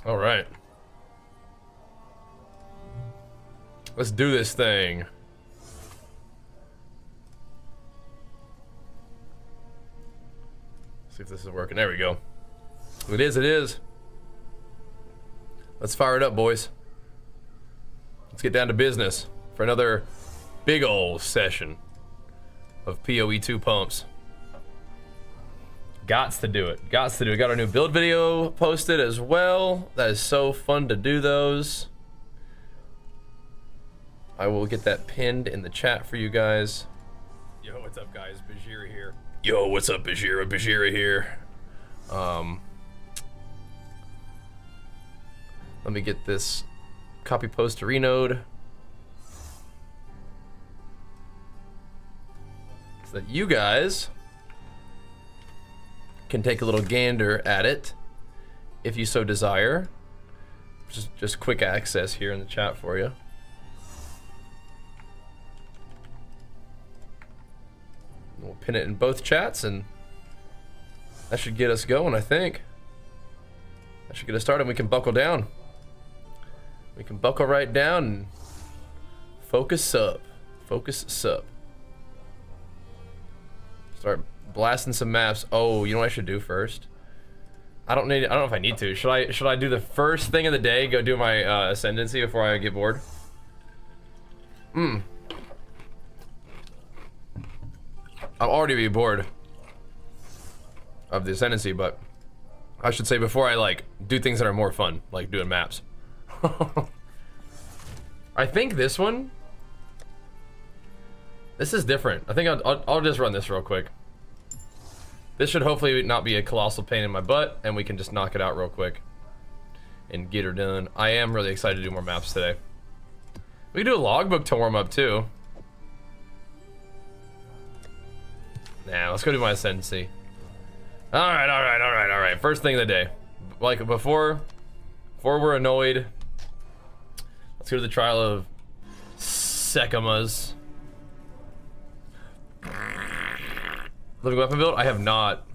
All right. Let's do this thing. See if this is working. There we go. It is, it is. Let's fire it up, boys. Let's get down to business for another big ol' session of PoE 2 pumps. Gots to do it. Gots to do it. Got our new build video posted as well. That is so fun to do those. I will get that pinned in the chat for you guys. Yo, what's up, guys? Bajheera here. Yo, what's up, Bajheera? Bajheera here. Let me get this copy post to renode so that you guys can take a little gander at it if you so desire. Just quick access here in the chat for you. We'll pin it in both chats and that should get us going, I think. That should get us started. We can buckle down. We can buckle right down and focus up. Focus up. Start blasting some maps. Oh, you know what I should do first? I don't know if I need to. Should I do the first thing of the day, go do my Ascendancy before I get bored? I'll already be bored of the Ascendancy, but I should say before I like do things that are more fun, like doing maps. I think this one, this is different. I think I'll just run this real quick. This should hopefully not be a colossal pain in my butt, and we can just knock it out real quick and get her done. I am really excited to do more maps today. We can do a logbook to warm up too. Nah, let's go do my Ascendancy. All right. First thing of the day, like before we're annoyed, let's go to the trial of Sekimas. Living weapon build? I have not,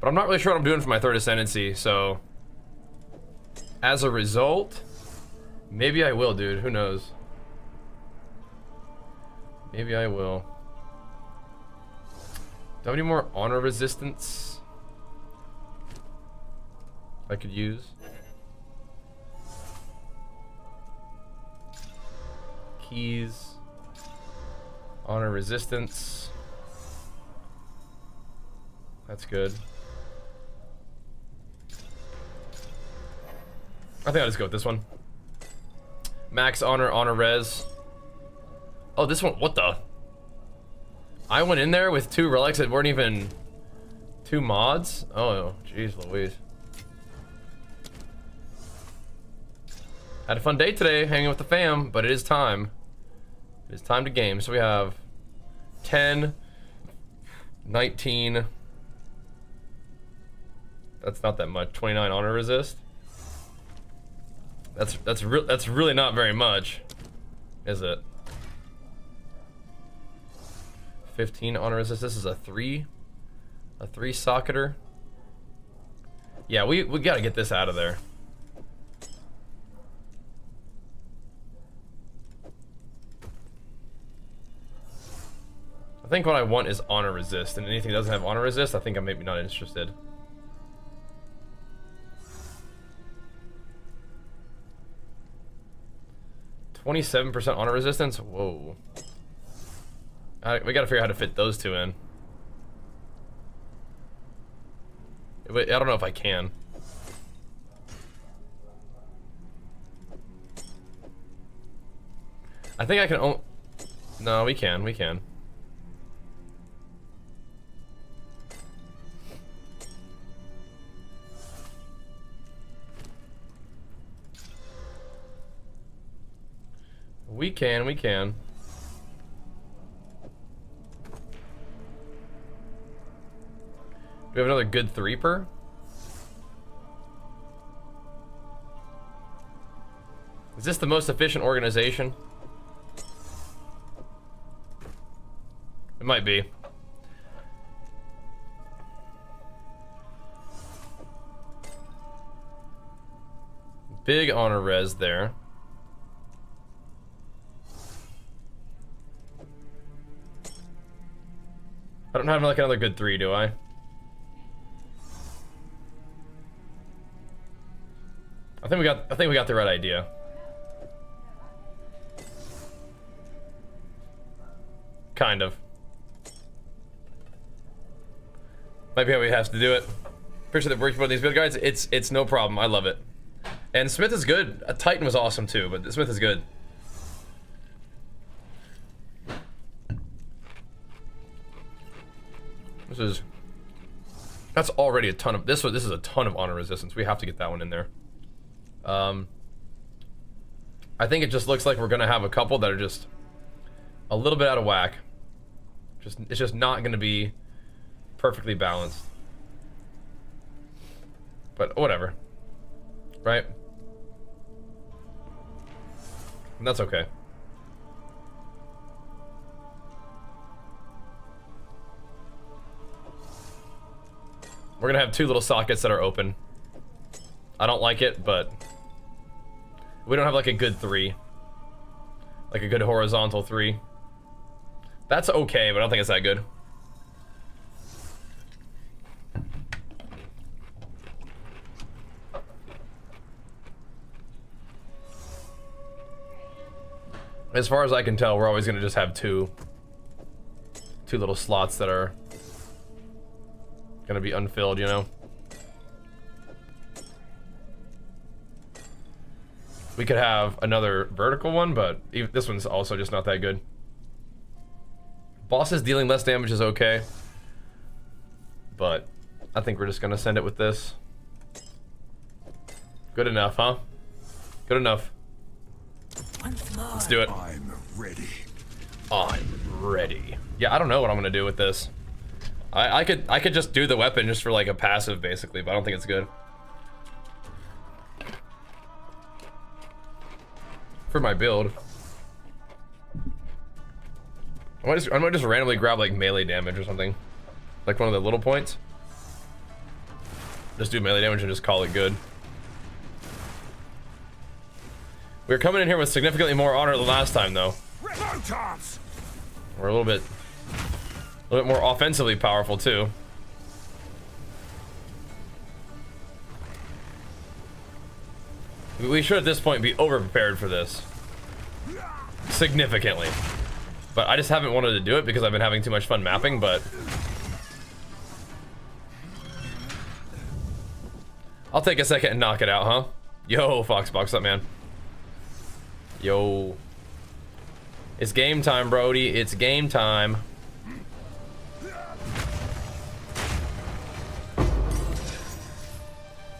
but I'm not really sure what I'm doing for my third Ascendancy. So, as a result, maybe I will, dude. Who knows? Maybe I will. Do I have any more honor resistance I could use? Keys, honor resistance. That's good. I think I'll just go with this one. Max honor, honor res. Oh, this one, what the? I went in there with 2 relics that weren't even 2 mods? Oh, jeez Louise. Had a fun day today hanging with the fam, but it is time. It is time to game. So we have 10, 19. That's not that much. 29 honor resist. That's really not very much, is it? 15 honor resist. This is a 3 socketer. Yeah, we gotta get this out of there. I think what I want is honor resist, and anything that doesn't have honor resist, I think I may be not interested. %27 honor resistance. Whoa. We gotta figure out how to fit those 2 in. I don't know if I can. I think I can. No, we can. We can. We can. We can. Do we have another good 3-per? Is this the most efficient organization? It might be. Big honor res there. I don't have like another good 3, do I? I think we got the right idea. Kind of. Might be how we have to do it. Appreciate the work for these build guides. It's no problem. I love it. And Smith is good. A Titan was awesome too, but Smith is good. That's already a ton of this is a ton of honor resistance. We have to get that one in there. I think it just looks like we're gonna have a couple that are just a little bit out of whack. It's just not gonna be perfectly balanced. But whatever. Right? And that's okay. We're gonna have 2 little sockets that are open. I don't like it, but we don't have like a good 3. Like a good horizontal 3. That's okay, but I don't think it's that good. As far as I can tell, we're always gonna just have two little slots that are gonna be unfilled, you know? We could have another vertical one, but this one's also just not that good. Bosses dealing less damage is okay, but I think we're just gonna send it with this. Good enough, huh? Good enough. Let's do it. I'm ready. I'm ready. Yeah, I don't know what I'm gonna do with this. I could just do the weapon just for like a passive basically, but I don't think it's good. For my build. I might just randomly grab like melee damage or something. Like one of the little points. Just do melee damage and just call it good. We're coming in here with significantly more honor than last time though. We're a little bit more offensively powerful too. We should at this point be over prepared for this. Significantly. But I just haven't wanted to do it because I've been having too much fun mapping, but I'll take a second and knock it out, huh? Yo, Foxbox, what's up, man? Yo. It's game time, Brody. It's game time.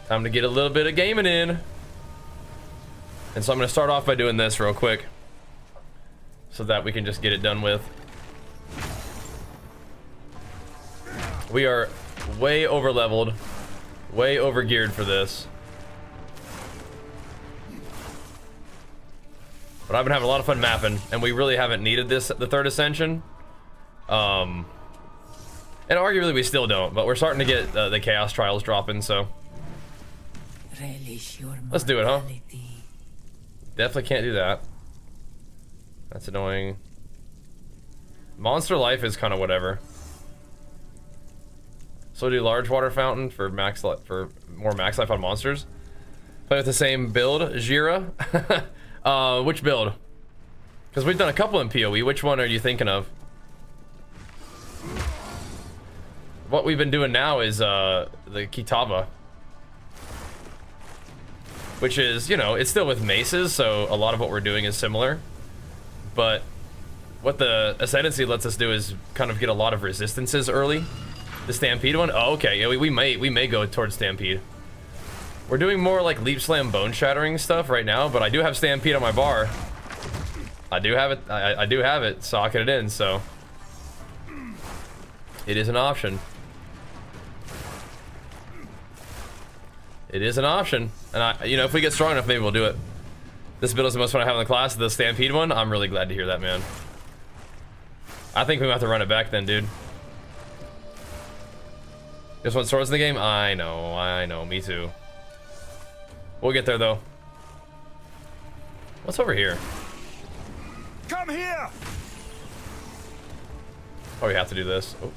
Time to get a little bit of gaming in. And so I'm going to start off by doing this real quick, so that we can just get it done with. We are way over leveled, way over geared for this. But I've been having a lot of fun mapping, and we really haven't needed this at the 3rd Ascension. And arguably we still don't, but we're starting to get the Chaos Trials dropping, so let's do it, huh? Definitely can't do that. That's annoying. Monster Life is kind of whatever. So do large water fountain for for more max life on monsters. Play with the same build, Bajheera. Which build? Because we've done a couple in PoE. Which one are you thinking of? What we've been doing now is the Kitava, which is, you know, it's still with maces, so a lot of what we're doing is similar. But what the Ascendancy lets us do is kind of get a lot of resistances early. The Stampede one? Oh, okay. Yeah, we may go towards Stampede. We're doing more like Leap Slam Bone Shattering stuff right now, but I do have Stampede on my bar. I do have it. I do have it. Socket it in, so it is an option. It is an option, and you know, if we get strong enough, maybe we'll do it. This build is the most fun I have in the class. The Stampede one, I'm really glad to hear that, man. I think we might have to run it back then, dude. Just want swords in the game? I know, me too. We'll get there though. What's over here? Come here. Oh, we have to do this. Oh.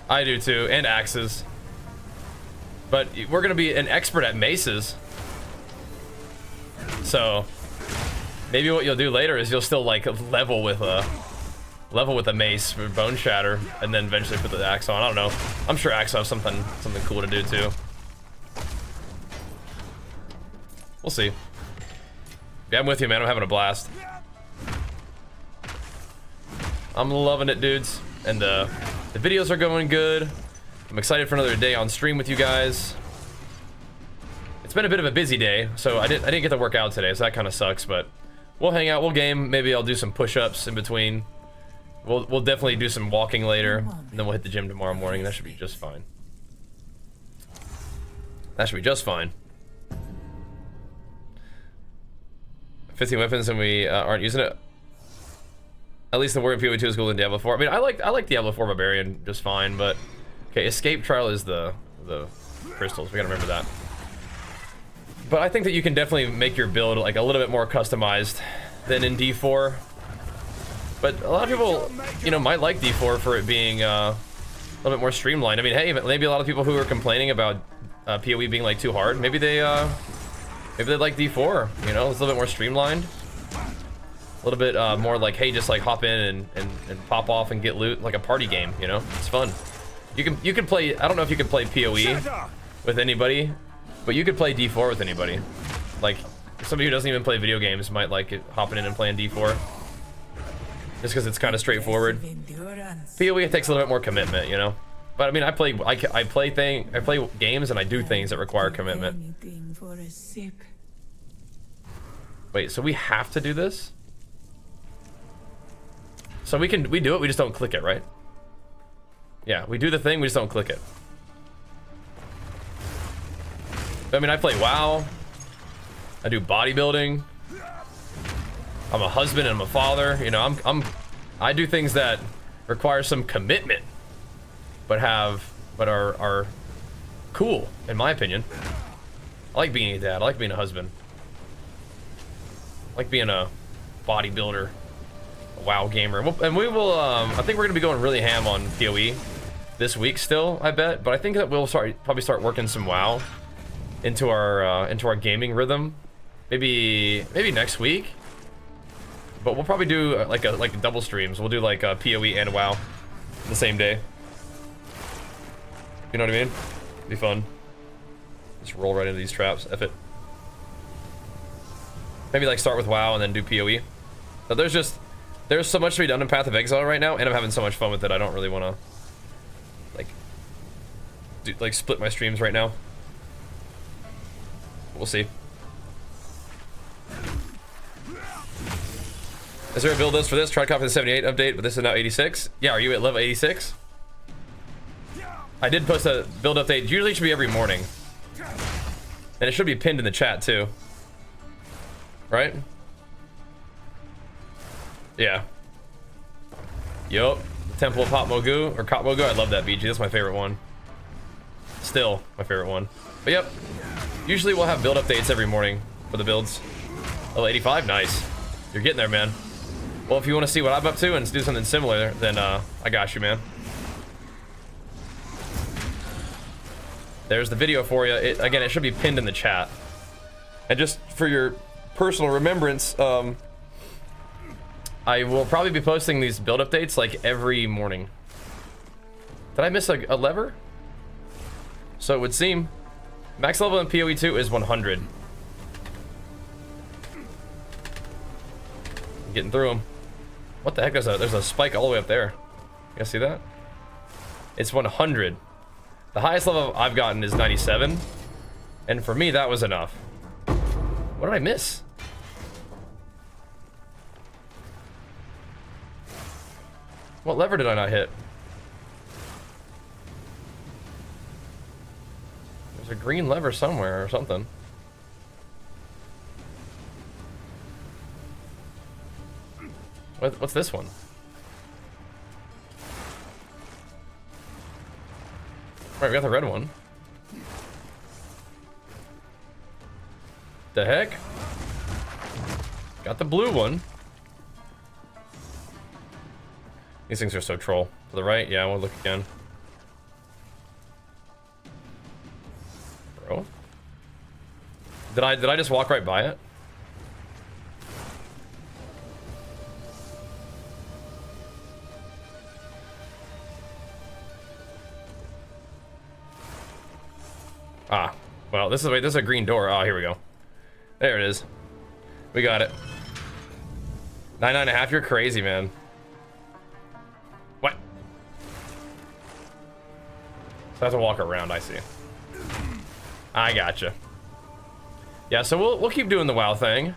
I do too, and axes. But we're gonna be an expert at maces. So maybe what you'll do later is you'll still like level with a mace for bone shatter, and then eventually put the axe on. I don't know. I'm sure axe will have something cool to do too. We'll see. Yeah, I'm with you, man. I'm having a blast. I'm loving it, dudes. And the videos are going good. I'm excited for another day on stream with you guys. It's been a bit of a busy day, so I didn't get to work out today, so that kind of sucks. But we'll hang out, we'll game. Maybe I'll do some push-ups in between. We'll definitely do some walking later, and then we'll hit the gym tomorrow morning. That should be just fine. That should be just fine. 15 weapons and we aren't using it. At least the word PoE 2 is cooler than Diablo 4. I mean, I like Diablo 4 Barbarian just fine, but okay, Escape Trial is the crystals. We gotta remember that. But I think that you can definitely make your build like a little bit more customized than in D4. But a lot of people, you know, might like D4 for it being a little bit more streamlined. I mean, hey, maybe a lot of people who are complaining about PoE being like too hard, maybe they like D4. You know, it's a little bit more streamlined. A little bit more like, hey, just like hop in and pop off and get loot, like a party game. You know, it's fun. You can play. I don't know if you can play PoE with anybody, but you could play D4 with anybody. Like somebody who doesn't even play video games might like it, hopping in and playing D4, just because it's kind of straightforward. PoE takes a little bit more commitment, you know. But I mean, I play games and I do things that require commitment. Wait, so we have to do this? So we do it, we just don't click it, right? Yeah, we do the thing, we just don't click it. I mean, I play WoW. I do bodybuilding. I'm a husband and I'm a father. You know, I do things that require some commitment, but are cool, in my opinion. I like being a dad. I like being a husband. I like being a bodybuilder. WoW gamer, and we will. I think we're gonna be going really ham on PoE this week still. I bet, but I think that we'll probably start working some WoW into our gaming rhythm. Maybe next week. But we'll probably do like double streams. We'll do like PoE and WoW the same day. You know what I mean? Be fun. Just roll right into these traps. F it. Maybe like start with WoW and then do PoE. But there's so much to be done in Path of Exile right now, and I'm having so much fun with it. I don't really want to split my streams right now. We'll see. Is there a build list for this? Try to copy the 78 update, but this is now 86. Yeah, are you at level 86? I did post a build update. Usually it should be every morning, and it should be pinned in the chat too. Right? Yeah. Yup. Temple of Pop Mogu or Cop Mogu. I love that BG. That's my favorite one. Still my favorite one. But yep. Usually we'll have build updates every morning for the builds. Level 85, nice. You're getting there, man. Well, if you want to see what I'm up to and do something similar, then I got you, man. There's the video for you. Again, it should be pinned in the chat. And just for your personal remembrance, I will probably be posting these build updates like every morning. Did I miss a lever? So it would seem. Max level in PoE 2 is 100. I'm getting through them. What the heck? There's a spike all the way up there. You guys see that? It's 100. The highest level I've gotten is 97. And for me, that was enough. What did I miss? What lever did I not hit? There's a green lever somewhere or something. What's this one? Right, we got the red one. The heck? Got the blue one. These things are so troll. To the right? Yeah, we'll look again. Bro. Did I just walk right by it? Ah. Well, this is a green door. Oh, here we go. There it is. We got it. 9.5, you're crazy, man. What? So I have to walk around, I see. I gotcha. Yeah, so we'll keep doing the WoW thing.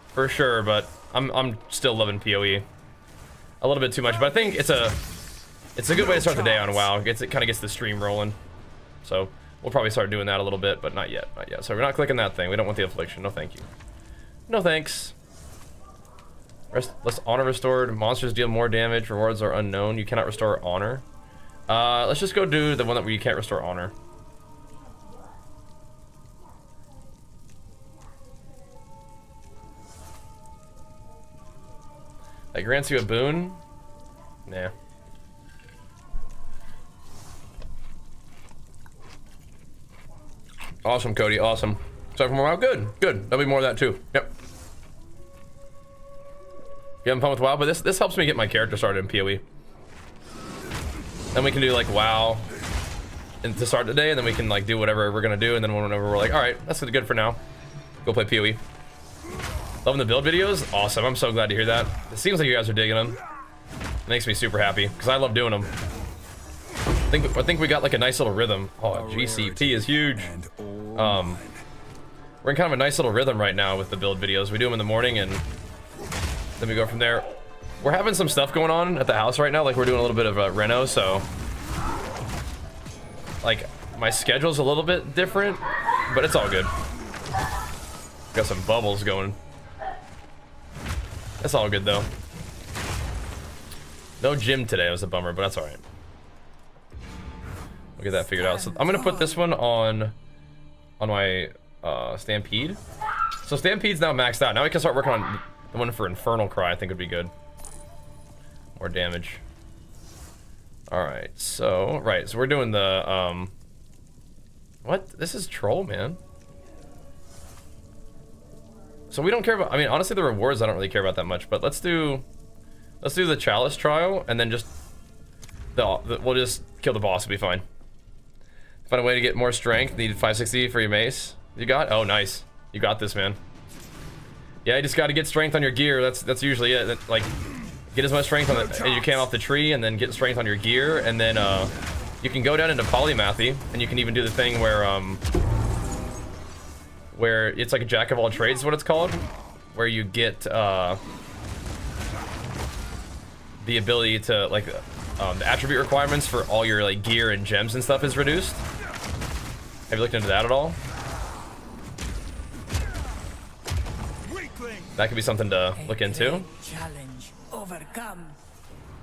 For sure, but I'm still loving PoE. A little bit too much, but I think it's a good way to start the day on WoW. It kind of gets the stream rolling. So we'll probably start doing that a little bit, but not yet, not yet. So we're not clicking that thing. We don't want the affliction. No, thank you. No thanks. Less honor restored. Monsters deal more damage. Rewards are unknown. You cannot restore honor. Let's just go do the one that where you can't restore honor. That grants you a boon? Nah. Awesome, Cody. Awesome. So from WoW, good. Good. There'll be more of that too. Yep. You having fun with WoW, but this helps me get my character started in PoE. Then we can do like WoW and to start the day, and then we can like do whatever we're gonna do, and then whenever we're like, all right, that's good for now. Go play PoE. Loving the build videos? Awesome. I'm so glad to hear that. It seems like you guys are digging them. It makes me super happy because I love doing them. I think we got like a nice little rhythm. Oh, GCT is huge. We're in kind of a nice little rhythm right now with the build videos. We do them in the morning and then we go from there. We're having some stuff going on at the house right now. Like we're doing a little bit of reno, so like my schedule's a little bit different, but it's all good. Got some bubbles going. That's all good though. No gym today. It was a bummer, but that's all right. We'll get that figured out. So I'm gonna put this one on my Stampede. So Stampede's now maxed out. Now we can start working on the one for Infernal Cry. I think would be good. More damage. All right. So so we're doing the what? This is troll, man. So we don't care about, I mean, honestly, the rewards I don't really care about that much, but let's do the Chalice trial, and then just, we'll just kill the boss, it'll be fine. Find a way to get more strength, needed 560 for your mace. You got? Oh, nice. You got this, man. Yeah, you just gotta get strength on your gear, that's usually it. Like, get as much strength on as you can off the tree, and then get strength on your gear, and then, you can go down into polymathy, and you can even do the thing where it's like a jack of all trades is what it's called, where you get the ability to like the attribute requirements for all your like gear and gems and stuff is reduced. Have you looked into that at all? That could be something to look into. Have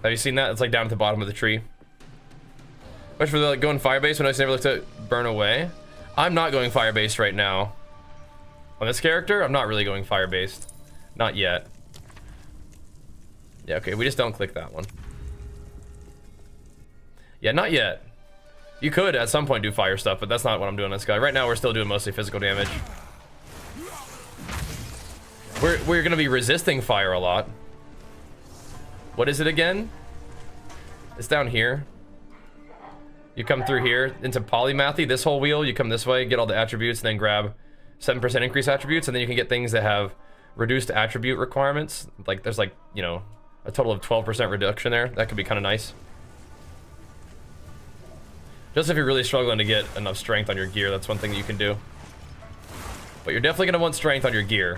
you seen that? It's like down at the bottom of the tree. Much for the like, going fire based when I never looked at burn away. I'm not going fire based right now. On this character, I'm not really going fire-based. Not yet. Yeah, okay, we just don't click that one. Yeah, not yet. You could, at some point, do fire stuff, but that's not what I'm doing on this guy. Right now, we're still doing mostly physical damage. We're gonna be resisting fire a lot. What is it again? It's down here. You come through here into polymathy, this whole wheel, you come this way, get all the attributes, and then grab 7% increase attributes, and then you can get things that have reduced attribute requirements. Like there's like, you know, a total of 12% reduction there. That could be kind of nice. Just if you're really struggling to get enough strength on your gear, that's one thing that you can do. But you're definitely gonna want strength on your gear.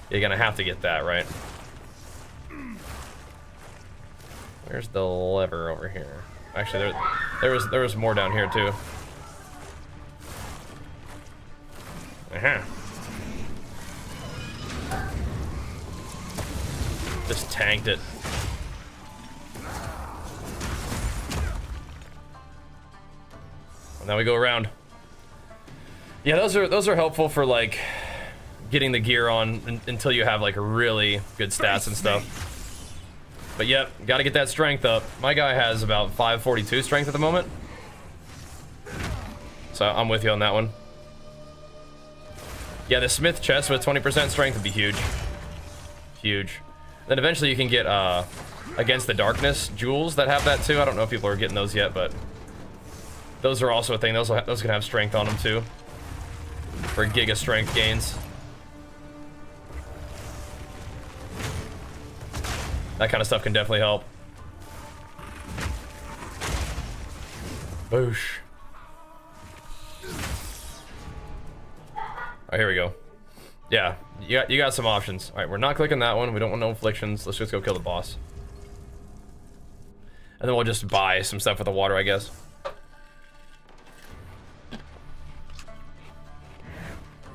You're gonna have to get that, right? Where's the lever over here? Actually, there was more down here too. Just tanked it. And now we go around. Yeah, those are helpful for like getting the gear on until you have like really good stats and stuff. But yep, got to get that strength up. My guy has about 542 strength at the moment. So I'm with you on that one. Yeah, the smith chest with 20% strength would be huge. Huge. Then eventually you can get Against the Darkness jewels that have that too. I don't know if people are getting those yet, but those are also a thing. Those can have strength on them too. For giga strength gains. That kind of stuff can definitely help. Boosh. Alright, here we go. Yeah, you got some options. Alright, we're not clicking that one. We don't want no afflictions. Let's just go kill the boss. And then we'll just buy some stuff with the water, I guess.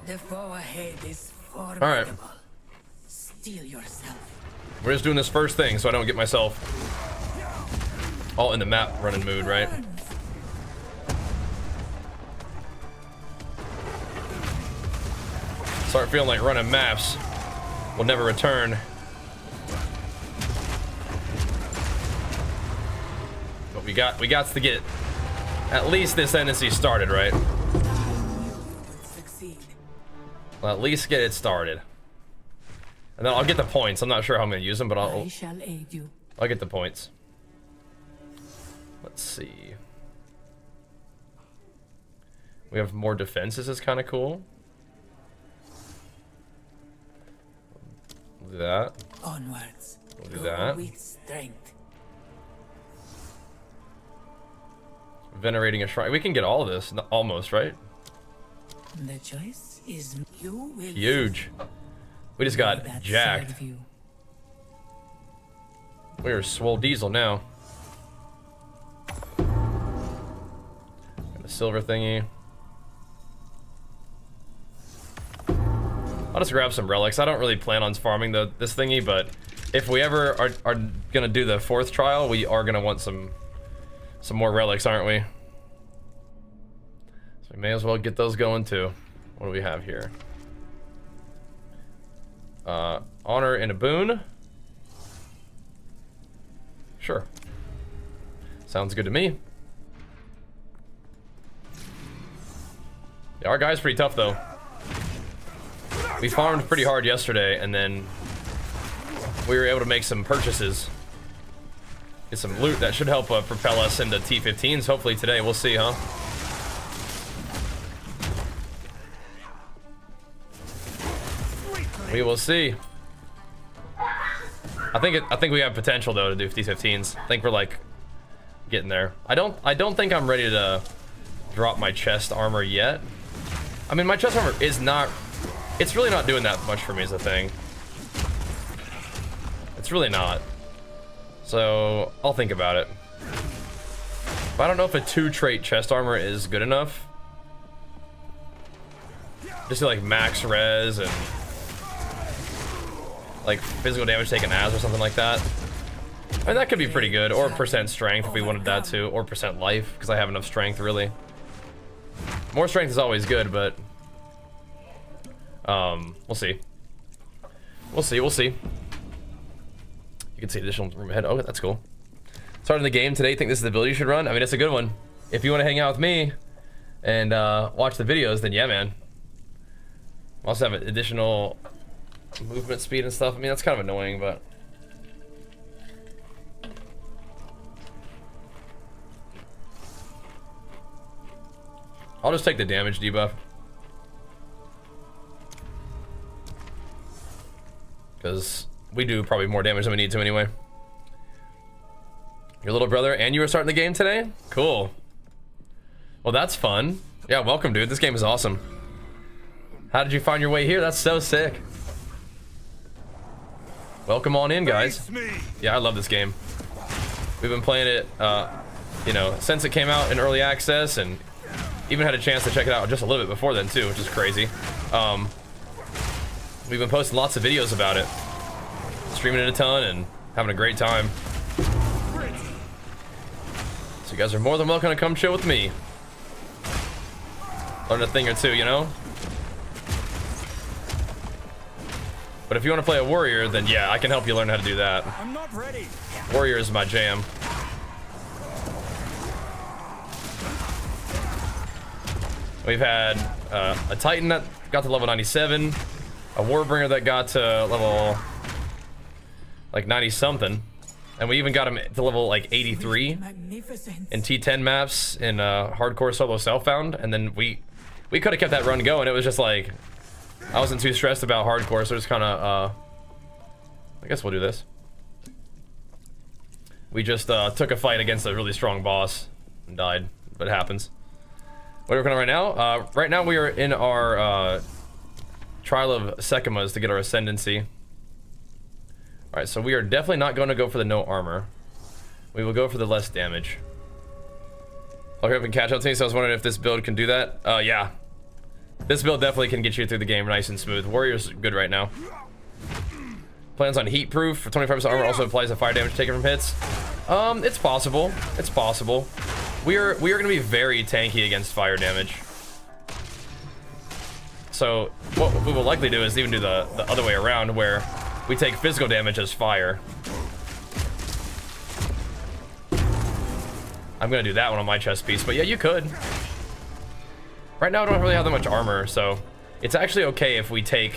The foe ahead is formidable. Alright. Steel yourself. We're just doing this first thing so I don't get myself all in the map running mood, right? Start feeling like running maps will never return. But we got to get at least this Ascendancy started, right? Well, at least get it started. And then I'll get the points. I'm not sure how I'm gonna use them, but I'll get the points. Let's see. We have more defenses, is kind of cool. We'll do that. Onwards. We'll do that. With strength. Venerating a shrine. We can get all of this, almost, right? The choice is you will. Huge. We just got jacked. We are swole diesel now. Got a silver thingy. I'll just grab some relics. I don't really plan on farming this thingy, but if we ever are gonna do the 4th trial, we are gonna want some more relics, aren't we? So we may as well get those going too. What do we have here? Honor and a boon. Sure. Sounds good to me. Yeah, our guy's pretty tough though. We farmed pretty hard yesterday, and then we were able to make some purchases. Get some loot that should help propel us into T15s. Hopefully today, we'll see, huh? We will see. I think we have potential though to do T15s. I think we're like getting there. I don't think I'm ready to drop my chest armor yet. I mean, my chest armor is not. It's really not doing that much for me as a thing. It's really not. So I'll think about it. But I don't know if a 2-trait chest armor is good enough. Just do like max res and like physical damage taken as or something like that. I mean, that could be pretty good. Or percent strength if we wanted that too. Or percent life, because I have enough strength really. More strength is always good, but we'll see. We'll see. You can see additional room ahead. Oh, that's cool. Starting the game today, think this is the ability you should run? I mean, it's a good one. If you want to hang out with me and watch the videos, then yeah, man. Also have additional movement speed and stuff. I mean, that's kind of annoying, but I'll just take the damage debuff. Because we do probably more damage than we need to anyway. Your little brother and you were starting the game today? Cool. Well, that's fun. Yeah, welcome, dude. This game is awesome. How did you find your way here? That's so sick. Welcome on in, guys. Yeah, I love this game. We've been playing it, you know, since it came out in early access, and even had a chance to check it out just a little bit before then too, which is crazy. We've been posting lots of videos about it, streaming it a ton, and having a great time. So you guys are more than welcome to come chill with me. Learn a thing or two, you know? But if you want to play a warrior, then yeah, I can help you learn how to do that. I'm not ready. Warrior is my jam. We've had a Titan that got to level 97, a Warbringer that got to level like 90 something, and we even got him to level like 83 in T10 maps in hardcore solo self-found. And then we could have kept that run going. It was just like I wasn't too stressed about hardcore, so just kind of I guess we'll do this. We just took a fight against a really strong boss and died, but it happens. What are we working on right now? Right now we are in our trial of Sekimas to get our Ascendancy. Alright, so we are definitely not going to go for the no armor. We will go for the less damage. I'll hurry up and catch up to me, so I was wondering if this build can do that. Yeah. This build definitely can get you through the game nice and smooth. Warrior's good right now. Plans on heat proof for 25% armor also applies to fire damage taken from hits. It's possible. It's possible. We are gonna be very tanky against fire damage. So what we will likely do is even do the other way around, where we take physical damage as fire. I'm gonna do that one on my chest piece, but yeah, you could. Right now I don't really have that much armor, so it's actually okay if we take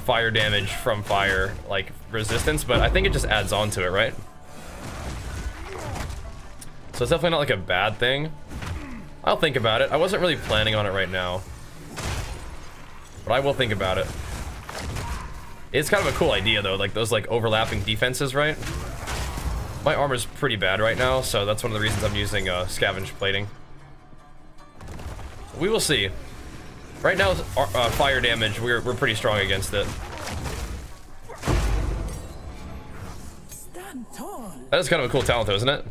fire damage from fire, like resistance, but I think it just adds on to it, right? So it's definitely not like a bad thing. I'll think about it. I wasn't really planning on it right now, but I will think about it. It's kind of a cool idea though, like those like overlapping defenses, right? My armor's pretty bad right now, so that's one of the reasons I'm using scavenge plating. We will see. Right now, fire damage, we're pretty strong against it. Stand tall. That is kind of a cool talent though, isn't it?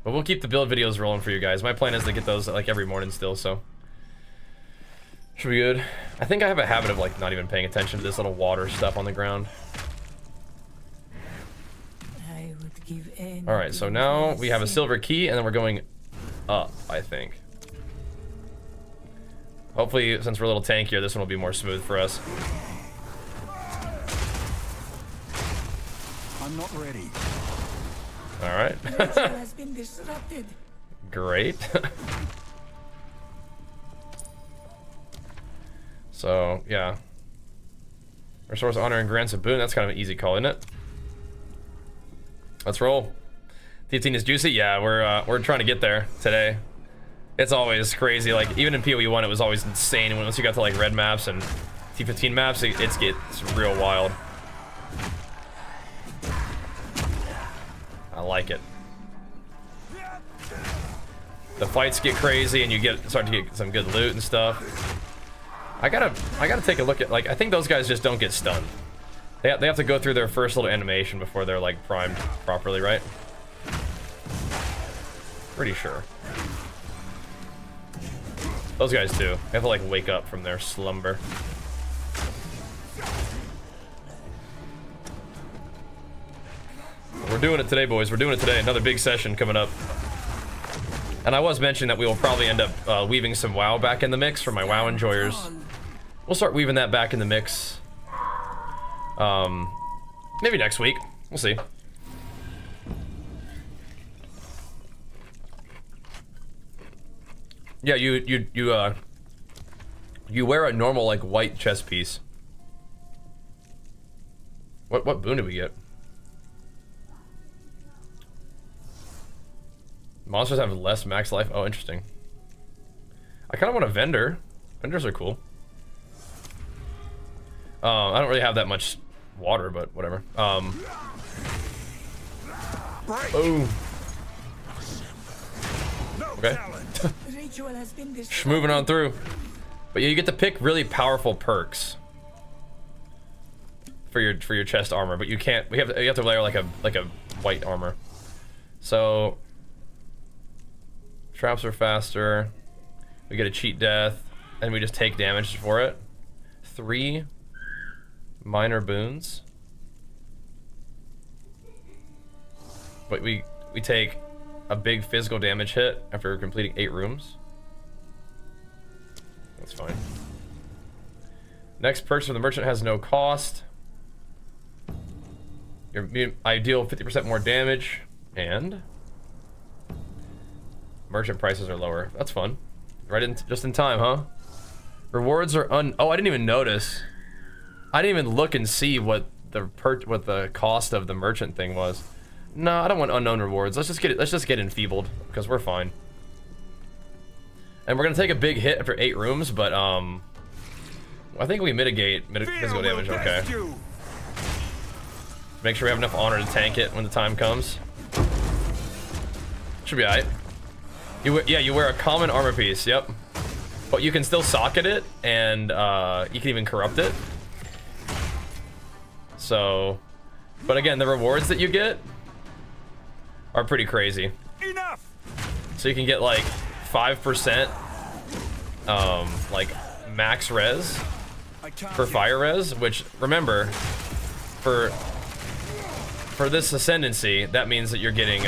But we'll keep the build videos rolling for you guys. My plan is to get those like every morning still, so should be good. I think I have a habit of like not even paying attention to this little water stuff on the ground. I would give any. All right, so now we have a silver key, and then we're going up, I think. Hopefully, since we're a little tankier, this one will be more smooth for us. I'm not ready. All right. Ritual has been disrupted. Great. So, yeah. Restores honor and grants a boon. That's kind of an easy call, isn't it? Let's roll. T15 is juicy. Yeah, we're trying to get there today. It's always crazy. Like even in PoE 1, it was always insane. Once you got to like red maps and T15 maps, it gets real wild. I like it. The fights get crazy, and you start to get some good loot and stuff. I gotta take a look at, like, I think those guys just don't get stunned. They have to go through their first little animation before they're like primed properly, right? Pretty sure. Those guys too. They have to like wake up from their slumber. We're doing it today, boys. We're doing it today. Another big session coming up. And I was mentioning that we will probably end up weaving some WoW back in the mix for my WoW enjoyers. We'll start weaving that back in the mix. Maybe next week. We'll see. Yeah, you wear a normal like white chest piece. What boon did we get? Monsters have less max life. Oh, interesting. I kind of want a vendor. Vendors are cool. I don't really have that much water, but whatever. Oh. Okay. Moving on through. But you get to pick really powerful perks for your chest armor, but you can't. You have to layer like a white armor. So traps are faster. We get a cheat death, and we just take damage for it. 3 minor boons. But we take a big physical damage hit after completing 8 rooms. That's fine. Next perks from the merchant has no cost. Your ideal 50% more damage, and merchant prices are lower. That's fun. Right in, just in time, huh? Rewards are oh, I didn't even notice. I didn't even look and see what the cost of the merchant thing was. No, I don't want unknown rewards. Let's just get enfeebled because we're fine. And we're gonna take a big hit after 8 rooms, but I think we mitigate physical damage. Okay. Make sure we have enough honor to tank it when the time comes. Should be alright. You wear a common armor piece. Yep. But you can still socket it, and you can even corrupt it. So, but again, the rewards that you get are pretty crazy. Enough. So you can get like 5%, like max res for fire res, which remember, for this Ascendancy, that means that you're getting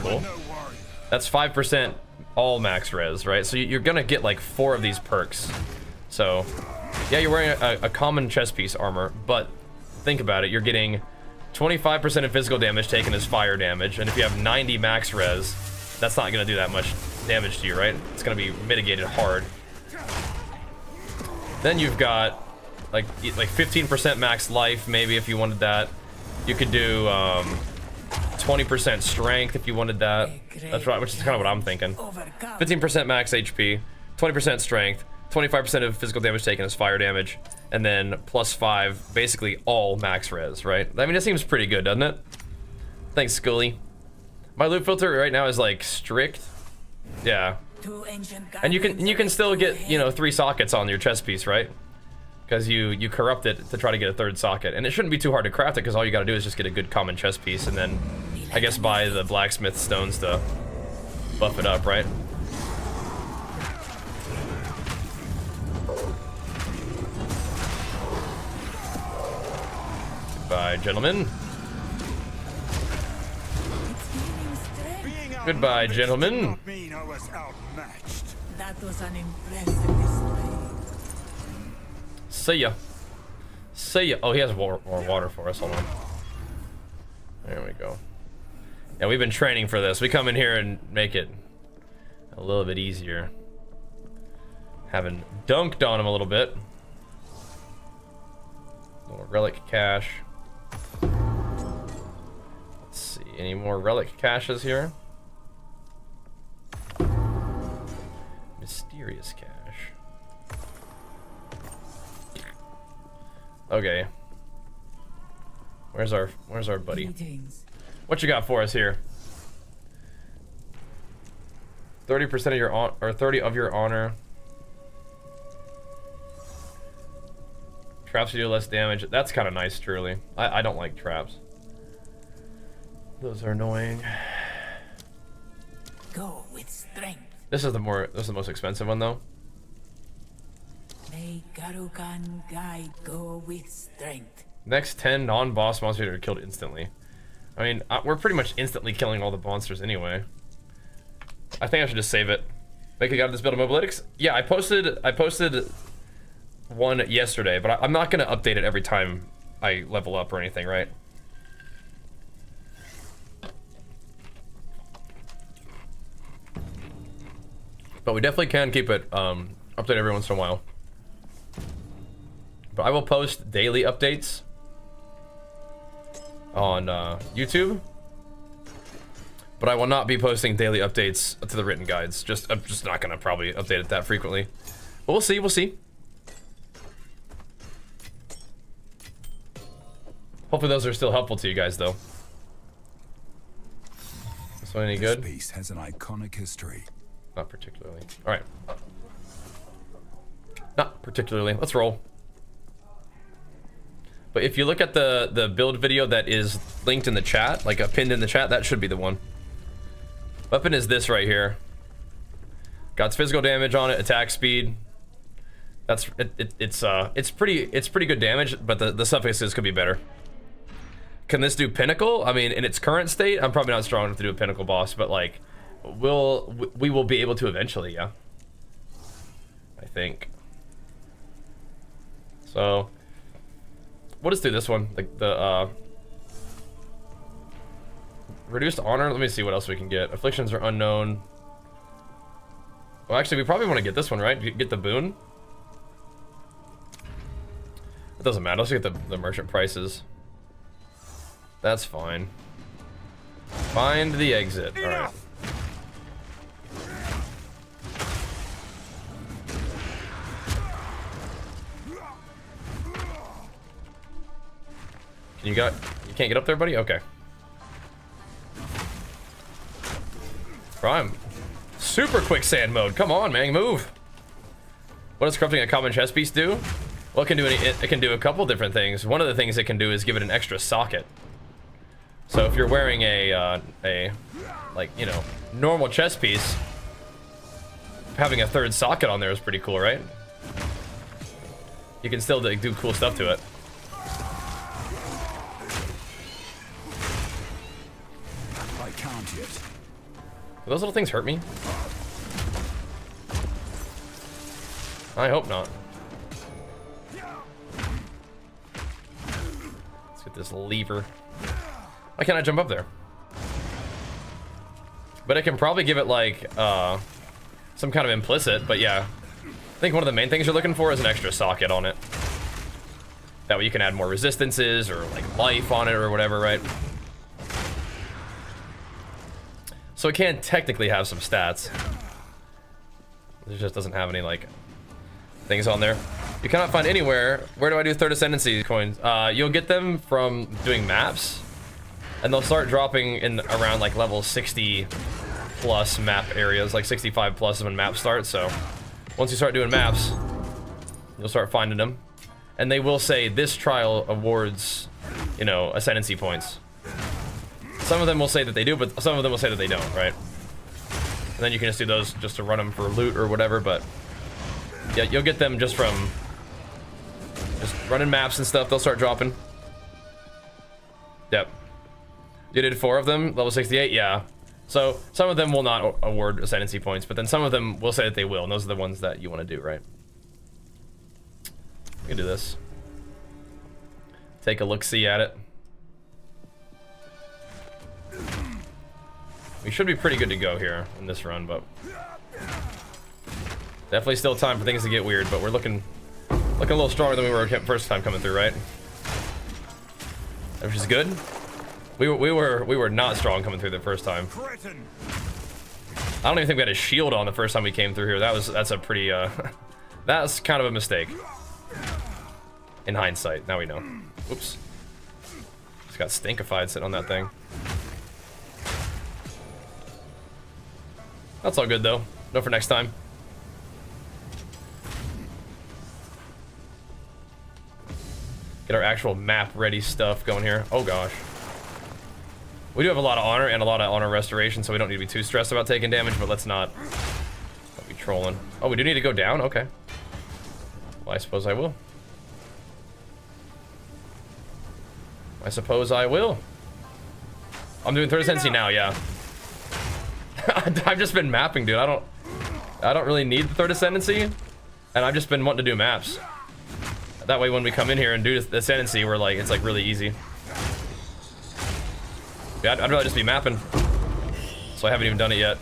cool. That's 5% all max res, right? So you're gonna get like 4 of these perks. So yeah, you're wearing a common chest piece armor, but think about it, you're getting 25% of physical damage taken as fire damage, and if you have 90 max res, that's not gonna do that much damage to you, right? It's gonna be mitigated hard. Then you've got like 15% max life, maybe, if you wanted that. You could do 20% strength if you wanted that. That's right, which is kind of what I'm thinking. 15% max HP, 20% strength, 25% of physical damage taken as fire damage, and then +5, basically all max res, right? I mean, it seems pretty good, doesn't it? Thanks, Scully. My loot filter right now is like strict. Yeah. And you can still get, you know, 3 sockets on your chest piece, right? Because you corrupt it to try to get a 3rd socket, and it shouldn't be too hard to craft it because all you got to do is just get a good common chest piece, and then I guess buy the blacksmith stones to buff it up, right? Goodbye, gentlemen. Goodbye, gentlemen. That was an impressive display. See ya. See ya. Oh, he has more water for us. Hold on. There we go. Yeah, we've been training for this. We come in here and make it a little bit easier. Having dunked on him a little bit. Little relic cache. Let's see. Any more relic caches here? Mysterious cache. Okay. Where's our buddy? What you got for us here? 30% of your 30 of your honor. Traps do less damage. That's kind of nice, truly. I don't like traps. Those are annoying. Go with strength. This is the most expensive one though. May Garukan guide go with strength. Next 10 non-boss monsters are killed instantly. I mean, we're pretty much instantly killing all the monsters anyway. I think I should just save it. Make a guide to this build of mobalytics? Yeah, I posted one yesterday, but I'm not gonna update it every time I level up or anything, right? But we definitely can keep it update every once in a while. But I will post daily updates on YouTube. But I will not be posting daily updates to the written guides. I'm just not gonna probably update it that frequently. But we'll see, we'll see. Hopefully those are still helpful to you guys though. This one any good? This piece has an iconic history. Not particularly. Alright. Not particularly. Let's roll. But if you look at the build video that is linked in the chat, like pinned in the chat, that should be the one. Weapon is this right here. Got its physical damage on it, attack speed. That's it's pretty good damage, but the suffixes could be better. Can this do pinnacle? I mean, in its current state, I'm probably not strong enough to do a pinnacle boss, but like we will be able to eventually, yeah. I think. So we'll just do this one. Like the reduced honor. Let me see what else we can get. Afflictions are unknown. Well, actually, we probably want to get this one, right? Get the boon. It doesn't matter. Let's get the merchant prices. That's fine. Find the exit. All right. You can't get up there, buddy? Okay. Prime. Super quicksand mode. Come on, man, move. What does corrupting a common chess piece do? Well, it can do a couple different things. One of the things it can do is give it an extra socket. So if you're wearing a like, you know, normal chess piece, having a third socket on there is pretty cool, right? You can still do cool stuff to it. I can't yet. Do those little things hurt me? I hope not. Let's get this lever. Why can't I jump up there? But I can probably give it like some kind of implicit, but yeah. I think one of the main things you're looking for is an extra socket on it. That way you can add more resistances or like life on it or whatever, right? So it can technically have some stats. It just doesn't have any like things on there. You cannot find anywhere. Where do I do third ascendancy coins? You'll get them from doing maps, and they'll start dropping in around like level 60 plus map areas, like 65 plus when maps start. So once you start doing maps, you'll start finding them, and they will say this trial awards, you know, ascendancy points. Some of them will say that they do, but some of them will say that they don't, right? And then you can just do those just to run them for loot or whatever, but yeah, you'll get them just from just running maps and stuff. They'll start dropping. Yep. You did 4 of them, level 68, yeah. So some of them will not award ascendancy points, but then some of them will say that they will, and those are the ones that you want to do, right? We can do this. Take a look-see at it. We should be pretty good to go here in this run, but definitely still time for things to get weird, but we're looking a little stronger than we were first time coming through, right? Which is good. We were not strong coming through the first time. I don't even think we had a shield on the first time we came through here. That's a pretty that's kind of a mistake. In hindsight, now we know. Whoops. Just got stinkified sitting on that thing. That's all good though. No for next time. Get our actual map ready stuff going here. Oh gosh. We do have a lot of honor and a lot of honor restoration, so we don't need to be too stressed about taking damage, but let's not be trolling. Oh, we do need to go down? Okay. Well, I suppose I will. I suppose I will. I'm doing third ascendancy now, yeah. I've just been mapping, dude. I don't really need the third ascendancy, and I've just been wanting to do maps. That way, when we come in here and do the ascendancy, we're like, it's like really easy. Yeah, I'd rather just be mapping. So I haven't even done it yet.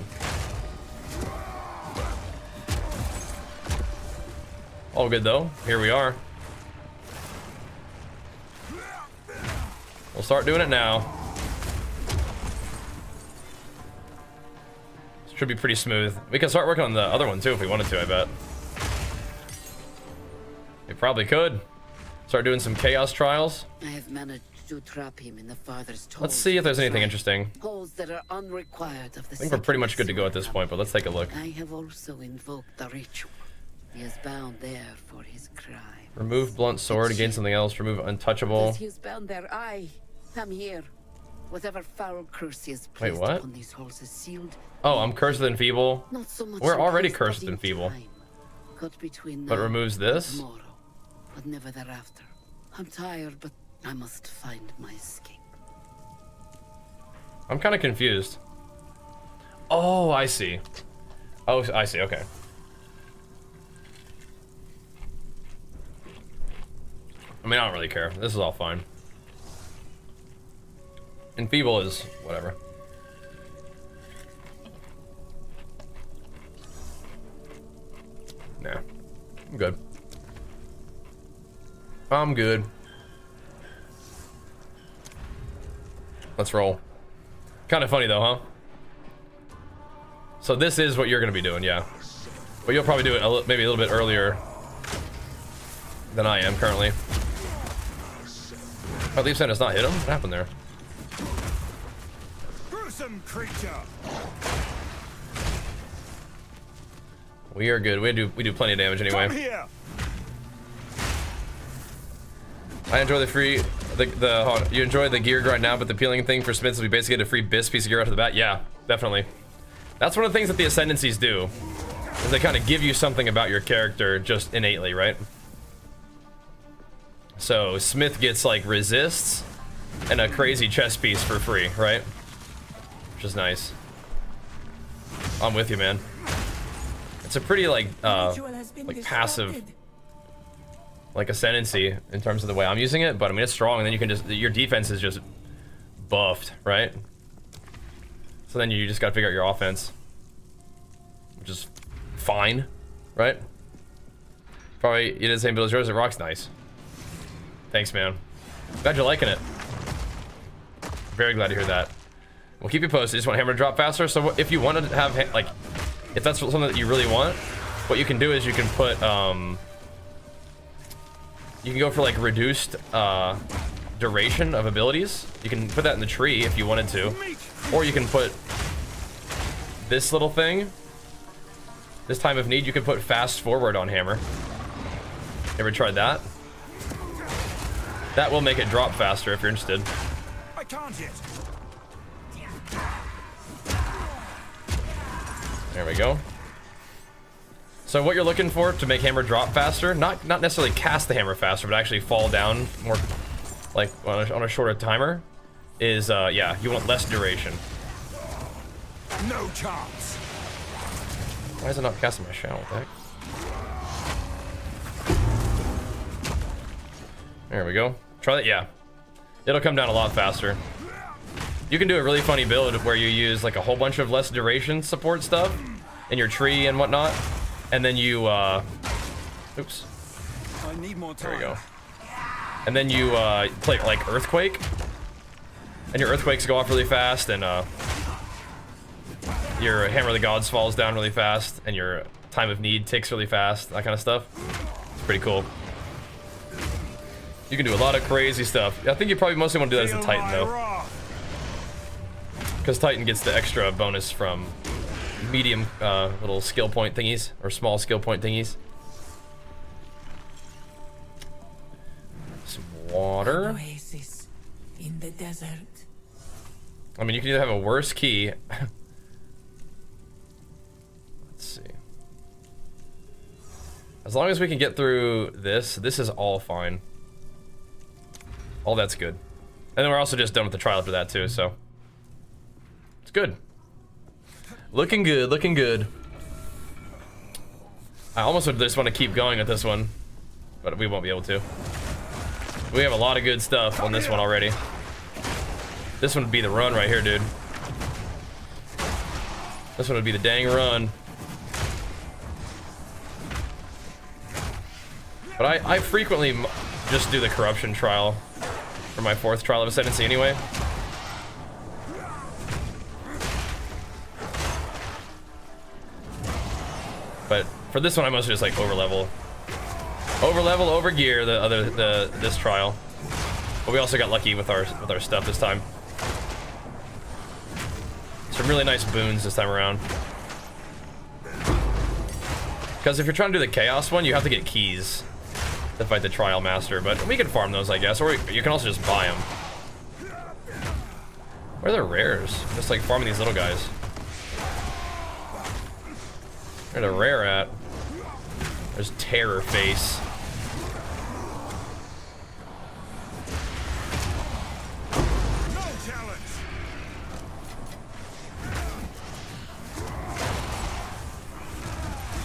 All good though. Here we are. We'll start doing it now. Should be pretty smooth. We can start working on the other one too if we wanted to, I bet. We probably could. Start doing some chaos trials. I have managed to trap him in the father's toll. Let's see if there's anything interesting. Holes that are unrequired of the I think we're pretty much good to go at this point, but let's take a look. I have also invoked the ritual. He is bound there for his crime. Remove blunt sword, gain something else. Remove untouchable. As he is bound there, I am here. Whatever foul curse he has Wait, placed what? upon these holes is sealed. Oh, I'm cursed with enfeeble. Not so much We're already imposed, cursed but with in enfeeble. time. Cut between But now removes and this? tomorrow, but never thereafter. I'm tired, but I must find my escape. I'm kind of confused. Oh, I see. Oh, I see. Okay. I mean, I don't really care. This is all fine. Enfeeble is whatever. Nah, I'm good. I'm good. Let's roll. Kind of funny though, huh? So this is what you're gonna be doing, yeah. But you'll probably do it maybe a little bit earlier than I am currently. Oh, Leaf Sand has not hit him? What happened there? Gruesome creature. We are good. We do plenty of damage anyway. Come here. I enjoy the free you enjoy the gear grind now, but the appealing thing for smiths will be basically get a free piece of gear out of the bat. Yeah, definitely. That's one of the things that the Ascendancies do. Is they kind of give you something about your character just innately, right? So Smith gets like resists and a crazy chest piece for free, right? Which is nice. I'm with you, man. It's a pretty like passive like Ascendancy in terms of the way I'm using it, but I mean it's strong, and then you can just your defense is just buffed, right? So then you just gotta figure out your offense, which is fine, right? Probably you did the same build as yours. It rocks nice. Thanks, man. Glad you're liking it. Very glad to hear that. We'll keep you posted. Just want hammer to drop faster. So if you want to have like, if that's something that you really want, what you can do is you can put you can go for like reduced duration of abilities. You can put that in the tree if you wanted to, or you can put this little thing. This time of need, you can put fast forward on hammer. Ever tried that? That will make it drop faster if you're interested. I can't yet. There we go. So what you're looking for to make hammer drop faster, not necessarily cast the hammer faster, but actually fall down more, like on a shorter timer, is yeah, you want less duration. No chance. Why is it not casting my shadow? What the heck? There we go. Try that, yeah. It'll come down a lot faster. You can do a really funny build where you use like a whole bunch of less duration support stuff in your tree and whatnot, and then you oops. I need more time. There we go. And then you play like Earthquake, and your Earthquakes go off really fast, and your Hammer of the Gods falls down really fast, and your Time of Need ticks really fast, that kind of stuff. It's pretty cool. You can do a lot of crazy stuff. I think you probably mostly want to do that as a Titan though, because Titan gets the extra bonus from medium little skill point thingies, or small skill point thingies. Some water. An oasis in the desert. I mean, you can either have a worse key. Let's see. As long as we can get through this is all fine. All that's good. And then we're also just done with the trial after that too, so it's good. Looking good, looking good. I almost would just want to keep going with this one, but we won't be able to. We have a lot of good stuff on this one already. This one would be the run right here, dude. This one would be the dang run. But I frequently just do the corruption trial for my 4th trial of Ascendancy anyway. But for this one, I mostly just like over level, over gear this trial. But we also got lucky with our stuff this time. Some really nice boons this time around. Because if you're trying to do the chaos one, you have to get keys to fight the trial master. But we can farm those, I guess, or you can also just buy them. Where are the rares? Just like farming these little guys. Where's the rare at? There's Terror Face. No challenge.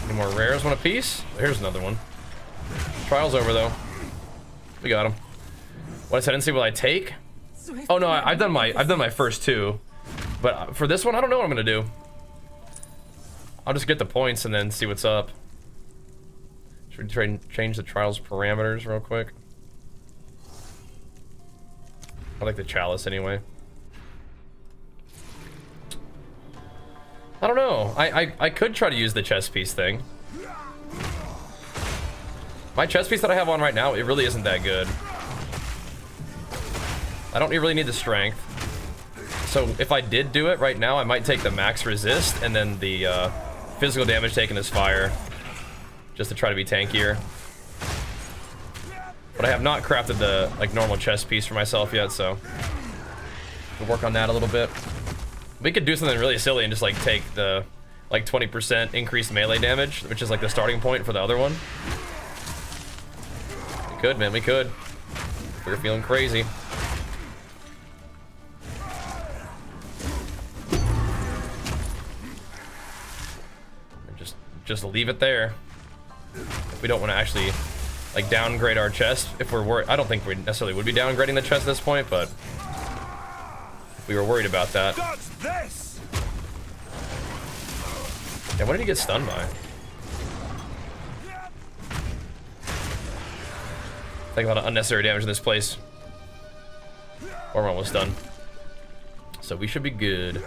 Any more rares? Want a piece? Here's another one. Trial's over though. We got him. What ascendancy will I take? Oh no, I've done my first two, but for this one, I don't know what I'm gonna do. I'll just get the points and then see what's up. Should we change the trials parameters real quick? I like the chalice anyway. I don't know. I could try to use the chess piece thing. My chess piece that I have on right now, it really isn't that good. I don't really need the strength. So if I did do it right now, I might take the max resist and then the physical damage taken as fire, just to try to be tankier. But I have not crafted the like normal chess piece for myself yet, so we'll work on that a little bit. We could do something really silly and just like take the like 20% increased melee damage, which is like the starting point for the other one. We could, man, we could. If we're feeling crazy. Just leave it there. If we don't want to actually like downgrade our chest, if we're worried, I don't think we necessarily would be downgrading the chest at this point, but if we were worried about that. This. Yeah, what did he get stunned by? Take a lot of unnecessary damage in this place. Or we're almost done. So we should be good.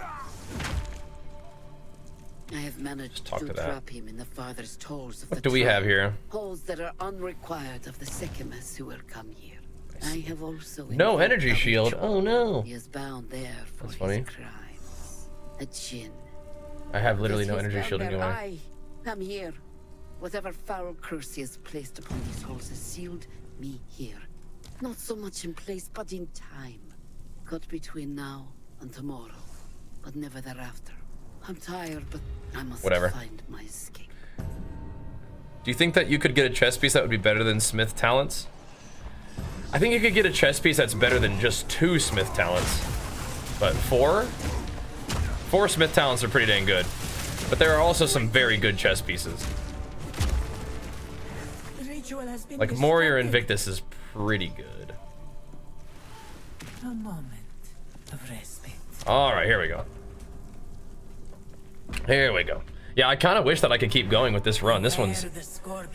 I have managed talk to to that. trap him in the farthest holes of What the do we have tribe, here? holes that are unrequired of the Sycamus who will come here. I have also No invited energy Abu shield. Chor. Oh no. He is bound there for That's his funny. crimes. A djinn. I have literally That no his energy shield member, anyway. Come here. Whatever foul curse he has placed upon these holes has sealed me here. Not so much in place, but in time. Cut between now and tomorrow, but never thereafter. I'm tired, but I must Whatever. find my escape. Do you think that you could get a chest piece that would be better than Smith talents? I think you could get a chest piece that's better than just 2 Smith talents. But 4? 4 Smith talents are pretty dang good. But there are also some very good chest pieces. Like Moria Invictus is pretty good. A moment of respite. Alright, here we go. Here we go. Yeah, I kind of wish that I could keep going with this run. This one's...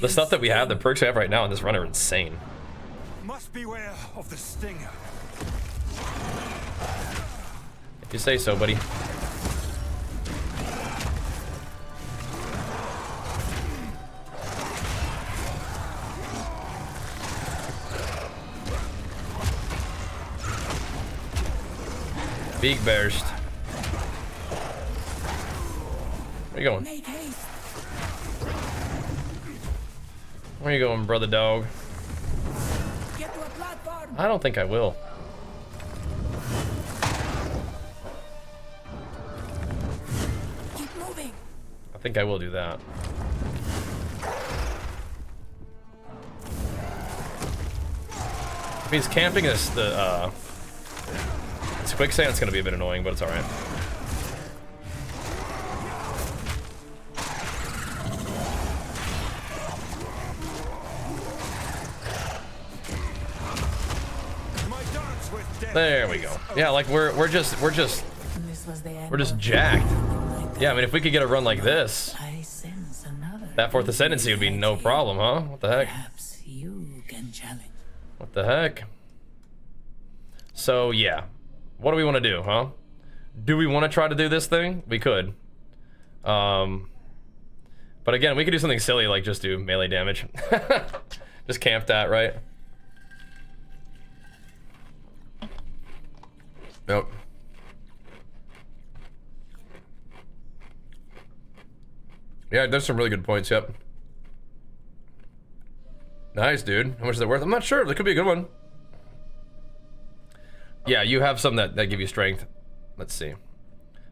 The stuff that we have, the perks we have right now in this run are insane. Must beware of the stinger. If you say so, buddy. Big burst. Where you going? Make haste. Where you going, brother dog? Get to a platform. I don't think I will. Keep moving. I think I will do that. If he's camping this quicksand, it's gonna be a bit annoying, but it's alright. There we go. Yeah, like we're just This was the end we're just of jacked. my Yeah, I mean if we could get a run like this, I sense another. that 4th Ascendancy would be no problem, huh? What the heck? Perhaps you can challenge. What the heck? So yeah, what do we want to do, huh? Do we want to try to do this thing? We could. But again, we could do something silly like just do melee damage. Just camp that, right? Nope. Yeah, there's some really good points, yep. Nice, dude. How much is it worth? I'm not sure. That could be a good one. Yeah, you have some that give you strength. Let's see.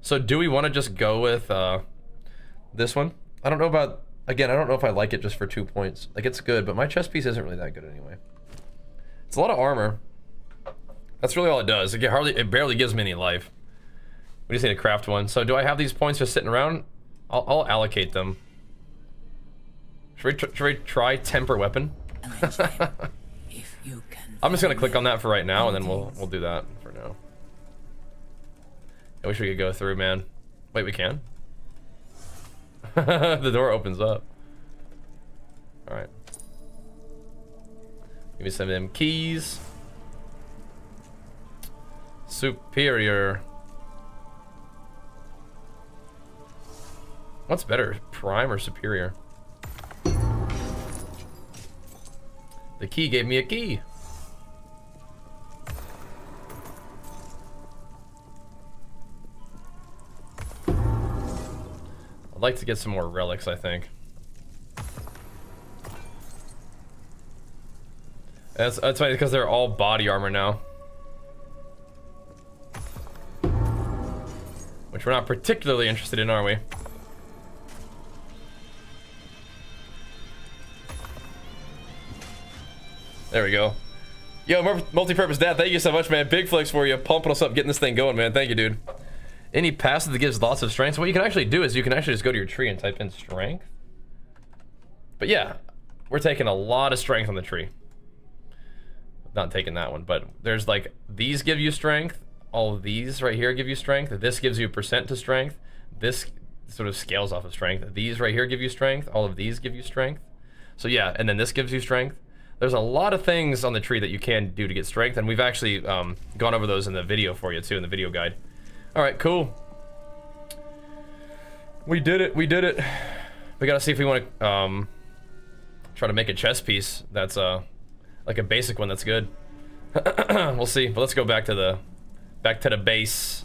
So do we want to just go with this one? I don't know about... Again, I don't know if I like it just for 2 points. Like, it's good, but my chest piece isn't really that good anyway. It's a lot of armor. That's really all it does. It barely gives me any life. We just need to craft one. So do I have these points just sitting around? I'll allocate them. Should we try temper weapon? Challenge them if you can I'm just gonna click on that for right now, and then we'll do that for now. I wish we could go through, man. Wait, we can? The door opens up. Alright. Give me some of them keys. Superior. What's better, prime or superior? The key gave me a key. I'd like to get some more relics, I think. That's funny because they're all body armor now. Which we're not particularly interested in, are we? There we go. Yo, multi-purpose dad, thank you so much, man. Big flex for you, pumping us up, getting this thing going, man. Thank you, dude. Any passive that gives lots of strength. So what you can actually do is you can actually just go to your tree and type in strength. But yeah, we're taking a lot of strength on the tree. Not taking that one, but there's like, these give you strength. All of these right here give you strength. This gives you % to strength. This sort of scales off of strength. These right here give you strength. All of these give you strength. So yeah, and then this gives you strength. There's a lot of things on the tree that you can do to get strength, and we've actually gone over those in the video for you too, in the video guide. All right, cool. We did it, we did it. We gotta see if we want to try to make a chess piece that's like a basic one that's good. We'll see, but let's go back to the base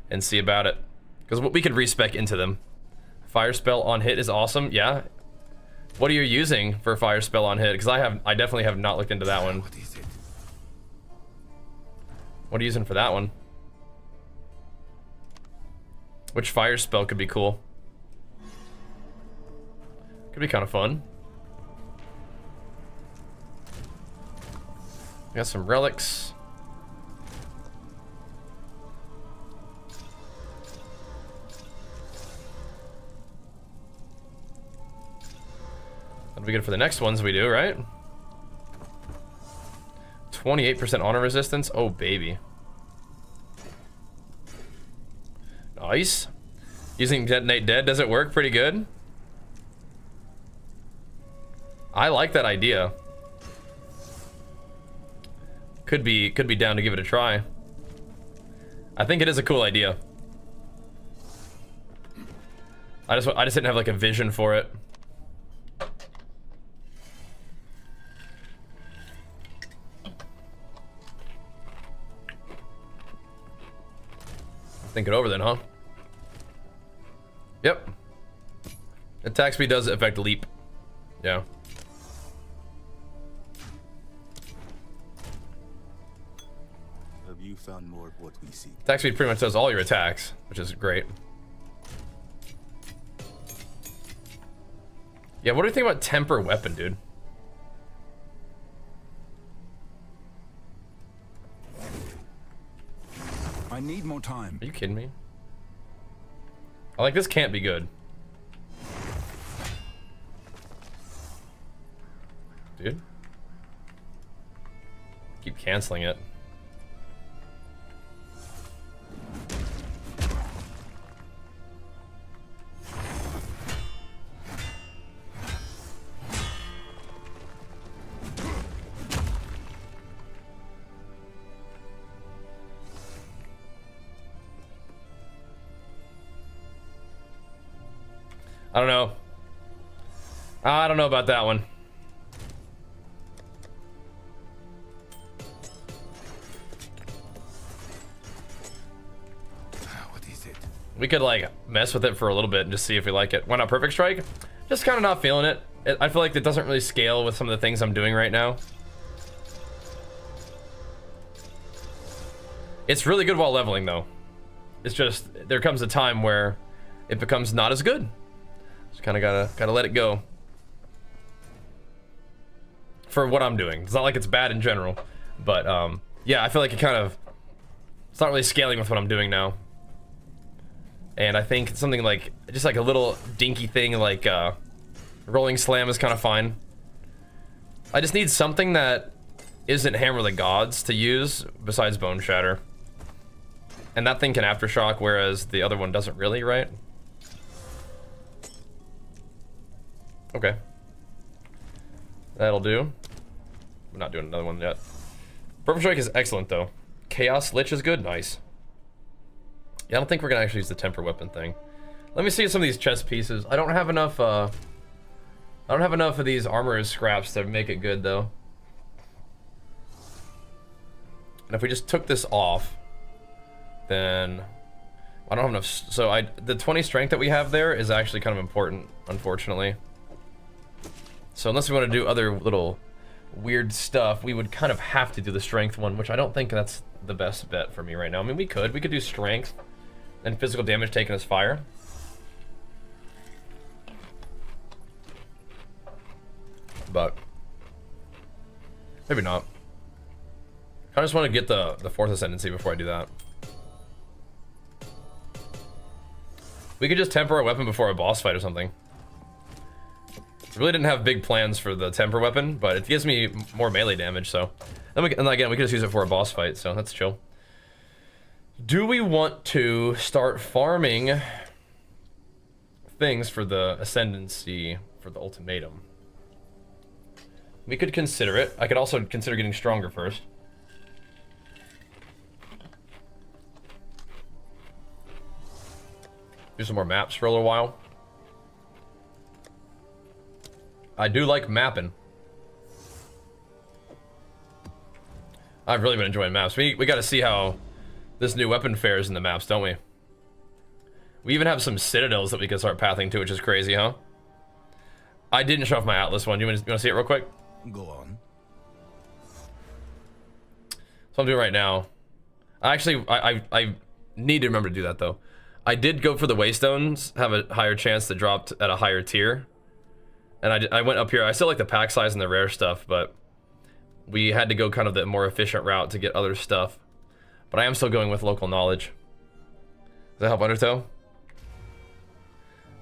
and see about it, because we could respec into them. Fire spell on hit is awesome. Yeah. What are you using for fire spell on hit? Because I definitely have not looked into that one. What is it? What are you using for that one? Which fire spell could be cool? Could be kind of fun. Got some relics. That'll be good for the next ones we do, right? 28% honor resistance. Oh, baby. Nice. Using detonate dead, does it work pretty good? I like that idea. Could be down to give it a try. I think it is a cool idea. I just didn't have like a vision for it. Think it over then, huh? Yep. Attack speed does affect leap. Yeah. Have you found more of what we seek? Attack speed pretty much does all your attacks, which is great. Yeah, what do you think about temper weapon, dude? I need more time. Are you kidding me? I like, this can't be good. Dude. Keep canceling it. I don't know. I don't know about that one. What is it? We could like mess with it for a little bit and just see if we like it. Why not perfect strike? Just kind of not feeling it. I feel like it doesn't really scale with some of the things I'm doing right now. It's really good while leveling though. It's just, there comes a time where it becomes not as good. Just kind of gotta let it go. For what I'm doing. It's not like it's bad in general, but yeah, I feel like it's not really scaling with what I'm doing now. And I think something like, just like a little dinky thing like rolling slam is kind of fine. I just need something that isn't Hammer of the Gods to use besides Bone Shatter. And that thing can Aftershock, whereas the other one doesn't really, right? Okay. That'll do. We're not doing another one yet. Purple Strike is excellent, though. Chaos Lich is good? Nice. Yeah, I don't think we're gonna actually use the temper weapon thing. Let me see some of these chest pieces. I don't have enough, I don't have enough of these armor scraps to make it good, though. And if we just took this off, then I don't have enough. So the 20 strength that we have there is actually kind of important, unfortunately. So unless we want to do other little weird stuff, we would kind of have to do the strength one, which I don't think that's the best bet for me right now. I mean, we could do strength and physical damage taken as fire. But maybe not. I just want to get the fourth ascendancy before I do that. We could just temper a weapon before a boss fight or something. Really didn't have big plans for the temper weapon, but it gives me more melee damage, so. And again, we could just use it for a boss fight, so that's chill. Do we want to start farming things for the Ascendancy for the ultimatum? We could consider it. I could also consider getting stronger first. Do some more maps for a little while. I do like mapping. I've really been enjoying maps. We got to see how this new weapon fares in the maps, don't we? We even have some citadels that we can start pathing to, which is crazy, huh? I didn't show off my Atlas one. You want to see it real quick? Go on. So I'm doing right now. I need to remember to do that though. I did go for the Waystones, have a higher chance to drop at a higher tier. And I went up here. I still like the pack size and the rare stuff, but we had to go kind of the more efficient route to get other stuff. But I am still going with local knowledge. Does that help, Undertow?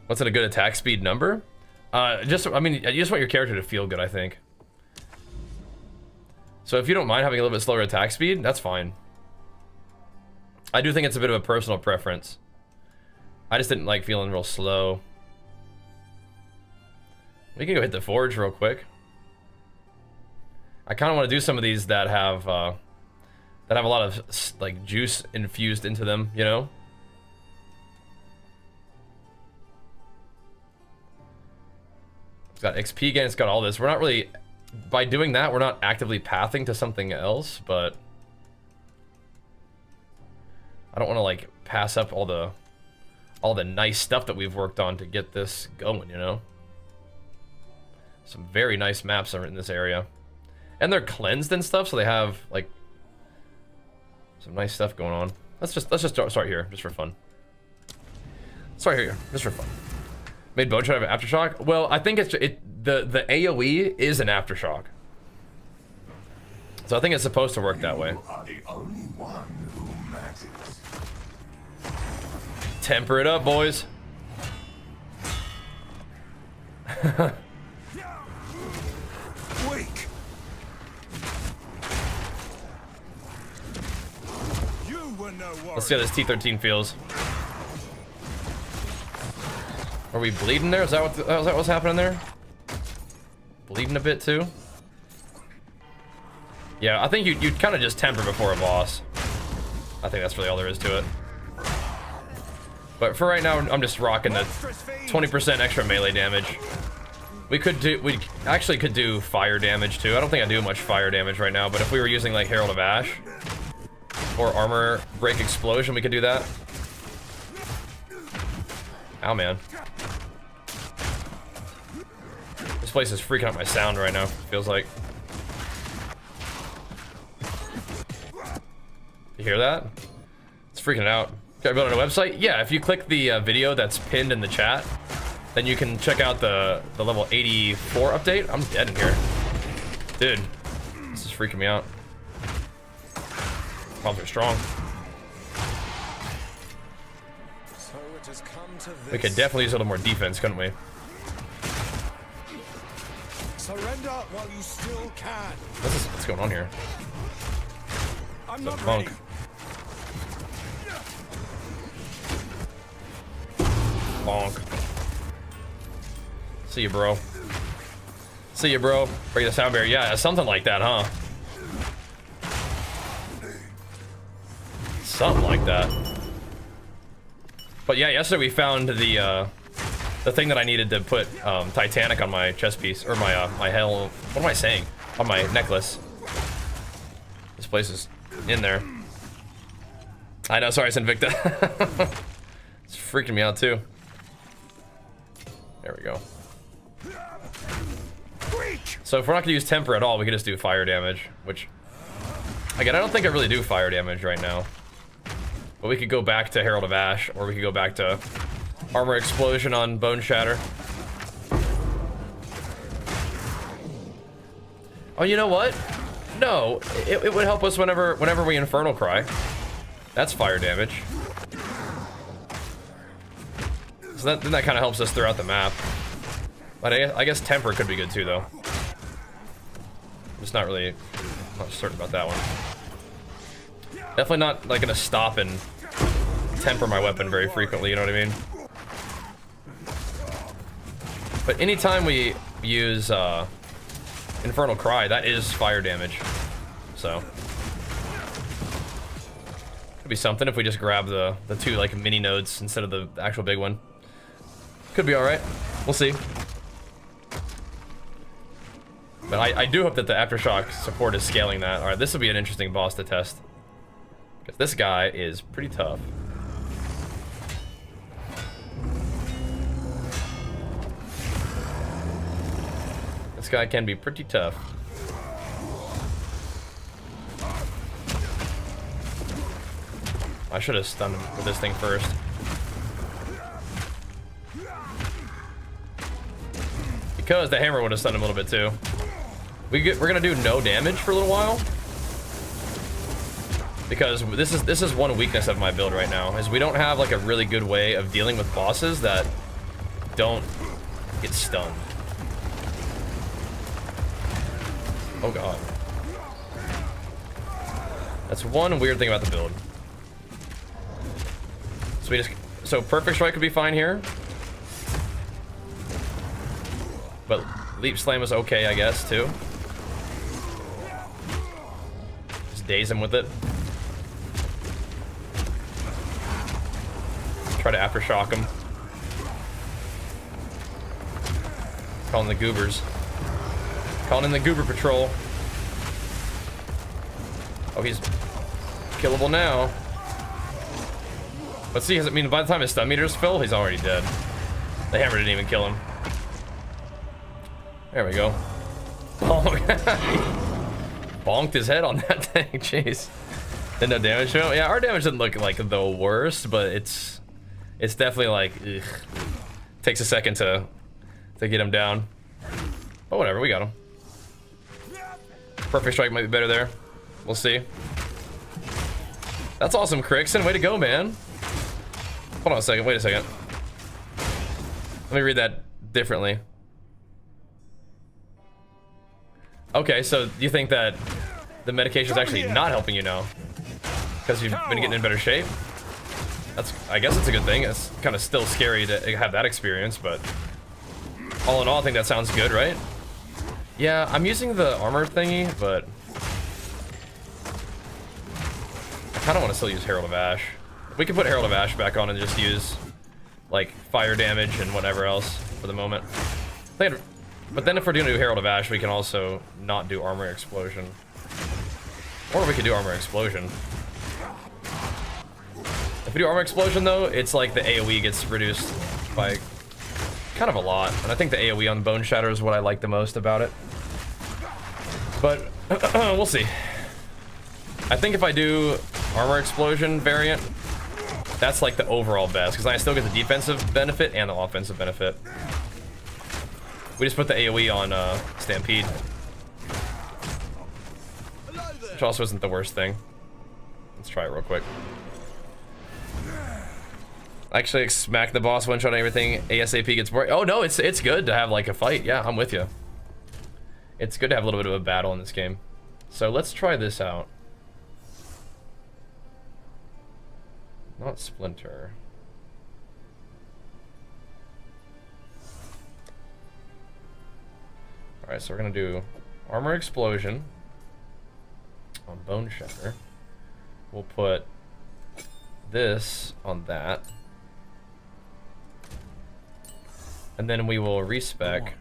What's a good attack speed number? I mean, you just want your character to feel good, I think. So if you don't mind having a little bit slower attack speed, that's fine. I do think it's a bit of a personal preference. I just didn't like feeling real slow. We can go hit the forge real quick. I kind of want to do some of these that have a lot of like juice infused into them, you know. It's got XP again. It's got all this. We're not really, by doing that, we're not actively pathing to something else, but I don't want to like pass up all the nice stuff that we've worked on to get this going, you know. Some very nice maps are in this area. And they're cleansed and stuff, so they have like some nice stuff going on. Let's just start here, just for fun. Start here, just for fun. Made Bone Shatter have Aftershock? Well, I think the AoE is an Aftershock. So I think it's supposed to work that way. You are the only one who matters. Temper it up, boys. Wake. You were no warrior. Let's see how this T13 feels. Are we bleeding there? Is that what's happening there? Bleeding a bit too? Yeah, I think you'd kind of just temper before a boss. I think that's really all there is to it. But for right now, I'm just rocking the 20% extra melee damage. We actually could do fire damage too. I don't think I do much fire damage right now, but if we were using like Herald of Ash or Armor Break Explosion, we could do that. Ow, man. This place is freaking out my sound right now, feels like. You hear that? It's freaking it out. Can I build on a website? Yeah, if you click the video that's pinned in the chat, then you can check out the level 84 update. I'm dead in here. Dude, this is freaking me out. Bombs are strong. So it has come to this. We could definitely use a little more defense, couldn't we? Surrender while you still can. What's going on here? I'm It's a not monk. ready. Bonk. See you, bro. See you, bro. Bring the sound barrier. Yeah, something like that, huh? Something like that. But yeah, yesterday we found the thing that I needed to put Titanic on my chest piece, or my my hell. What am I saying? On my necklace. This place is in there. I know. Sorry, Invicta. It's freaking me out too. There we go. So if we're not gonna use temper at all, we can just do fire damage, which again, I don't think I really do fire damage right now. But we could go back to Herald of Ash, or we could go back to Armor Explosion on Bone Shatter. Oh, you know what? No, it would help us whenever we Infernal Cry. That's fire damage. So then that kind of helps us throughout the map. But I guess Temper could be good too, though. I'm just not certain about that one. Definitely not like gonna stop and temper my weapon very frequently, you know what I mean? But anytime we use Infernal Cry, that is fire damage. So could be something if we just grab the two like mini nodes instead of the actual big one. Could be alright. We'll see. But I do hope that the Aftershock support is scaling that. Alright, this will be an interesting boss to test. Because this guy is pretty tough. This guy can be pretty tough. I should have stunned him with this thing first. Because the hammer would have stunned him a little bit too. We're gonna do no damage for a little while. Because this is one weakness of my build right now, is we don't have like a really good way of dealing with bosses that don't get stunned. Oh god. That's one weird thing about the build. So Perfect Strike could be fine here. But Leap Slam is okay, I guess, too. Just daze him with it. Try to Aftershock him. Calling the goobers. Calling in the goober patrol. Oh, he's killable now. But see, I mean, by the time his stun meter's full, he's already dead. The hammer didn't even kill him. There we go. Bonked his head on that thing. Jeez. Did no damage to him. Yeah, our damage didn't look like the worst, but it's definitely like, ugh. Takes a second to get him down. But whatever, we got him. Perfect Strike might be better there. We'll see. That's awesome, Crixon. Way to go, man. Hold on a second. Wait a second. Let me read that differently. Okay, so you think that the medication is actually not helping you now because you've been getting in better shape? I guess it's a good thing. It's kind of still scary to have that experience, but all in all, I think that sounds good, right? Yeah, I'm using the armor thingy, but I kind of want to still use Herald of Ash. We can put Herald of Ash back on and just use like fire damage and whatever else for the moment. But then if we're gonna do Herald of Ash, we can also not do Armor Explosion. Or we could do Armor Explosion. If we do Armor Explosion though, it's like the AoE gets reduced by kind of a lot. And I think the AoE on Bone Shatter is what I like the most about it. But we'll see. I think if I do Armor Explosion variant, that's like the overall best, because I still get the defensive benefit and the offensive benefit. We just put the AoE on Stampede, which also isn't the worst thing. Let's try it real quick. Actually, smack the boss, one shot and everything. ASAP gets boring. Oh no, it's good to have like a fight. Yeah, I'm with you. It's good to have a little bit of a battle in this game. So let's try this out. Not Splinter. Alright, so we're gonna do Armor Explosion on Bone Shatter. We'll put this on that. And then we will respec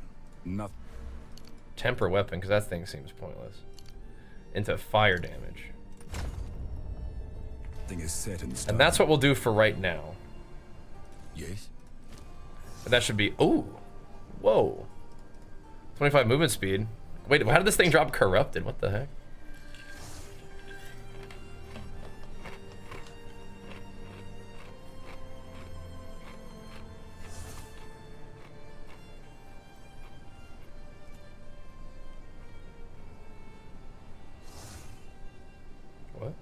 Temper Weapon, because that thing seems pointless, into fire damage. Thing is set in stone. And that's what we'll do for right now. Yes. And that should be, ooh, whoa. 25 movement speed. Wait, how did this thing drop Corrupted? What the heck? What?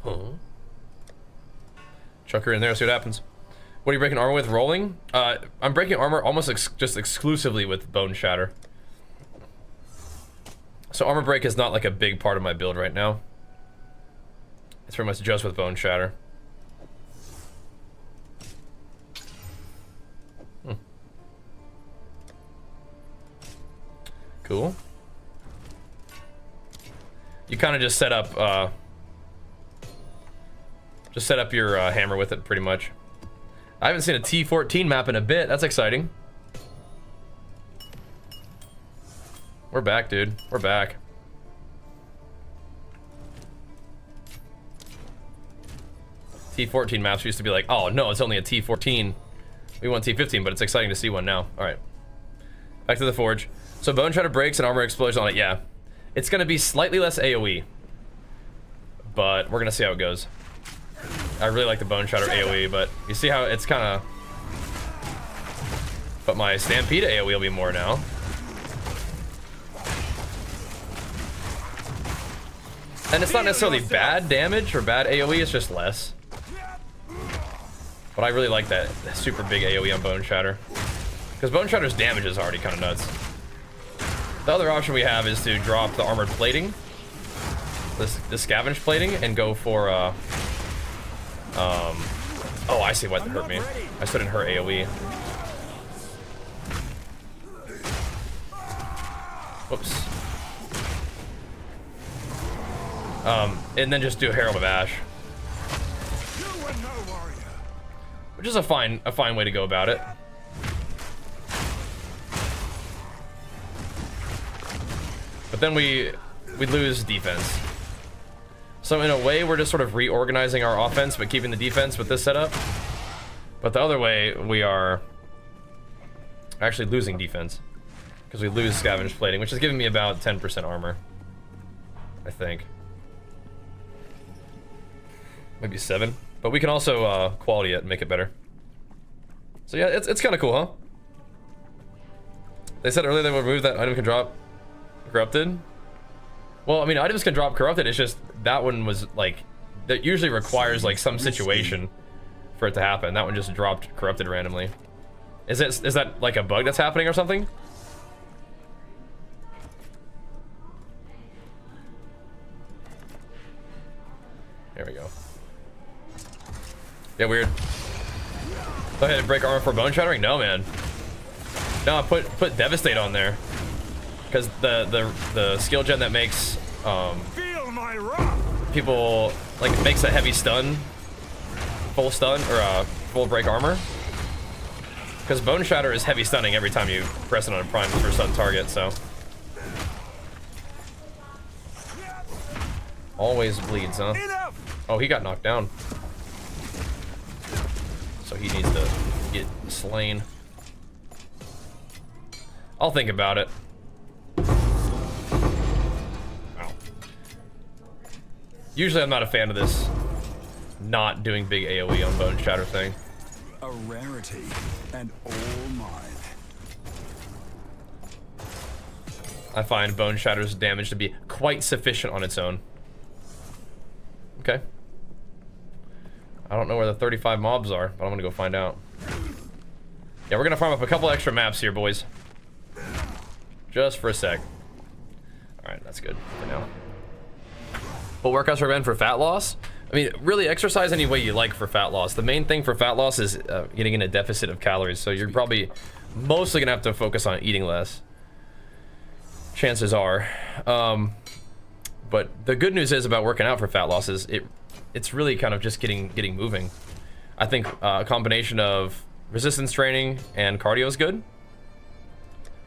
Huh? Chuck her in there, see what happens. What are you breaking armor with? Rolling? I'm breaking armor almost just exclusively with Bone Shatter. So armor break is not like a big part of my build right now. It's pretty much just with Bone Shatter. Cool. You kind of just set up your hammer with it, pretty much. I haven't seen a T14 map in a bit. That's exciting. We're back, dude. We're back. T14 maps used to be like, oh no, it's only a T14. We want T15, but it's exciting to see one now. All right. Back to the forge. So Bone Shatter breaks and armor explosion on it. Yeah. It's going to be slightly less AoE. But we're going to see how it goes. I really like the Bone Shatter AoE, but you see how it's kind of... But my Stampede AoE will be more now. And it's not necessarily bad damage or bad AoE, it's just less. But I really like that super big AoE on Bone Shatter. Because Bone Shatter's damage is already kind of nuts. The other option we have is to drop the armored plating, the scavenge plating, and go for oh, I see what hurt me. I stood in her AoE. Whoops. And then just do Herald of Ash, which is a fine way to go about it. But then we lose defense. So in a way, we're just sort of reorganizing our offense, but keeping the defense with this setup. But the other way, we are actually losing defense, because we lose scavenge plating, which is giving me about 10% armor, I think. Maybe 7. But we can also quality it and make it better. So yeah, it's kind of cool, huh? They said earlier they would remove that item can drop Corrupted. Well, I mean, items can drop Corrupted. It's just that one was like, that usually requires like some situation for it to happen. That one just dropped Corrupted randomly. Is that like a bug that's happening or something? There we go. Yeah, weird. Go ahead and break armor for bone shattering? No, man. No, put Devastate on there. Because the skill gen that makes people like makes a heavy stun, full stun or full break armor. Because Bone Shatter is heavy stunning every time you press it on a prime for stun target, so always bleeds, huh? Oh, he got knocked down, so he needs to get slain. I'll think about it. Usually I'm not a fan of this not doing big AoE on Bone Shatter thing. A rarity and all mine. I find Bone Shatter's damage to be quite sufficient on its own. Okay. I don't know where the 35 mobs are, but I'm gonna go find out. Yeah, we're gonna farm up a couple extra maps here, boys. Just for a sec. Alright, that's good for now. But workouts recommend for fat loss? I mean, really exercise any way you like for fat loss. The main thing for fat loss is getting in a deficit of calories. So you're probably mostly gonna have to focus on eating less. Chances are. But the good news is about working out for fat loss is it's really kind of just getting moving. I think a combination of resistance training and cardio is good.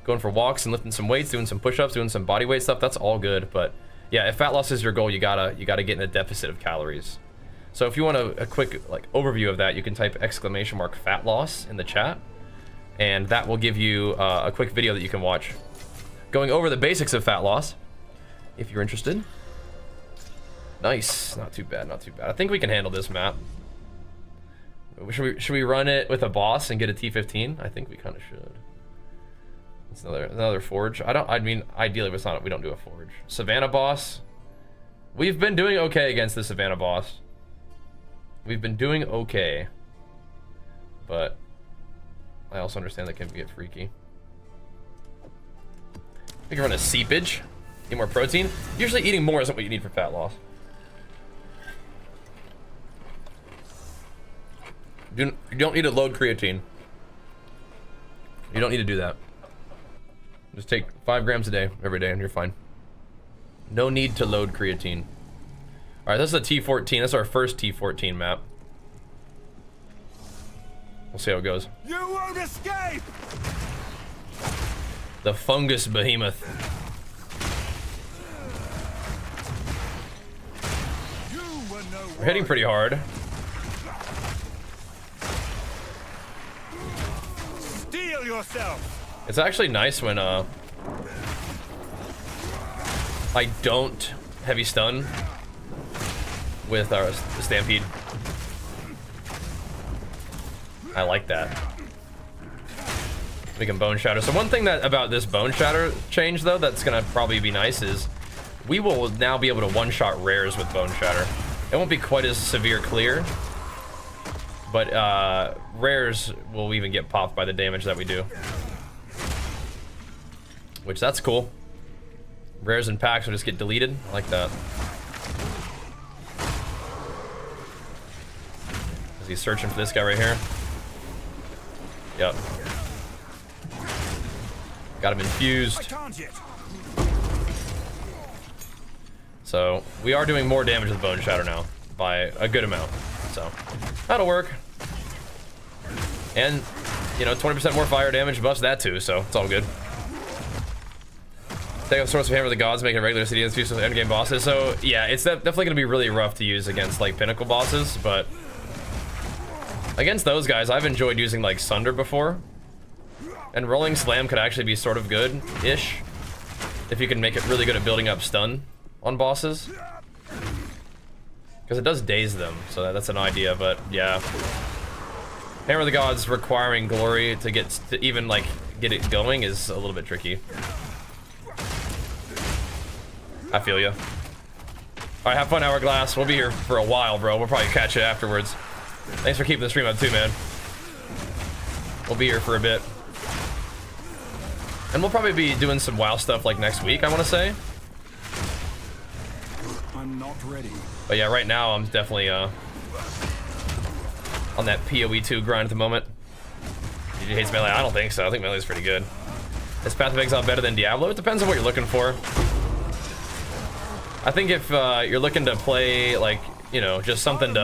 Going for walks and lifting some weights, doing some push-ups, doing some body weight stuff, that's all good. But yeah, if fat loss is your goal, you gotta get in a deficit of calories. So if you want a quick like overview of that, you can type !fat loss in the chat, and that will give you a quick video that you can watch going over the basics of fat loss if you're interested. Nice, not too bad, not too bad. I think we can handle this map. Should we run it with a boss and get a T15? I think we kind of should. It's another forge. I mean, ideally, if it's not, we don't do a forge. Savannah boss. We've been doing okay against the Savannah boss. We've been doing okay. But I also understand that can get freaky. We can run a seepage. Get more protein. Usually eating more isn't what you need for fat loss. You don't need to load creatine. You don't need to do that. Just take 5 grams a day, every day, and you're fine. No need to load creatine. Alright, this is a T14. That's our first T14 map. We'll see how it goes. You won't escape! The Fungus Behemoth. We're hitting pretty hard. Steel yourself! It's actually nice when I don't heavy stun with our Stampede. I like that. We can Bone Shatter. So one thing about this Bone Shatter change though that's gonna probably be nice is we will now be able to one-shot rares with Bone Shatter. It won't be quite as severe clear, but rares will even get popped by the damage that we do. Which, that's cool. Rares and packs will just get deleted. I like that. Is he searching for this guy right here? Yep. Got him infused. So, we are doing more damage with Bone Shatter now. By a good amount. So, that'll work. And, you know, 20% more fire damage buffs that too, so it's all good. Take up Source of Hammer of the Gods, making a regular city infused with endgame bosses. So yeah, it's definitely gonna be really rough to use against like pinnacle bosses, but against those guys, I've enjoyed using like Sunder before. And Rolling Slam could actually be sort of good-ish if you can make it really good at building up stun on bosses. Because it does daze them, so that's an idea, but yeah. Hammer of the Gods requiring glory to even like get it going is a little bit tricky. I feel you. Alright, have fun, Hourglass. We'll be here for a while, bro. We'll probably catch you afterwards. Thanks for keeping the stream up too, man. We'll be here for a bit. And we'll probably be doing some WoW stuff like next week, I want to say. I'm not ready. But yeah, right now I'm definitely on that PoE 2 grind at the moment. Did you hate Melee? I don't think so. I think Melee's pretty good. Is Path of Exile better than Diablo? It depends on what you're looking for. I think if you're looking to play, like, you know, just something to...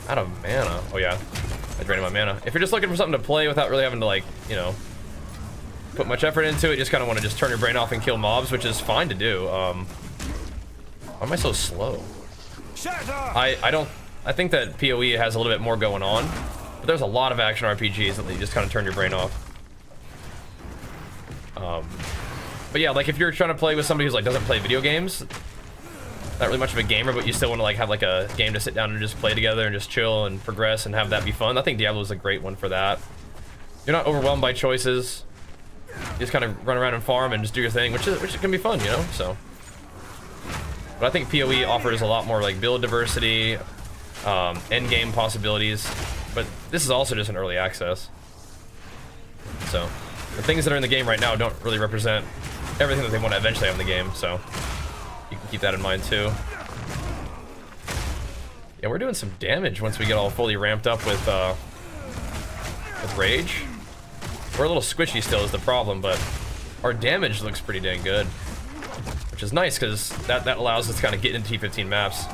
Out of mana. Oh, yeah. I drained my mana. If you're just looking for something to play without really having to, like, you know, put much effort into it, you just kind of want to just turn your brain off and kill mobs, which is fine to do. Why am I so slow? I think that PoE has a little bit more going on, but there's a lot of action RPGs that you just kind of turn your brain off. But yeah, like if you're trying to play with somebody who's like doesn't play video games, not really much of a gamer, but you still want to like have like a game to sit down and just play together and just chill and progress and have that be fun. I think Diablo is a great one for that. You're not overwhelmed by choices. You just kind of run around and farm and just do your thing, which can be fun, you know. So, but I think PoE offers a lot more like build diversity, end game possibilities. But this is also just an early access. So the things that are in the game right now don't really represent everything that they want to eventually have in the game, so you can keep that in mind too. Yeah, we're doing some damage once we get all fully ramped up with rage. We're a little squishy still is the problem, but our damage looks pretty dang good, which is nice because that allows us to kind of get into T15 maps.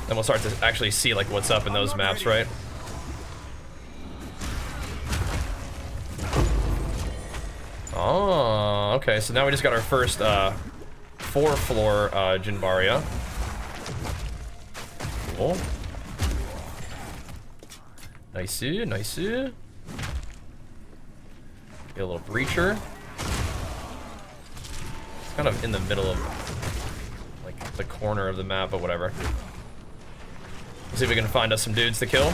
Then we'll start to actually see like what's up in those maps, right? Oh, okay. So now we just got our first 4-floor Jinbaria. Cool. Nice, nice. Get a little breacher. It's kind of in the middle of like the corner of the map, but whatever. Let's see if we can find us some dudes to kill.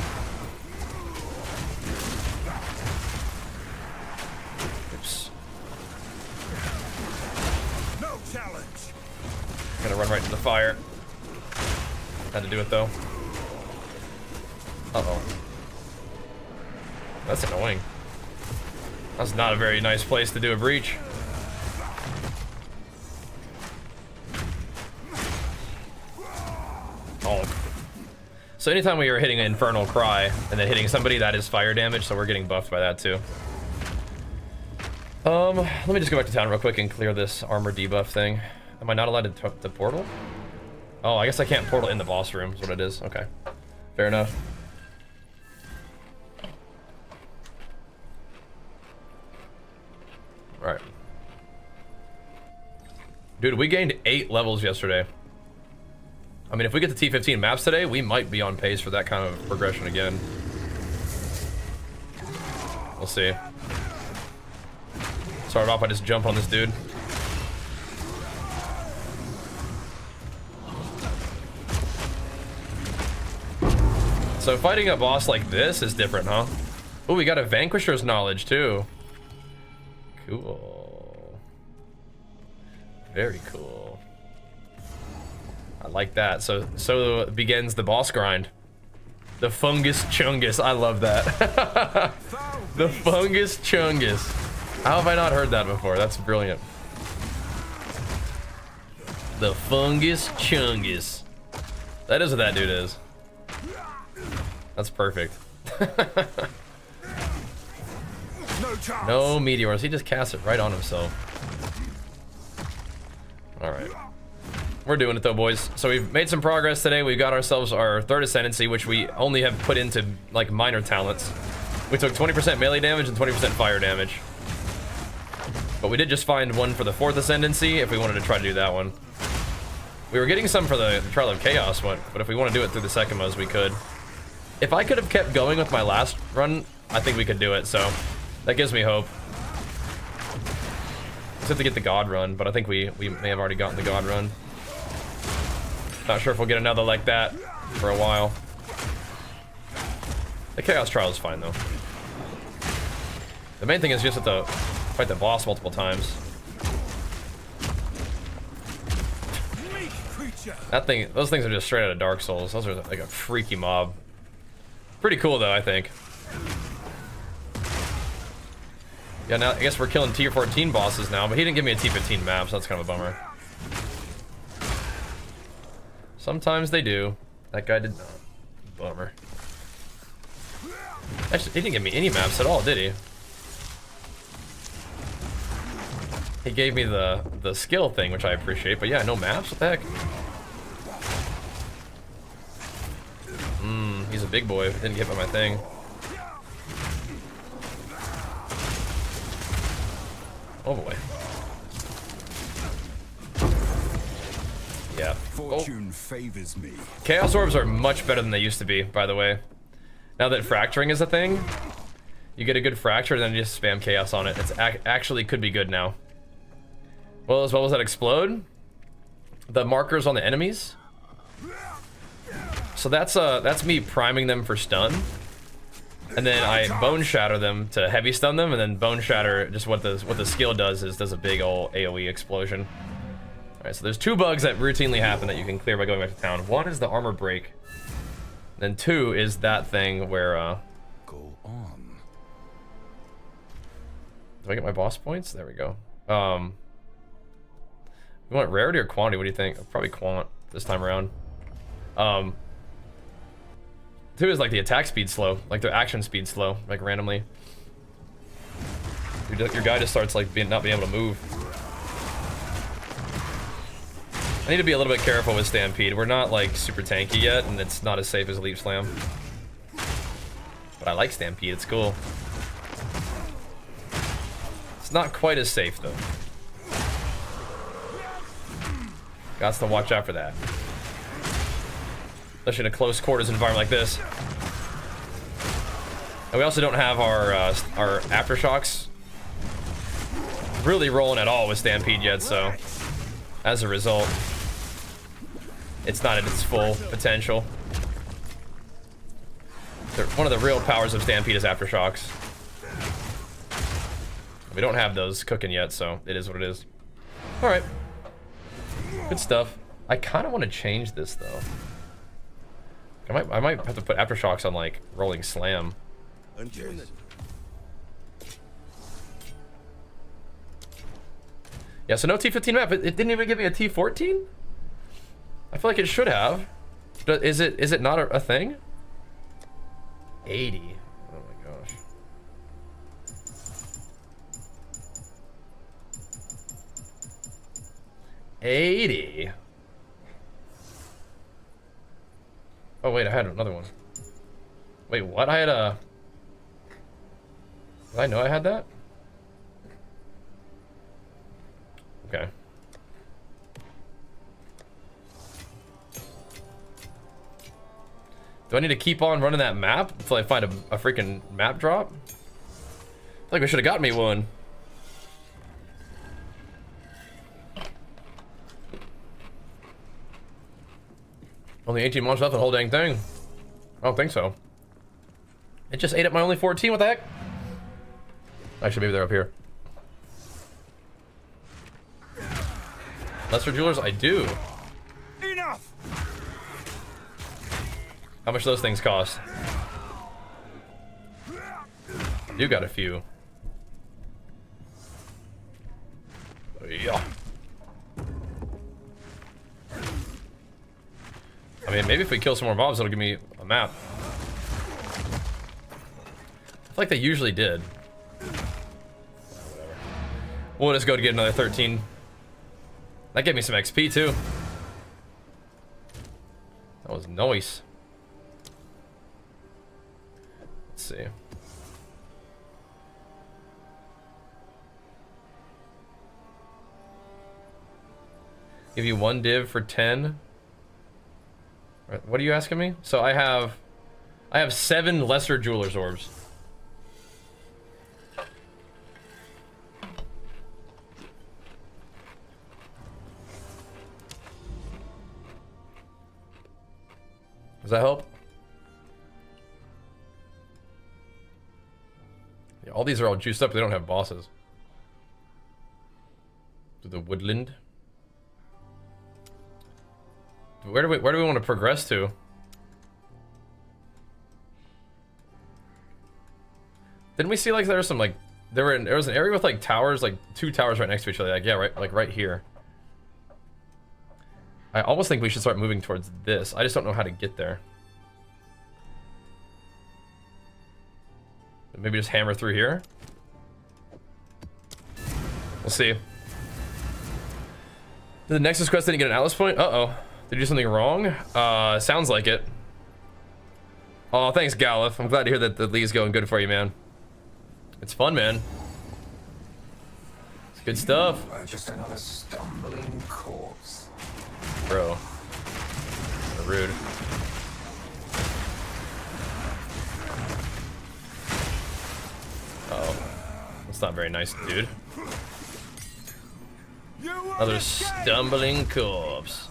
Oops. No challenge. Gonna run right into the fire. Had to do it though. Uh-oh. That's annoying. That's not a very nice place to do a breach. Oh. So anytime we were hitting an Infernal Cry and then hitting somebody, that is fire damage, so we're getting buffed by that too. Let me just go back to town real quick and clear this armor debuff thing. Am I not allowed to portal? Oh, I guess I can't portal in the boss room is what it is. Okay. Fair enough. Alright. Dude, we gained 8 levels yesterday. I mean, if we get the T15 maps today, we might be on pace for that kind of progression again. We'll see. Started off by just jump on this dude. So fighting a boss like this is different, huh? Oh, we got a Vanquisher's Knowledge too. Cool. Very cool. I like that. So begins the boss grind. The Fungus Chungus. I love that. The Fungus Chungus. How have I not heard that before? That's brilliant. The Fungus Chungus. That is what that dude is. That's perfect. No meteors. He just casts it right on himself. Alright. We're doing it though, boys. So we've made some progress today. We've got ourselves our 3rd Ascendancy, which we only have put into like minor talents. We took 20% melee damage and 20% fire damage. But we did just find one for the 4th Ascendancy if we wanted to try to do that one. We were getting some for the Trial of Chaos one, but if we want to do it through the Sekimos, we could. If I could have kept going with my last run, I think we could do it, so that gives me hope. Just have to get the God run, but I think we may have already gotten the God run. Not sure if we'll get another like that for a while. The Chaos Trial is fine, though. The main thing is just have to fight the boss multiple times. That thing, those things are just straight out of Dark Souls. Those are like a freaky mob. Pretty cool though, I think. Yeah, now I guess we're killing tier 14 bosses now, but he didn't give me a T15 map, so that's kind of a bummer. Sometimes they do. That guy did not. Bummer. Actually, he didn't give me any maps at all, did he? He gave me the skill thing, which I appreciate, but yeah, no maps? What the heck? He's a big boy. Didn't get by my thing. Oh boy. Yeah. Fortune favors me. Chaos Orbs are much better than they used to be, by the way. Now that fracturing is a thing, you get a good fracture and then you just spam chaos on it. It's actually could be good now. Well, as well as that explode, the markers on the enemies. So that's me priming them for stun, and then I bone shatter them to heavy stun them, and then bone shatter. Just what the skill does is does a big old AOE explosion. All right, so there's 2 bugs that routinely happen that you can clear by going back to town. 1 is the armor break, then 2 is that thing where Go on. do I get my boss points? There we go. You want rarity or quantity? What do you think? Probably quant this time around. 2 is like the attack speed slow, like the action speed slow, like randomly. Your guy just starts like not being able to move. I need to be a little bit careful with Stampede. We're not like super tanky yet, and it's not as safe as Leap Slam. But I like Stampede, it's cool. It's not quite as safe though. Gots to watch out for that. Especially in a close quarters environment like this. And we also don't have our aftershocks really rolling at all with Stampede yet, so as a result, it's not at its full potential. One of the real powers of Stampede is aftershocks. We don't have those cooking yet, so it is what it is. All right, good stuff. I kind of want to change this though. I might have to put aftershocks on like rolling slam. Yeah, so no T15 map. It didn't even give me a T14. I feel like it should have. Is it not a thing? 80. Oh my gosh. $80. Oh wait, I had another one. Wait, what? I had a... Did I know I had that? Okay. Do I need to keep on running that map until I find a freaking map drop? I feel like we should have got me one. Only 18 months left of the whole dang thing. I don't think so. It just ate up my only 14, what the heck? Actually, maybe they're up here. Lesser Jewelers, I do. Enough. How much do those things cost? You got a few. Yeah. I mean, maybe if we kill some more mobs, it'll give me a map. I feel like they usually did. We'll just go to get another 13. That gave me some XP too. That was nice. Let's see. Give you 1 div for 10. What are you asking me? So I have 7 lesser Jeweler's Orbs. Does that help? Yeah, all these are all juiced up. They don't have bosses. To the woodland. Where do we want to progress to? Didn't we see like there was some like there was an area with like towers, like 2 towers right next to each other? Like yeah, right, like right here. I almost think we should start moving towards this. I just don't know how to get there. Maybe just hammer through here. We'll see. Did the Nexus quest didn't get an Atlas point? Uh-oh. Did you do something wrong? Sounds like it. Oh, thanks, Galif. I'm glad to hear that the league's going good for you, man. It's fun, man. It's good stuff. Just another stumbling corpse. Bro. Rude. Uh-oh. That's not very nice, dude. Another stumbling corpse.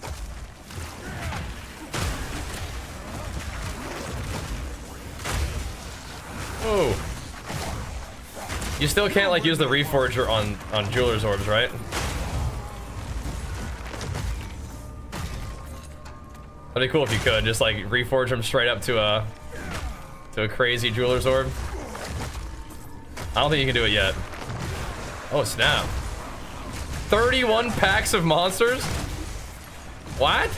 Oh. You still can't like use the Reforger on Jeweler's Orbs, right? That'd be cool if you could just like reforge them straight up to a crazy Jeweler's Orb. I don't think you can do it yet. Oh snap! 31 packs of monsters? What?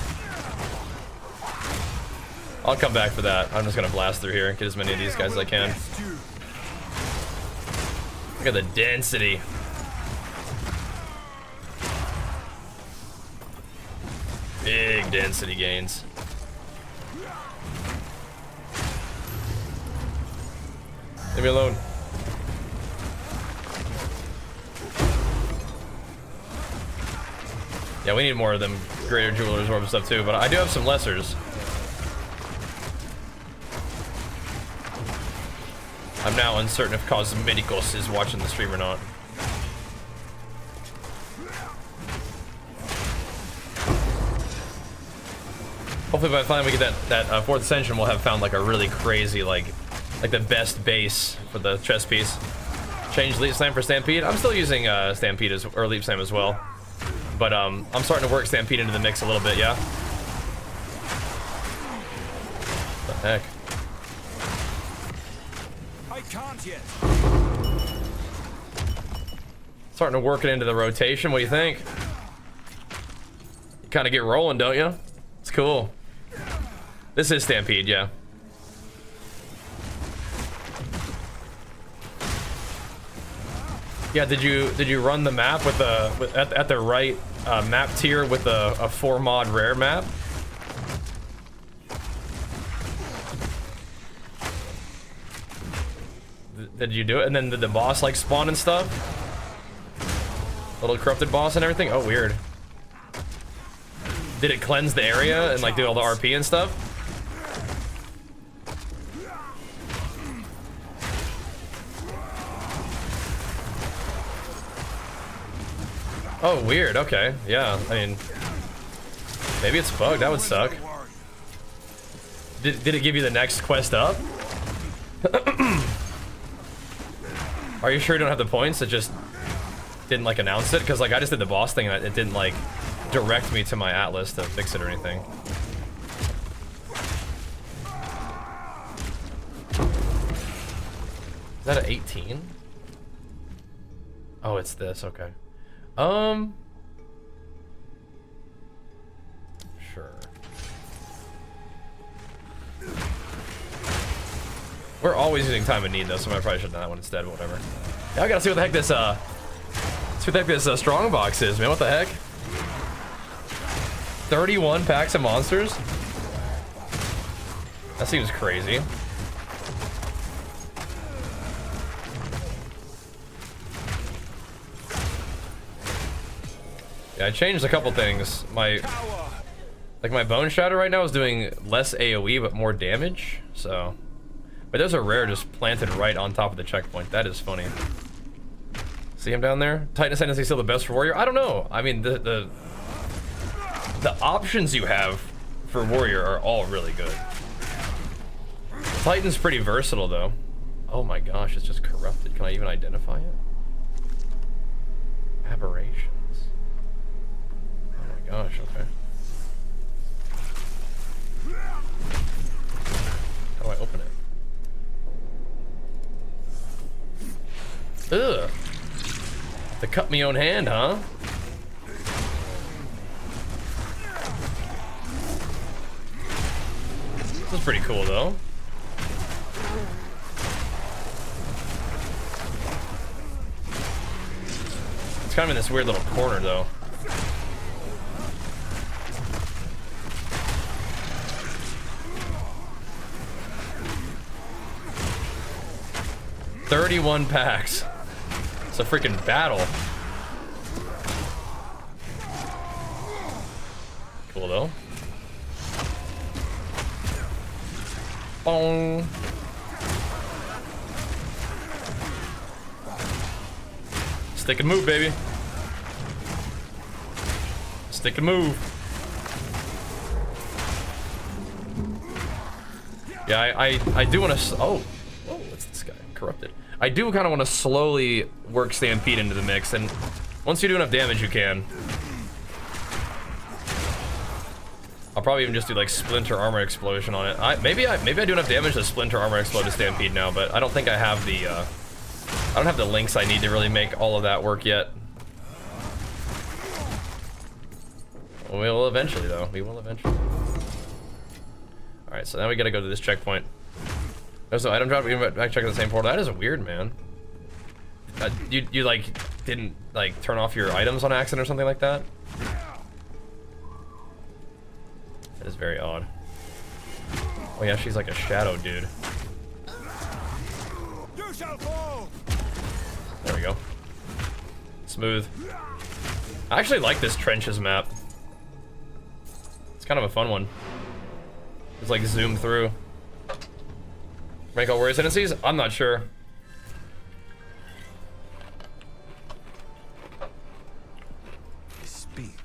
I'll come back for that. I'm just gonna blast through here and get as many of these guys as I can. Look at the density. Big density gains. Leave me alone. Yeah, we need more of them greater jewelers orb stuff too, but I do have some lessers. I'm now uncertain if Cosmeticos is watching the stream or not. Hopefully by the time we get that 4th Ascension, we'll have found like a really crazy, like the best base for the chest piece. Change Leap Slam for Stampede. I'm still using Stampede or Leap Slam as well. But I'm starting to work Stampede into the mix a little bit, yeah? What the heck? I can't yet. Starting to work it into the rotation, what do you think? You kind of get rolling, don't you? It's cool. This is Stampede, yeah. Yeah, did you run the map with the at the right map tier with a 4 mod rare map? Did you do it? And then did the boss like spawn and stuff? Little corrupted boss and everything? Oh, weird. Did it cleanse the area and like do all the RP and stuff? Oh, weird. Okay. Yeah, I mean, maybe it's bugged. That would suck. Did it give you the next quest up? Are you sure you don't have the points? It just didn't like announce it? Because like I just did the boss thing and it didn't like direct me to my atlas to fix it or anything. Is that an 18? Oh, it's this. Okay. Sure. We're always using time of need though, so I probably should have done that one instead, but whatever. Yeah, I gotta see what the heck this strong box is, man. What the heck? 31 packs of monsters? That seems crazy. Yeah, I changed a couple things. My Bone Shatter right now is doing less AoE but more damage, so. But there's a rare just planted right on top of the checkpoint. That is funny. See him down there? Titan Ascendancy still the best for Warrior? I don't know. I mean, the options you have for Warrior are all really good. Titan's pretty versatile though. Oh my gosh, it's just corrupted. Can I even identify it? Aberrations. Oh my gosh, okay. How do I open it? Ugh. To cut me own hand, huh? This is pretty cool, though. It's kind of in this weird little corner, though. $31 packs. It's a freaking battle. Cool though. Bong. Stick and move, baby. Stick and move. Yeah, I do want to. Oh, what's this guy? Corrupted. I do kind of want to slowly work Stampede into the mix, and once you do enough damage, you can. I'll probably even just do like Splinter Armor Explosion on it. Maybe I do enough damage to Splinter Armor Explode to Stampede now, but I don't think I have the I don't have the links I need to really make all of that work yet. We will eventually, though. We will eventually. Alright, so now we gotta go to this checkpoint. There's no item drop, we can back check the same portal. That is weird, man. You like, didn't, like, turn off your items on accident or something like that? That is very odd. Oh yeah, she's like a shadow dude. You shall fall. There we go. Smooth. I actually like this trenches map. It's kind of a fun one. Just like zoom through. Rank all warrior ascendancies? I'm not sure. Speak.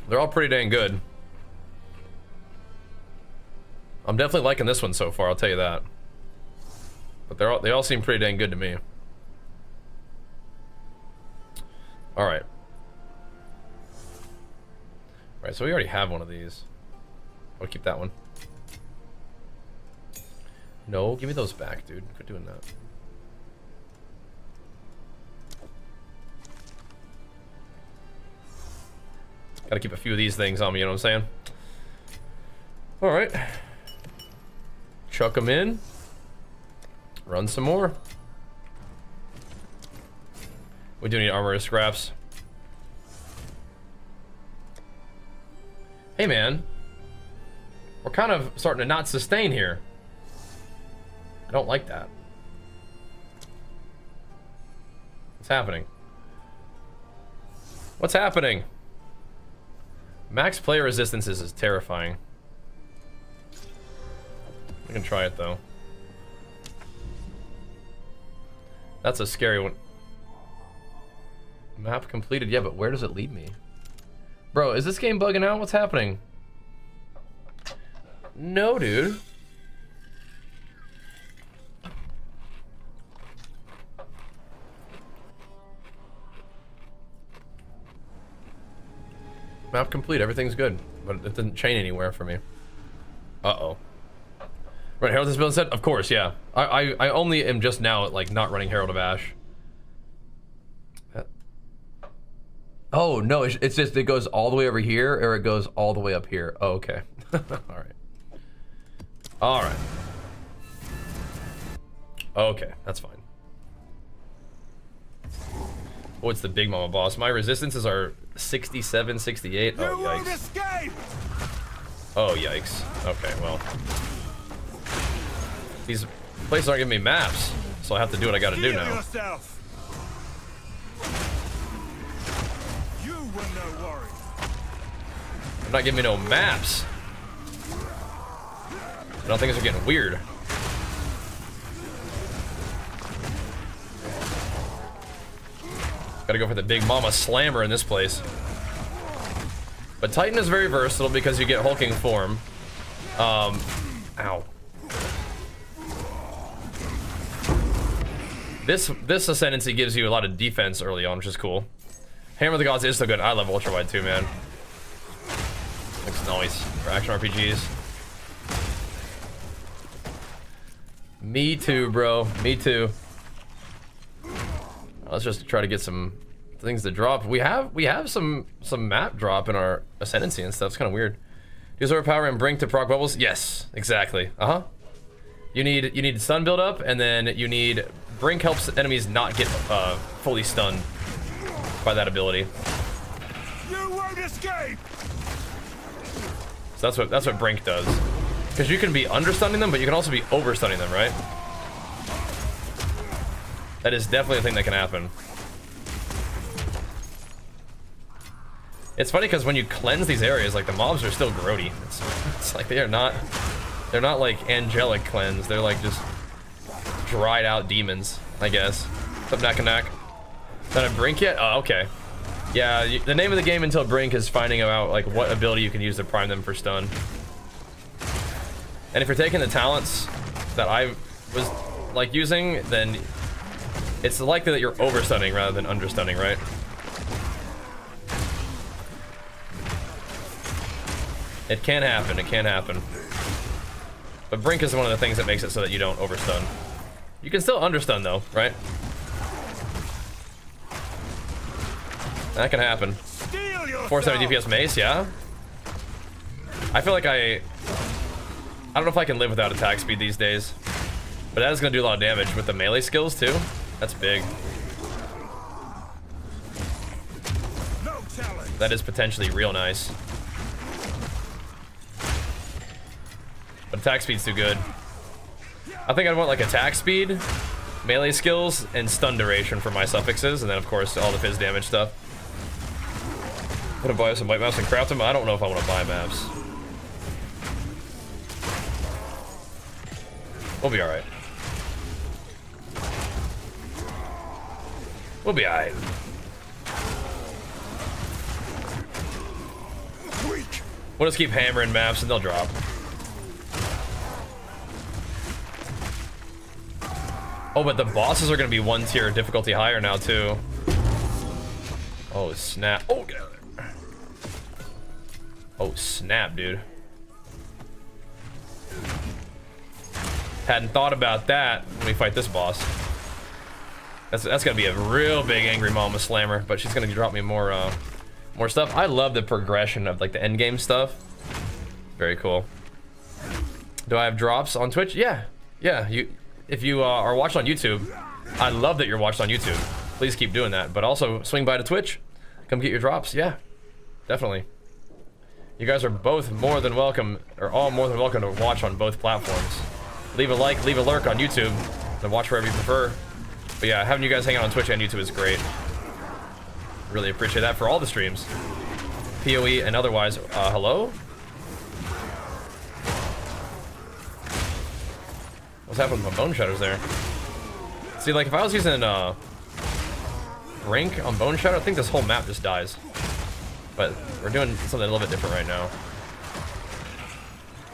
They're all pretty dang good. I'm definitely liking this one so far, I'll tell you that. But they all seem pretty dang good to me. Alright. Alright, so we already have one of these. I'll keep that one. No, give me those back, dude. Quit doing that. Gotta keep a few of these things on me, you know what I'm saying? Alright. Chuck them in. Run some more. We do need armor scraps. Hey man. We're kind of starting to not sustain here. I don't like that. What's happening? What's happening? Max player resistances is terrifying. We can try it though. That's a scary one. Map completed. Yeah, but where does it lead me? Bro, is this game bugging out? What's happening? No, dude. Map complete. Everything's good. But it didn't chain anywhere for me. Uh-oh. Right, Herald has been set? Of course, yeah. I only am just now, like, not running Herald of Ash. Oh, no, it's just, it goes all the way over here, or it goes all the way up here. Oh, okay. Alright. Alright. Okay, that's fine. Oh, it's the Big Mama boss. My resistances are 67, 68. Oh, yikes. Oh, yikes. Okay, well. These places aren't giving me maps, so I have to do what I gotta do now. They're not giving me no maps. Now things are getting weird. Gotta go for the Big Mama Slammer in this place. But Titan is very versatile because you get hulking form. Ow. This Ascendancy gives you a lot of defense early on, which is cool. Hammer of the Gods is so good. I love ultra wide too, man. Looks nice for action RPGs. Me too, bro. Me too. Let's just try to get some things to drop. We have some map drop in our Ascendancy and stuff. It's kind of weird. Use overpower and Brink to proc bubbles. Yes, exactly. You need stun build up, and then you need Brink helps enemies not get fully stunned by that ability. You won't escape. So that's what Brink does. Because you can be understunning them, but you can also be overstunning them, right? That is definitely a thing that can happen. It's funny because when you cleanse these areas, like the mobs are still grody. It's like they're not like angelic cleanse. They're like just dried out demons, I guess. What's up, Knack and Knack? Is that a Brink yet? Oh, okay. Yeah, the name of the game until Brink is finding out like what ability you can use to prime them for stun. And if you're taking the talents that I was like using, then it's likely that you're overstunning rather than understunning, right? It can happen, it can happen. But Brink is one of the things that makes it so that you don't overstun. You can still understun though, right? That can happen. Steal yourself. 470 DPS mace, yeah. I feel like I don't know if I can live without attack speed these days. But that is going to do a lot of damage with the melee skills too. That's big. No challenge. That is potentially real nice. But attack speed's too good. I think I'd want like attack speed, melee skills, and stun duration for my suffixes, and then of course all the fizz damage stuff. I'm gonna buy some white maps and craft them. I don't know if I want to buy maps. We'll be alright. We'll be alright. We'll just keep hammering maps and they'll drop. Oh, but the bosses are going to be 1 tier difficulty higher now, too. Oh, snap. Oh, get out of there. Oh, snap, dude. Hadn't thought about that when we fight this boss. That's going to be a real big angry mama slammer, but she's going to drop me more stuff. I love the progression of, like, the end game stuff. Very cool. Do I have drops on Twitch? Yeah. Yeah, if you are watching on YouTube, I love that you're watching on YouTube. Please keep doing that. But also, swing by to Twitch. Come get your drops. Yeah, definitely. You guys are both more than welcome, or all more than welcome to watch on both platforms. Leave a like, leave a lurk on YouTube, and watch wherever you prefer. But yeah, having you guys hang out on Twitch and YouTube is great. Really appreciate that for all the streams. PoE and otherwise. Hello? What's happening with my bone shadows there? See, like, if I was using Brink on bone shadow, I think this whole map just dies. But we're doing something a little bit different right now.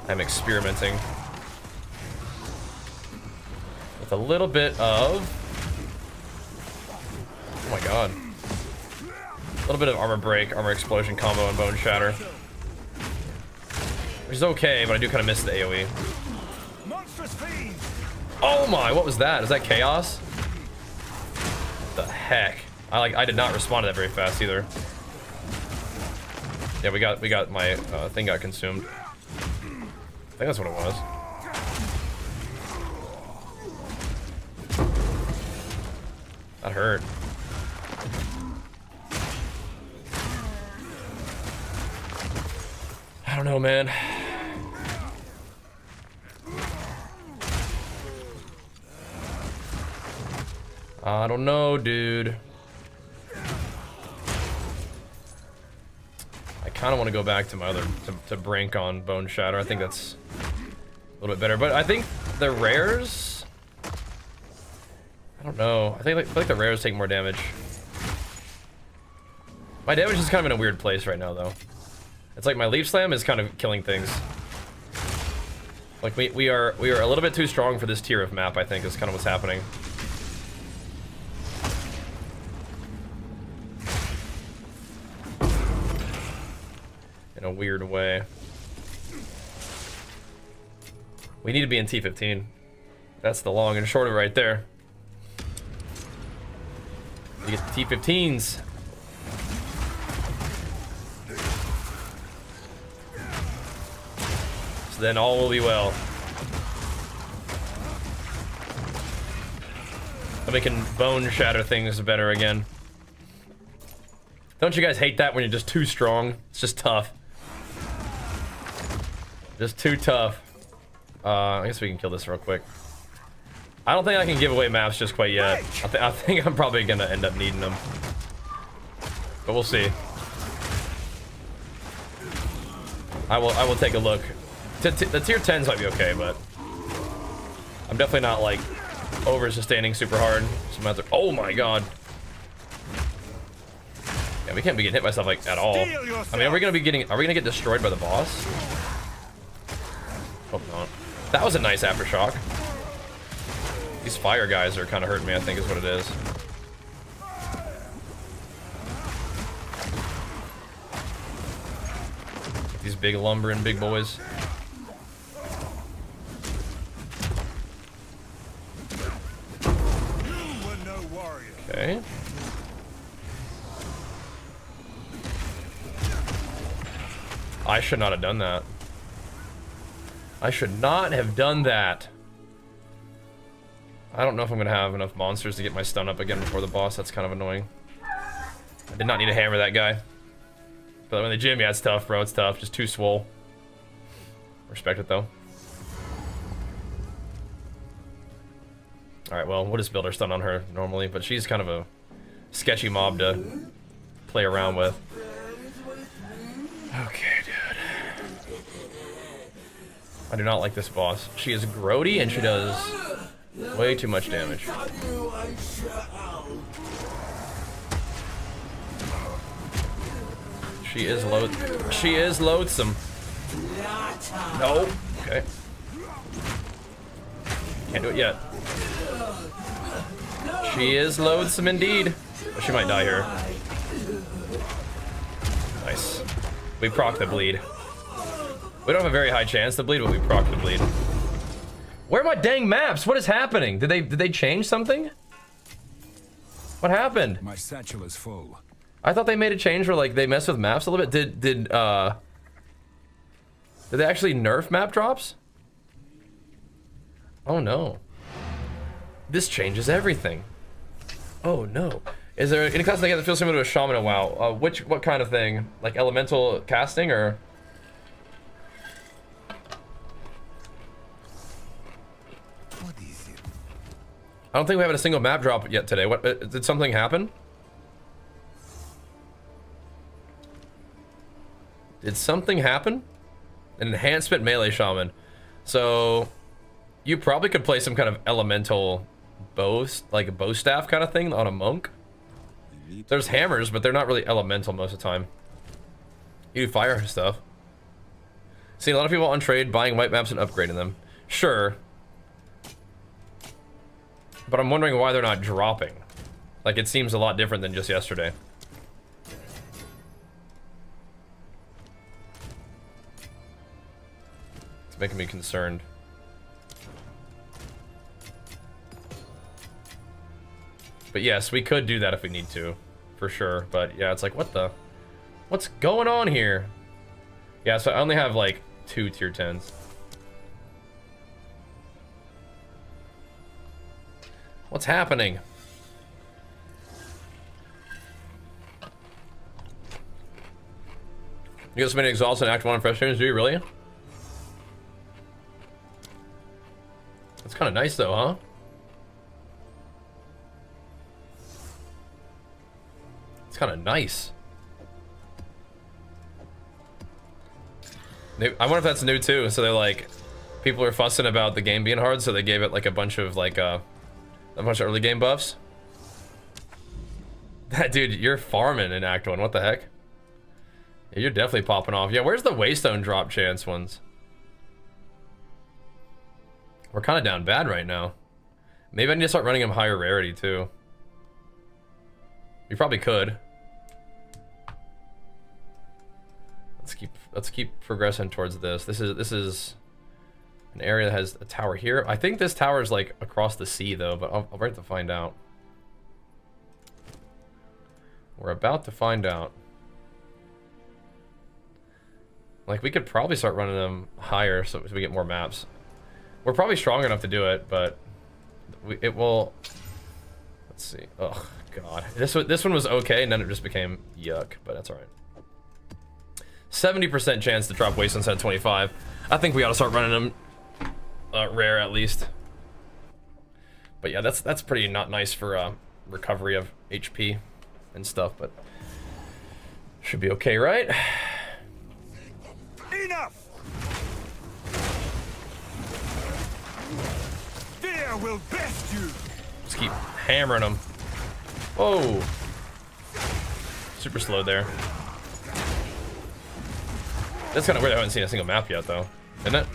I'm experimenting with a little bit of, oh my god, a little bit of armor break, armor explosion combo, and bone shatter, which is okay, but I do kind of miss the AoE. Oh my, what was that? Is that chaos? What the heck? I did not respond to that very fast either. Yeah, we got my thing got consumed. I think that's what it was. That hurt. I don't know, man. I don't know, dude. I kind of want to go back to my other, to Brink on Bone Shatter. I think that's a little bit better. But I think the rares, I don't know. I feel like the rares take more damage. My damage is kind of in a weird place right now, though. It's like my Leaf Slam is kind of killing things. Like we are a little bit too strong for this tier of map, I think, is kind of what's happening. In a weird way. We need to be in T15. That's the long and short of it right there. You get the T15s. So then all will be well. I'm making Bone Shatter things better again. Don't you guys hate that when you're just too strong? It's just tough. Just too tough. I guess we can kill this real quick. I don't think I can give away maps just quite yet. I think I'm probably gonna end up needing them. But we'll see. I will take a look. The tier 10s might be okay, but I'm definitely not like over sustaining super hard. So oh my god. Yeah, we can't be getting hit by stuff like at all. I mean, are we gonna get destroyed by the boss? Hope not. That was a nice aftershock. These fire guys are kind of hurting me, I think is what it is. These big lumbering big boys. Okay. I should not have done that. I should not have done that. I don't know if I'm gonna have enough monsters to get my stun up again before the boss. That's kind of annoying. I did not need to hammer that guy. But when the gym, yeah, it's tough, bro. It's tough. Just too swole. Respect it, though. Alright, well, we'll just build our stun on her normally, but she's kind of a sketchy mob to play around with. Okay, dude. I do not like this boss. She is grody and she does way too much damage. She is loathsome. No. Okay. Can't do it yet. She is loathsome indeed. But she might die here. Nice. We proc the bleed. We don't have a very high chance to bleed, but we proc the bleed. Where are my dang maps? What is happening? Did they change something? What happened? My satchel is full. I thought they made a change where like they messed with maps a little bit. Did they actually nerf map drops? Oh no. This changes everything. Oh no. Is there any class that feels similar to a shaman in WoW? What kind of thing? Like elemental casting or? What is it? I don't think we have a single map drop yet today. What did something happen? Did something happen? An enhancement melee shaman. So you probably could play some kind of elemental bow, like a bow staff kind of thing on a monk. There's hammers, but they're not really elemental most of the time. You do fire stuff. See a lot of people on trade buying white maps and upgrading them. Sure. But I'm wondering why they're not dropping. Like it seems a lot different than just yesterday. It's making me concerned. But yes, we could do that if we need to, for sure. But yeah, it's like, what's going on here? Yeah, so I only have like 2 tier 10s. What's happening? You guys made exhaust in Act 1 on fresh tunes, do you really? That's kind of nice though, huh? It's kind of nice. I wonder if that's new too. So they're like, people are fussing about the game being hard, so they gave it like a bunch of like a bunch of early game buffs. That dude, you're farming in Act 1. What the heck? Yeah, you're definitely popping off. Yeah, where's the Waystone drop chance ones? We're kind of down bad right now. Maybe I need to start running them higher rarity too. You probably could. Let's keep progressing towards this. This is an area that has a tower here. I think this tower is like across the sea though, but I'll wait to find out. We're about to find out. Like we could probably start running them higher so we get more maps. We're probably strong enough to do it, but it will. Let's see. Oh god, this one was okay, and then it just became yuck. But that's all right. 70% chance to drop waste instead of 25. I think we ought to start running them rare at least. But yeah, that's pretty not nice for recovery of HP and stuff. But should be okay, right? Enough! Fear will best you! Just keep hammering them. Whoa. Super slow there. That's kind of weird. I haven't seen a single map yet, though. Isn't it?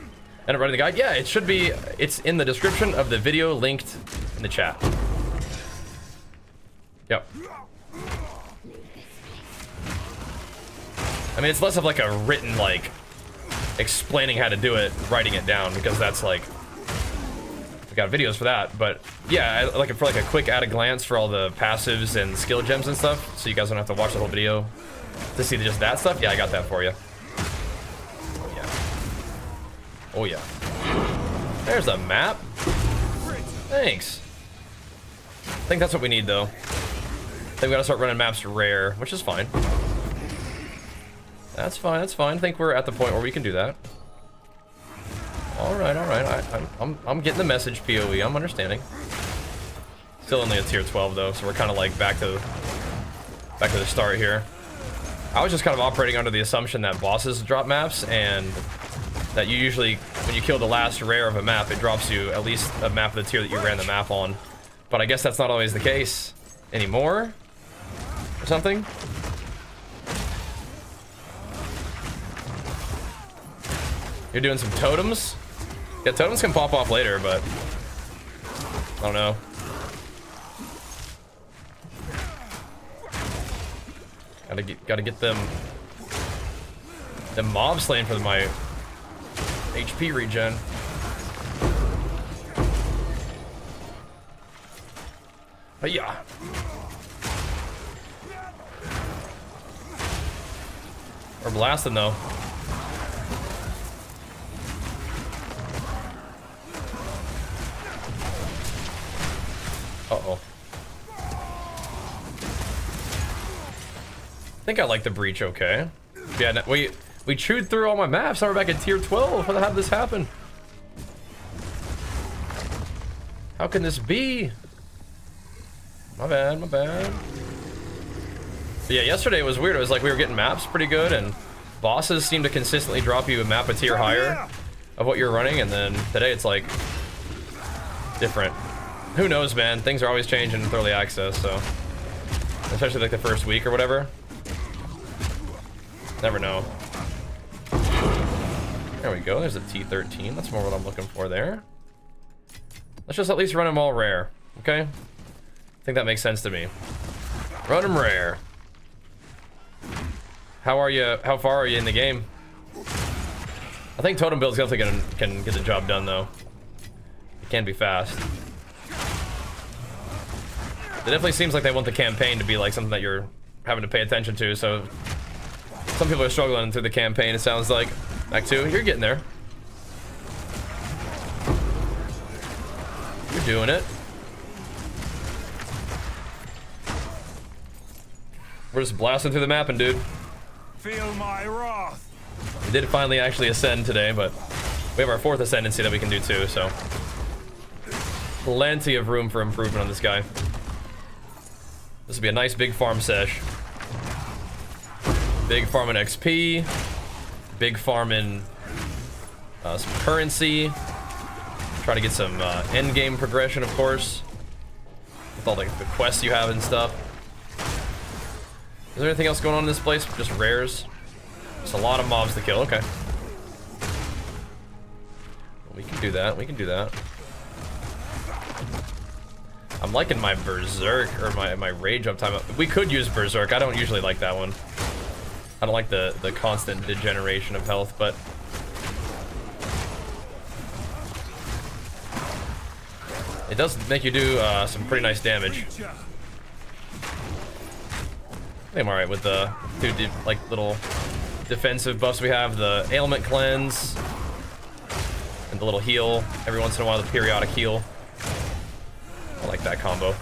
End up writing the guide? Yeah, it should be. It's in the description of the video linked in the chat. Yep. I mean, it's less of like a written, like, explaining how to do it, writing it down, because that's like, we got videos for that. But yeah, like for like a quick at a glance for all the passives and skill gems and stuff, so you guys don't have to watch the whole video to see just that stuff. Yeah, I got that for you. Oh yeah. There's a map. Thanks. I think that's what we need though. I think we gotta start running maps rare, which is fine. That's fine, that's fine. I think we're at the point where we can do that. Alright, alright. I'm getting the message, PoE. I'm understanding. Still only a tier 12 though, so we're kind of like back to the start here. I was just kind of operating under the assumption that bosses drop maps, and that you usually, when you kill the last rare of a map, it drops you at least a map of the tier that you ran the map on. But I guess that's not always the case anymore, or something. You're doing some totems? Yeah, totems can pop off later, but I don't know. Gotta get them mobs slain for my HP regen. But yeah. We're blasting though. Uh-oh. I think I like the breach okay. Yeah, no, we chewed through all my maps. Now we're back at tier 12. How the hell did this happen? How can this be? My bad, my bad. But yeah, yesterday it was weird. It was like we were getting maps pretty good, and bosses seemed to consistently drop you a map a tier higher of what you're running, and then today it's like different. Who knows, man? Things are always changing in early access, so especially like the first week or whatever. Never know. There we go. There's a T13. That's more what I'm looking for there. Let's just at least run them all rare, okay? I think that makes sense to me. Run them rare. How are you? How far are you in the game? I think totem builds definitely can get the job done though. It can be fast. It definitely seems like they want the campaign to be like something that you're having to pay attention to, so some people are struggling through the campaign, it sounds like. Act 2, you're getting there. You're doing it. We're just blasting through the mapping, dude. Feel my wrath. We did finally actually ascend today, but we have our 4th ascendancy that we can do too, so plenty of room for improvement on this guy. This will be a nice big farm sesh. Big farm in XP. Big farm in some currency. Try to get some end game progression, of course, with all the quests you have and stuff. Is there anything else going on in this place? Just rares. Just a lot of mobs to kill. Okay. We can do that. We can do that. I'm liking my berserk or my rage uptime. We could use berserk. I don't usually like that one. I don't like the constant degeneration of health, but it does make you do some pretty nice damage. I think I'm alright with the two like little defensive buffs we have, the ailment cleanse and the little heal every once in a while, the periodic heal. I like that combo.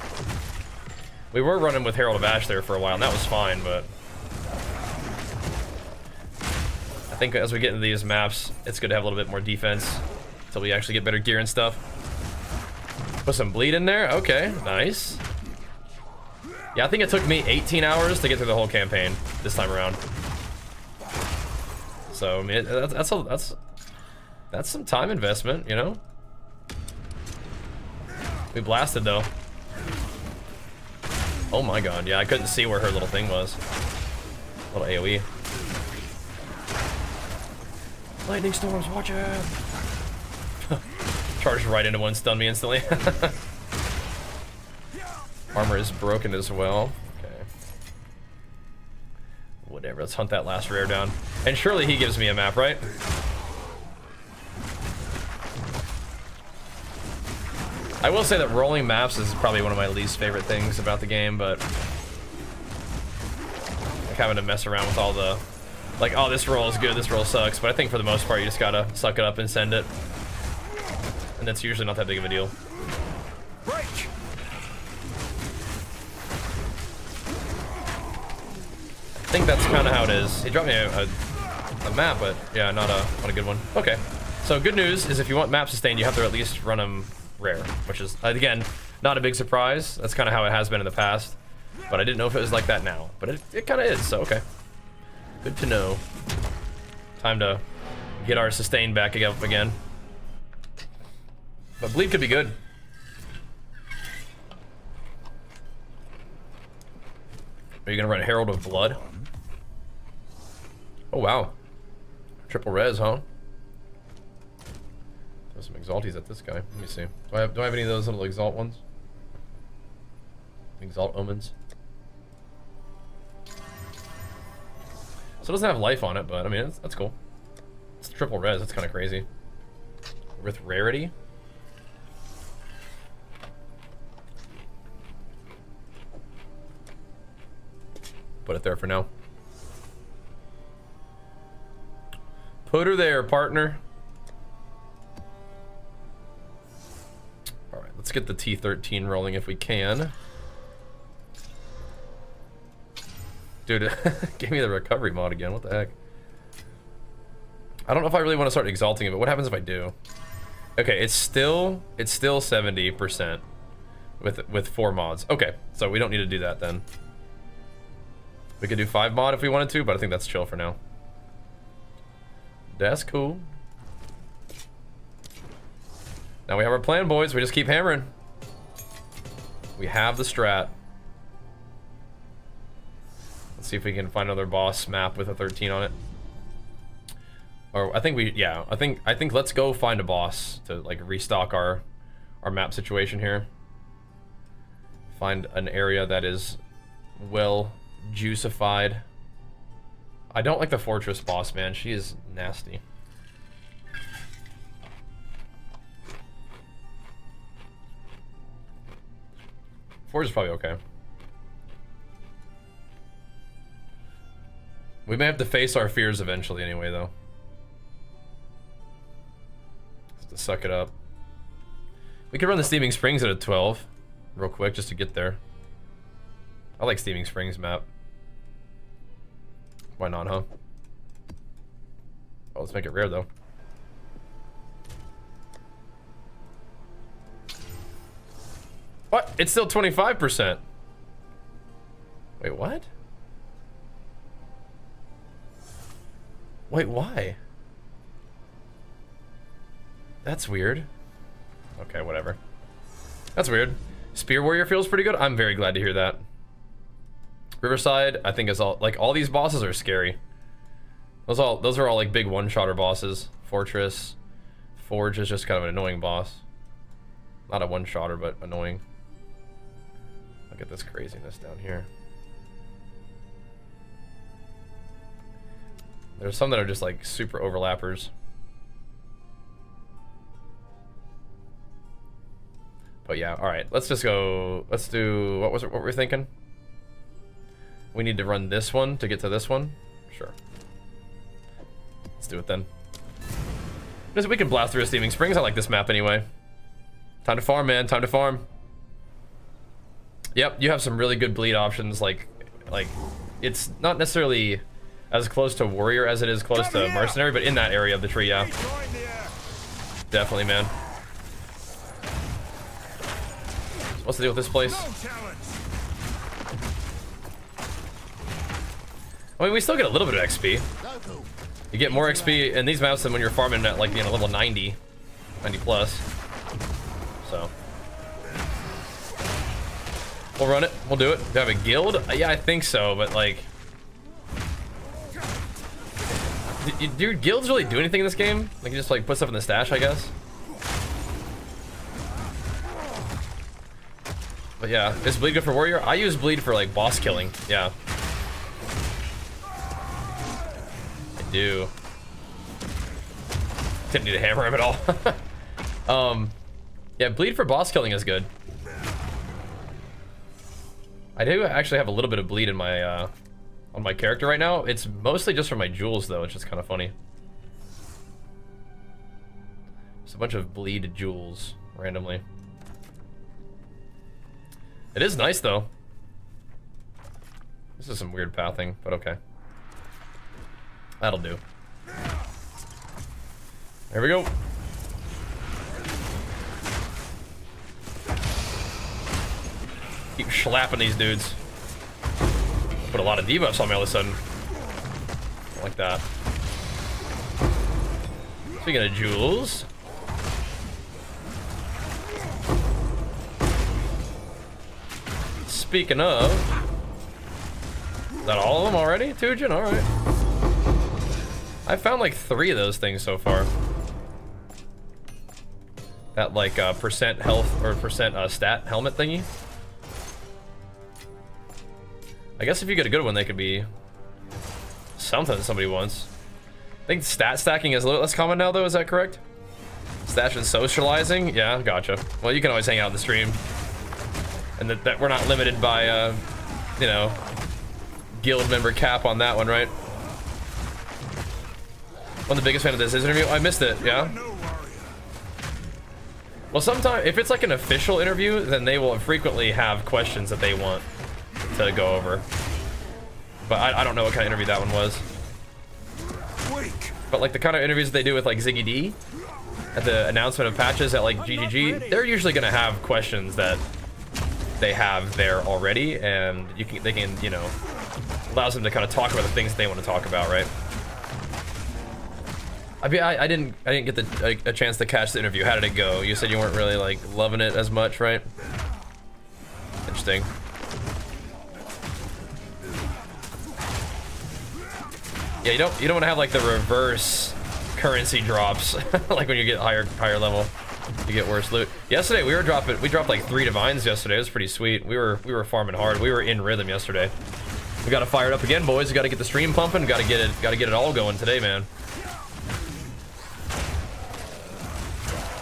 We were running with Herald of Ash there for a while, and that was fine, but I think as we get into these maps, it's good to have a little bit more defense until we actually get better gear and stuff. Put some bleed in there. Okay, nice. Yeah, I think it took me 18 hours to get through the whole campaign this time around. So I mean, that's some time investment, you know. We blasted though. Oh my god, yeah, I couldn't see where her little thing was. Little AoE. Lightning storms, watch out! Charged right into one, stunned me instantly. Armor is broken as well. Okay. Whatever, let's hunt that last rare down. And surely he gives me a map, right? I will say that rolling maps is probably one of my least favorite things about the game, but like having to mess around with all the like, oh, this roll is good, this roll sucks. But I think for the most part, you just gotta suck it up and send it. And that's usually not that big of a deal. Break. I think that's kind of how it is. He dropped me a map, but yeah, not a good one. Okay, so good news is if you want map sustain, you have to at least run them rare, which is, again, not a big surprise. That's kind of how it has been in the past, but I didn't know if it was like that now. But it kind of is, so okay. Good to know. Time to get our sustain back up again. But bleed could be good. Are you gonna run Herald of Blood? Oh wow. Triple res, huh? There's some exalties at this guy. Let me see. Do I have any of those little exalt ones? Exalt omens. So it doesn't have life on it, but I mean that's cool. It's triple res, that's kinda crazy. With rarity. Put it there for now. Put her there, partner. All right, let's get the T13 rolling if we can. Dude, give me the recovery mod again. What the heck? I don't know if I really want to start exalting it, but what happens if I do? Okay, it's still 70% with 4 mods. Okay, so we don't need to do that then. We could do 5 mod if we wanted to, but I think that's chill for now. That's cool. Now we have our plan, boys. We just keep hammering. We have the strat. Let's see if we can find another boss map with a 13 on it. Or I think I think let's go find a boss to like restock our map situation here. Find an area that is well juicified. I don't like the fortress boss, man. She is nasty. Forge is probably okay. We may have to face our fears eventually anyway, though. Just to suck it up. We could run the Steaming Springs at a 12 real quick just to get there. I like Steaming Springs map. Why not, huh? Oh, let's make it rare, though. What? It's still 25%. Wait, what? Wait, why? That's weird. Okay, whatever. That's weird. Spear Warrior feels pretty good. I'm very glad to hear that. Riverside, I think is all like all these bosses are scary. Those are all like big one-shotter bosses. Fortress, Forge is just kind of an annoying boss. Not a one-shotter, but annoying. Look at this craziness down here. There's some that are just like super overlappers. But yeah, all right. Let's just go. Let's do. What was it? What were we thinking? We need to run this one to get to this one. Sure. Let's do it then. Because we can blast through a Steaming Springs. I like this map anyway. Time to farm, man. Time to farm. Yep, you have some really good bleed options. Like it's not necessarily as close to Warrior as it is close to Mercenary, but in that area of the tree, yeah. Definitely, man. What's the deal with this place? I mean, we still get a little bit of XP. You get more XP in these maps than when you're farming at like, you know, level 90 plus. So we'll run it. We'll do it. Do I have a guild? Yeah, I think so, but like, do guilds really do anything in this game? Like, you just like put stuff in the stash, I guess. But yeah, is bleed good for warrior? I use bleed for like boss killing. Yeah, I do. Didn't need to hammer him at all. Yeah, bleed for boss killing is good. I do actually have a little bit of bleed in my on my character right now. It's mostly just for my jewels, though. It's just kind of funny. Just a bunch of bleed jewels randomly. It is nice, though. This is some weird pathing, but okay. That'll do. There we go. Keep slapping these dudes. Put a lot of debuffs on me all of a sudden. Like that. Speaking of jewels. Speaking of. Is that all of them already? Tujin? Alright. I found like 3 of those things so far. That like percent health or percent stat helmet thingy. I guess if you get a good one, they could be something somebody wants. I think stat stacking is a little less common now, though. Is that correct? Stash and socializing? Yeah, gotcha. Well, you can always hang out in the stream. And that we're not limited by, you know, guild member cap on that one, right? One of the biggest fan of this interview. I missed it, yeah? Well, sometimes, if it's like an official interview, then they will frequently have questions that they want to go over. But I don't know what kind of interview that one was. But like the kind of interviews they do with like Ziggy D at the announcement of patches at like GGG, they're usually gonna have questions that they have there already, and they can, you know, allows them to kind of talk about the things that they want to talk about, right? I mean, I didn't get a chance to catch the interview. How did it go? You said you weren't really like loving it as much, right? Interesting. Yeah, you don't want to have like the reverse currency drops. Like when you get higher level, you get worse loot. Yesterday we dropped like 3 divines yesterday. It was pretty sweet. We were farming hard. We were in rhythm yesterday. We got to fire it up again, boys. We got to get the stream pumping. Got to get it all going today, man.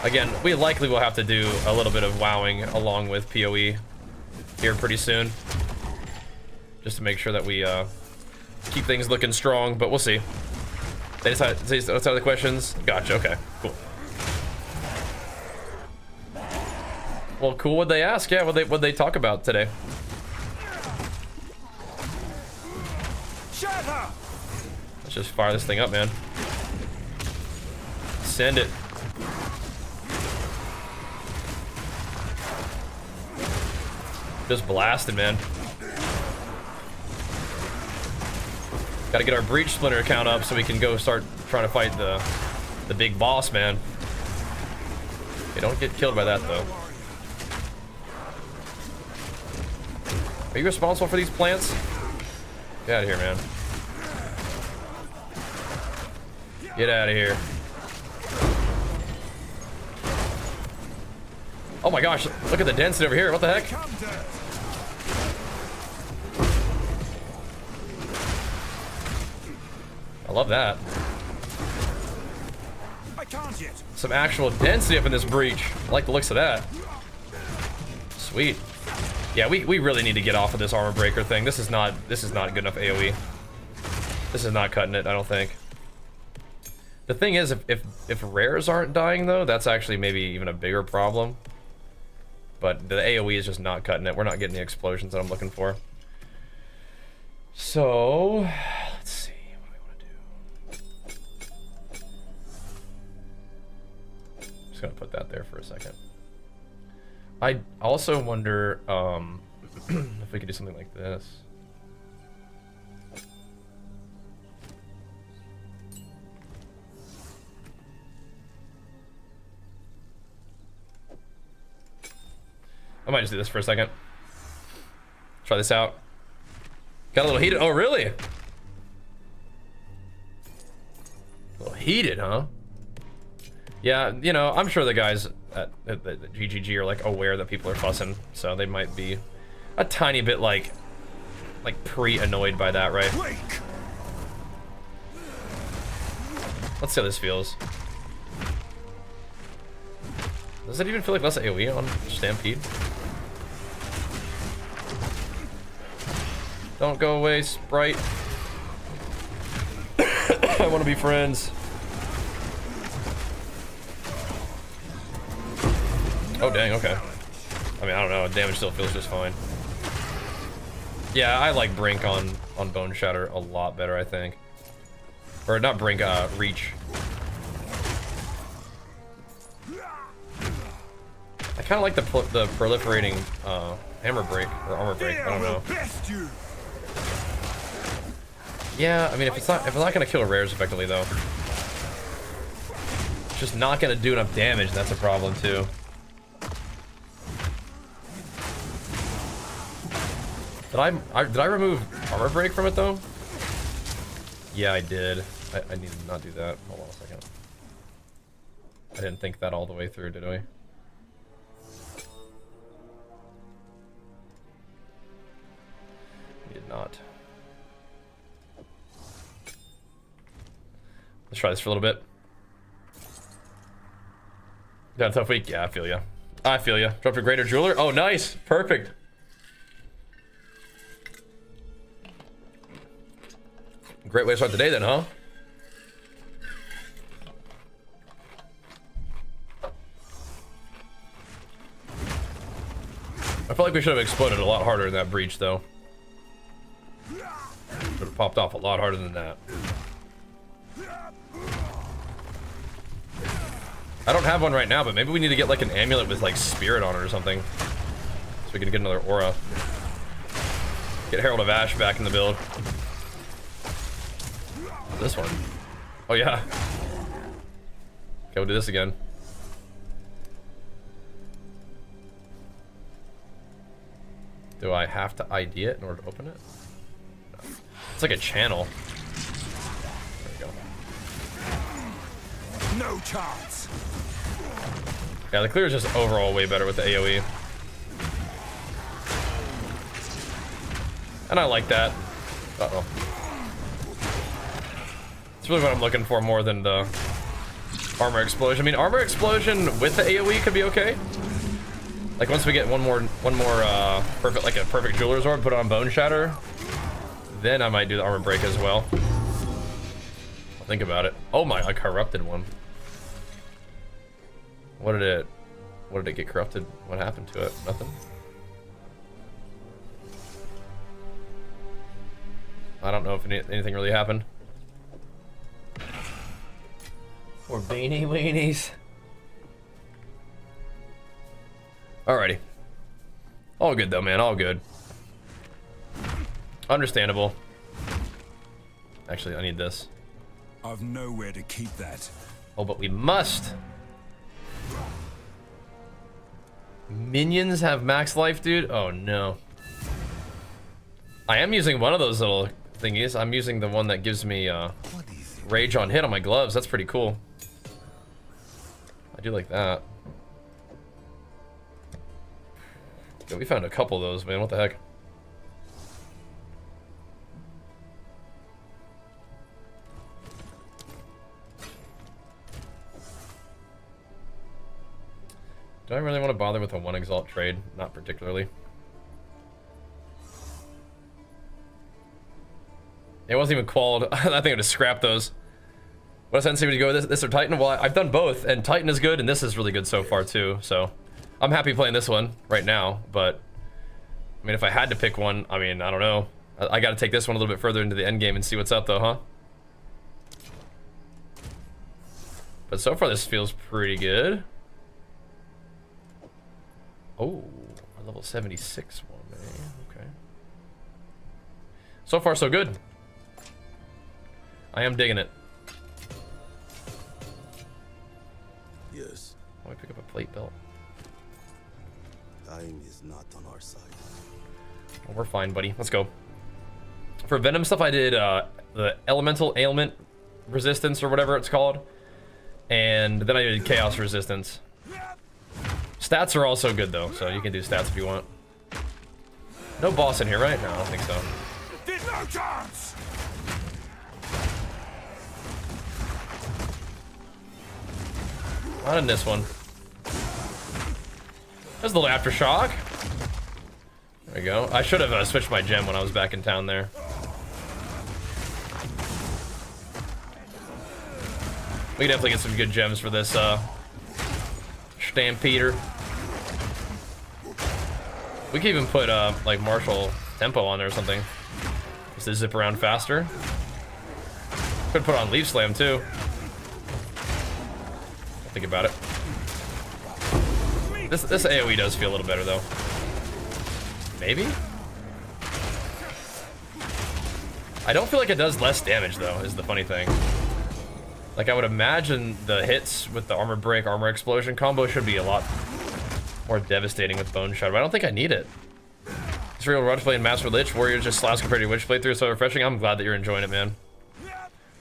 Again, we likely will have to do a little bit of wowing along with PoE here pretty soon, just to make sure that we keep things looking strong, but we'll see. They decided the questions. Gotcha. Okay. Cool. Well, cool. What'd they ask? Yeah. What'd they talk about today? Let's just fire this thing up, man. Send it. Just blasting, man. Gotta get our breach splinter count up so we can go start trying to fight the big boss, man. Okay, don't get killed by that, though. Are you responsible for these plants? Get out of here, man. Get out of here. Oh my gosh, look at the density over here. What the heck? I love that. Some actual density up in this breach. I like the looks of that. Sweet. Yeah, we really need to get off of this armor breaker thing. This is not good enough AoE. This is not cutting it, I don't think. The thing is, if rares aren't dying though, that's actually maybe even a bigger problem. But the AoE is just not cutting it. We're not getting the explosions that I'm looking for. So, let's see. What do we want to do? Just gonna put that there for a second. I also wonder if we could do something like this. I might just do this for a second. Try this out. Got a little heated. Oh, really? A little heated, huh? Yeah, you know, I'm sure the guys at GGG are like aware that people are fussing, so they might be a tiny bit like pre-annoyed by that, right? Let's see how this feels. Does it even feel like less AoE on Stampede? Don't go away, Sprite. I want to be friends. Oh, dang, okay. I mean, I don't know. Damage still feels just fine. Yeah, I like Brink on Bone Shatter a lot better, I think. Or not Brink, Reach. I kind of like the proliferating hammer break or armor break. I don't know. Yeah, I mean, if it's not gonna kill rares effectively though, it's just not gonna do enough damage. And that's a problem too. Did I remove armor break from it though? Yeah, I did. I need to not do that. Hold on a second. I didn't think that all the way through, did I? We did not. Let's try this for a little bit. Got a tough week? Yeah, I feel ya. I feel ya. Drop your Greater Jeweler. Oh, nice. Perfect. Great way to start the day then, huh? I feel like we should have exploded a lot harder in that breach, though. Should have popped off a lot harder than that. I don't have one right now, but maybe we need to get like an amulet with like spirit on it or something. So we can get another aura. Get Herald of Ash back in the build. This one. Oh yeah. Okay, we'll do this again. Do I have to ID it in order to open it? No. It's like a channel. There we go. No chance. Yeah, the clear is just overall way better with the AoE. And I like that. Uh-oh. It's really what I'm looking for more than the armor explosion. I mean, armor explosion with the AoE could be okay. Like once we get one more perfect, like a perfect jeweler's orb, put it on Bone Shatter, then I might do the armor break as well. I'll think about it. Oh my, a corrupted one. What did it get corrupted? What happened to it? Nothing. I don't know if anything really happened. Or beanie weenies. Alrighty. All good though, man. All good. Understandable. Actually, I need this. I've nowhere to keep that. Oh, but we must. Minions have max life, dude? Oh no. I am using one of those little thingies. I'm using the one that gives me rage on hit on my gloves. That's pretty cool. I do like that. Yeah, we found a couple of those, man. What the heck? Do I really want to bother with a 1 Exalt trade? Not particularly. It wasn't even qualled. I think I just scrap those. What Ascendancy would you go with this or Titan? Well, I've done both, and Titan is good, and this is really good so far too. So I'm happy playing this one right now. But I mean, if I had to pick one, I mean, I don't know. I got to take this one a little bit further into the end game and see what's up, though, huh? But so far, this feels pretty good. Oh, a level 76 one, man. Okay. So far, so good. I am digging it. Yes, Why don't I pick up a plate belt? time is not on our side. Well, we're fine, buddy. Let's go. For Venom stuff, I did the Elemental Ailment Resistance or whatever it's called. And then I did Chaos Resistance. Stats are also good, though, so you can do stats if you want. No boss in here, right? No, I don't think so. No chance. Not in this one. There's a little aftershock. There we go. I should have switched my gem when I was back in town there. We can definitely get some good gems for this Stampeder. We could even put like martial tempo on there or something, just to zip around faster. Could put on leaf slam too. Think about it. This AoE does feel a little better though. Maybe? I don't feel like it does less damage though, is the funny thing. Like I would imagine the hits with the armor break, armor explosion combo should be a lot more devastating with Bone Shadow, but I don't think I need it. It's real rush play and Master Lich, Warrior just slash compared to your Witch playthrough, so refreshing. I'm glad that you're enjoying it, man.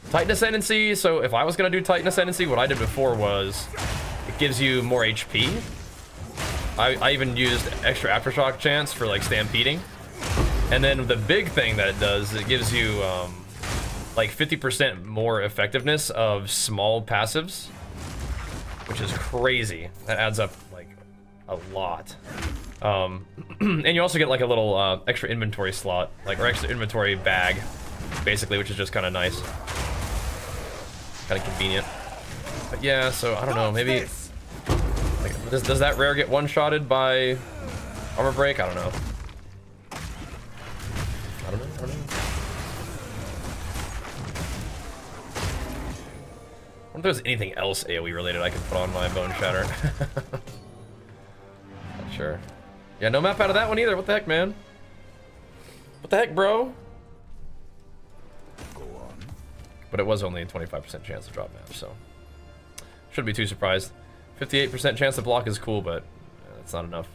Titan Ascendancy, so if I was gonna do Titan Ascendancy, what I did before was, it gives you more HP. I even used extra Aftershock chance for like stampeding. And then the big thing that it does, it gives you like 50% more effectiveness of small passives, which is crazy. That adds up like a lot. And you also get like a little extra inventory slot, like, or extra inventory bag, basically, which is just kind of nice. Kind of convenient. But yeah, so I don't know, maybe like, does that rare get one-shotted by armor break? I don't know. I don't know. I wonder if there's anything else AoE related I could put on my Bone Shatter. Not sure. Yeah, no map out of that one either. What the heck, man? What the heck, bro? Go on. But it was only a 25% chance to drop map, so shouldn't be too surprised. 58% chance to block is cool, but that's not enough.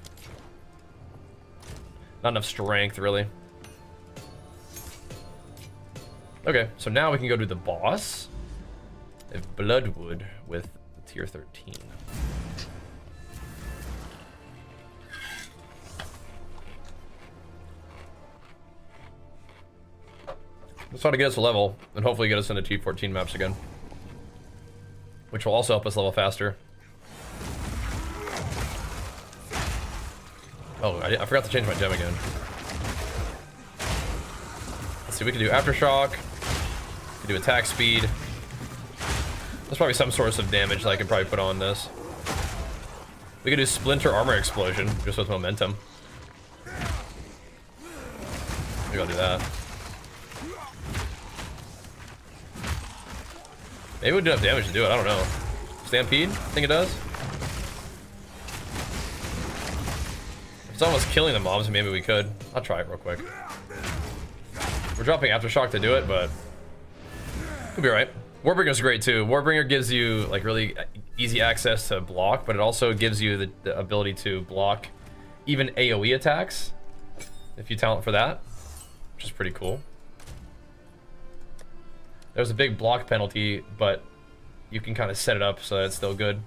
Not enough strength, really. Okay, so now we can go to the boss of Bloodwood with tier 13. Let's try to get us a level and hopefully get us into T14 maps again, which will also help us level faster. Oh, I forgot to change my gem again. Let's see, we can do Aftershock. We can do attack speed. There's probably some source of damage that I could probably put on this. We could do Splinter Armor Explosion, just with momentum. Maybe I'll do that. Maybe we do enough damage to do it, I don't know. Stampede? I think it does. It's almost killing the mobs, maybe we could. I'll try it real quick. We're dropping Aftershock to do it, but we'll be alright. Warbringer's great too. Warbringer gives you like really easy access to block, but it also gives you the ability to block even AoE attacks if you talent for that, which is pretty cool. There's a big block penalty, but you can kind of set it up so that it's still good.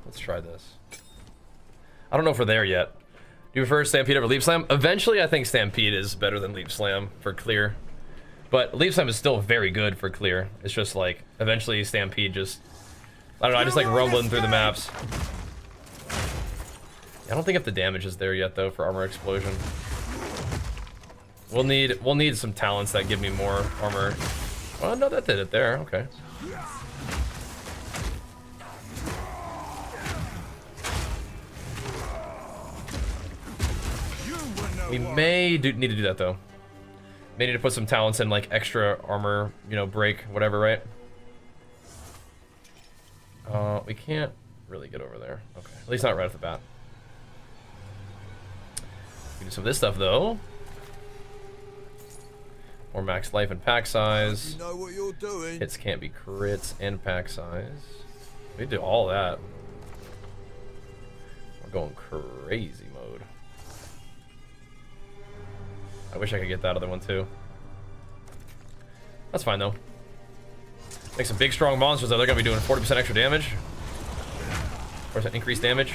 Let's try this. I don't know if we're there yet. Do you prefer Stampede over Leap Slam? Eventually, I think Stampede is better than Leap Slam for clear. But Leap Slam is still very good for clear. It's just like, eventually Stampede just... I don't know, I just like rumbling through the maps. I don't think if the damage is there yet, though, for Armor Explosion. We'll need some talents that give me more armor. Oh, no, that did it there. Okay. We may need to do that though. May need to put some talents in, like extra armor, you know, break, whatever, right? We can't really get over there. Okay, at least not right off the bat. We can do some of this stuff though. More max life and pack size. You know what you're doing. Hits can't be crits and pack size. We do all that. We're going crazy mode. I wish I could get that other one too. That's fine though. Make some big strong monsters that they're gonna be doing 40% extra damage. 40% increased damage.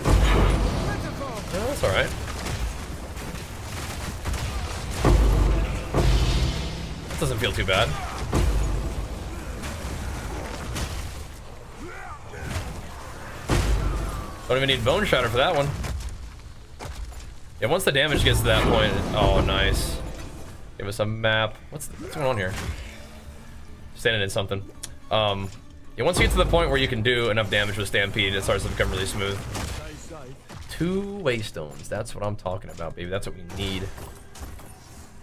Oh, that's alright. That doesn't feel too bad. Don't even need Bone Shatter for that one. Yeah, once the damage gets to that point, oh nice. Give us a map. What's going on here? Standing in something. Yeah, once you get to the point where you can do enough damage with Stampede, it starts to become really smooth. 2 Waystones. That's what I'm talking about, baby. That's what we need.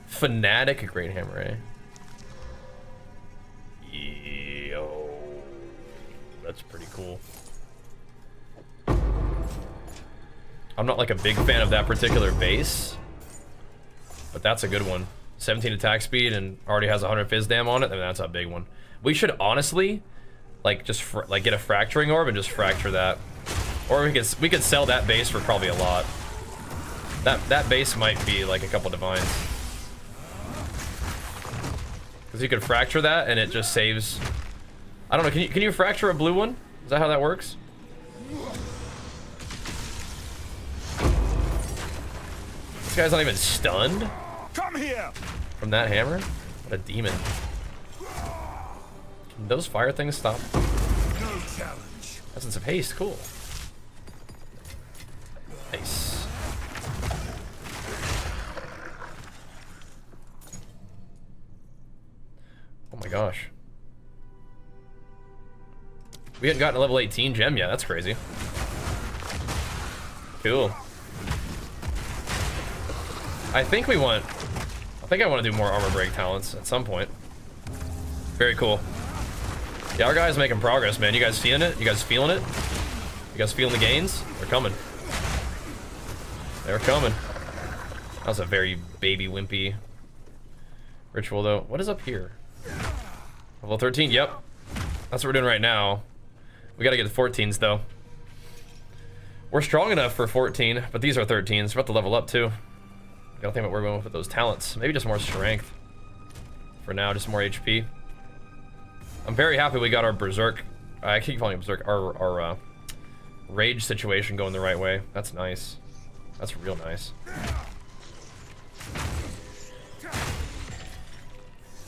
Fanatic Great Hammer, eh? Yo. That's pretty cool. I'm not like a big fan of that particular base, but that's a good one. 17 attack speed and already has 100 fizz dam on it. I mean, that's a big one. We should honestly, like, just like get a fracturing orb and just fracture that, or we could sell that base for probably a lot. That base might be like a couple divines, because you could fracture that and it just saves. I don't know. Can you fracture a blue one? Is that how that works? This guy's not even stunned. Come here. From that hammer? What a demon. Can those fire things stop? No challenge. Essence of haste, cool. Nice. Oh my gosh. We hadn't gotten a level 18 gem yet, that's crazy. Cool. I think I want to do more armor break talents at some point. Very cool. Yeah, our guys making progress, man. You guys feeling it? You guys feeling it? You guys feeling the gains? They're coming. They're coming. That was a very baby wimpy ritual, though. What is up here? Level 13, yep. That's what we're doing right now. We gotta get to 14s, though. We're strong enough for 14, but these are 13s. We're about to level up, too. Gotta think about where we're going with those talents. Maybe just more strength. For now, just more HP. I'm very happy we got our Berserk. I keep calling it Berserk. Our Rage situation going the right way. That's nice. That's real nice.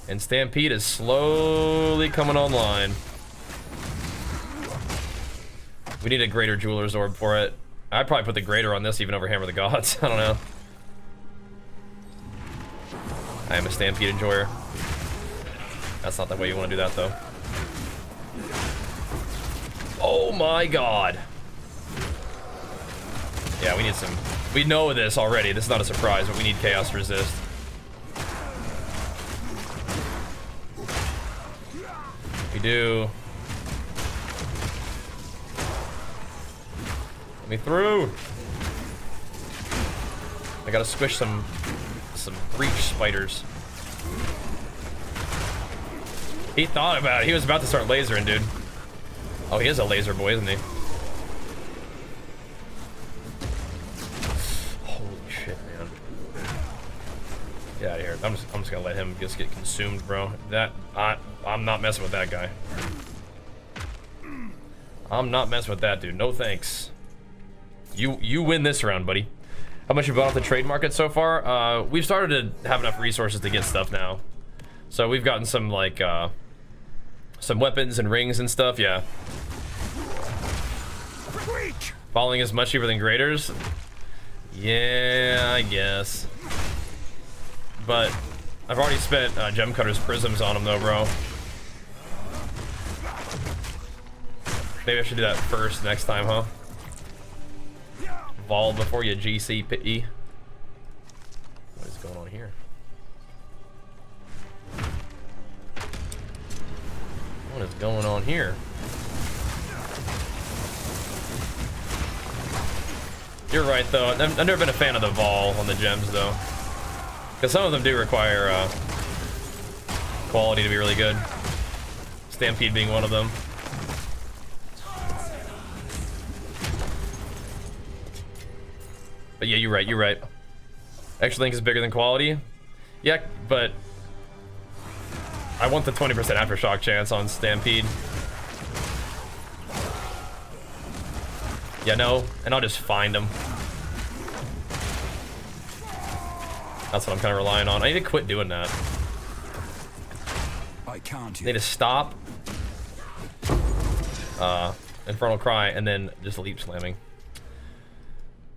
And Stampede is slowly coming online. We need a Greater Jeweler's Orb for it. I'd probably put the Greater on this even over Hammer of the Gods. I don't know. I am a Stampede enjoyer. That's not the way you want to do that, though. Oh my god. Yeah, we need some... We know this already. This is not a surprise, but we need Chaos Resist. We do. Let me through. I gotta squish some breach spiders. He thought about it. He was about to start lasering, dude. Oh, he is a laser boy, isn't he? Holy shit, man. Get out of here. I'm just gonna let him just get consumed, bro. I'm not messing with that guy. I'm not messing with that dude. No thanks. You win this round, buddy. How much you bought off the trade market so far? We've started to have enough resources to get stuff now. So we've gotten some, like, some weapons and rings and stuff, yeah. Falling is much cheaper than Graders? Yeah, I guess. But I've already spent Gem Cutter's Prisms on them, though, bro. Maybe I should do that first next time, huh? Vol before you GCPE. What is going on here? What is going on here? You're right, though. I've never been a fan of the Vol on the gems, though. Because some of them do require quality to be really good. Stampede being one of them. But yeah, you're right, you're right. Extra link is bigger than quality. Yeah, but I want the 20% aftershock chance on Stampede. Yeah, no, and I'll just find them. That's what I'm kind of relying on. I need to quit doing that. I can't. I need to stop Infernal Cry and then just leap slamming.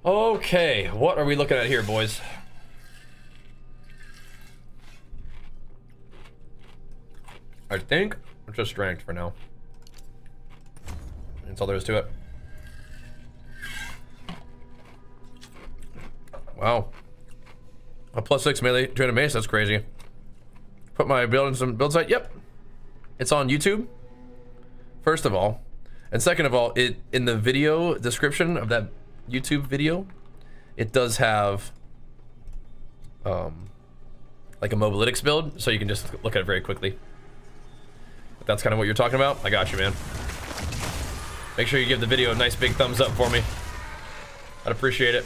Okay, what are we looking at here, boys? I think it's just strength for now. That's all there is to it. Wow. A +6 melee, 200 mace, that's crazy. Put my build in some build site, yep. It's on YouTube, first of all. And second of all, it in the video description of that YouTube video, it does have like a mobalytics build, so you can just look at it very quickly. If that's kind of what you're talking about, I got you, man. Make sure you give the video a nice big thumbs up for me. I'd appreciate it.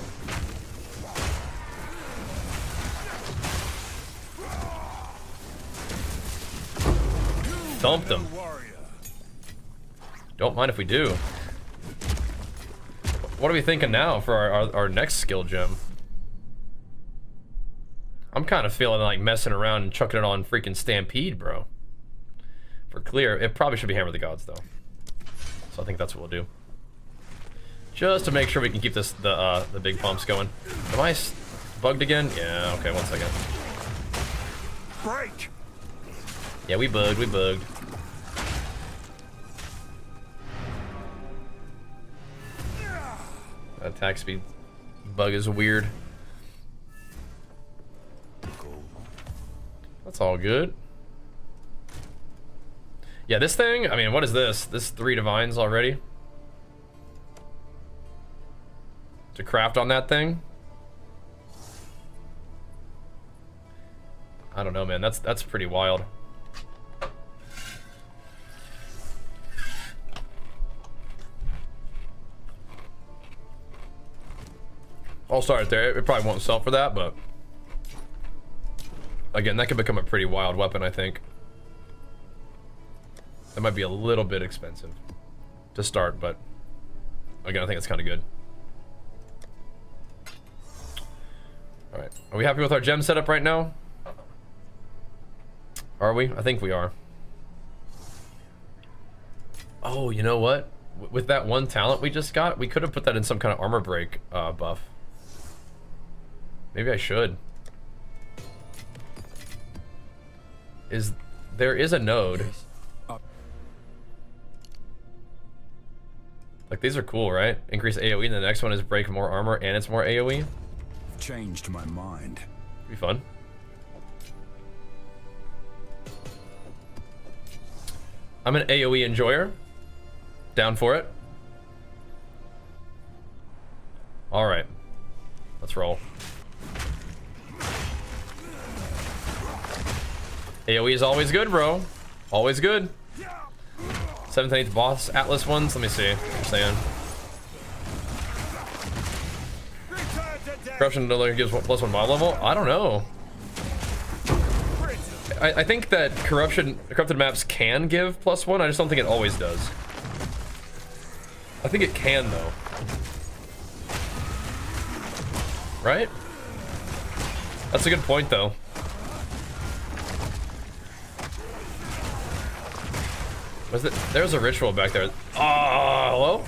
Thumped them. Don't mind if we do. What are we thinking now for our next skill gem? I'm kind of feeling like messing around and chucking it on freaking Stampede, bro. For clear, it probably should be Hammer of the Gods, though. So I think that's what we'll do. Just to make sure we can keep this the big pumps going. Am I bugged again? Yeah, okay, 1 second. Break. Yeah, we bugged, we bugged. Attack speed bug is weird. That's all good. Yeah, this thing, I mean, what is this? This 3 divines already? To craft on that thing? I don't know, man. That's pretty wild. I'll start it there. It probably won't sell for that, but again, that could become a pretty wild weapon, I think. That might be a little bit expensive to start, but again, I think it's kind of good. All right, are we happy with our gem setup right now? Are we? I think we are. Oh, you know what? With that one talent we just got, we could have put that in some kind of armor break buff. Maybe I should. There is a node. Like, these are cool, right? Increase AoE, and the next one is break more armor, and it's more AoE. Changed my mind. Be fun. I'm an AoE enjoyer. Down for it. All right, let's roll. AoE is always good, bro. Always good. 7th and 8th boss Atlas ones. Let me see. What you're saying. Corruption no longer gives +1 mob level. I don't know. I think that corrupted maps can give +1. I just don't think it always does. I think it can though. Right? That's a good point though. Was it? There's a ritual back there. Hello?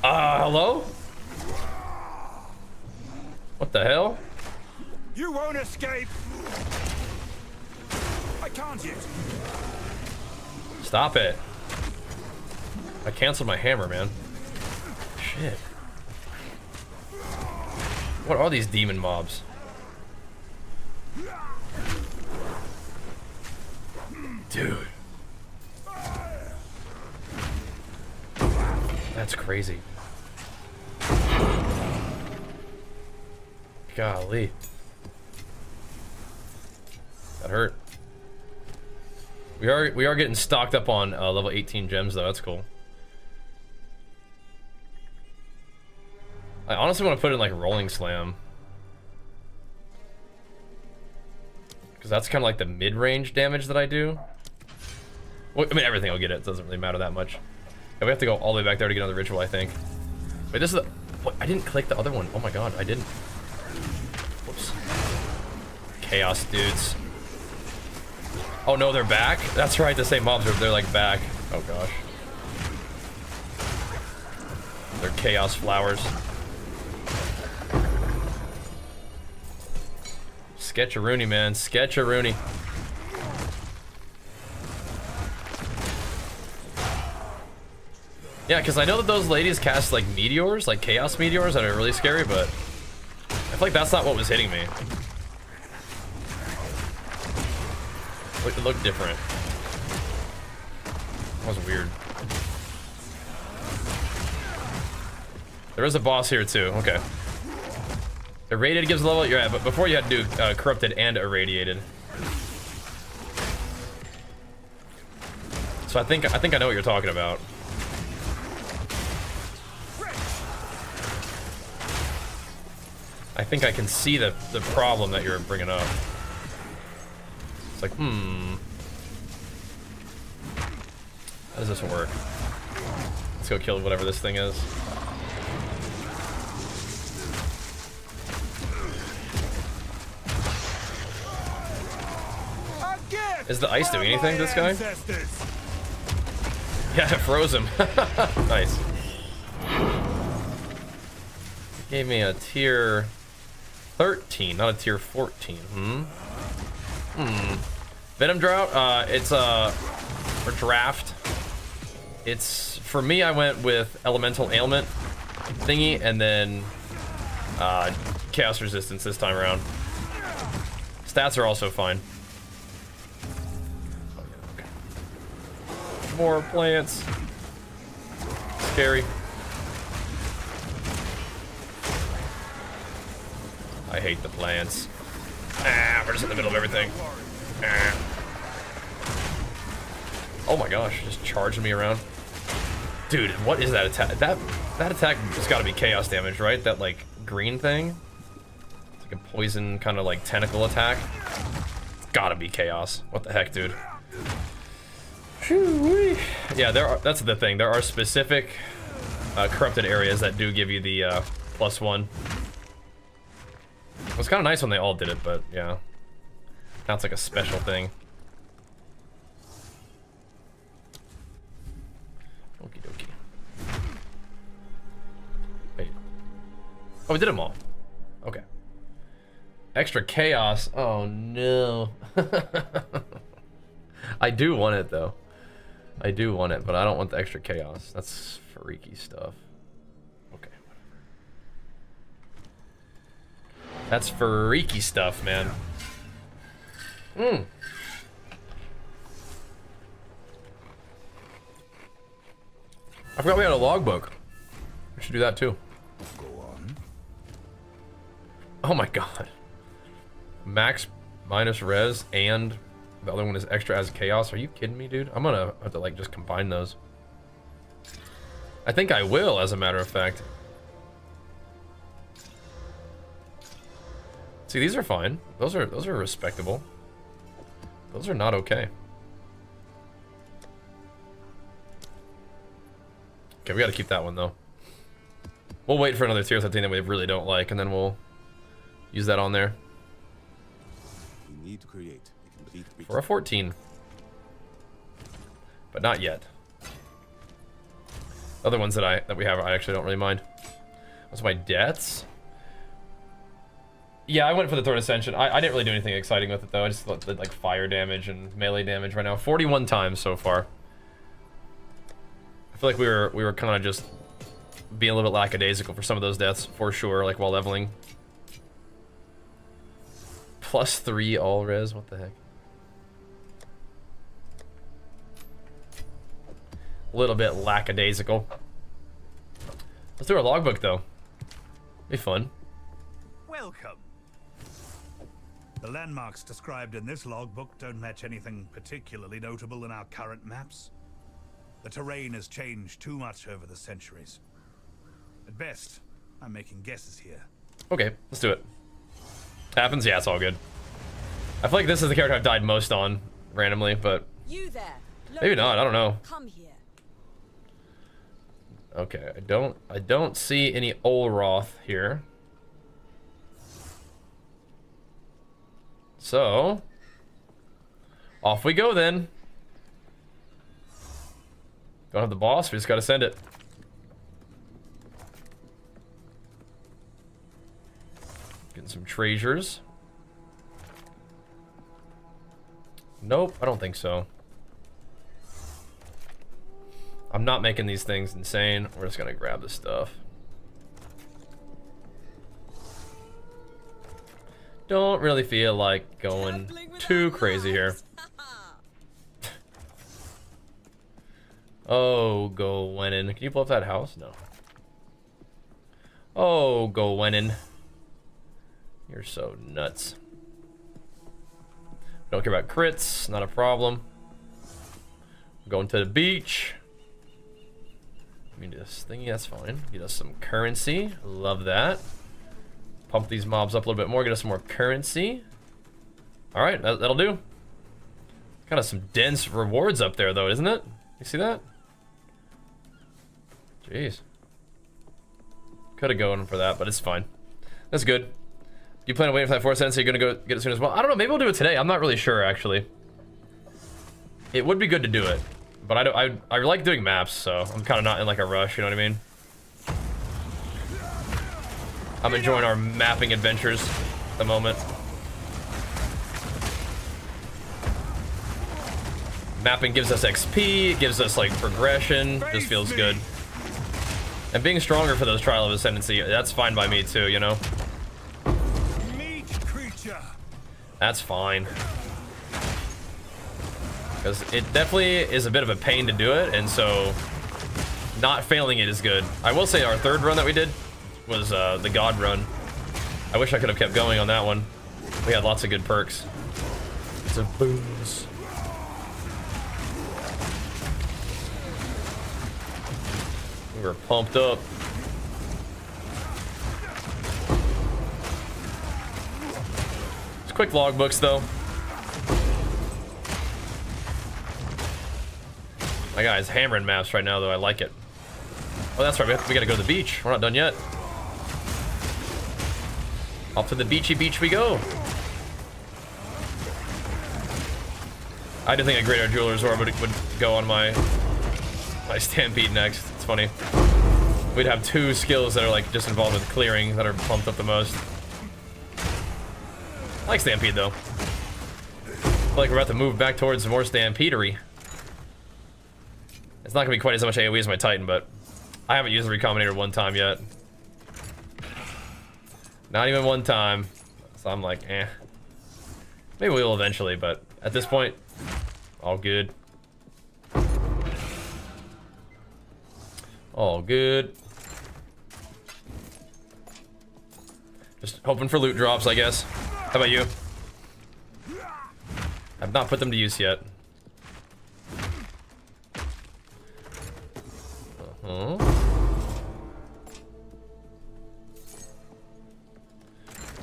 Hello? What the hell? You won't escape. I can't yet. Stop it. I canceled my hammer, man. Shit. What are these demon mobs? Dude. That's crazy. Golly. That hurt. We are getting stocked up on level 18 gems though. That's cool. I honestly want to put in like rolling slam, because that's kind of like the mid-range damage that I do. Well, I mean, everything will get it. It doesn't really matter that much. Yeah, we have to go all the way back there to get another ritual, I think. Wait, this is the... What? I didn't click the other one. Oh my god, I didn't. Whoops. Chaos dudes. Oh no, they're back? That's right, the same mobs are, they're like back. Oh gosh. They're chaos flowers. Sketch-a-rooney, man. Sketch-a-rooney. Yeah, because I know that those ladies cast like meteors, like chaos meteors, that are really scary, but I feel like that's not what was hitting me. It looked different. That was weird. There is a boss here too. Okay. Irradiated gives a level. You're at, but before you had to do corrupted and irradiated. So I think I know what you're talking about. I think I can see the problem that you're bringing up. It's like, how does this work? Let's go kill whatever this thing is. Is the ice doing anything to this guy? Yeah, it froze him. Nice. Gave me a tier 13, not a tier 14. Venom Drought, it's or draft. It's, for me, I went with Elemental Ailment thingy, and then Chaos Resistance this time around. Stats are also fine. More plants. Scary. I hate the plants. We're just in the middle of everything. Oh my gosh, just charging me around. Dude, what is that attack? That attack has got to be chaos damage, right? That like green thing? It's like a poison kind of like tentacle attack. It's gotta be chaos. What the heck, dude? Yeah, that's the thing. There are specific corrupted areas that do give you the +1. It was kind of nice when they all did it, but yeah. Now it's like a special thing. Okie dokie. Wait. Oh, we did them all. Okay. Extra chaos. Oh no. I do want it though. I do want it, but I don't want the extra chaos. That's freaky stuff. Okay, whatever. That's freaky stuff, man. I forgot we had a logbook. We should do that too. Go on. Oh my god. Max minus res and the other one is extra as chaos. Are you kidding me, dude? I'm gonna have to like just combine those. I think I will, as a matter of fact. See, these are fine. Those are respectable. Those are not okay. Okay, we gotta keep that one though. We'll wait for another tier 13 that we really don't like, and then we'll use that on there. We need to create a complete picture. For a 14. But not yet. Other ones that we have, I actually don't really mind. What's my deaths? Yeah, I went for the Third Ascension. I didn't really do anything exciting with it though. I just did like fire damage and melee damage right now. 41 times so far. I feel like we were kind of just being a little bit lackadaisical for some of those deaths, for sure, like while leveling. +3 all res, what the heck? A little bit lackadaisical. Let's do our logbook though. Be fun. Welcome. The landmarks described in this logbook don't match anything particularly notable in our current maps. The terrain has changed too much over the centuries. At best, I'm making guesses here. Okay, let's do it. Happens? Yeah, it's all good. I feel like this is the character I've died most on randomly, but you there. maybe not. I don't know. Come here. Okay, I don't see any Olroth here. So off we go then. Don't have the boss, we just gotta send it. Getting some treasures. Nope, I don't think so. I'm not making these things insane. We're just gonna grab this stuff. Don't really feel like going too crazy here. Oh, go Wenin. Can you blow up that house? No. Oh, go Wenin. You're so nuts. Don't care about crits. Not a problem. Going to the beach. Let me do this thingy. That's fine. Get us some currency. Love that. Pump these mobs up a little bit more. Get us some more currency. Alright, that'll do. Kind of some dense rewards up there, though, isn't it? You see that? Jeez. Could have gone for that, but it's fine. That's good. Do you plan on waiting for that 4th Ascendancy? You're gonna go get it soon as well? I don't know. Maybe we'll do it today. I'm not really sure, actually. It would be good to do it, but I like doing maps, so I'm kind of not in like a rush. You know what I mean? I'm enjoying our mapping adventures at the moment. Mapping gives us XP, it gives us like progression, just feels good. And being stronger for those Trial of Ascendancy, that's fine by me too, you know? Meat creature. That's fine. Because it definitely is a bit of a pain to do it, and so not failing it is good. I will say our 3rd run that we did was the God run. I wish I could have kept going on that one. We had lots of good perks. Lots of booms. We were pumped up. It's quick logbooks though. My guy's hammering maps right now though. I like it. Oh, that's right. We gotta go to the beach. We're not done yet. Off to the beachy beach we go. I do think a Greater Jeweler's Orb would go on my Stampede next. It's funny. We'd have 2 skills that are like just involved with clearing that are pumped up the most. I like Stampede though. I feel like we're about to move back towards more Stampedery. It's not gonna be quite as much AoE as my Titan, but I haven't used the Recombinator one time yet. Not even one time. So I'm like, eh. Maybe we will eventually, but at this point, all good. All good. Just hoping for loot drops, I guess. How about you? I've not put them to use yet.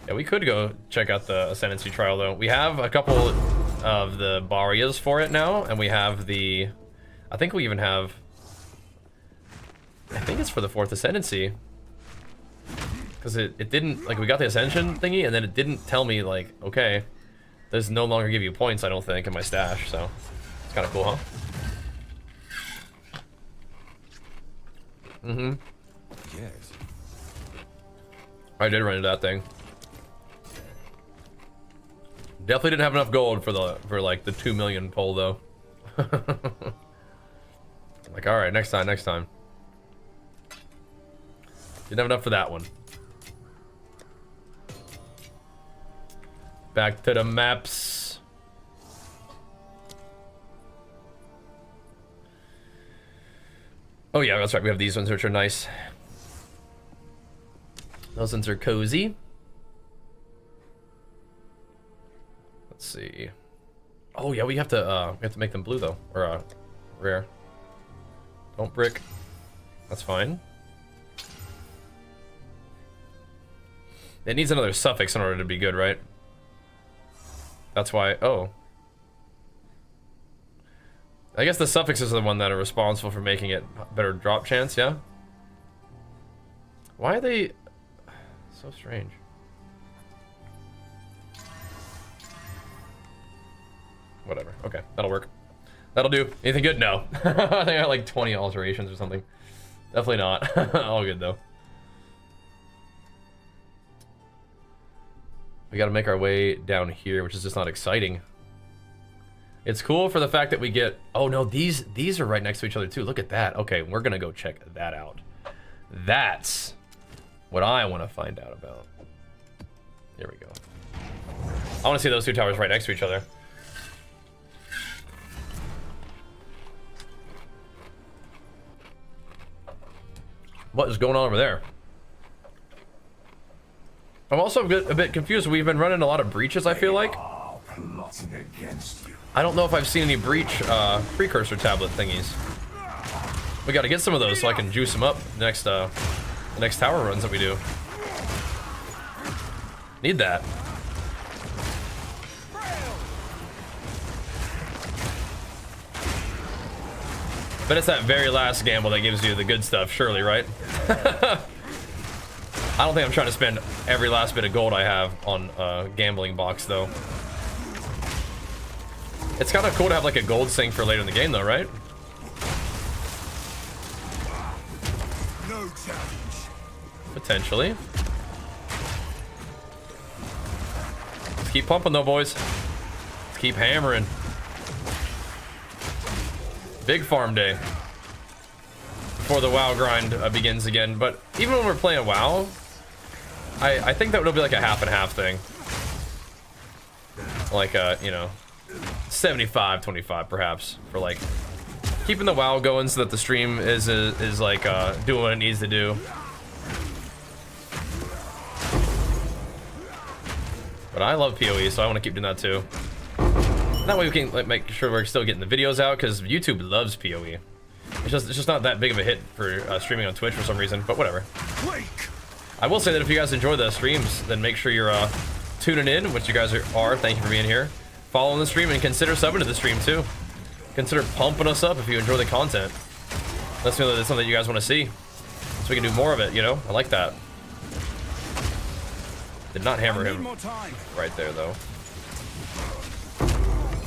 Yeah, we could go check out the Ascendancy trial though. We have a couple of the Barrias for it now, and we have the... I think we even have... I think it's for the 4th Ascendancy. Because it didn't... Like, we got the Ascension thingy, and then it didn't tell me, like, okay, there's no longer give you points, I don't think, in my stash, so... It's kind of cool, huh? Mm-hmm. Yes. I did run into that thing. Definitely didn't have enough gold for like the 2 million pull though. Like, all right, next time. Didn't have enough for that one. Back to the maps. Oh yeah, that's right. We have these ones which are nice. Those ones are cozy. Let's see. Oh yeah, we have to make them blue though, or rare. Don't brick. That's fine. It needs another suffix in order to be good, right? That's why. Oh. I guess the suffixes are the one that are responsible for making it better drop chance, yeah? Why are they so strange? Whatever. Okay, that'll work. That'll do. Anything good? No. I think I got like 20 alterations or something. Definitely not. All good though. We gotta make our way down here, which is just not exciting. It's cool for the fact that we get... Oh, no, these are right next to each other, too. Look at that. Okay, we're going to go check that out. That's what I want to find out about. There we go. I want to see those two towers right next to each other. What is going on over there? I'm also a bit confused. We've been running a lot of breaches, I feel like. Plotting against you. I don't know if I've seen any breach precursor tablet thingies. We got to get some of those so I can juice them up next the next tower runs that we do. Need that. But it's that very last gamble that gives you the good stuff, surely, right? I don't think I'm trying to spend every last bit of gold I have on a gambling box, though. It's kind of cool to have like a gold sink for later in the game, though, right? No challenge. Potentially. Let's keep pumping, though, boys. Let's keep hammering. Big farm day before the WoW grind begins again. But even when we're playing WoW, I think that would be like a half and half thing. Like, you know, 75-25 perhaps, for like keeping the WoW going so that the stream is like doing what it needs to do. But I love PoE, so I want to keep doing that too. That way we can like, make sure we're still getting the videos out, because YouTube loves PoE. It's just not that big of a hit for streaming on Twitch for some reason, but whatever. I will say that if you guys enjoy the streams, then make sure you're tuning in, which you guys are. Thank you for being here. Following the stream, and consider subbing to the stream too. Consider pumping us up if you enjoy the content. Let's know that it's something you guys want to see, so we can do more of it, you know? I like that. Did not hammer him right there, though.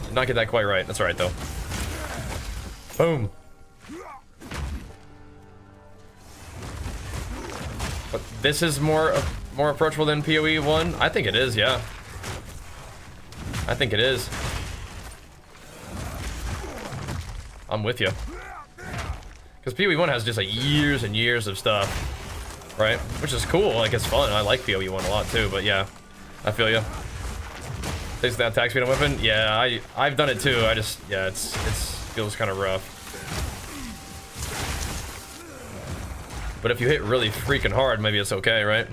Did not get that quite right. That's all right, though. Boom. But this is more approachable than PoE 1? I think it is, yeah. I think it is. I'm with you. Because PoE 1 has just like years and years of stuff, right? Which is cool, like it's fun. I like PoE 1 a lot too, but yeah, I feel you. Takes that attack speed on weapon? Yeah, I've done it too. I just, yeah, it feels kind of rough. But if you hit really freaking hard, maybe it's okay, right?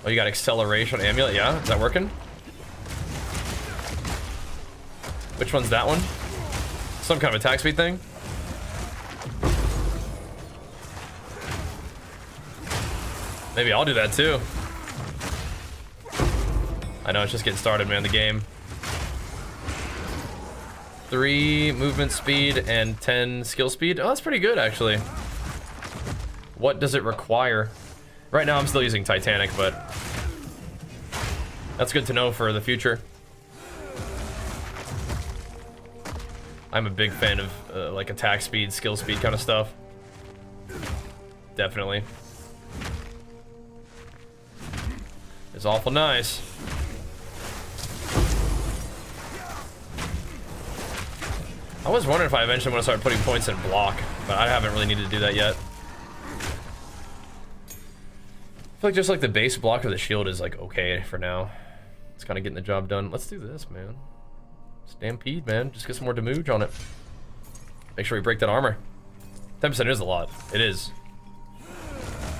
Oh, you got acceleration amulet, yeah? Is that working? Which one's that one? Some kind of attack speed thing? Maybe I'll do that too. I know, it's just getting started, man, the game. 3 movement speed and 10 skill speed. Oh, that's pretty good, actually. What does it require? Right now, I'm still using Titanic, but that's good to know for the future. I'm a big fan of like attack speed, skill speed kind of stuff. Definitely. It's awful nice. I was wondering if I eventually want to start putting points in block, but I haven't really needed to do that yet. I feel like just like the base block of the shield is like okay for now. It's kind of getting the job done. Let's do this, man. Stampede, man. Just get some more damage on it. Make sure we break that armor. 10% is a lot. It is.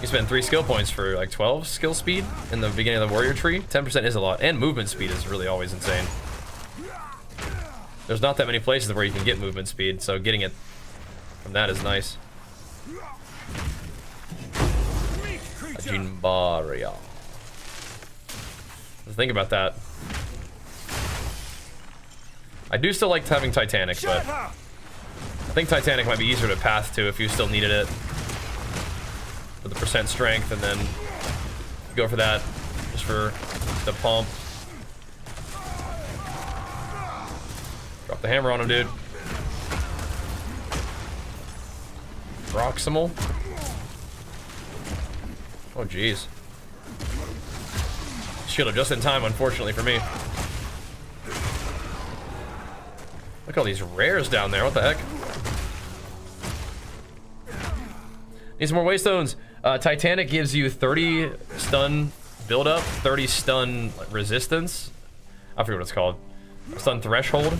You spend 3 skill points for like 12 skill speed in the beginning of the warrior tree. 10% is a lot. And movement speed is really always insane. There's not that many places where you can get movement speed, so getting it from that is nice. Ajinbaria. Let's think about that. I do still like having Titanic, but I think Titanic might be easier to path to if you still needed it. With the percent strength, and then go for that just for the pump. Drop the hammer on him, dude. Proximal. Oh, jeez. Shielded just in time, unfortunately for me. Look at all these rares down there. What the heck? Need some more waystones. Titanic gives you 30 stun build-up, 30 stun resistance. I forget what it's called. Stun threshold.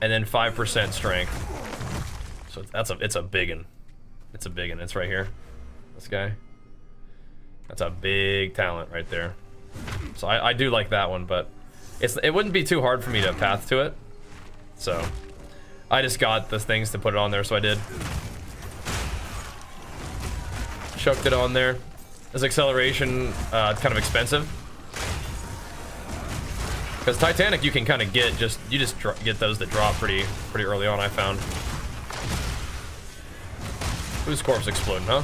And then 5% strength. So it's a biggin. It's a biggin. It's right here. This guy. That's a big talent right there. So I do like that one, but it wouldn't be too hard for me to path to it. So I just got the things to put it on there, so I did. Chucked it on there. This acceleration kind of expensive. Because Titanic you can kind of get you just get those that drop pretty early on, I found. Whose corpse exploding, huh?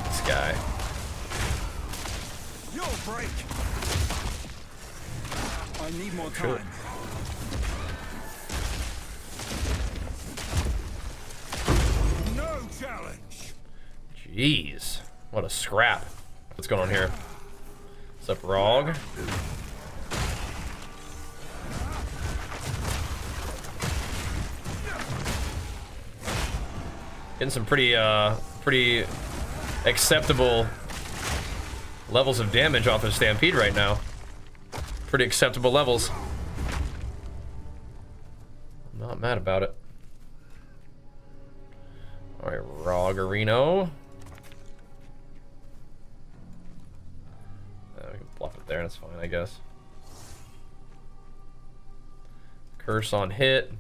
This guy. You'll break. I need more time. No challenge. Jeez. What a scrap. What's going on here? What's up, Rog? Getting some pretty acceptable levels of damage off of Stampede right now. Pretty acceptable levels. I'm not mad about it. Alright, Rogarino. We can bluff it there, that's fine, I guess. Curse on hit.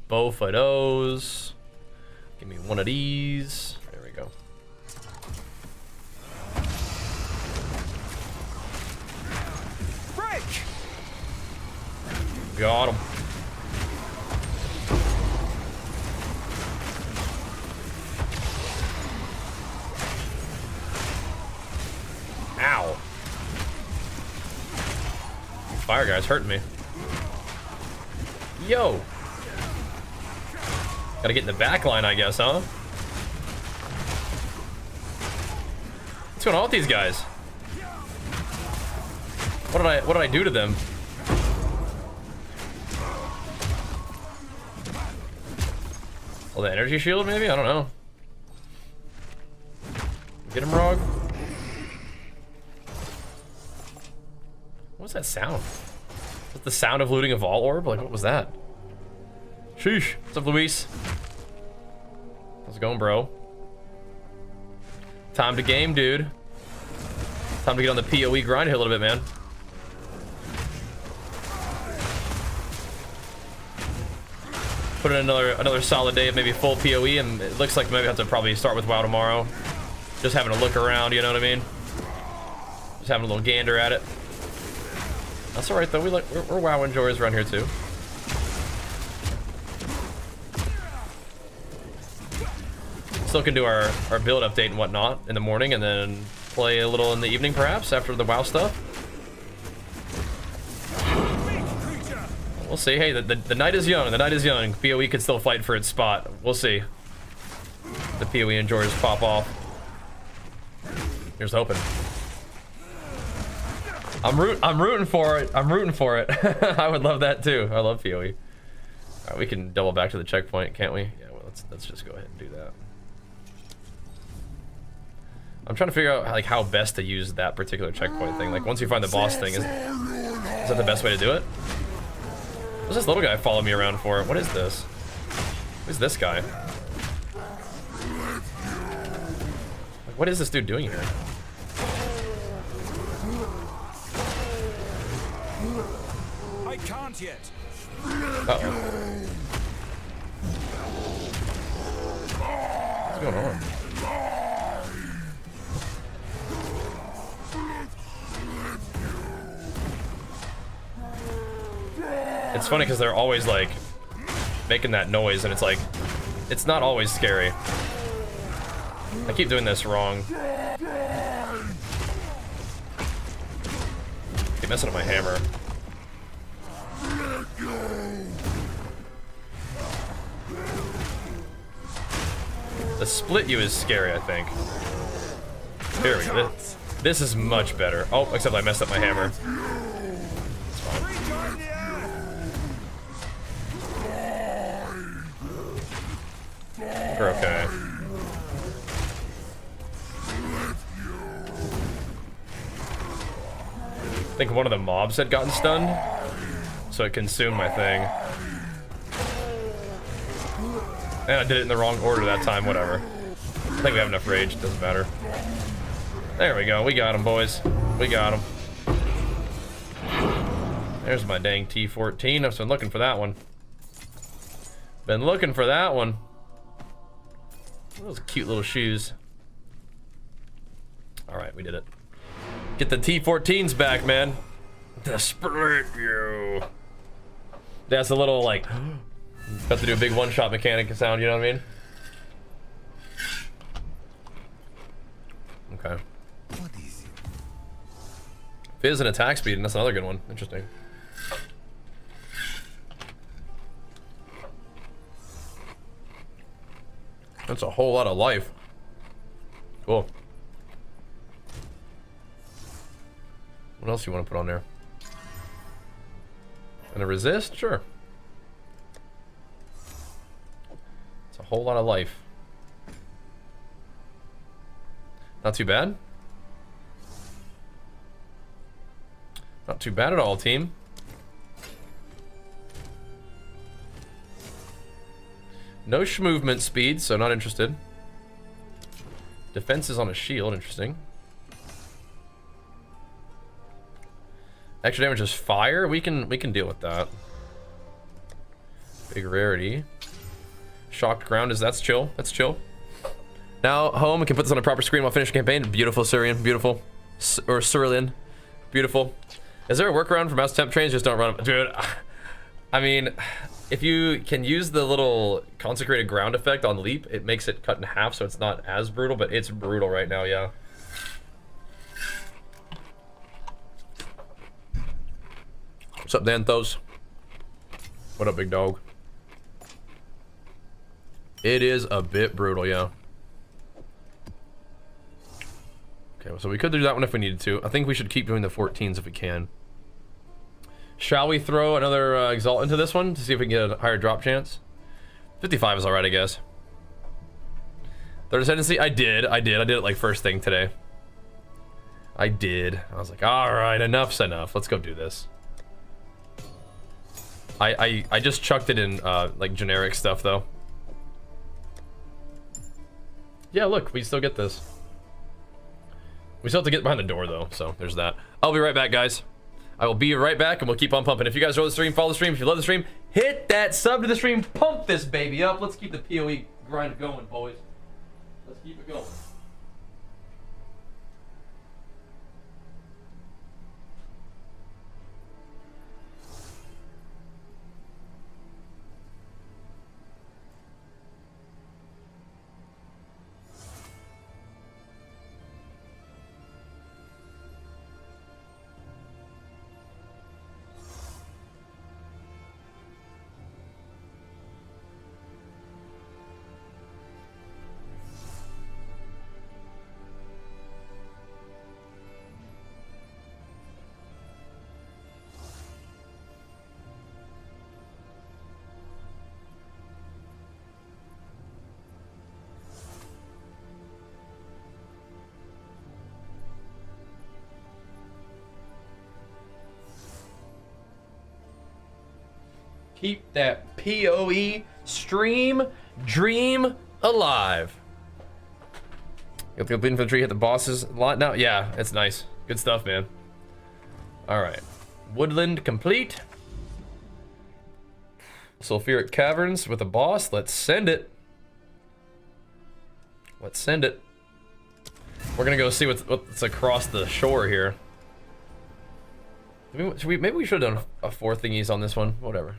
Both of those. Give me one of these. There we go. Break. Got him. Ow. Fire guy's hurting me. Yo. Gotta get in the back line, I guess, huh? What's going on with these guys? What did I do to them? Oh, the energy shield, maybe? I don't know. Get him, Rog. What's that sound? Was that the sound of looting a Vault Orb? Like, what was that? Sheesh. What's up, Luis? How's it going, bro? Time to game, dude. Time to get on the PoE grind here a little bit, man. Put in another solid day of maybe full PoE, and it looks like maybe I have to probably start with WoW tomorrow. Just having a look around, you know what I mean? Just having a little gander at it. That's alright though, we're WoW enjoyers around here too. Still can do our build update and whatnot in the morning, and then play a little in the evening perhaps after the WoW stuff. We'll see. Hey, the night is young. The night is young. PoE could still fight for its spot. We'll see. The PoE enjoyers pop off. Here's hoping. I'm rooting for it. I'm rooting for it. I would love that too. I love PoE. All right, we can double back to the checkpoint, can't we? Yeah. Well, let's just go ahead and do that. I'm trying to figure out like how best to use that particular checkpoint thing. Like once you find the boss thing, is that the best way to do it? What's this little guy following me around for? What is this? Who's this guy? Like, what is this dude doing here? I can't yet. Uh-oh. What's going on? It's funny because they're always like making that noise, and it's like it's not always scary. I keep doing this wrong. Keep messing up my hammer. The split you is scary, I think. Here we go. This is much better. Oh, except I messed up my hammer. It's fine. We're okay. I think one of the mobs had gotten stunned, so it consumed my thing. And I did it in the wrong order that time, whatever. I think we have enough rage, it doesn't matter. There we go, we got him, boys. We got him. There's my dang T14. I've been looking for that one. Been looking for that one. Those cute little shoes. Alright, we did it. Get the T14s back, man. The split view. That's a little like about to do a big one-shot mechanic sound, you know what I mean? Okay. What is it? Fizz and attack speed, and that's another good one. Interesting. That's a whole lot of life. Cool. What else you want to put on there? And a resist? Sure. It's a whole lot of life. Not too bad. Not too bad at all, team. No movement speed, so not interested. Defense is on a shield, interesting. Extra damage is fire. We can deal with that. Big rarity. Shocked ground is that's chill. That's chill. Now home. We can put this on a proper screen while finishing campaign. Beautiful Syrian. Beautiful. Or Cerulean. Beautiful. Is there a workaround for mouse temp trains? Just don't run them, dude. I mean, if you can use the little consecrated ground effect on leap, it makes it cut in half, so it's not as brutal. But it's brutal right now. Yeah. What's up, Danthos? What up, big dog? It is a bit brutal, yeah. Okay, so we could do that one if we needed to. I think we should keep doing the 14s if we can. Shall we throw another Exalt into this one to see if we can get a higher drop chance? 55 is alright, I guess. Third Ascendancy? I did it like first thing today. I did. I was like, alright, enough's enough. Let's go do this. I just chucked it in like generic stuff though. Yeah, look, we still get this. We still have to get behind the door though, so there's that. I'll be right back, guys. I will be right back and we'll keep on pumping. If you guys enjoy the stream, follow the stream. If you love the stream, hit that sub to the stream. Pump this baby up. Let's keep the PoE grind going, boys. Let's keep it going. Keep that PoE stream dream alive. Get the bleeding for the tree, hit the bosses a lot now. Yeah, it's nice. Good stuff, man. All right. Woodland complete. Sulfuric Caverns with a boss. Let's send it. Let's send it. We're gonna go see what's across the shore here. Maybe we should have done a 4 thingies on this one. Whatever.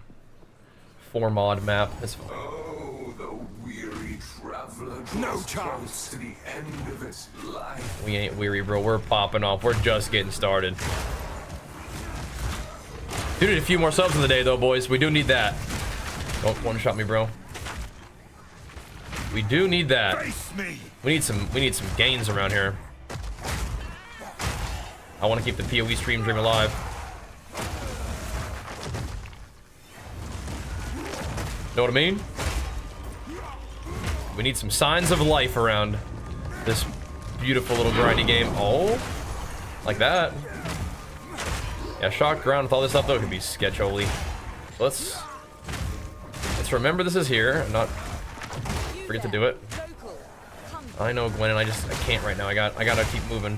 4 mod map. It's fine. Oh, the weary traveler. No chance to the end of its life. We ain't weary, bro. We're popping off. We're just getting started. Do need a few more subs in the day, though, boys. We do need that. Oh, one shot me, bro. We do need that. We need some gains around here. I want to keep the PoE stream dream alive. Know what I mean? We need some signs of life around this beautiful little grindy game. Oh, like that. Yeah, shock ground with all this stuff though could be sketch-holy. Let's remember this is here and not forget to do it. I know Gwen, and I can't right now. I gotta keep moving.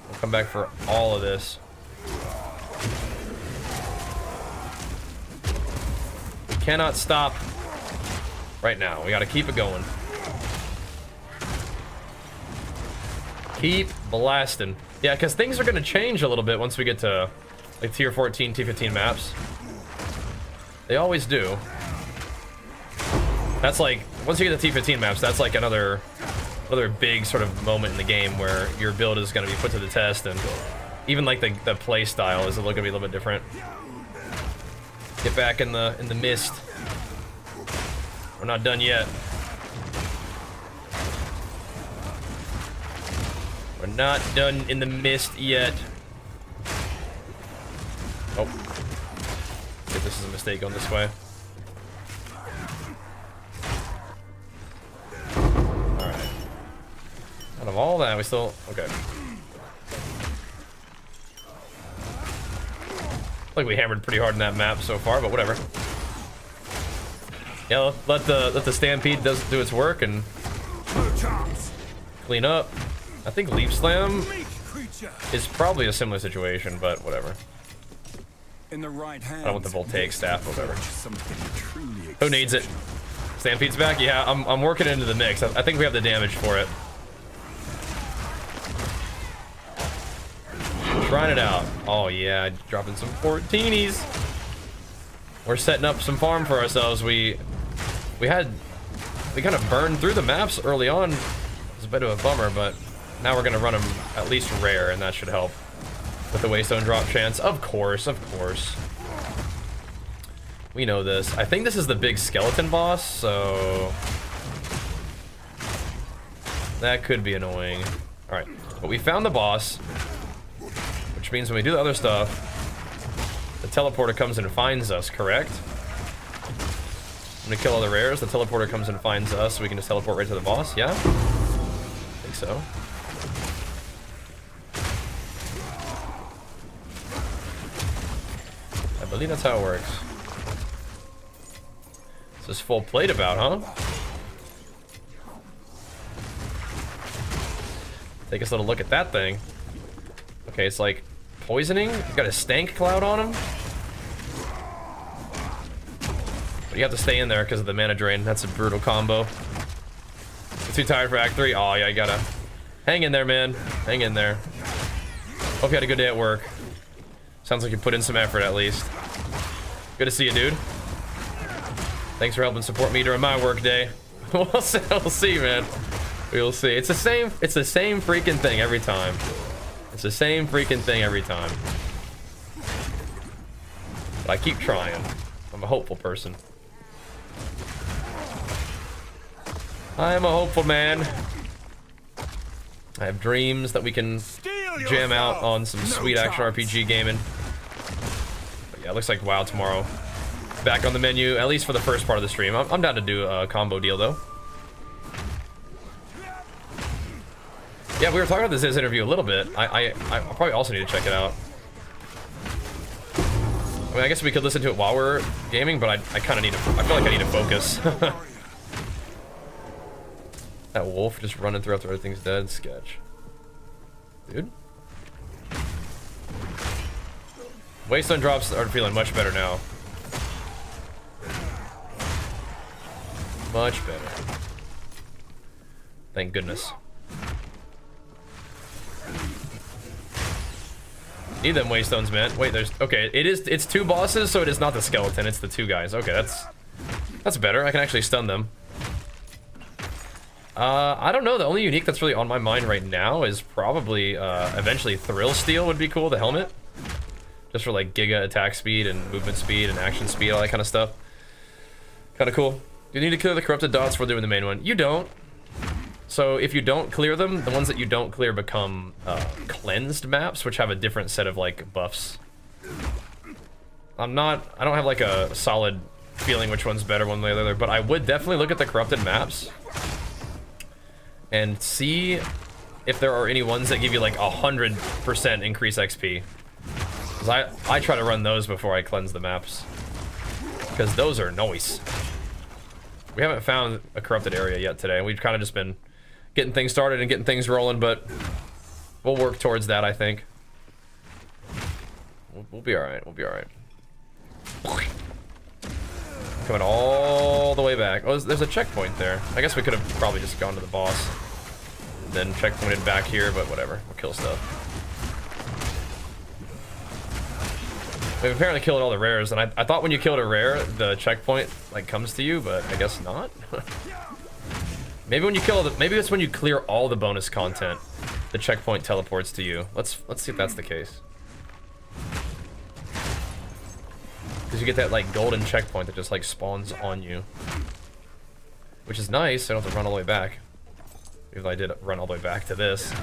We'll come back for all of this. We cannot stop right now. We gotta keep it going. Keep blasting. Yeah, because things are gonna change a little bit once we get to like tier 14, tier 15 maps. They always do. That's like, once you get to T15 maps, that's like another big sort of moment in the game where your build is going to be put to the test, and even like the play style is going to be a little bit different. Get back in the mist. We're not done yet. We're not done in the mist yet. Oh. I think this is a mistake going this way. Out of all that, we still... Okay. Like we hammered pretty hard in that map so far, but whatever. Yeah, let the Stampede do its work and clean up. I think Leaf Slam is probably a similar situation, but whatever. In the right hand, I don't want the Voltaic Staff, whatever. Who needs it? Stampede's back? Yeah, I'm working into the mix. I think we have the damage for it. Trying it out. Oh yeah, dropping some 14s. We're setting up some farm for ourselves. We kind of burned through the maps early on. It's a bit of a bummer, but now we're gonna run them at least rare, and that should help with the Waystone drop chance. Of course. We know this. I think this is the big skeleton boss, so that could be annoying. All right, but we found the boss. Which means when we do the other stuff, the teleporter comes and finds us, correct? When we kill all the rares, the teleporter comes and finds us, so we can just teleport right to the boss, yeah? I think so. I believe that's how it works. This is full plate about, huh? Take us a little look at that thing. Okay, it's like poisoning. You've got a stank cloud on him. But you have to stay in there because of the mana drain. That's a brutal combo. You're too tired for Act 3? Oh, yeah, you gotta hang in there, man. Hang in there. Hope you had a good day at work. Sounds like you put in some effort at least. Good to see you, dude. Thanks for helping support me during my work day. We'll see, man. We'll see. It's the same freaking thing every time. It's the same freaking thing every time. But I keep trying. I'm a hopeful person. I am a hopeful man. I have dreams that we can jam out on some sweet action RPG gaming. But yeah, it looks like WoW tomorrow. Back on the menu, at least for the first part of the stream. I'm down to do a combo deal though. Yeah, we were talking about this interview a little bit. I probably also need to check it out. I mean, I guess we could listen to it while we're gaming, but I kind of need to. I feel like I need to focus. That wolf just running through after everything's dead. Sketch, dude. Waystone drops are feeling much better now. Much better. Thank goodness. Need them Waystones, man. Wait, there's... Okay, it's two bosses, so it is not the skeleton, it's the two guys. Okay, that's better. I can actually stun them. I don't know. The only unique that's really on my mind right now is probably, eventually Thrill Steel would be cool, the helmet. Just for, like, giga attack speed and movement speed and action speed, all that kind of stuff. Kind of cool. You need to kill the corrupted dots for doing the main one. You don't. So if you don't clear them, the ones that you don't clear become cleansed maps, which have a different set of like buffs. I don't have like a solid feeling which one's better one way or the other, but I would definitely look at the corrupted maps and see if there are any ones that give you like 100% increase XP. Because I try to run those before I cleanse the maps. Because those are nice. We haven't found a corrupted area yet today. We've kind of just been getting things started and getting things rolling, but we'll work towards that, I think. We'll be alright, we'll be alright. Coming all the way back. Oh, there's a checkpoint there. I guess we could have probably just gone to the boss. Then checkpointed back here, but whatever. We'll kill stuff. We've apparently killed all the rares, and I thought when you killed a rare, the checkpoint like comes to you, but I guess not. Maybe when you kill maybe it's when you clear all the bonus content, the checkpoint teleports to you. Let's see if that's the case. Because you get that like golden checkpoint that just like spawns on you, which is nice. I don't have to run all the way back. If I did run all the way back to this.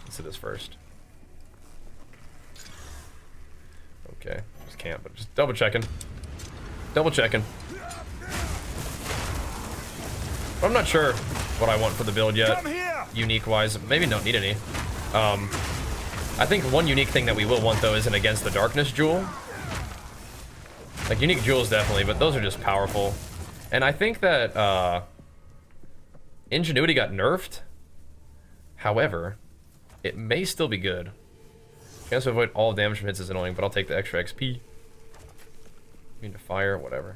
Let's do this first. Okay, just can't, but just double checking. Double checking. But I'm not sure what I want for the build yet. Unique wise, maybe don't need any. I think one unique thing that we will want though is an Against the Darkness jewel. Like unique jewels definitely, but those are just powerful. And I think that Ingenuity got nerfed. However, it may still be good. Chance to avoid all damage from hits is annoying, but I'll take the extra XP. Immune to fire, whatever.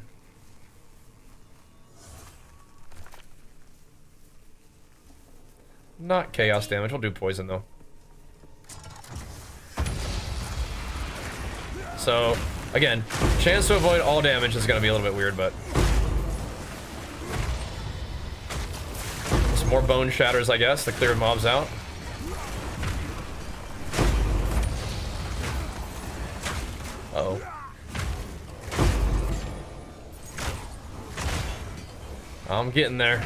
Not chaos damage, we'll do poison though. So, again, chance to avoid all damage is gonna be a little bit weird, but some more bone shatters, I guess, to clear mobs out. Uh-oh. I'm getting there.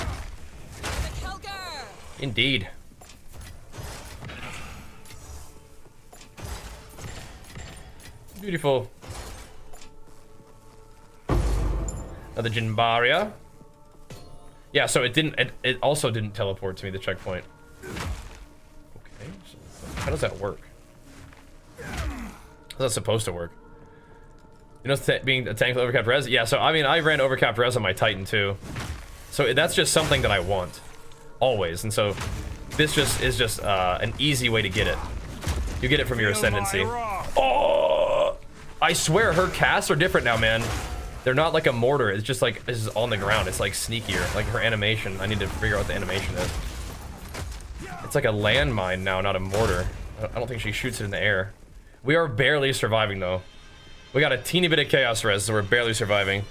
Indeed. Beautiful. Another Jinbaria. Yeah, so it also didn't teleport to me, the checkpoint. Okay, so how does that work? How's that supposed to work? You know, being a tank with overcapped res? Yeah, so I mean, I ran overcapped res on my Titan too. So that's just something that I want. Always. And so this just is just an easy way to get it. You get it from your Ascendancy. Oh! I swear her casts are different now, man. They're not like a mortar. It's just like, this is on the ground. It's like sneakier. Like her animation. I need to figure out what the animation is. It's like a landmine now, not a mortar. I don't think she shoots it in the air. We are barely surviving though. We got a teeny bit of chaos res, so we're barely surviving.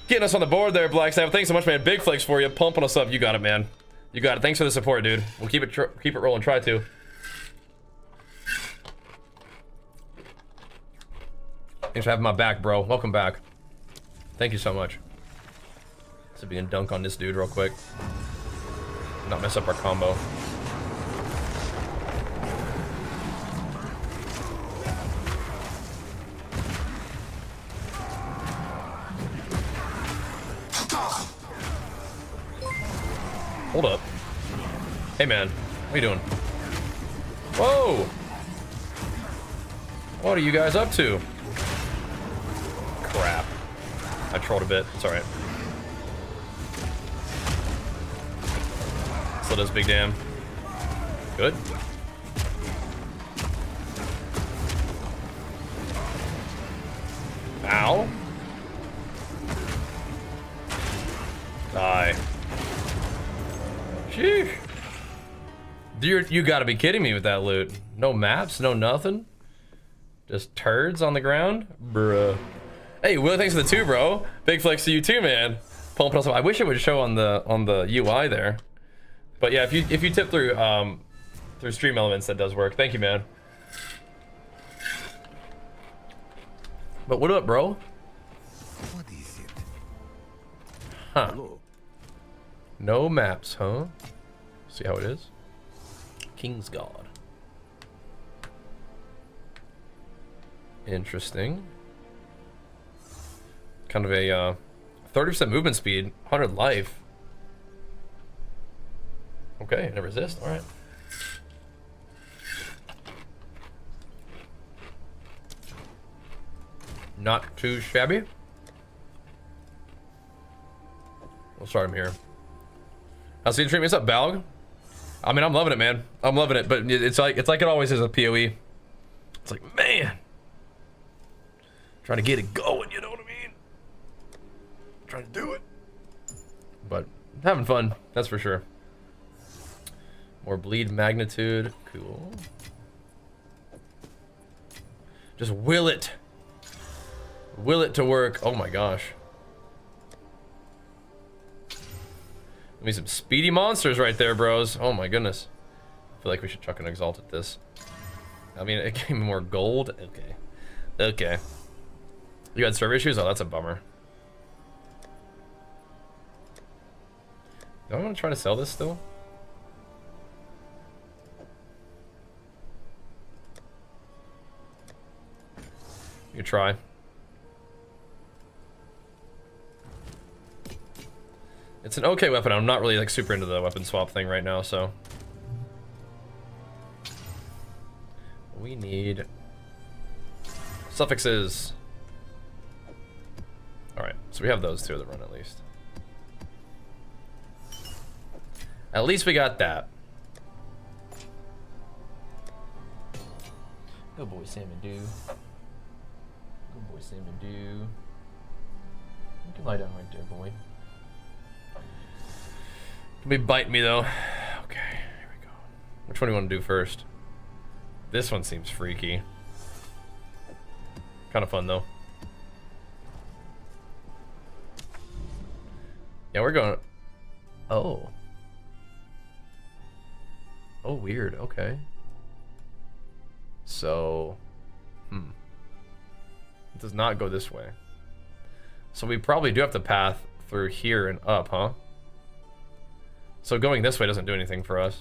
Getting us on the board there, Black Sabbath. Thanks so much, man. Big flex for you. Pumping us up. You got it, man. You got it. Thanks for the support, dude. We'll keep it rolling. Try to. Thanks for having my back, bro. Welcome back. Thank you so much. Let's be and dunk on this dude real quick. Not mess up our combo. Hold up. Hey, man. What are you doing? Whoa! What are you guys up to? Crap. I trolled a bit. It's alright. Still does big damn. Good. Ow. Die. Sheesh. You gotta be kidding me with that loot. No maps, no nothing. Just turds on the ground? Bruh. Hey, Will, thanks for the 2, bro. Big flex to you too, man. Pumping us up. I wish it would show on the UI there. But yeah, if you tip through Stream Elements, that does work. Thank you, man. But what up, bro? What is it? Huh. No maps, huh? See how it is? King's God. Interesting. Kind of a 30% movement speed, 100 life. Okay, never resist. All right. Not too shabby. We'll start him here. How's the treatment? What's up, Balg? I mean, I'm loving it, man. I'm loving it, but it's like it always is with PoE. It's like, man, trying to get it going. You know what I mean? Trying to do it, but having fun. That's for sure. More bleed magnitude. Cool. Just will it. Will it to work. Oh my gosh. Give me some speedy monsters right there, bros. Oh my goodness. I feel like we should chuck an Exalt at this. I mean, it gave me more gold. Okay. Okay. You had server issues? Oh, that's a bummer. Do I want to try to sell this still? You can try. It's an okay weapon. I'm not really like super into the weapon swap thing right now, so we need suffixes. All right, so we have those two that run at least. At least we got that. Good boy, Salmon Dew. Good boy, Salmon Dew. You can lie down right there, boy. Can be biting me though. Okay, here we go. Which one do you want to do first? This one seems freaky. Kind of fun though. Yeah, we're going. Oh. Oh, weird. Okay. So, it does not go this way. So we probably do have to path through here and up, huh? So going this way doesn't do anything for us.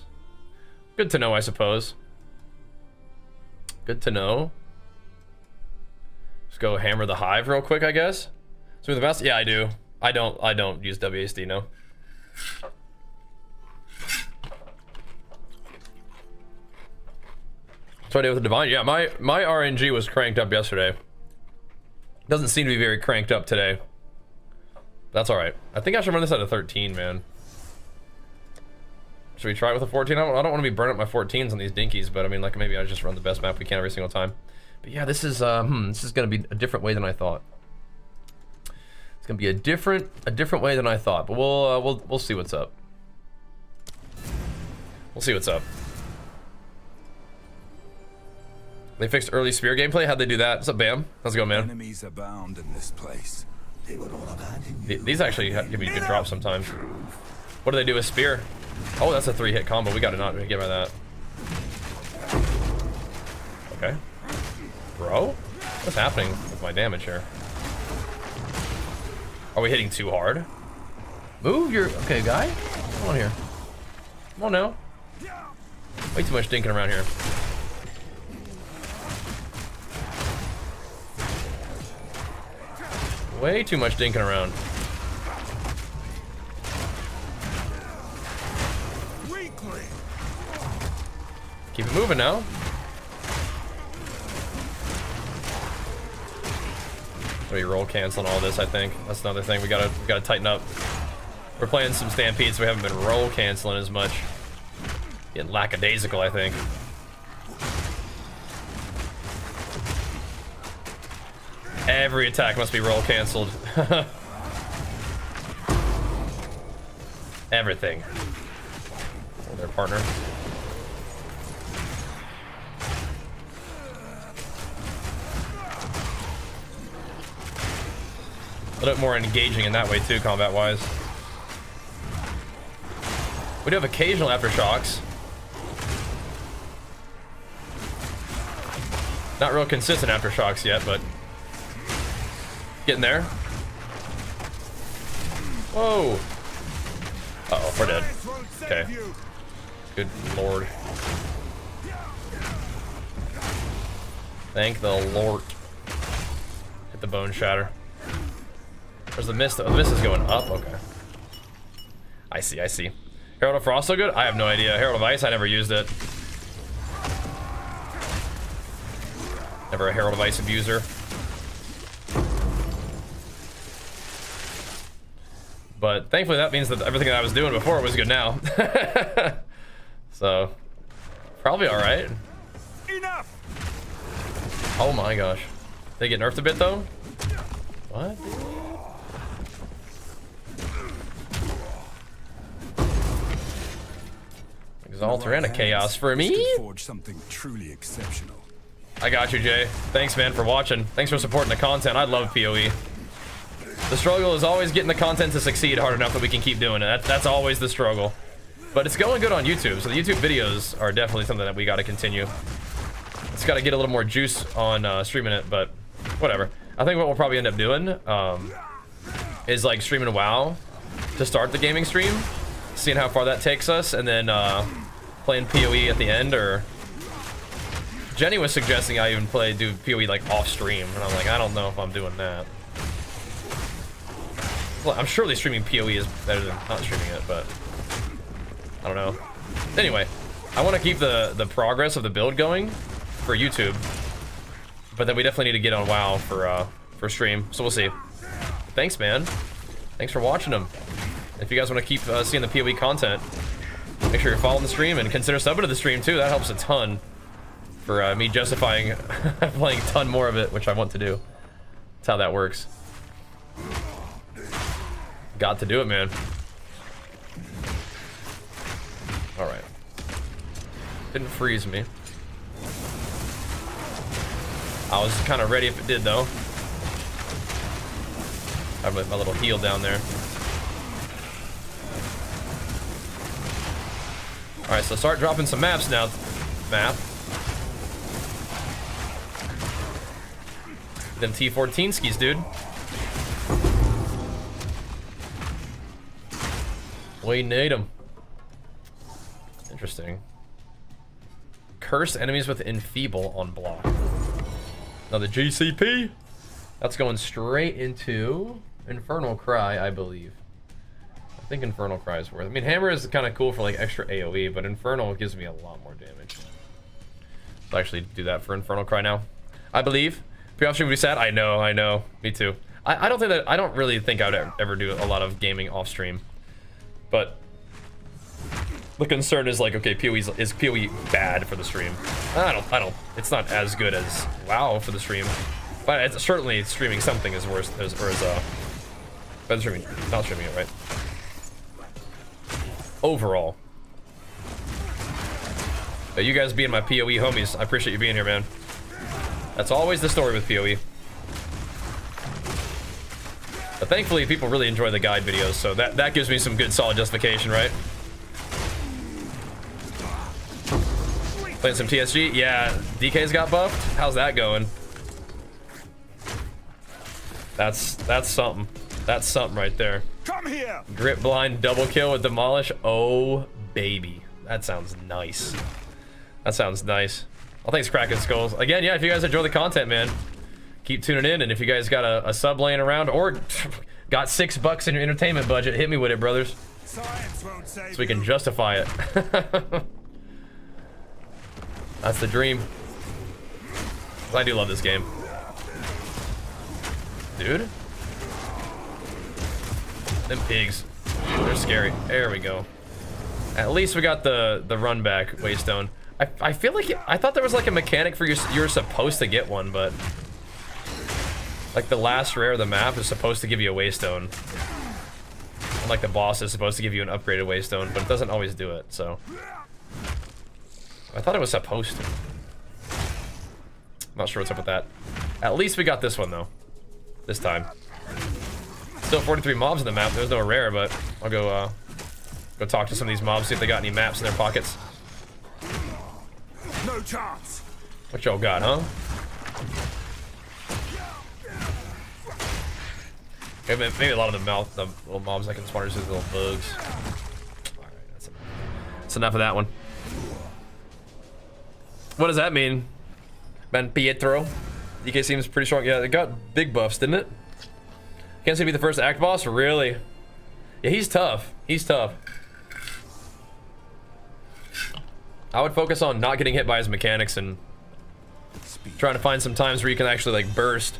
Good to know, I suppose. Good to know. Let's go hammer the hive real quick, I guess. So the best, yeah, I do. I don't use WASD, no. So I did with the divine. Yeah, my RNG was cranked up yesterday. Doesn't seem to be very cranked up today. That's all right. I think I should run this at a 13, man. Should we try it with a 14? I don't want to be burning up my 14s on these dinkies, but I mean, like maybe I just run the best map we can every single time. But yeah, this is gonna be a different way than I thought. It's gonna be a different way than I thought. But we'll see what's up. We'll see what's up. They fixed early spear gameplay. How'd they do that? What's up, Bam? How's it going, man? Enemies abound in this place. They would all abandon you. These actually give me good drops sometimes. What do they do with spear? Oh, that's a 3-hit combo. We gotta not get by that. Okay. Bro? What's happening with my damage here? Are we hitting too hard? Move your... Okay, guy. Come on here. Come on now. Way too much dinking around here. Way too much dinking around. Keep it moving now. We roll canceling all this, I think. That's another thing we gotta tighten up. We're playing some Stampede, so we haven't been roll canceling as much. Getting lackadaisical, I think. Every attack must be roll canceled. Everything. Oh, their partner. A little bit more engaging in that way too, combat-wise. We do have occasional aftershocks. Not real consistent aftershocks yet, but getting there. Whoa. Uh-oh, we're dead. Okay. Good lord. Thank the Lord. Hit the bone shatter. Where's the mist? Oh, the mist is going up? Okay. I see, I see. Herald of Frost so good? I have no idea. Herald of Ice, I never used it. Never a Herald of Ice abuser. But thankfully that means that everything that I was doing before was good now. So, probably alright. Enough! Oh my gosh. They get nerfed a bit though? What? Exalter and a Chaos for me? Forge something truly exceptional. I got you, Jay. Thanks, man, for watching. Thanks for supporting the content. I love PoE. The struggle is always getting the content to succeed hard enough that we can keep doing it. That's always the struggle. But it's going good on YouTube, so the YouTube videos are definitely something that we got to continue. It's got to get a little more juice on streaming it, but whatever. I think what we'll probably end up doing is like streaming WoW to start the gaming stream, seeing how far that takes us, and then playing PoE at the end. Or Jenny was suggesting I even do PoE like off stream, and I'm like, I don't know if I'm doing that. Well, I'm surely streaming PoE is better than not streaming it, but I don't know. Anyway, I want to keep the progress of the build going for YouTube, but then we definitely need to get on WoW for stream, so we'll see. Thanks, man. Thanks for watching them. If you guys want to keep seeing the PoE content, make sure you're following the stream and consider subbing to the stream too. That helps a ton for me justifying playing a ton more of it, which I want to do. That's how that works. Got to do it, man. All right. Didn't freeze me. I was kind of ready if it did, though. I have my little heal down there. All right, so start dropping some maps now. Map. Them T14 skis, dude. We need them. Interesting. Curse enemies with enfeeble on block. Now the GCP. That's going straight into Infernal Cry, I believe. I think Infernal Cry is worth it. I mean, Hammer is kind of cool for like extra AoE, but Infernal gives me a lot more damage. I'll actually do that for Infernal Cry now. I believe. Pre-off stream would be sad. I know. Me too. I don't really think I would ever do a lot of gaming off stream. But the concern is like, okay, is PoE bad for the stream? I don't. It's not as good as WoW for the stream, but it's certainly streaming something is worse as better streaming, not streaming it, right? Overall. But you guys being my PoE homies, I appreciate you being here, man. That's always the story with PoE. But thankfully, people really enjoy the guide videos, so that gives me some good, solid justification, right? Playing some TSG? Yeah, DK's got buffed. How's that going? That's something. That's something right there. Come here. Grip blind double kill with demolish. Oh baby, that sounds nice. That sounds nice. Well, thanks, Kraken Skulls. Again, yeah, if you guys enjoy the content, man, keep tuning in, and if you guys got a sub laying around or got $6 in your entertainment budget, hit me with it, brothers. Science won't save So we can justify it. That's the dream. I do love this game. Dude. Them pigs. They're scary. There we go. At least we got the run back waystone. I feel like I thought there was like a mechanic for you're supposed to get one, but like the last rare of the map is supposed to give you a waystone. And like the boss is supposed to give you an upgraded waystone, but it doesn't always do it, so. I thought it was supposed to. Not sure what's up with that. At least we got this one though. This time. Still 43 mobs in the map. There's no rare, but I'll go talk to some of these mobs, see if they got any maps in their pockets. No chance. What y'all got, huh? Maybe a lot of the little mobs that can spawn are just little bugs. Alright, that's enough of that one. What does that mean? Man Pietro? DK seems pretty strong. Yeah, it got big buffs, didn't it? Can't say be the first act boss? Really? Yeah, he's tough. He's tough. I would focus on not getting hit by his mechanics and trying to find some times where you can actually like burst.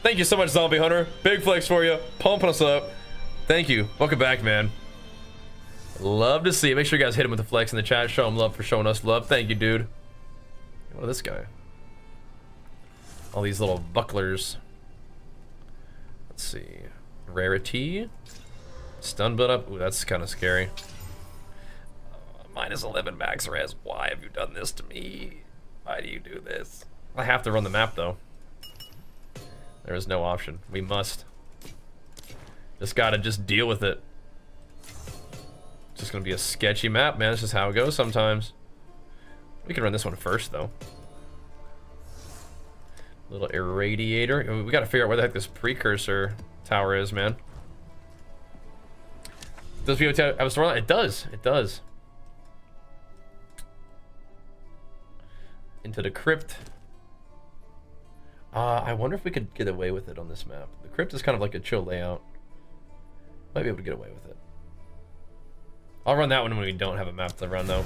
Thank you so much, Zombie Hunter. Big flex for you. Pumping us up. Thank you. Welcome back, man. Love to see it. Make sure you guys hit him with the flex in the chat. Show him love for showing us love. Thank you, dude. What is this guy? All these little bucklers. Let's see. Rarity. Stun build up. Ooh, that's kind of scary. Minus 11 max res. Why have you done this to me? Why do you do this? I have to run the map though. There is no option. We must. Just gotta just deal with it. It's just gonna be a sketchy map, man. It's just how it goes sometimes. We can run this one first though. Little irradiator. We gotta figure out where the heck this precursor tower is, man. Does PoE have a storyline? It does. It does. Into the crypt. I wonder if we could get away with it on this map. The crypt is kind of like a chill layout. Might be able to get away with it. I'll run that one when we don't have a map to run though.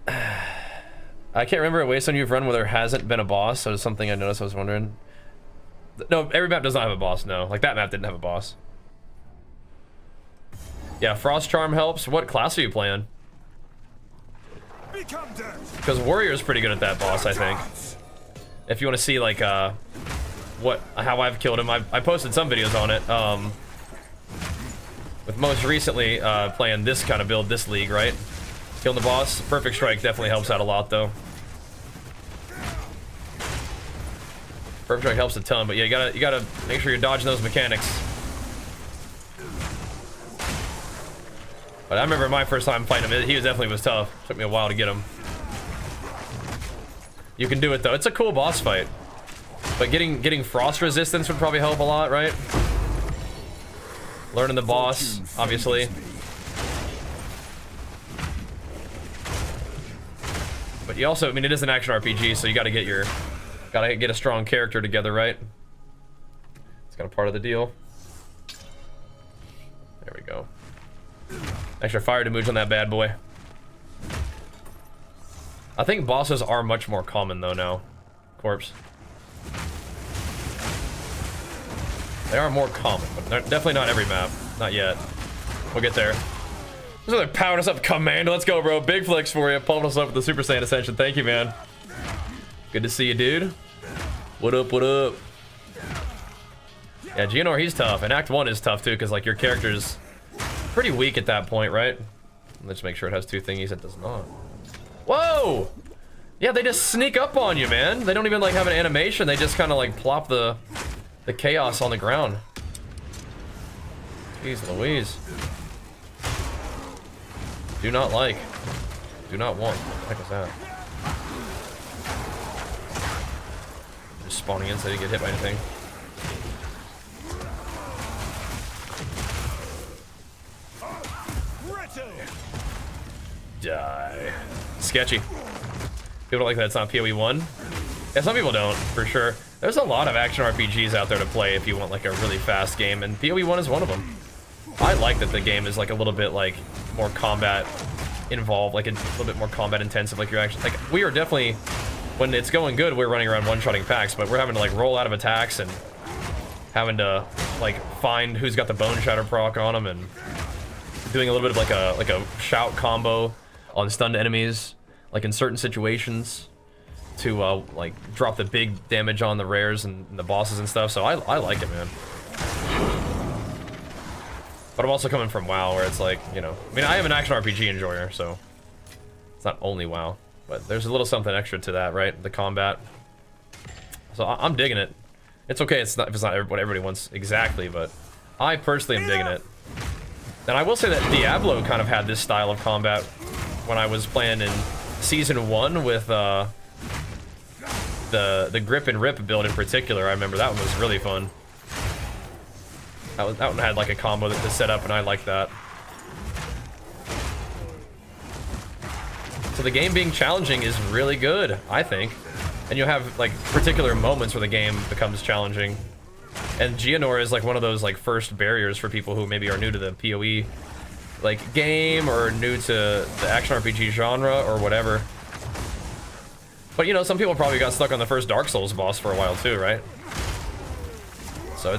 I can't remember a waste on you've run where there hasn't been a boss, so it's something I noticed. I was wondering. No, every map does not have a boss, no. Like that map didn't have a boss. Yeah, Frost Charm helps. What class are you playing? Because Warrior is pretty good at that boss, I think. If you want to see like how I've killed him, I posted some videos on it. With most recently playing this kind of build, this league, right? Killing the boss, Perfect Strike definitely helps out a lot though. Perfect Strike helps a ton, but yeah, you gotta make sure you're dodging those mechanics. But I remember my first time fighting him, he definitely was tough. Took me a while to get him. You can do it though. It's a cool boss fight. But getting frost resistance would probably help a lot, right? Learning the boss, obviously. But you also, I mean, it is an action RPG, so you gotta get a strong character together, right? It's kind of part of the deal. There we go. Extra fire damage on that bad boy. I think bosses are much more common though now. Corpse. They are more common, but they're definitely not every map. Not yet. We'll get there. There's another powering us up command. Let's go, bro. Big flex for you. Pumping us up with the Super Saiyan Ascension. Thank you, man. Good to see you, dude. What up, what up? Yeah, Geonor, he's tough. And Act 1 is tough, too, because, like, your character's pretty weak at that point, right? Let's make sure it has two thingies. It does not. Whoa! Yeah, they just sneak up on you, man. They don't even, like, have an animation. They just kind of, like, plop the chaos on the ground. Jeez Louise. Do not like. Do not want. What the heck is that? Just spawning in so they didn't get hit by anything. Die. Sketchy. People don't like that it's not PoE 1. Yeah, some people don't, for sure. There's a lot of action RPGs out there to play if you want like a really fast game, and PoE 1 is one of them. I like that the game is like a little bit like more combat involved, like a little bit more combat intensive. Like you're actually like, we are definitely, when it's going good, we're running around one-shotting packs, but we're having to like roll out of attacks and having to like find who's got the bone shatter proc on them and doing a little bit of like a shout combo on stunned enemies, like in certain situations, to like drop the big damage on the rares and the bosses and stuff. So I like it, man. But I'm also coming from WoW, where it's like, you know, I mean, I am an action RPG enjoyer, so it's not only WoW, but there's a little something extra to that, right? The combat. So I'm digging it. It's okay. It's not if it's not what everybody wants exactly, but I personally am digging it. And I will say that Diablo kind of had this style of combat when I was playing in Season 1 with the grip and rip build in particular. I remember that one was really fun. That one had like a combo that to set up, and I liked that. So the game being challenging is really good, I think. And you'll have like particular moments where the game becomes challenging. And Geonor is like one of those like first barriers for people who maybe are new to the PoE like game or new to the action RPG genre or whatever. But you know, some people probably got stuck on the first Dark Souls boss for a while too, right? So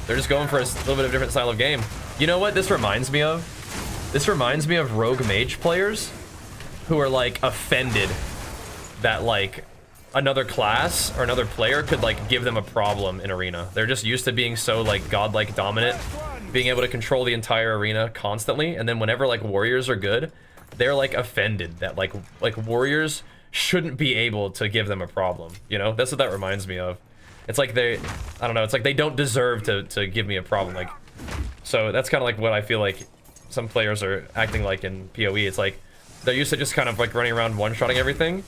they're just going for a little bit of a different style of game. You know what this reminds me of? This reminds me of rogue mage players who are like offended that like another class or another player could like give them a problem in arena. They're just used to being so like godlike dominant, being able to control the entire arena constantly, and then whenever like warriors are good, they're like offended that like warriors shouldn't be able to give them a problem, you know? That's what that reminds me of. It's like I don't know, it's like they don't deserve to give me a problem. Like, so that's kind of like what I feel like some players are acting like in PoE. It's like they're used to just kind of like running around one-shotting everything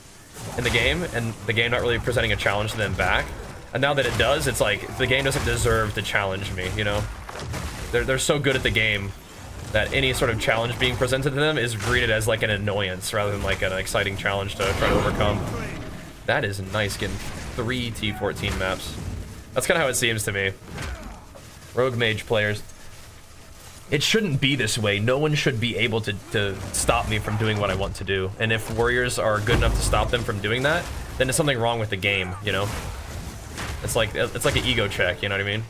in the game, and the game not really presenting a challenge to them back. And now that it does, it's like the game doesn't deserve to challenge me, you know? They're so good at the game that any sort of challenge being presented to them is greeted as like an annoyance rather than like an exciting challenge to try to overcome. That is nice, getting 3 T14 maps. That's kind of how it seems to me. Rogue mage players. It shouldn't be this way. No one should be able to stop me from doing what I want to do. And if warriors are good enough to stop them from doing that, then there's something wrong with the game, you know? It's like an ego check, you know what I mean?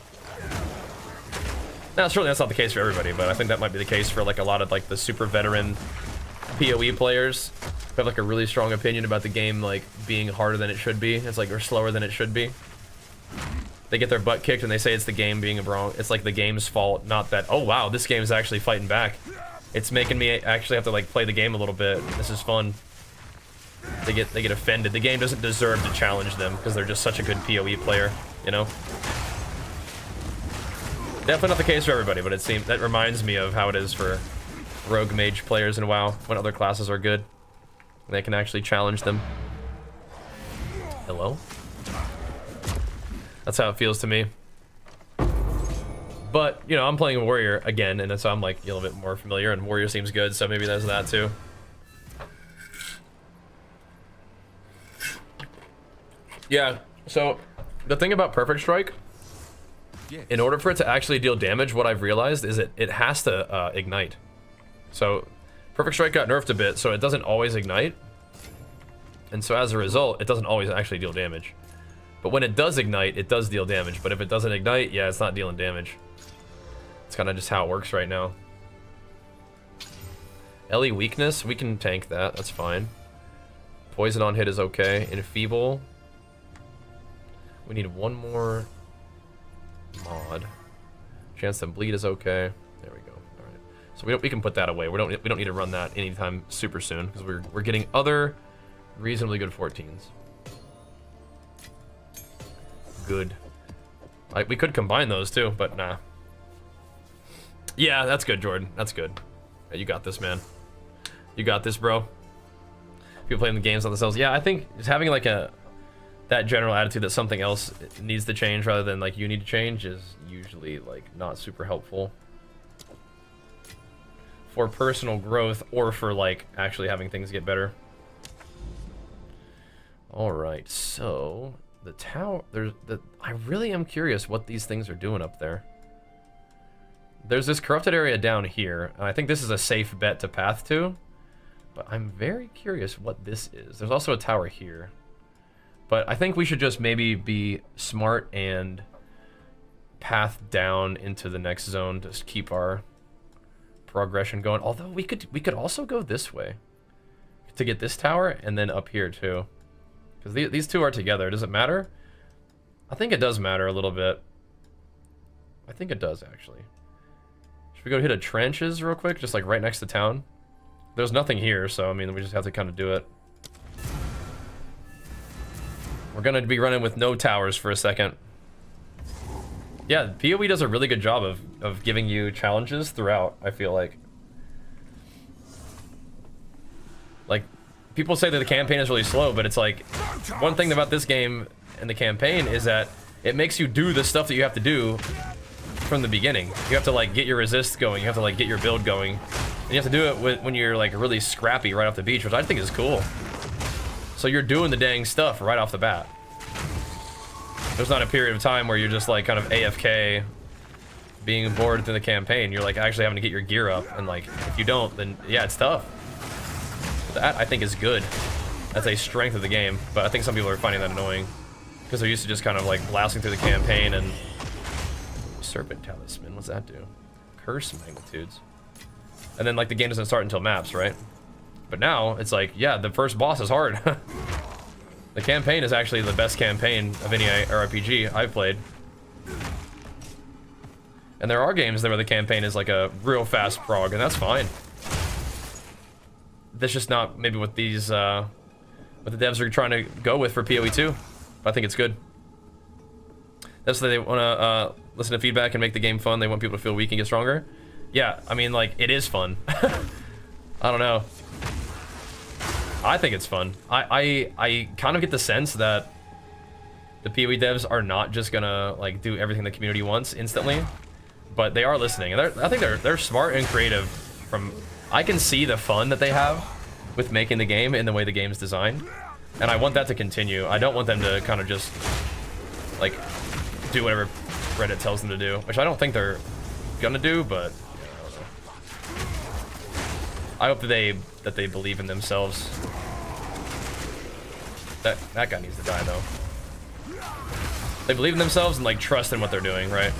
Now, certainly that's not the case for everybody, but I think that might be the case for like a lot of like the super veteran PoE players who have like a really strong opinion about the game like being harder than it should be. It's like, or slower than it should be. They get their butt kicked and they say it's the game being wrong. It's like the game's fault, not that, oh wow, this game's actually fighting back. It's making me actually have to like play the game a little bit. This is fun. They get offended. The game doesn't deserve to challenge them because they're just such a good PoE player, you know? Definitely not the case for everybody, but that reminds me of how it is for rogue mage players in WoW when other classes are good. And they can actually challenge them. Hello? That's how it feels to me. But, you know, I'm playing Warrior again, and so I'm like a little bit more familiar, and Warrior seems good, so maybe there's that too. Yeah, so the thing about Perfect Strike, in order for it to actually deal damage, what I've realized is it has to ignite. So Perfect Strike got nerfed a bit, so it doesn't always ignite. And so as a result, it doesn't always actually deal damage. But when it does ignite, it does deal damage. But if it doesn't ignite, yeah, it's not dealing damage. It's kind of just how it works right now. Ellie weakness, we can tank that, that's fine. Poison on hit is okay. Enfeeble. We need one more mod. Chance to bleed is okay. There we go. All right. So we can put that away. We don't need to run that anytime super soon because we're getting other reasonably good 14s. Good. We could combine those too, but nah. Yeah, that's good, Jordan. That's good. Yeah, you got this, man. You got this, bro. People playing the games on themselves. Yeah, I think just having like that general attitude that something else needs to change rather than like you need to change is usually like not super helpful for personal growth or for like actually having things get better. All right, so the tower, I really am curious what these things are doing up there. There's this corrupted area down here, and I think this is a safe bet to path to, but I'm very curious what this is. There's also a tower here, but I think we should just maybe be smart and path down into the next zone to keep our progression going. Although we could also go this way to get this tower and then up here too. Because these two are together. Does it matter? I think it does matter a little bit. I think it does, actually. Should we go hit a trenches real quick? Just like right next to town? There's nothing here, so I mean, we just have to kind of do it. We're going to be running with no towers for a second. Yeah, PoE does a really good job of giving you challenges throughout, I feel like. Like, people say that the campaign is really slow, but it's like, one thing about this game and the campaign is that it makes you do the stuff that you have to do from the beginning. You have to like get your resist going, you have to like get your build going, and you have to do it when you're like really scrappy right off the beach, which I think is cool. So you're doing the dang stuff right off the bat. There's not a period of time where you're just like kind of AFK being bored through the campaign. You're like actually having to get your gear up, and like if you don't, then yeah, it's tough. That I think is good. That's a strength of the game, but I think some people are finding that annoying because they're used to just kind of like blasting through the campaign. And Serpent Talisman, what's that do? Curse magnitudes. And then like the game doesn't start until maps, right? But now it's like, yeah, the first boss is hard. The campaign is actually the best campaign of any RPG I've played. And there are games there where the campaign is like a real fast prog, and that's fine. That's just not maybe what these, what the devs are trying to go with for PoE 2. But I think it's good. That's why they want to listen to feedback and make the game fun. They want people to feel weak and get stronger. Yeah, I mean, like, it is fun. I don't know. I think it's fun. I kind of get the sense that the PoE devs are not just gonna like do everything the community wants instantly, but they are listening, and I think they're smart and creative. I can see the fun that they have with making the game and the way the game's designed, and I want that to continue. I don't want them to kind of just like do whatever Reddit tells them to do, which I don't think they're gonna do, but I hope that they believe in themselves. That guy needs to die though. They believe in themselves and like trust in what they're doing, right?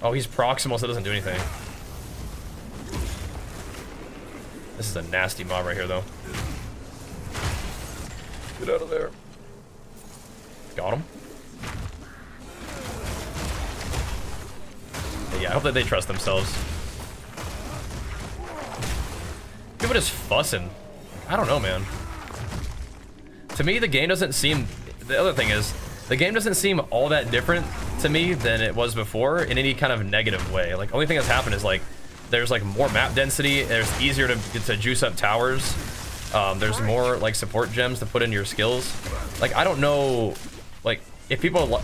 Oh, he's proximal, so it doesn't do anything. This is a nasty mob right here though. Get out of there. Got him. But yeah, I hope that they trust themselves. People just fussing. I don't know, man. To me, the game doesn't seem... The other thing is, the game doesn't seem all that different to me than it was before in any kind of negative way. Like, only thing that's happened is, like, there's, like, more map density. There's easier to juice up towers. There's more, like, support gems to put in your skills. Like, I don't know... Like, if people,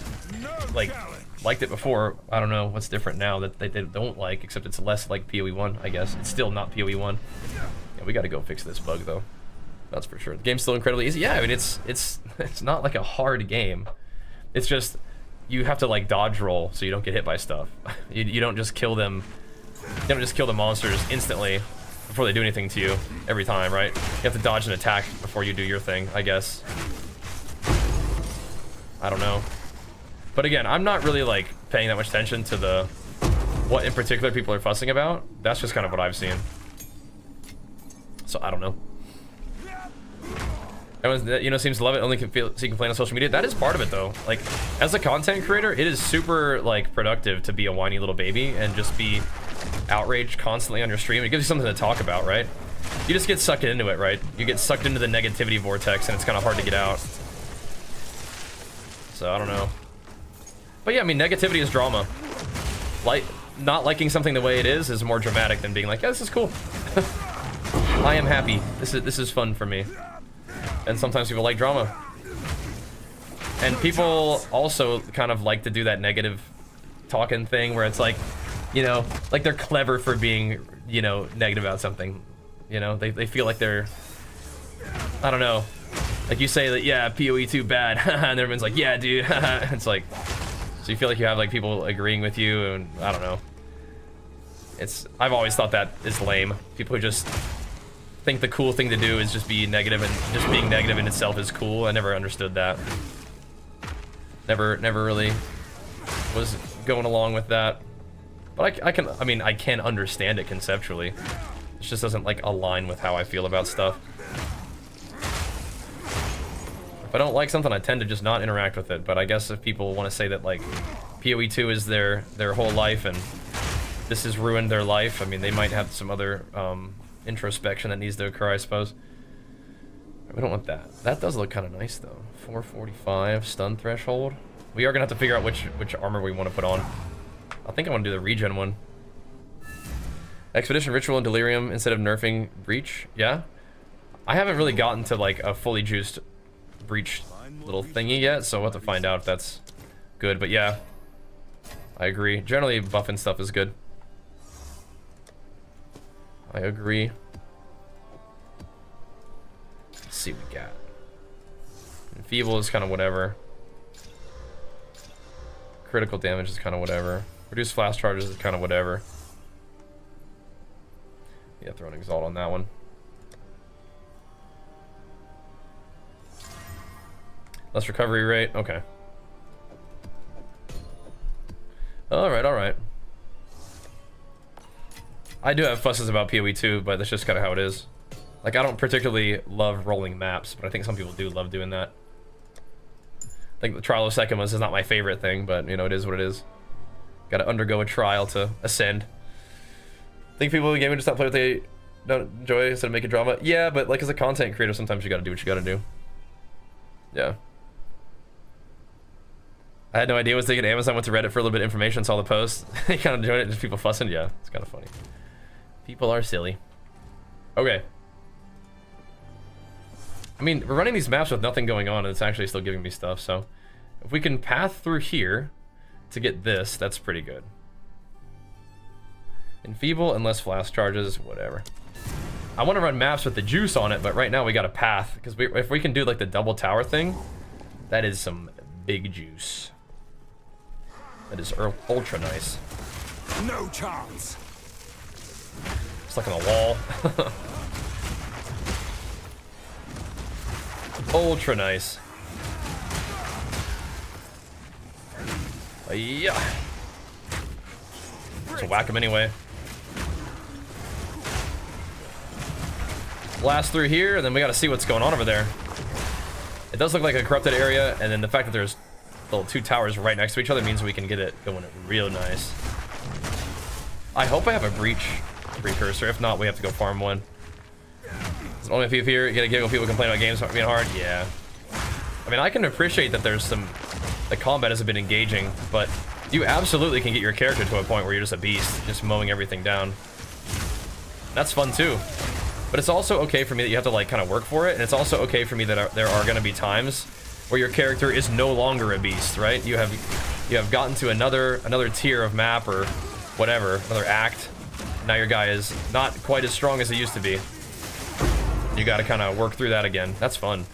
liked it before, I don't know what's different now that they don't like, except it's less like PoE 1, I guess. It's still not PoE 1. Yeah, we gotta go fix this bug, though. That's for sure. The game's still incredibly easy. Yeah, I mean, it's not like a hard game. It's just, you have to, like, dodge roll so you don't get hit by stuff. You don't just kill them, you don't just kill the monsters instantly before they do anything to you every time, right? You have to dodge an attack before you do your thing, I guess. I don't know. But again, I'm not really like paying that much attention to what in particular people are fussing about. That's just kind of what I've seen. So I don't know. Everyone, you know, seems to love it. Only can see complain on social media. That is part of it, though. Like, as a content creator, it is super like productive to be a whiny little baby and just be outraged constantly on your stream. It gives you something to talk about, right? You just get sucked into it, right? You get sucked into the negativity vortex, and it's kind of hard to get out. So I don't know. But yeah, I mean, negativity is drama. Like, not liking something the way it is more dramatic than being like, yeah, this is cool. I am happy. This is fun for me. And sometimes people like drama. And people also kind of like to do that negative talking thing where it's like, you know, like they're clever for being, you know, negative about something. You know, they feel like they're, I don't know. Like you say that, yeah, PoE 2 bad, and everyone's like, yeah, dude. It's like, so you feel like you have like people agreeing with you, and I don't know. I've always thought that is lame. People who just think the cool thing to do is just be negative, and just being negative in itself is cool. I never understood that. Never really was going along with that. But I can understand it conceptually. It just doesn't like align with how I feel about stuff. If I don't like something, I tend to just not interact with it. But I guess if people want to say that like PoE 2 is their whole life and this has ruined their life, I mean, they might have some other introspection that needs to occur, I suppose. We don't want that. That does look kind of nice though. 445 stun threshold. We are gonna have to figure out which armor we want to put on. I think I want to do the regen one. Expedition Ritual and Delirium instead of nerfing Breach. Yeah. I haven't really gotten to like a fully juiced breach little thingy yet, so we'll have to find out if that's good. But yeah, I agree. Generally, buffing stuff is good. I agree. Let's see what we got. Enfeeble is kind of whatever. Critical damage is kind of whatever. Reduce flash charges is kind of whatever. Yeah, throw an Exalt on that one. Less recovery rate, okay. Alright, alright. I do have fusses about PoE too, but that's just kind of how it is. Like, I don't particularly love rolling maps, but I think some people do love doing that. I think the Trial of Sekimas is not my favorite thing, but, you know, it is what it is. Gotta undergo a trial to ascend. I think people in gaming just not play what they don't enjoy instead of making drama. Yeah, but, like, as a content creator, sometimes you gotta do what you gotta do. Yeah. I had no idea. Was thinking Amazon, went to Reddit for a little bit of information, saw the post. You kind of enjoyed it, just people fussing. Yeah, it's kind of funny. People are silly. Okay. I mean, we're running these maps with nothing going on, and it's actually still giving me stuff, so... If we can path through here to get this, that's pretty good. Enfeeble and less flash charges, whatever. I want to run maps with the juice on it, but right now we got a path, because if we can do, like, the double tower thing, that is some big juice. That is ultra nice. No chance. Stuck on the wall. Ultra nice. Yeah. So whack him anyway. Blast through here, and then we gotta see what's going on over there. It does look like a corrupted area, and then the fact that there's little two towers right next to each other means we can get it going real nice. I hope I have a breach precursor. If not, we have to go farm one. It's only a few here. You gotta giggle, people complain about games being hard. Yeah. I mean, I can appreciate that there's some... The combat has been engaging, but you absolutely can get your character to a point where you're just a beast, just mowing everything down. That's fun too. But it's also okay for me that you have to like kind of work for it, and it's also okay for me that there are going to be times where your character is no longer a beast, right? You have gotten to another tier of map or whatever, another act. Now your guy is not quite as strong as he used to be. You got to kind of work through that again. That's fun.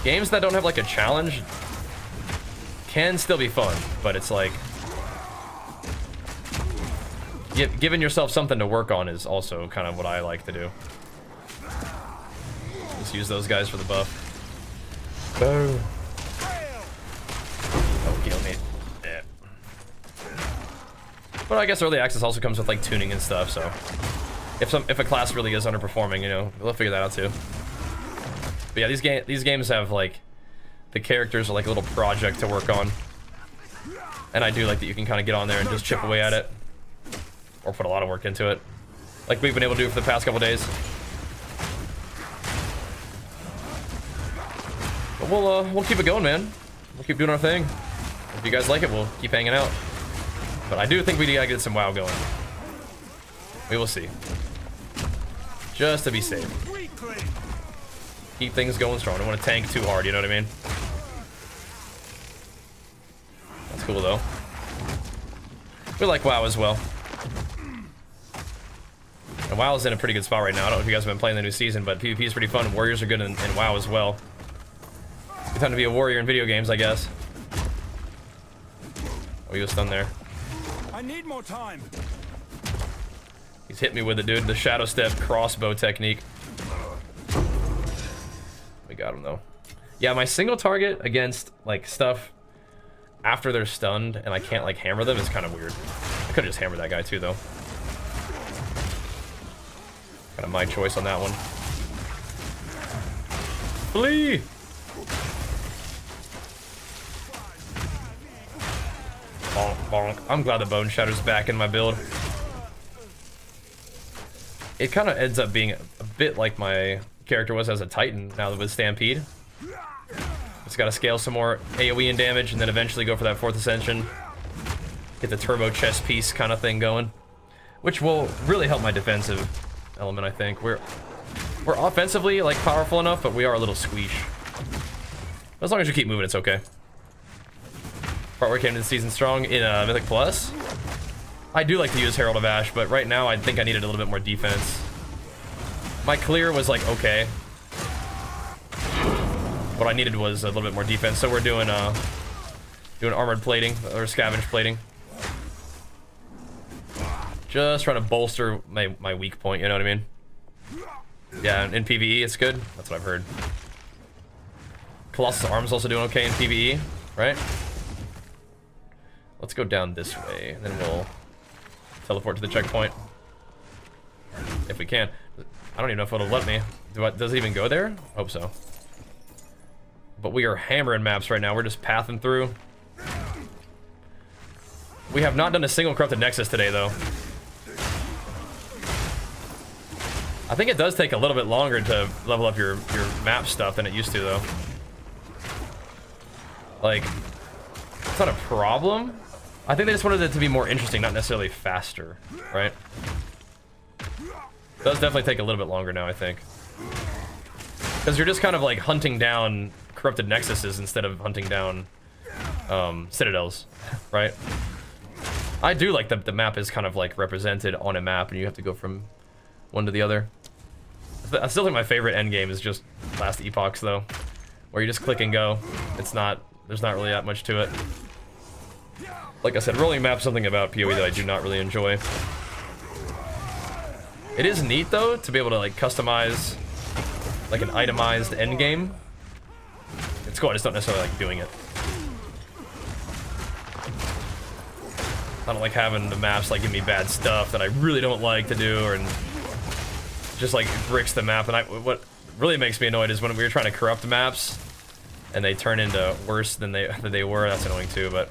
Games that don't have like a challenge can still be fun, but it's like giving yourself something to work on is also kind of what I like to do. Just use those guys for the buff. Boom. Oh, heal me. Yeah. But I guess early access also comes with like tuning and stuff, so if a class really is underperforming, you know, we'll figure that out too. But yeah, these games have like the characters are like a little project to work on, and I do like that you can kind of get on there and just chip away at it, or put a lot of work into it, like we've been able to do for the past couple days. But we'll keep it going, man. We'll keep doing our thing. If you guys like it, we'll keep hanging out. But I do think we gotta get some WoW going. We will see. Just to be safe. Keep things going strong. I don't want to tank too hard, you know what I mean? That's cool, though. We like WoW as well. And WoW is in a pretty good spot right now. I don't know if you guys have been playing the new season, but PvP is pretty fun. Warriors are good in WoW as well. Good time to be a warrior in video games, I guess. Oh, he was stunned there. I need more time. He's hit me with it, dude. The shadow step crossbow technique. We got him though. Yeah, my single target against like stuff after they're stunned and I can't like hammer them is kind of weird. I could have just hammered that guy too though. Kind of my choice on that one. Flee! Bonk, bonk. I'm glad the Bone Shatter's back in my build. It kind of ends up being a bit like my character was as a Titan now with Stampede. It's got to scale some more AoE and damage and then eventually go for that 4th Ascension. Get the turbo chest piece kind of thing going. Which will really help my defensive element, I think. We're offensively, like, powerful enough, but we are a little squeesh. As long as you keep moving, it's okay. Part where I came into the season strong in Mythic Plus. I do like to use Herald of Ash, but right now I think I needed a little bit more defense. My clear was like okay. What I needed was a little bit more defense, so we're doing armored plating or scavenge plating. Just trying to bolster my weak point, you know what I mean? Yeah, in PvE it's good. That's what I've heard. Colossus Arm's also doing okay in PvE, right? Let's go down this way, and then we'll teleport to the checkpoint. If we can. I don't even know if it'll let me. Does it even go there? Hope so. But we are hammering maps right now. We're just pathing through. We have not done a single corrupted nexus today, though. I think it does take a little bit longer to level up your map stuff than it used to, though. Like, it's not a problem. I think they just wanted it to be more interesting, not necessarily faster, right? It does definitely take a little bit longer now, I think. Because you're just kind of like hunting down corrupted nexuses instead of hunting down citadels, right? I do like that the map is kind of like represented on a map and you have to go from one to the other. I still think my favorite endgame is just Last Epochs, though, where you just click and go. It's not, there's not really that much to it. Like I said, rolling map's something about PoE that I do not really enjoy. It is neat, though, to be able to like customize like an itemized endgame. It's cool, I just don't necessarily like doing it. I don't like having the maps like give me bad stuff that I really don't like to do, or just like bricks the map. And what really makes me annoyed is when we were trying to corrupt maps and they turn into worse than they were. That's annoying too, but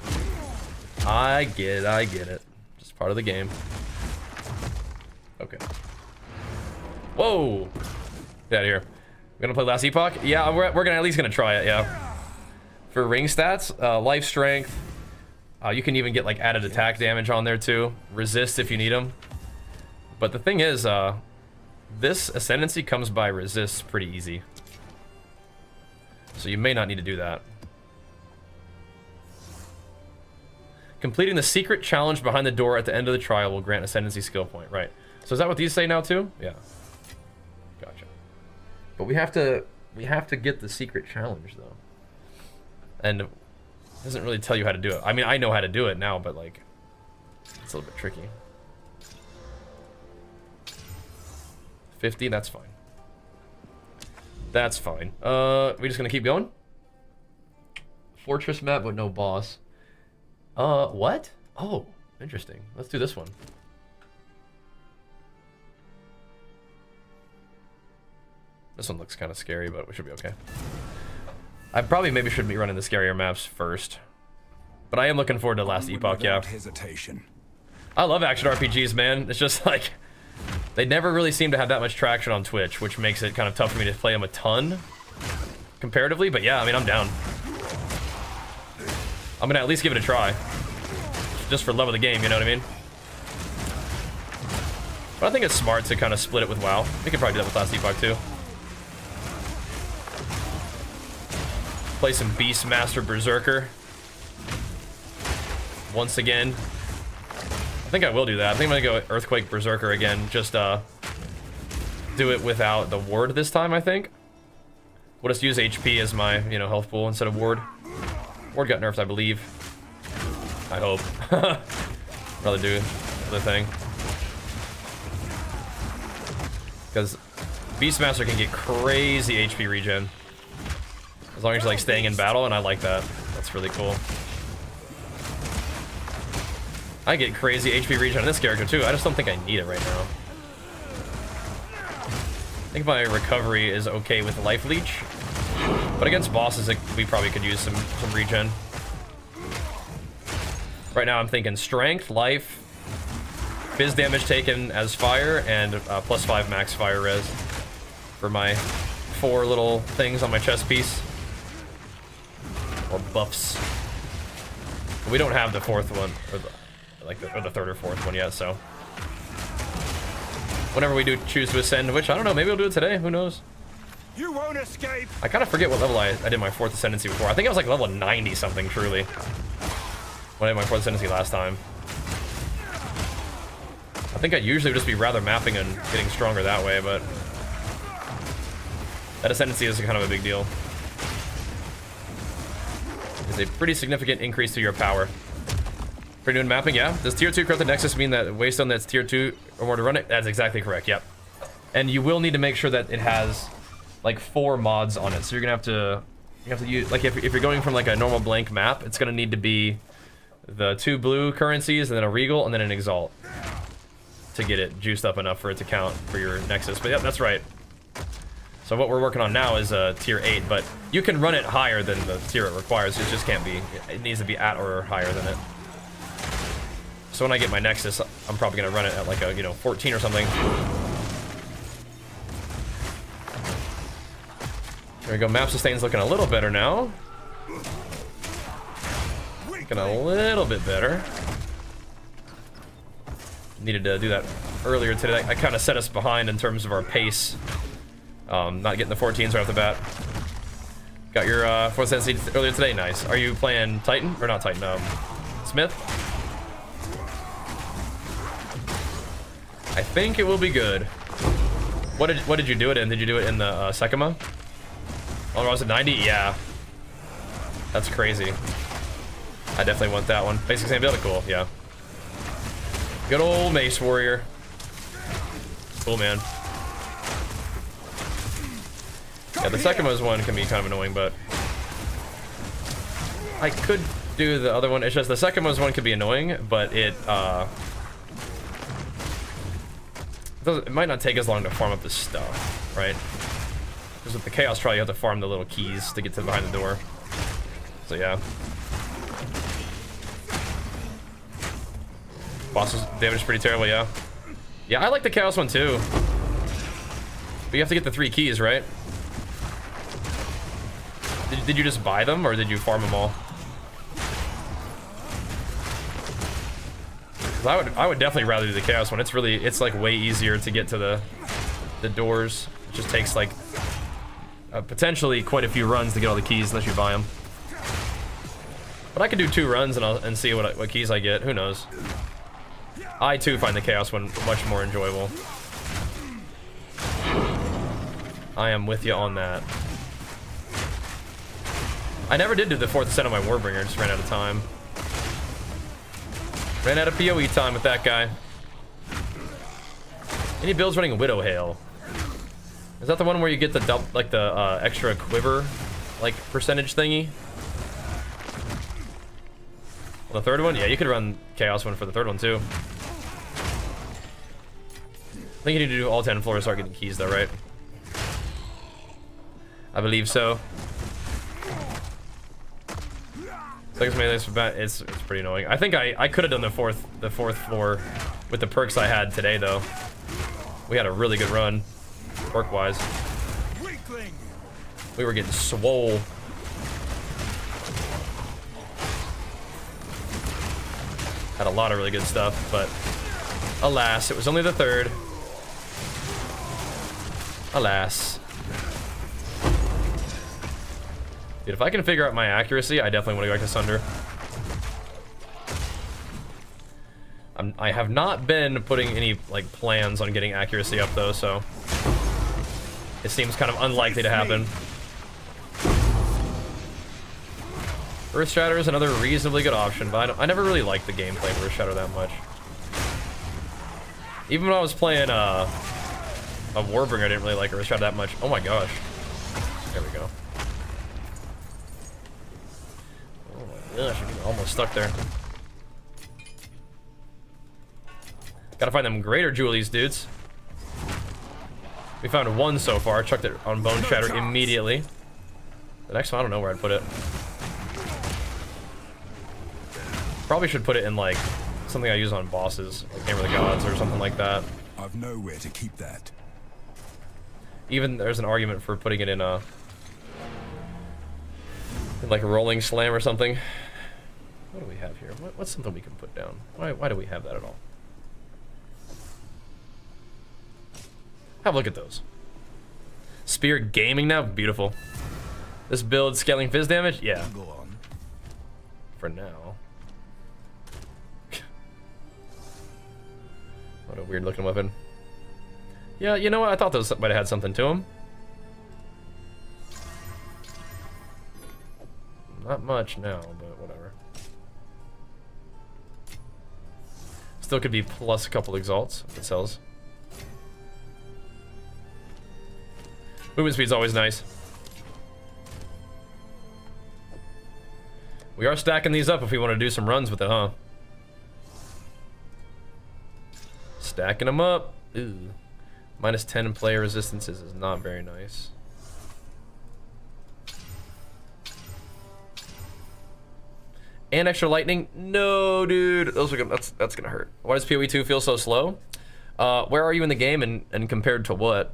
I get it. Just part of the game. Okay. Whoa! Get out of here. We're gonna play Last Epoch? Yeah, we're gonna at least gonna try it, yeah. For ring stats, life strength. You can even get like added attack damage on there too. Resist if you need them. But the thing is, this Ascendancy comes by resists pretty easy. So you may not need to do that. Completing the secret challenge behind the door at the end of the trial will grant Ascendancy skill point. Right. So is that what these say now too? Yeah. Gotcha. But we have to get the secret challenge though. And it doesn't really tell you how to do it. I mean, I know how to do it now, but like it's a little bit tricky. 50, that's fine. That's fine. We just gonna keep going? Fortress map but no boss. What? Oh, interesting. Let's do this one. This one looks kind of scary, but we should be okay. I probably maybe shouldn't be running the scarier maps first. But I am looking forward to Last Epoch, yeah. Hesitation. I love action RPGs, man. It's just like, they never really seem to have that much traction on Twitch, which makes it kind of tough for me to play them a ton, comparatively. But yeah, I mean, I'm down. I'm gonna at least give it a try. Just for love of the game, you know what I mean? But I think it's smart to kind of split it with WoW. We could probably do that with Last Epoch too. Play some Beastmaster Berserker. Once again. I think I will do that. I think I'm gonna go Earthquake Berserker again. Just do it without the ward this time, I think. We'll just use HP as my, you know, health pool instead of ward. Ward got nerfed, I believe. I hope. Rather do the thing. Because Beastmaster can get crazy HP regen. As long as you're like staying in battle, and I like that. That's really cool. I get crazy HP regen on this character too. I just don't think I need it right now. I think my recovery is okay with life leech. But against bosses, we probably could use some regen. Right now I'm thinking strength, life, fizz damage taken as fire, and +5 max fire res for my 4 little things on my chest piece. Or buffs. But we don't have the 4th one, or the 3rd or 4th one yet, so. whenever we do choose to ascend, which I don't know, maybe we'll do it today, who knows. You won't escape. I kind of forget what level I did my 4th Ascendancy before. I think I was like level 90 something, truly, when I did my 4th Ascendancy last time. I think I'd usually just be rather mapping and getting stronger that way, but that Ascendancy is kind of a big deal. It's a pretty significant increase to your power. For doing mapping, yeah. Does tier 2 corrupted Nexus mean that Waystone that's tier 2 or more to run it? That's exactly correct, yep. And you will need to make sure that it has like 4 mods on it. So you're gonna have to use, like if you're going from like a normal blank map, it's gonna need to be the 2 blue currencies and then a Regal and then an Exalt to get it juiced up enough for it to count for your Nexus. But yeah, that's right. So what we're working on now is tier 8, but you can run it higher than the tier it requires. It just can't be, it needs to be at or higher than it. So when I get my Nexus, I'm probably gonna run it at like a, you know, 14 or something. There we go, map sustain's looking a little better now. Looking a little bit better. Needed to do that earlier today. I kind of set us behind in terms of our pace. Not getting the 14s right off the bat. Got your 4th Ascendancy earlier today, nice. Are you playing Titan? Or not Titan, Smith? I think it will be good. What did you do it in? Did you do it in the Sekima? Oh, was it 90? Yeah. That's crazy. I definitely want that one. Basic same build, cool, yeah. Good old Mace Warrior. Cool, man. Yeah, the Sekima's one can be kind of annoying, but I could do the other one. It's just the Sekima's one could be annoying, but it might not take as long to farm up this stuff, right? Because with the Chaos Trial, you have to farm the little keys to get to behind the door. So yeah. Boss's damage is pretty terrible, yeah. Yeah, I like the Chaos one too. But you have to get the 3 keys, right? Did you just buy them, or did you farm them all? 'Cause I would definitely rather do the Chaos one. It's like way easier to get to the doors. It just takes like potentially quite a few runs to get all the keys unless you buy them. But I could do 2 runs and see what keys I get. Who knows? I too find the Chaos one much more enjoyable. I am with you on that. I never did do the 4th Ascent on my Warbringer, just ran out of time. Ran out of PoE time with that guy. Any builds running Widow Hail? Is that the one where you get the extra quiver, like percentage thingy? Well, the 3rd one? Yeah, you could run Chaos one for the 3rd one too. I think you need to do all 10 floors to start getting keys though, right? I believe so. It's pretty annoying. I think I could have done the fourth floor with the perks I had today though. We had a really good run, perk wise. We were getting swole. Had a lot of really good stuff, but alas, it was only the 3rd. Alas. Dude, if I can figure out my accuracy, I definitely want to go back to Sunder. I have not been putting any like plans on getting accuracy up though, so it seems kind of unlikely to happen. Earthshatter is another reasonably good option, but I never really liked the gameplay of Earthshatter that much. Even when I was playing a Warbringer, I didn't really like Earthshatter that much. Oh my gosh. There we go. Gosh, I'm almost stuck there. Gotta find them greater jewelies, dudes. We found 1 so far. Chucked it on Bone Shatter immediately. The next one, I don't know where I'd put it. Probably should put it in like something I use on bosses, like Hammer of the Gods or something like that. I've nowhere to keep that. Even there's an argument for putting it in like a rolling slam or something. What do we have here? What's something we can put down? Why do we have that at all? Have a look at those. Spirit Gaming now, beautiful. This build scaling fizz damage, yeah. Go on. For now. What a weird looking weapon. Yeah, you know what? I thought those might have had something to them. Not much now, but whatever. Still could be plus a couple exalts if it sells. Movement speed's always nice. We are stacking these up if we want to do some runs with it, huh? Stacking them up. Ooh. Minus 10 player resistances is not very nice. And extra lightning? No, dude. Those are gonna, that's gonna hurt. Why does PoE 2 feel so slow? Where are you in the game and compared to what?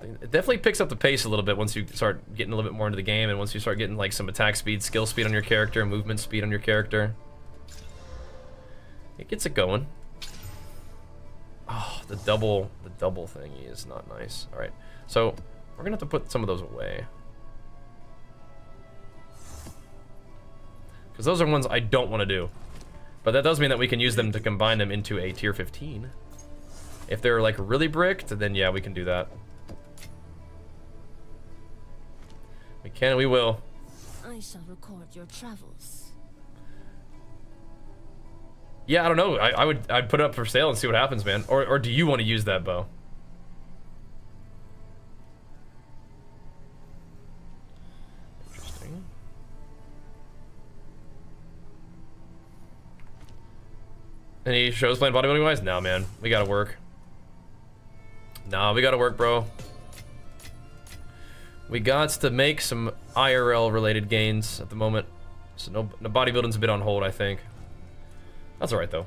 It definitely picks up the pace a little bit once you start getting a little bit more into the game, and once you start getting like some attack speed, skill speed on your character, movement speed on your character. It gets it going. Oh, the double thingy is not nice. All right, so we're gonna have to put some of those away. Because those are ones I don't want to do. But that does mean that we can use them to combine them into a tier 15. If they're like really bricked, then yeah, we can do that. We can and we will. I shall record your travels. Yeah, I don't know. I'd put it up for sale and see what happens, man. Or do you want to use that bow? Interesting. Any shows playing bodybuilding wise? No, man. We gotta work. Nah, we gotta work, bro. We got to make some IRL related gains at the moment. So no bodybuilding's a bit on hold, I think. That's alright though.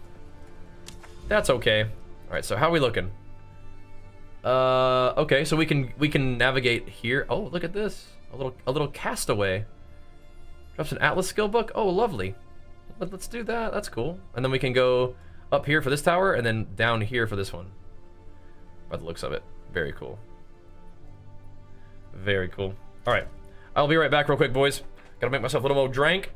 That's okay. Alright, so how are we looking? Okay, so we can navigate here. Oh, look at this. A little castaway. Drops an Atlas skill book. Oh, lovely. Let's do that. That's cool. And then we can go up here for this tower and then down here for this one. By the looks of it. Very cool. Very cool. Alright. I'll be right back real quick, boys. Gotta make myself a little more drink.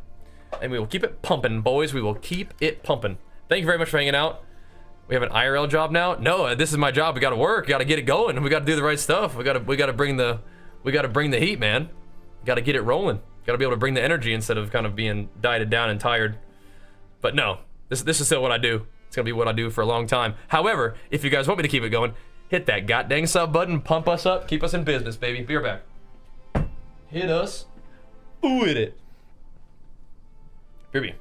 And we will keep it pumping, boys. We will keep it pumping. Thank you very much for hanging out. We have an IRL job now. No, this is my job. We gotta work. We gotta get it going. We gotta do the right stuff. We gotta bring the heat, man. We gotta get it rolling. Gotta be able to bring the energy instead of kind of being dieted down and tired. But no, this is still what I do. It's gonna be what I do for a long time. However, if you guys want me to keep it going, hit that goddamn sub button, pump us up, keep us in business, baby. Be right back. Hit us with it. Here.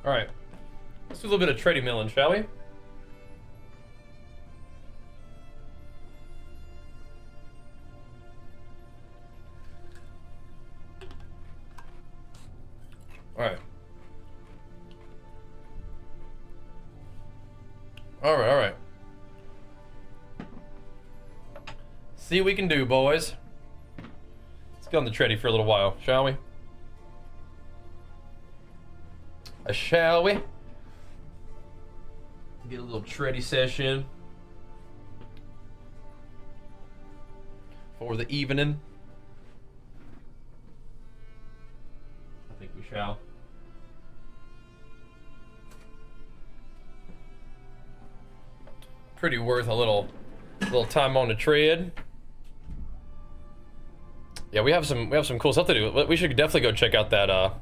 All right, let's do a little bit of trading milling, shall we? All right. All right, all right. See what we can do, boys. Let's get on the tready for a little while, shall we? Shall we? Get a little tready session for the evening. I think we shall. Pretty worth a little time on the tread. Yeah, we have some cool stuff to do. We should definitely go check out that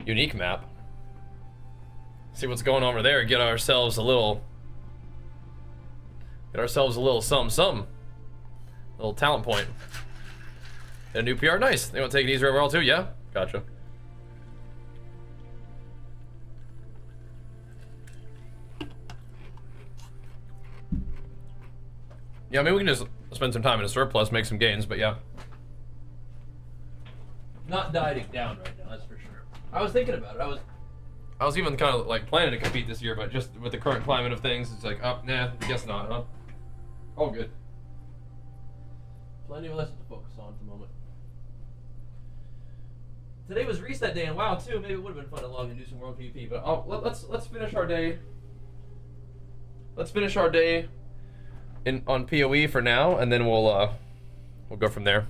unique map. See what's going on over there. Get ourselves a little something something. A little talent point. And a new PR, nice. They want to take it easier overall too? Yeah, gotcha. Yeah, I mean, we can just spend some time in a surplus, make some gains, but yeah. Not dieting down right now, that's for sure. I was thinking about it. I was even kind of like planning to compete this year, but just with the current climate of things, it's like, oh, nah, I guess not, huh? All good. Plenty of lessons to focus on at the moment. Today was reset day and WoW too. Maybe it would have been fun to log and do some world PvP, but let's finish our day. Let's finish our day on PoE for now, and then we'll go from there.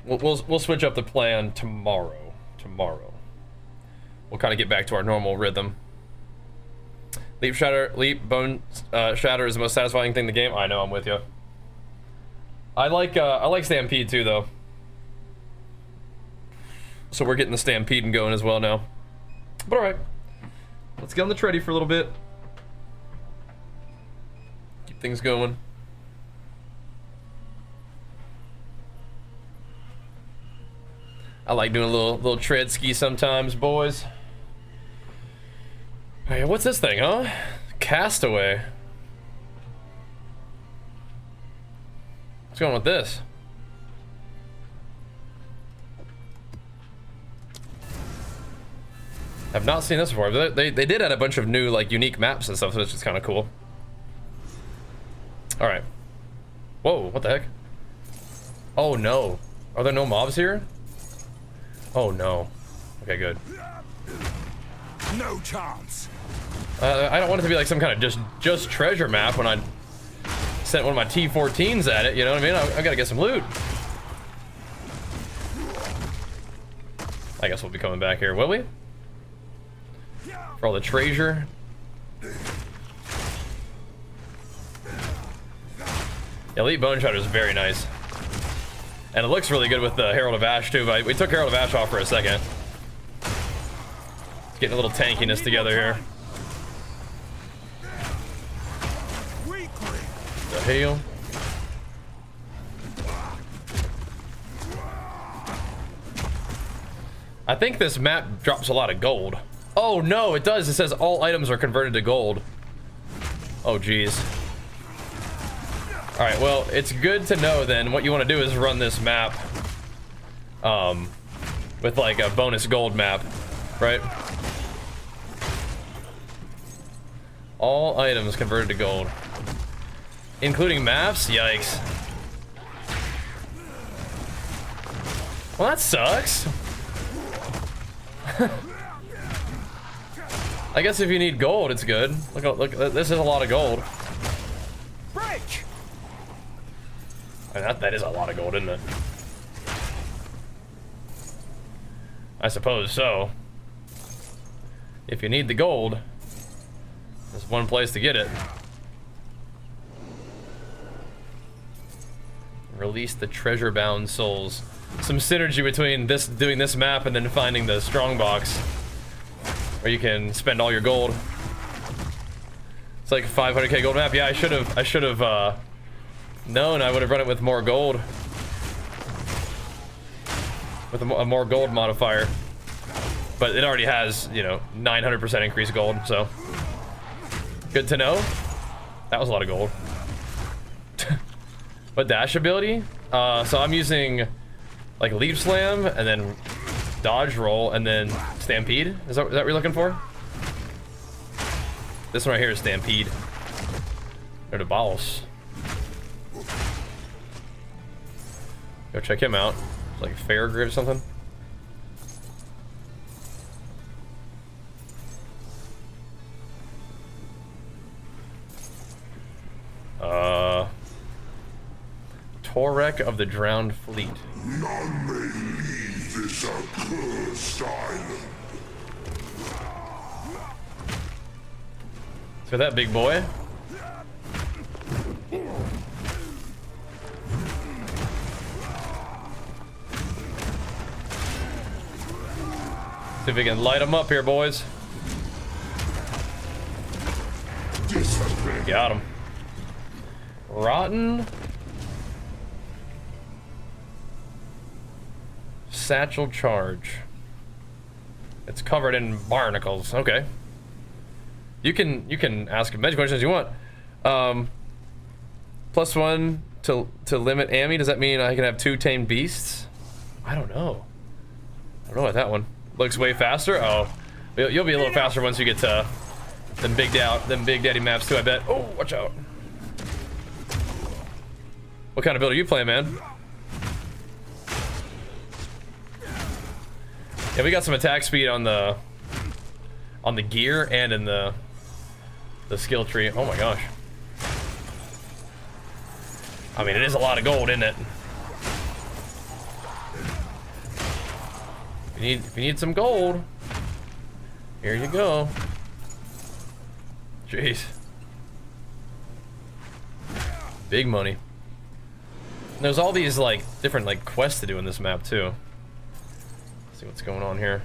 We'll switch up the plan tomorrow. We'll kind of get back to our normal rhythm. Leap bone shatter is the most satisfying thing in the game. I know, I'm with you. I like Stampede too, though. So we're getting the Stampede going as well now. But all right. Let's get on the tready for a little bit. Keep things going. I like doing a little tread ski sometimes, boys. Hey, what's this thing, huh? Castaway. What's going on with this? I've not seen this before. They did add a bunch of new like unique maps and stuff, so it's just kind of cool. All right. Whoa, what the heck? Oh no. Are there no mobs here? Oh no. Okay, good. No chance. I don't want it to be like some kind of just treasure map when I sent one of my T14s at it. You know what I mean? I gotta get some loot. I guess we'll be coming back here, will we? For all the treasure. Elite Bone Shatter is very nice. And it looks really good with the Herald of Ash too, but we took Herald of Ash off for a second. It's getting a little tankiness together here. The hell? I think this map drops a lot of gold. Oh no, it does. It says all items are converted to gold. Oh geez. All right, well, it's good to know then. What you want to do is run this map with like a bonus gold map, right? All items converted to gold, including maps. Yikes. Well, that sucks. I guess if you need gold, it's good. Look, this is a lot of gold. Break. That is a lot of gold, isn't it? I suppose so. If you need the gold, there's one place to get it. Release the treasure-bound souls. Some synergy between doing this map and then finding the strongbox, where you can spend all your gold. It's like a 500k gold map. Yeah, I should have known. I would have run it with more gold. with a more gold modifier. But it already has, you know, 900% increased gold, so good to know. That was a lot of gold. But dash ability, so I'm using like leap slam and then dodge roll and then stampede. Is that what you're looking for? This one right here is stampede. Or the balls. Go check him out. It's like a fair grid or something. Torek of the Drowned Fleet. None may leave this accursed island. So that big boy. See if we can light them up here, boys. Got him. Rotten. Satchel charge. It's covered in barnacles. Okay. You can ask as many questions as you want. +1 to limit Ammy. Does that mean I can have 2 tamed beasts? I don't know. I don't know about that one. Looks way faster. Oh, you'll be a little faster once you get to them big daddy maps too, I bet. Oh, watch out. What kind of build are you playing, man? Yeah, we got some attack speed on the gear and in the skill tree. Oh my gosh. I mean, it is a lot of gold, isn't it? If you need some gold, here you go. Jeez. Big money. And there's all these like different like quests to do in this map too. Let's see what's going on here.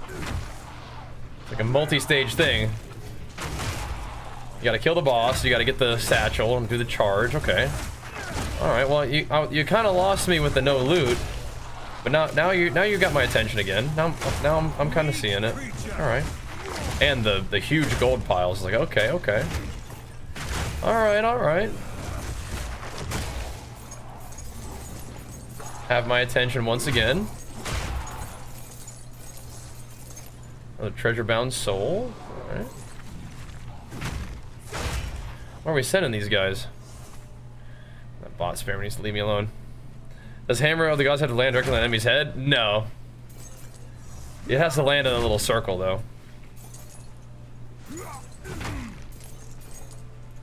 It's like a multi-stage thing. You gotta kill the boss, you gotta get the satchel and do the charge. Okay. Alright, well you kinda lost me with the no loot. But now you got my attention again. Now I'm kinda seeing it. Alright. And the huge gold piles. Like, okay. Alright. Have my attention once again. Oh, treasure-bound soul. Alright. Where are we sending these guys? That bot spammer needs to leave me alone. Does Hammer of the Gods have to land directly on the enemy's head? No. It has to land in a little circle, though.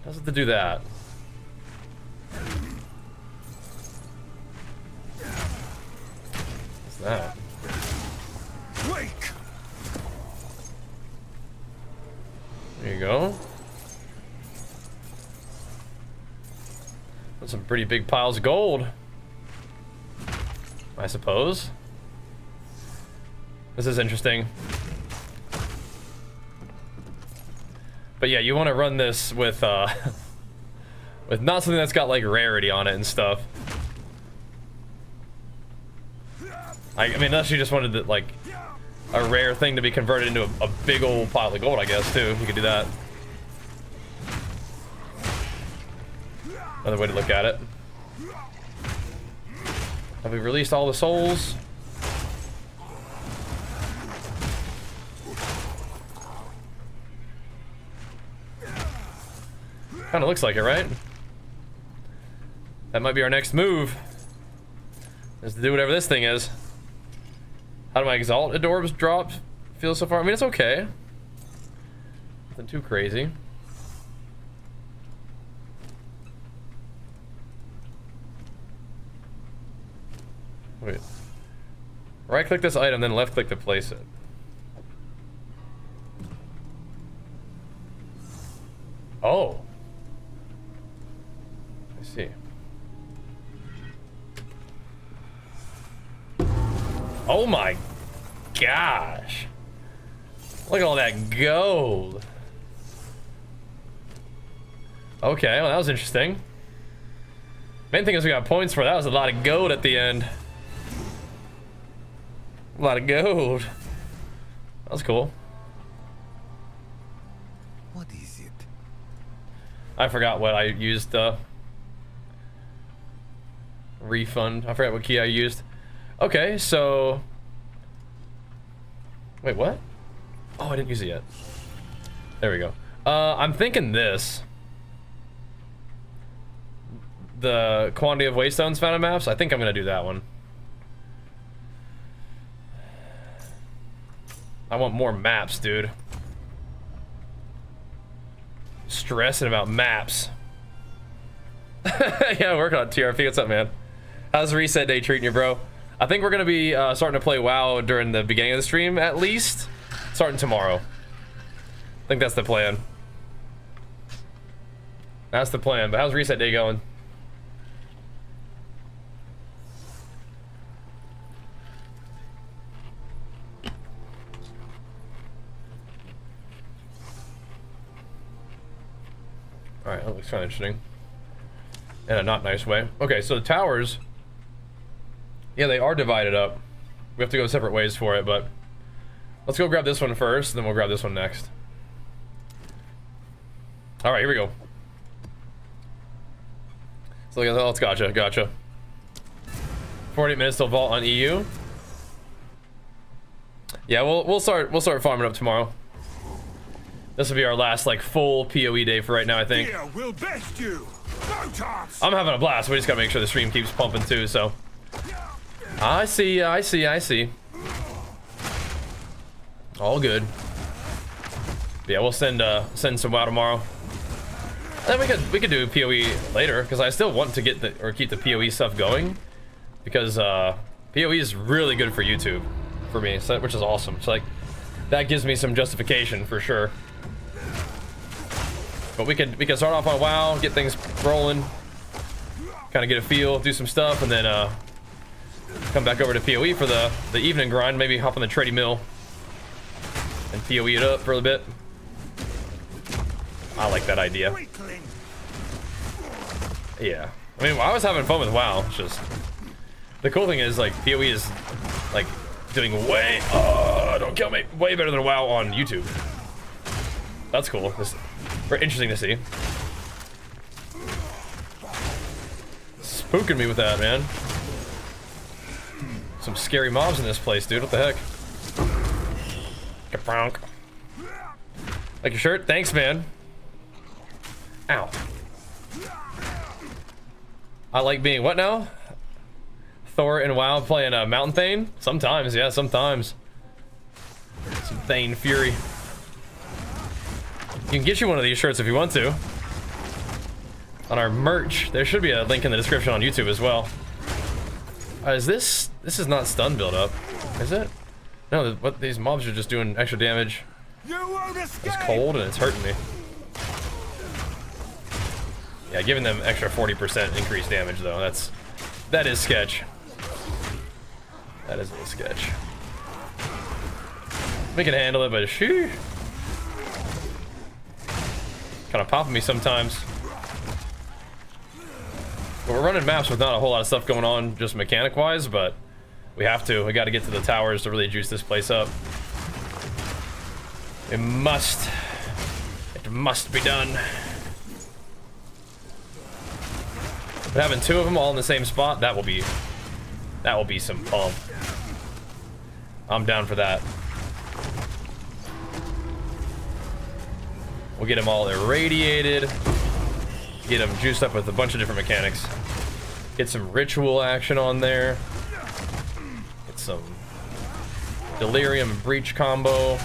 Does it to do that? What's that? Wake. There you go. That's some pretty big piles of gold, I suppose. This is interesting. But yeah, you want to run this with with not something that's got like rarity on it and stuff. I mean, unless you just wanted like a rare thing to be converted into a big old pile of gold, I guess too. You could do that. Another way to look at it. Have we released all the souls? Kind of looks like it, right? That might be our next move. Is to do whatever this thing is. How do my Exalt Adorbs drop feel so far? I mean, it's okay. Nothing too crazy. Wait. Right click this item, then left click to place it. Oh. I see. Oh my gosh. Look at all that gold. Okay, well that was interesting. Main thing is we got points for. That was a lot of gold at the end. A lot of gold. That was cool. What is it? I forgot what I used. Refund. I forgot what key I used. Okay, so. Wait, what? Oh, I didn't use it yet. There we go. I'm thinking this. The quantity of waystones found in maps. I think I'm gonna do that one. I want more maps, dude. Stressing about maps. Yeah, working on TRP. What's up, man? How's reset day treating you, bro? I think we're gonna be starting to play WoW during the beginning of the stream, at least. Starting tomorrow. I think that's the plan. That's the plan. But how's reset day going? Alright, that looks kind of interesting. In a not nice way. Okay, so the towers... Yeah, they are divided up. We have to go separate ways for it, but... Let's go grab this one first, and then we'll grab this one next. Alright, here we go. So look at that. Oh, it's gotcha. 48 minutes till vault on EU. Yeah, we'll start farming up tomorrow. This will be our last like full PoE day for right now, I think. We'll best you. I'm having a blast. We just gotta make sure the stream keeps pumping too. So I see. All good. Yeah, we'll send some WoW tomorrow. And then we could do PoE later because I still want to get keep the PoE stuff going because PoE is really good for YouTube for me, so, which is awesome. So like that gives me some justification for sure. But we can start off on WoW, get things rolling, kind of get a feel, do some stuff, and then come back over to PoE for the evening grind. Maybe hop on the trading mill and PoE it up for a bit. I like that idea. Yeah, I mean, I was having fun with WoW. It's just the cool thing is like PoE is like doing way don't kill me, way better than WoW on YouTube. That's cool. It's very interesting to see. Spooking me with that, man. Some scary mobs in this place, dude. What the heck? Kapronk. Like your shirt? Thanks, man. Ow. I like being what now? Thor and WoW playing a Mountain Thane? Sometimes, yeah, sometimes. Some Thane Fury. You can get you one of these shirts if you want to. On our merch. There should be a link in the description on YouTube as well. Is this is not stun build up, is it? No, what these mobs are just doing extra damage. It's cold and it's hurting me. Yeah, giving them extra 40% increased damage though. That is sketch. That is a little sketch. We can handle it, but shoo. Kind of popping me sometimes. But we're running maps with not a whole lot of stuff going on, just mechanic wise, but we have to. We got to get to the towers to really juice this place up. It must be done. But having two of them all in the same spot, that will be some pump. I'm down for that. We'll get them all irradiated. Get them juiced up with a bunch of different mechanics. Get some ritual action on there. Get some Delirium and Breach combo.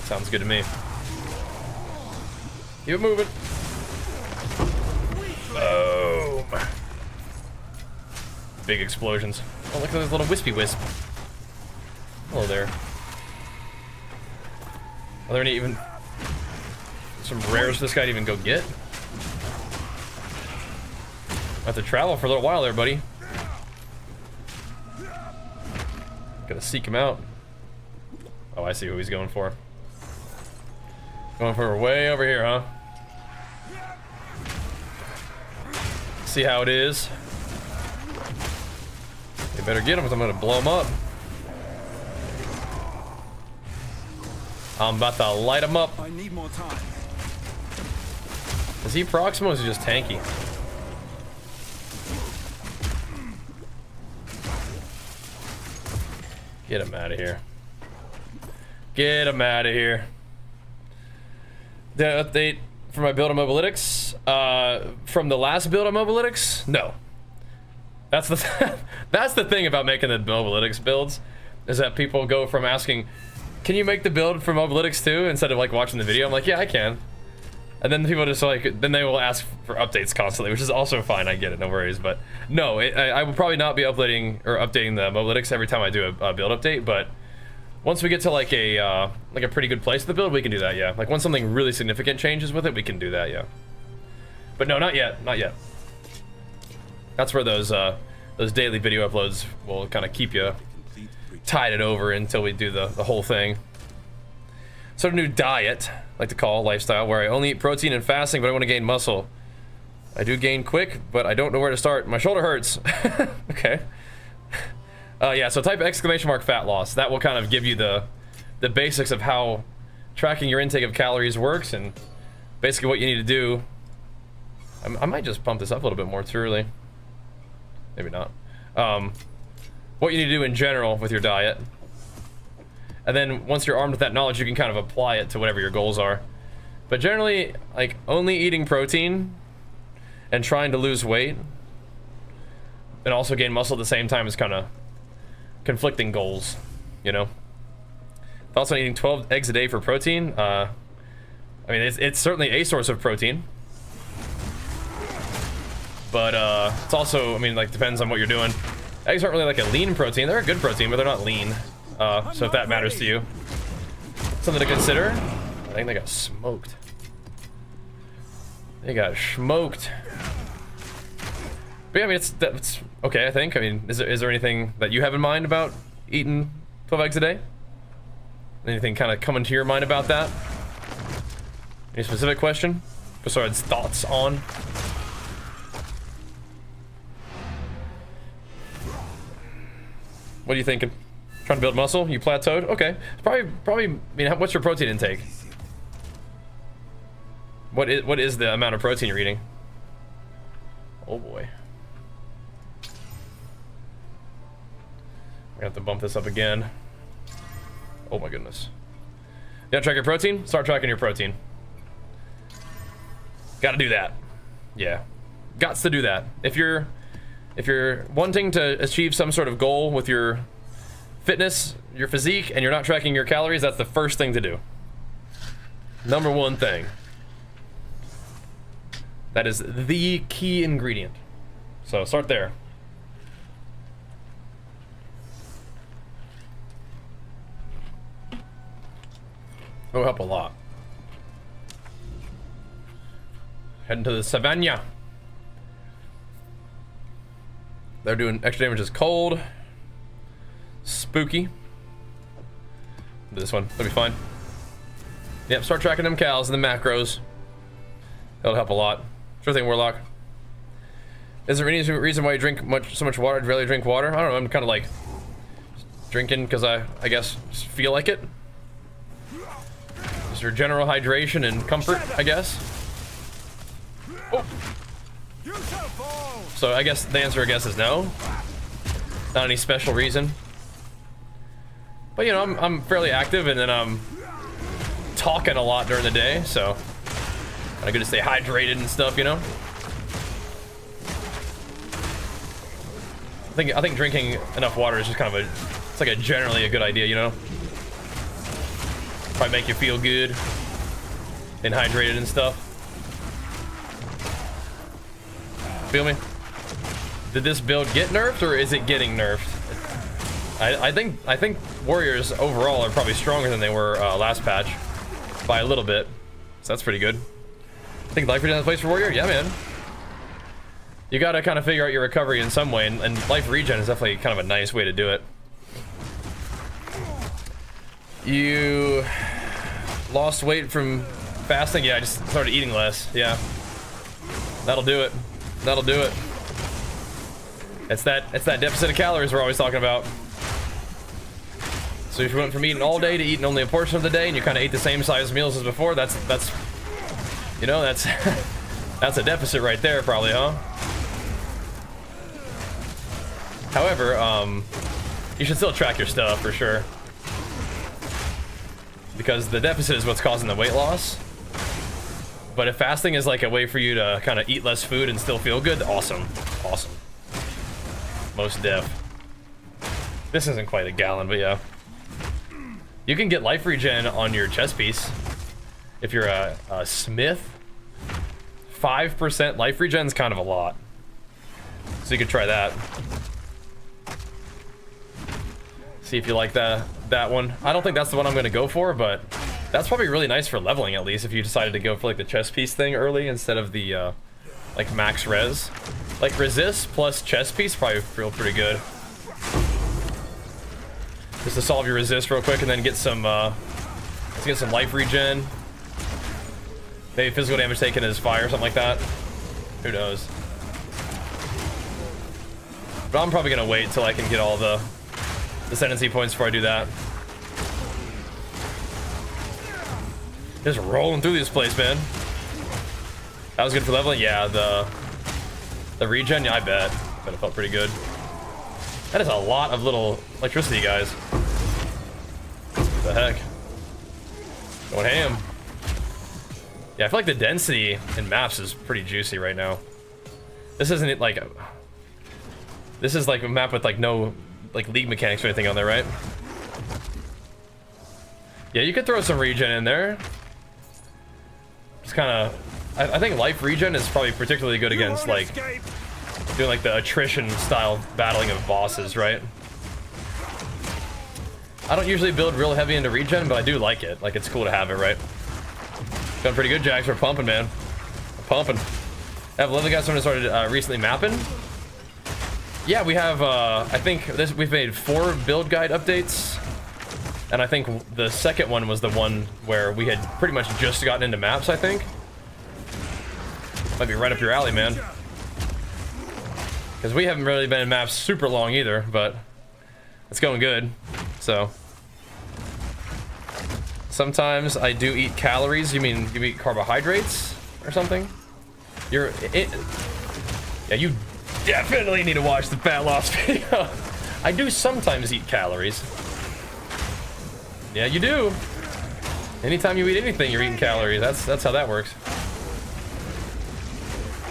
Sounds good to me. Keep it moving. Boom. Big explosions. Oh, look at this little wispy wisp. Hello there. Are there any even some rares this guy to even go get? I have to travel for a little while there, buddy. Gotta seek him out. Oh, I see who he's going for. Going for way over here, huh? see how it is. You better get him, because I'm gonna blow him up. I'm about to light him up. I need more time. Is he Proximo or is he just tanky? Get him out of here. Get him out of here. The update for my build on Mobalytics? From the last build on Mobalytics? No. That's the that's the thing about making the Mobalytics builds, is that people go from asking, can you make the build for Mobalytics too? Instead of like watching the video. I'm like, yeah, I can. And then people just like, then they will ask for updates constantly, which is also fine. I get it, no worries. But no, I will probably not be uploading or updating the Mobalytics every time I do a build update. But once we get to like a pretty good place with the build, we can do that. Yeah, like once something really significant changes with it, we can do that. Yeah. But no, not yet. Not yet. That's where those daily video uploads will kind of keep you tide it over until we do the whole thing. Sort of new diet, I like to call lifestyle, where I only eat protein and fasting, but I want to gain muscle. I do gain quick, but I don't know where to start. My shoulder hurts. Okay. Yeah, so type ! fat loss. That will kind of give you the basics of how tracking your intake of calories works, and basically what you need to do. I might just pump this up a little bit more too early. Maybe not. What you need to do in general with your diet. And then once you're armed with that knowledge, you can kind of apply it to whatever your goals are. But generally, like, only eating protein and trying to lose weight and also gain muscle at the same time is kind of conflicting goals, you know? Thoughts on eating 12 eggs a day for protein? I mean, it's certainly a source of protein. But it's also, I mean, like, depends on what you're doing. Eggs aren't really like a lean protein. They're a good protein, but they're not lean. So if that matters to you, something to consider. I think they got smoked. They got smoked. But yeah, I mean, it's okay, I think. I mean, is there anything that you have in mind about eating 12 eggs a day? Anything kind of coming to your mind about that? Any specific question? Besides thoughts on? What are you thinking? Trying to build muscle? You plateaued? Okay. Probably. I mean, what's your protein intake? What is the amount of protein you're eating? Oh boy. I have to bump this up again. Oh my goodness. You gotta track your protein? Start tracking your protein. Gotta do that. Yeah. Gots to do that. If you're wanting to achieve some sort of goal with your fitness, your physique, and you're not tracking your calories, that's the first thing to do. Number one thing. That is the key ingredient. So start there. It'll help a lot. Heading to the savannah. They're doing extra damage is cold. Spooky. This one, that'll be fine. Yep, start tracking them cows and the macros. That'll help a lot. Sure thing, Warlock. Is there any reason why you drink so much water? I'd rather drink water. I don't know. I'm kind of like drinking because I guess just feel like it. Just for general hydration and comfort, I guess. Oh. So I guess the answer, I guess, is no. Not any special reason. But you know, I'm fairly active, and then I'm talking a lot during the day, so I'm good to stay hydrated and stuff, you know. I think drinking enough water is just kind of it's like generally a good idea, you know. Probably make you feel good and hydrated and stuff. Feel me? Did this build get nerfed, or is it getting nerfed? I think warriors overall are probably stronger than they were last patch by a little bit, so that's pretty good. I think life regen is a place for warrior. Yeah, man. You gotta kind of figure out your recovery in some way, and life regen is definitely kind of a nice way to do it. You lost weight from fasting? Yeah, I just started eating less. Yeah, that'll do it. That'll do it. It's that deficit of calories we're always talking about. So if you went from eating all day to eating only a portion of the day, and you kind of ate the same size meals as before, that's you know, that's that's a deficit right there, probably, huh? However, you should still track your stuff for sure, because the deficit is what's causing the weight loss. But if fasting is like a way for you to kind of eat less food and still feel good, awesome, awesome. Most def. This isn't quite a gallon, but yeah. You can get life regen on your chest piece if you're a smith. 5% life regen is kind of a lot, so you could try that. See if you like that one. I don't think that's the one I'm going to go for, but that's probably really nice for leveling, at least if you decided to go for like the chest piece thing early instead of the like max res. Like resist plus chest piece probably feel pretty good. Just to solve your resist real quick and then get some life regen. Maybe physical damage taken as fire or something like that. Who knows? But I'm probably gonna wait till I can get all the Ascendancy points before I do that. Just rolling through this place, man. That was good for leveling. Yeah, the regen, yeah, I bet. But it felt pretty good. That is a lot of little electricity, guys. What the heck? Going ham. Yeah, I feel like the density in maps is pretty juicy right now. This isn't like... This is like a map with like no like league mechanics or anything on there, right? Yeah, you could throw some regen in there. Just kind of... I think life regen is probably particularly good against like... doing like the attrition style battling of bosses, right? I don't usually build real heavy into regen, but I do like it. Like, it's cool to have it, right? Done pretty good, Jax. We're pumping, man. We're pumping. I have lovely guys someone started recently mapping. Yeah, we have, I think we've made 4 build guide updates. And I think the second one was the one where we had pretty much just gotten into maps, I think. Might be right up your alley, man. Because we haven't really been in maps super long either, but it's going good. So sometimes I do eat calories. You mean you eat carbohydrates or something? Yeah, you definitely need to watch the fat loss video. I do sometimes eat calories. Yeah, you do. Anytime you eat anything, you're eating calories. That's how that works.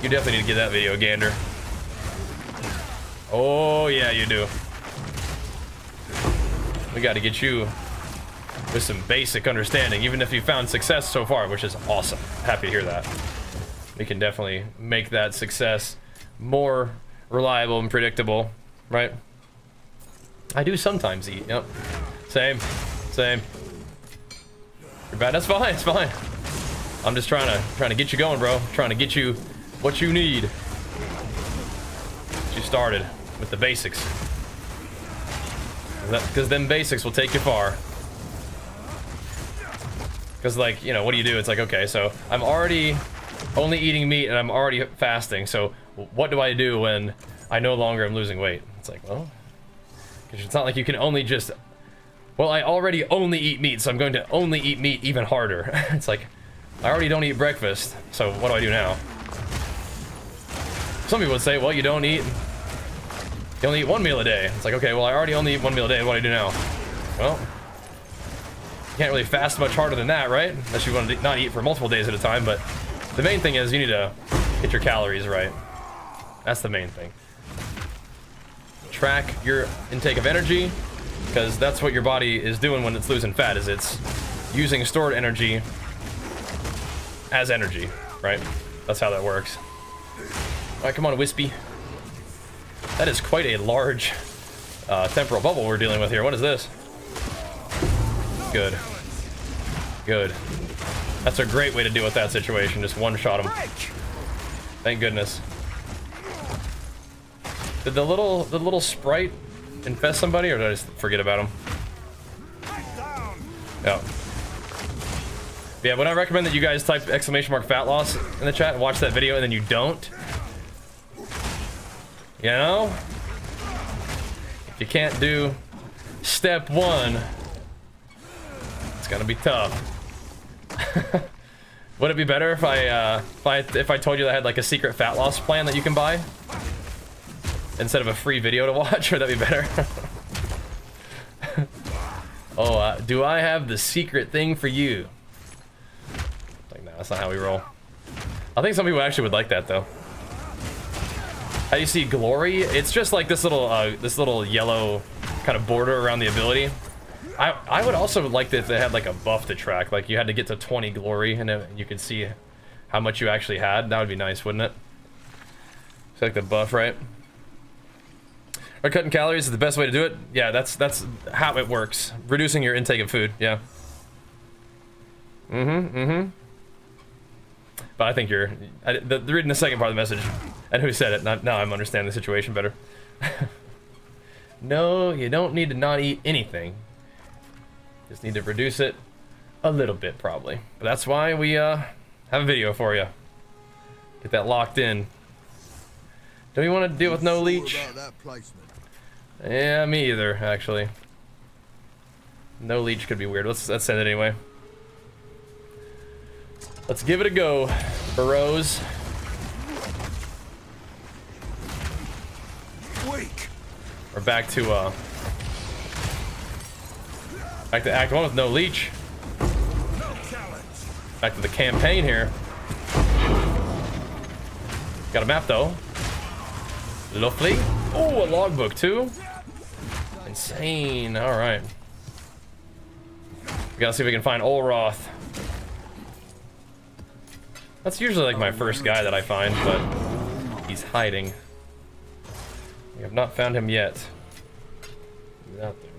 You definitely need to get that video, Gander. Oh, yeah, you do. We got to get you with some basic understanding, even if you found success so far, which is awesome. Happy to hear that. We can definitely make that success more reliable and predictable, right? I do sometimes eat, yep. Same. You're bad, that's fine, it's fine. I'm just trying to get you going, bro. Trying to get you what you need. Get you started with the basics. Because them basics will take you far. Because, like, you know, what do you do? It's like, okay, so I'm already only eating meat and I'm already fasting, so what do I do when I no longer am losing weight? It's like, well, because it's not like you can only just, well, I already only eat meat, so I'm going to only eat meat even harder. It's like, I already don't eat breakfast, so what do I do now? Some people would say, well, you only eat 1 meal a day. It's like, okay, well, I already only eat 1 meal a day. What do I do now? Well, you can't really fast much harder than that, right? Unless you want to not eat for multiple days at a time, but the main thing is you need to get your calories right. That's the main thing. Track your intake of energy, because that's what your body is doing when it's losing fat, is it's using stored energy as energy, right? That's how that works. All right, come on, Wispy. That is quite a large temporal bubble we're dealing with here. What is this? Good. Good. That's a great way to deal with that situation. Just one-shot him. Thank goodness. Did the little sprite infest somebody, or did I just forget about him? Yeah. Yeah, when I recommend that you guys type !fat loss in the chat and watch that video and then you don't, You know? If you can't do step 1, it's gonna be tough. Would it be better if I told you that I had like a secret fat loss plan that you can buy instead of a free video to watch? Would that be better? Oh, do I have the secret thing for you? Like, no, that's not how we roll. I think some people actually would like that though. How do you see glory? It's just like this little yellow kind of border around the ability. I would also like that if they had like a buff to track, like you had to get to 20 glory and you could see how much you actually had. That would be nice, wouldn't it? It's like the buff, right? Are cutting calories is the best way to do it? Yeah, that's how it works. Reducing your intake of food, yeah. But I think you're reading the second part of the message and who said it. Now I'm understanding the situation better. No, you don't need to not eat anything. Just need to reduce it a little bit, probably. But that's why we have a video for you. Get that locked in. Do we want to deal with no leech? Yeah, me either, actually. No leech could be weird. Let's send it anyway. Let's give it a go, burrows. We're back to Act 1 with no leech. Back to the campaign here. Got a map though. Lovely. Oh, a logbook too. Insane. All right. We gotta see if we can find Olroth. That's usually like my first guy that I find, but he's hiding. We have not found him yet. He's out there.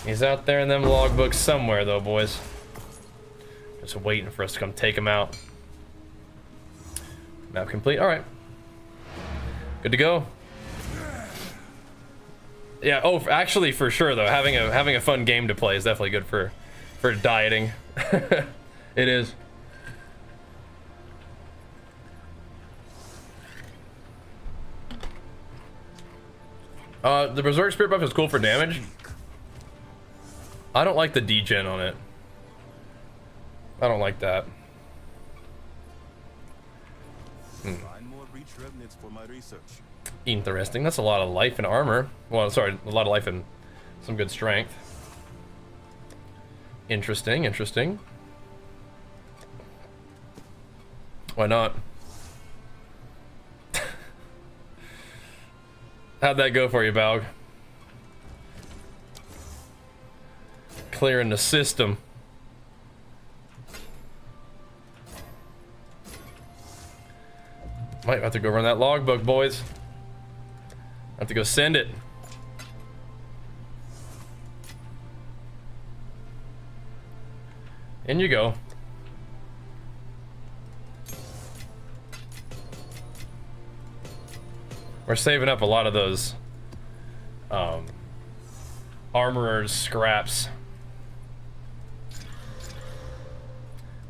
He's out there in them logbooks somewhere though, boys. Just waiting for us to come take him out. Map complete. All right. Good to go. Yeah. Oh, actually, for sure though, having a fun game to play is definitely good for dieting. It is. The Berserk Spirit buff is cool for damage. I don't like the degen on it. I don't like that. Find more breach remnants for my research. Interesting. That's a lot of life and armor. Well, sorry, a lot of life and some good strength. Interesting, interesting. Why not? How'd that go for you, Balg? Clearing the system. Might have to go run that logbook, boys. Have to go send it. In you go. We're saving up a lot of those armorer's scraps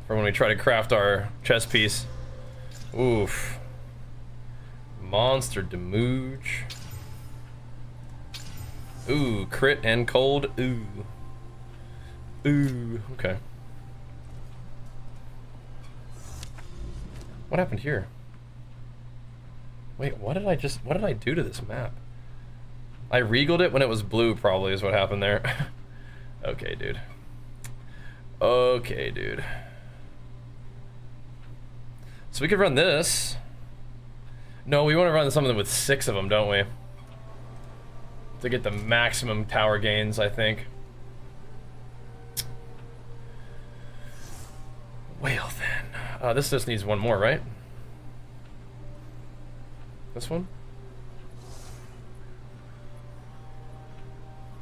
for when we try to craft our chest piece. Oof. Monster Demooge. Ooh, crit and cold. Ooh. Ooh, okay. What happened here? Wait, what did I do to this map? I regaled it when it was blue, probably is what happened there. Okay, dude. Okay, dude. So we could run this. No, we want to run something with 6 of them, don't we? To get the maximum tower gains, I think. Well then. This just needs one more, right? This one?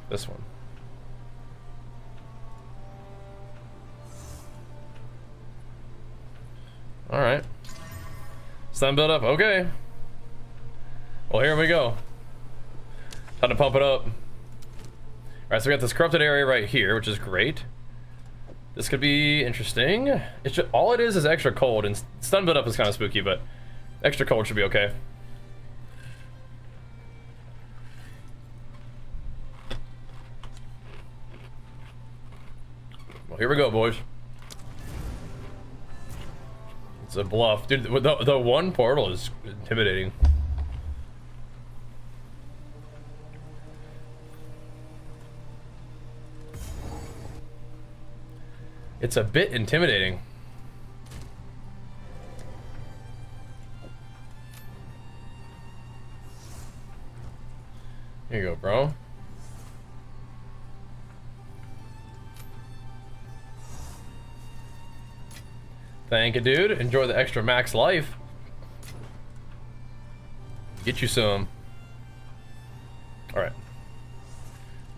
This one. Alright. Stun build up, okay. Well, here we go. Time to pump it up. Alright, so we got this corrupted area right here, which is great. This could be interesting. It's just, all it is extra cold, and stun build up is kind of spooky, but extra cold should be okay. Well, here we go, boys. It's a bluff. Dude, the one portal is intimidating. It's a bit intimidating. Here you go, bro. Thank you, dude. Enjoy the extra max life. Get you some. Alright.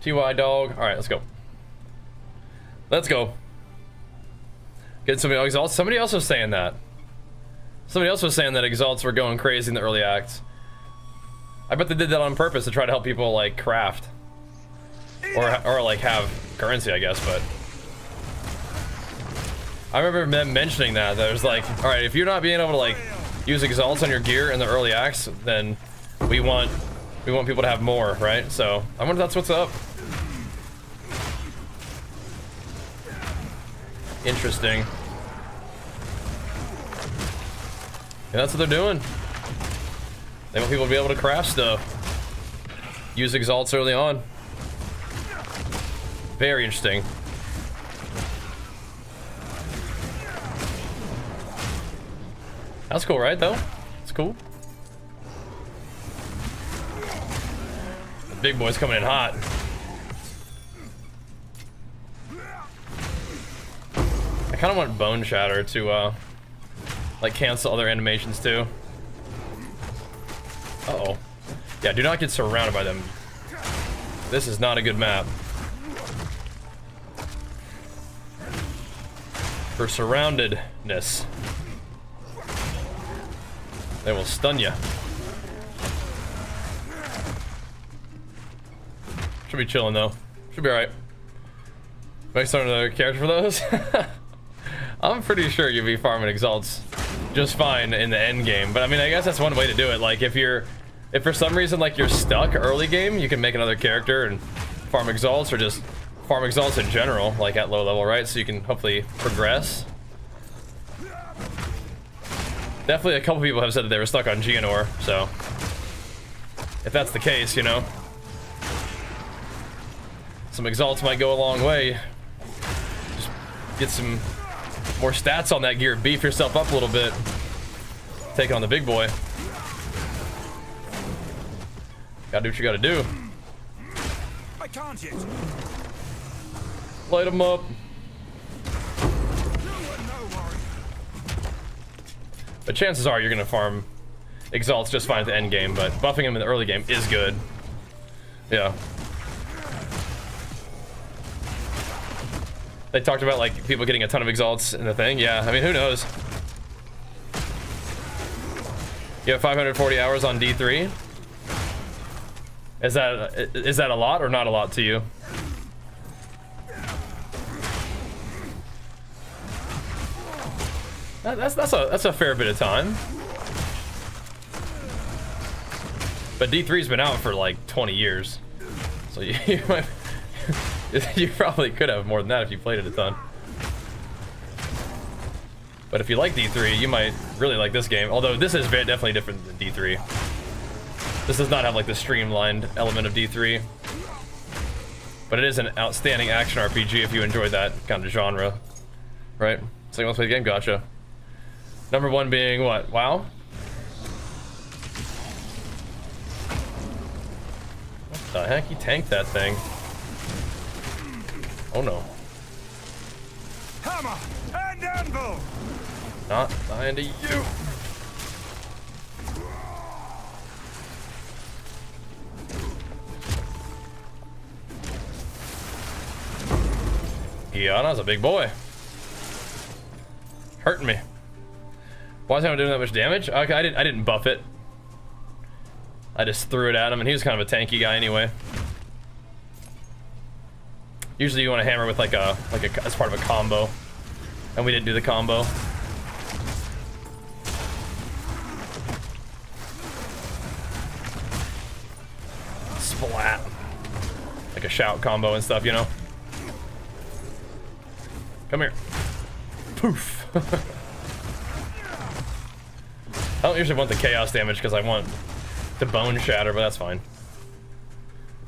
TY dog. Alright, let's go. Let's go. Get some exalts. Somebody else was saying that. Somebody else was saying that exalts were going crazy in the early acts. I bet they did that on purpose to try to help people like craft. Or like have currency, I guess, but I remember them mentioning that. There's like, alright, if you're not being able to like use exalts on your gear in the early acts, then we want people to have more, right? So I wonder if that's what's up. Interesting. And that's what they're doing. They want people to be able to craft stuff. Use exalts early on. Very interesting. That's cool, right, though? It's cool. The big boy's coming in hot. I kind of want Bone Shatter to, like, cancel other animations, too. Uh-oh. Yeah, do not get surrounded by them. This is not a good map. For surroundedness. They will stun you. Should be chilling, though. Should be alright. Make some another character for those? I'm pretty sure you'd be farming exalts just fine in the end game, but I mean, I guess that's one way to do it. Like, if for some reason like you're stuck early game, you can make another character and farm exalts, or just farm exalts in general, like at low level, right? So you can hopefully progress. Definitely a couple people have said that they were stuck on Geonor, so if that's the case, you know, some exalts might go a long way. Just get some more stats on that gear, beef yourself up a little bit. Take on the big boy. Gotta do what you gotta do. I can't yet. Light him up. But chances are you're gonna farm exalts just fine at the end game, but buffing him in the early game is good. Yeah. They talked about like people getting a ton of exalts in the thing. Yeah, I mean, who knows? You have 540 hours on D3. Is that a lot or not a lot to you? That's a fair bit of time. But D3's been out for like 20 years, so you might. You probably could have more than that if you played it a ton. But if you like D3, you might really like this game. Although this is definitely different than D3. This does not have like the streamlined element of D3. But it is an outstanding action RPG if you enjoy that kind of genre. Right? So you want to play the game? Gotcha. Number one being what? WoW? What the heck? He tanked that thing. Oh no. Hammer and anvil. Not dying to you. Yeah, that's a big boy. Hurting me. Why is he not doing that much damage? Okay, I didn't buff it. I just threw it at him, and he was kind of a tanky guy anyway. Usually you want to hammer with like a as part of a combo, and we didn't do the combo. Splat, like a shout combo and stuff, you know. Come here. Poof. I don't usually want the chaos damage because I want the bone shatter, but that's fine.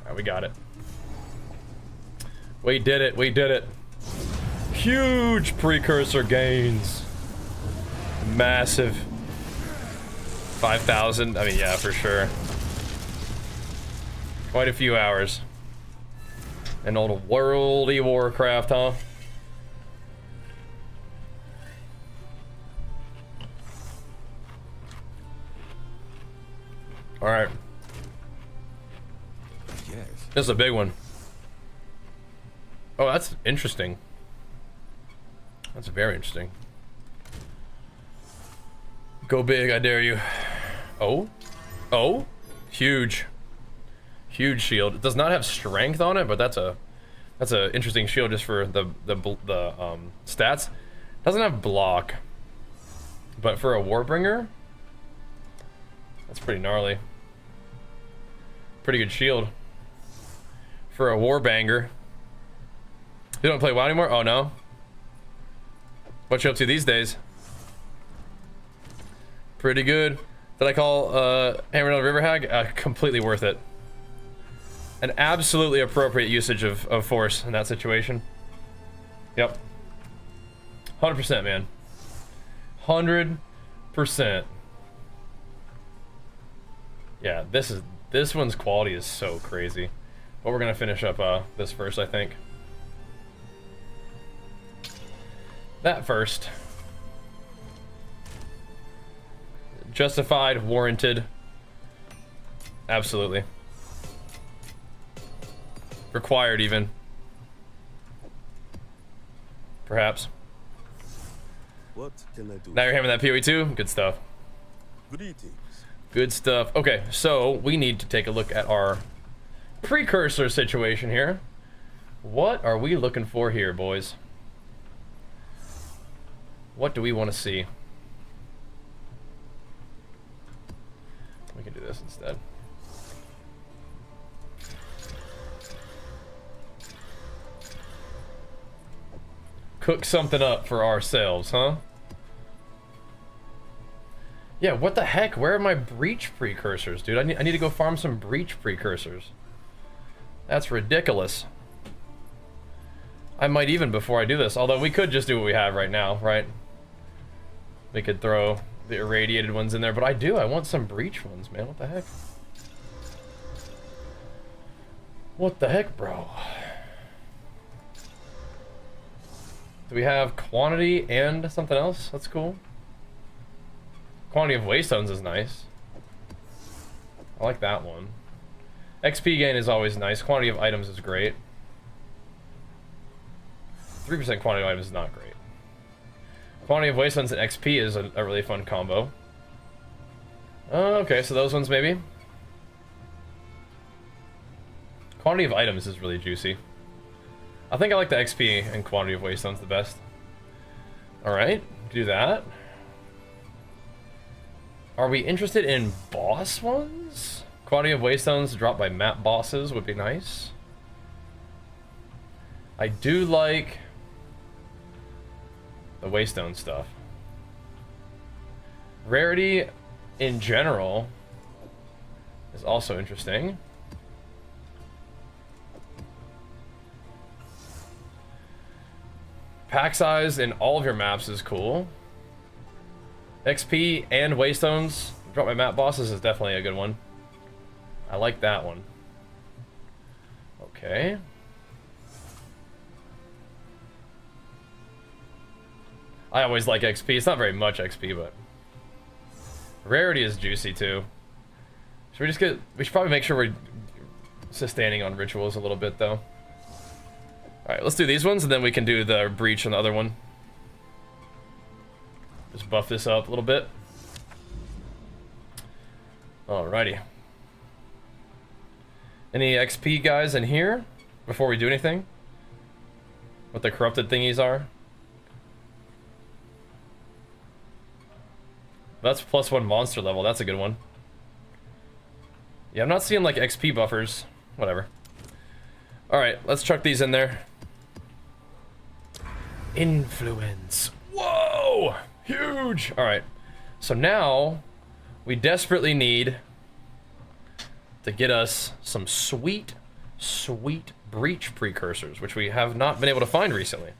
Alright, we got it. We did it, we did it. Huge precursor gains. Massive. 5,000, I mean, yeah, for sure. Quite a few hours. An old World of Warcraft, huh? Alright. Yes. This is a big one. Oh, that's interesting. That's very interesting. Go big, I dare you. Oh? Oh? Huge. Huge shield. It does not have strength on it, but that's a interesting shield just for the stats. Doesn't have block. But for a Warbringer, that's pretty gnarly. Pretty good shield. For a Warbanger. You don't play WoW anymore? Oh no. What you up to these days? Pretty good. Did I call Hammer on River Hag? Completely worth it. An absolutely appropriate usage of force in that situation. Yep. 100%, man. 100%. Yeah, this one's quality is so crazy. But we're gonna finish up this first, I think. That first. Justified, warranted. Absolutely. Required, even. Perhaps. What can I do? Now you're hammering that PoE too? Good stuff. Greetings. Good stuff. Okay, so we need to take a look at our precursor situation here. What are we looking for here, boys? What do we want to see? We can do this instead. Cook something up for ourselves, huh? Yeah, what the heck? Where are my breach precursors, dude? I need to go farm some breach precursors. That's ridiculous. I might even before I do this, although we could just do what we have right now, right? We could throw the irradiated ones in there, but I want some breach ones, man. What the heck? What the heck, bro? Do we have quantity and something else? That's cool. Quantity of waystones is nice. I like that one. XP gain is always nice. Quantity of items is great. 3% quantity of items is not great. Quantity of waystones and XP is a really fun combo. Okay, so those ones maybe. Quantity of items is really juicy. I think I like the XP and quantity of waystones the best. Alright, do that. Are we interested in boss ones? Quantity of waystones dropped by map bosses would be nice. I do like the waystone stuff. Rarity in general is also interesting. Pack size in all of your maps is cool. XP and waystones drop by map bosses is definitely a good one. I like that one. Okay. I always like XP. It's not very much XP, but rarity is juicy too. Should we just get? We should probably make sure we're sustaining on rituals a little bit though. All right, let's do these ones, and then we can do the breach on the other one. Just buff this up a little bit. Alrighty. Any XP guys in here before we do anything? What the corrupted thingies are? That's +1 monster level. That's a good one. Yeah, I'm not seeing like XP buffers. Whatever. Alright, let's chuck these in there. Influence. Whoa! Huge! Alright. So now, we desperately need to get us some sweet, sweet breach precursors, which we have not been able to find recently.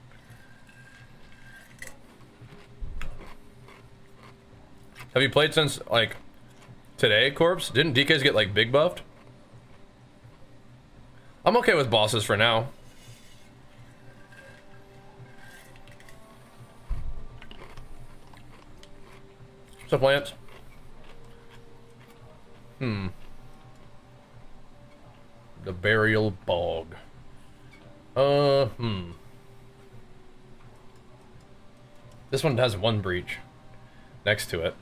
Have you played since, like, today, Corpse? Didn't DKs get, like, big buffed? I'm okay with bosses for now. What's up, Lance? The Burial Bog. This one has one breach next to it.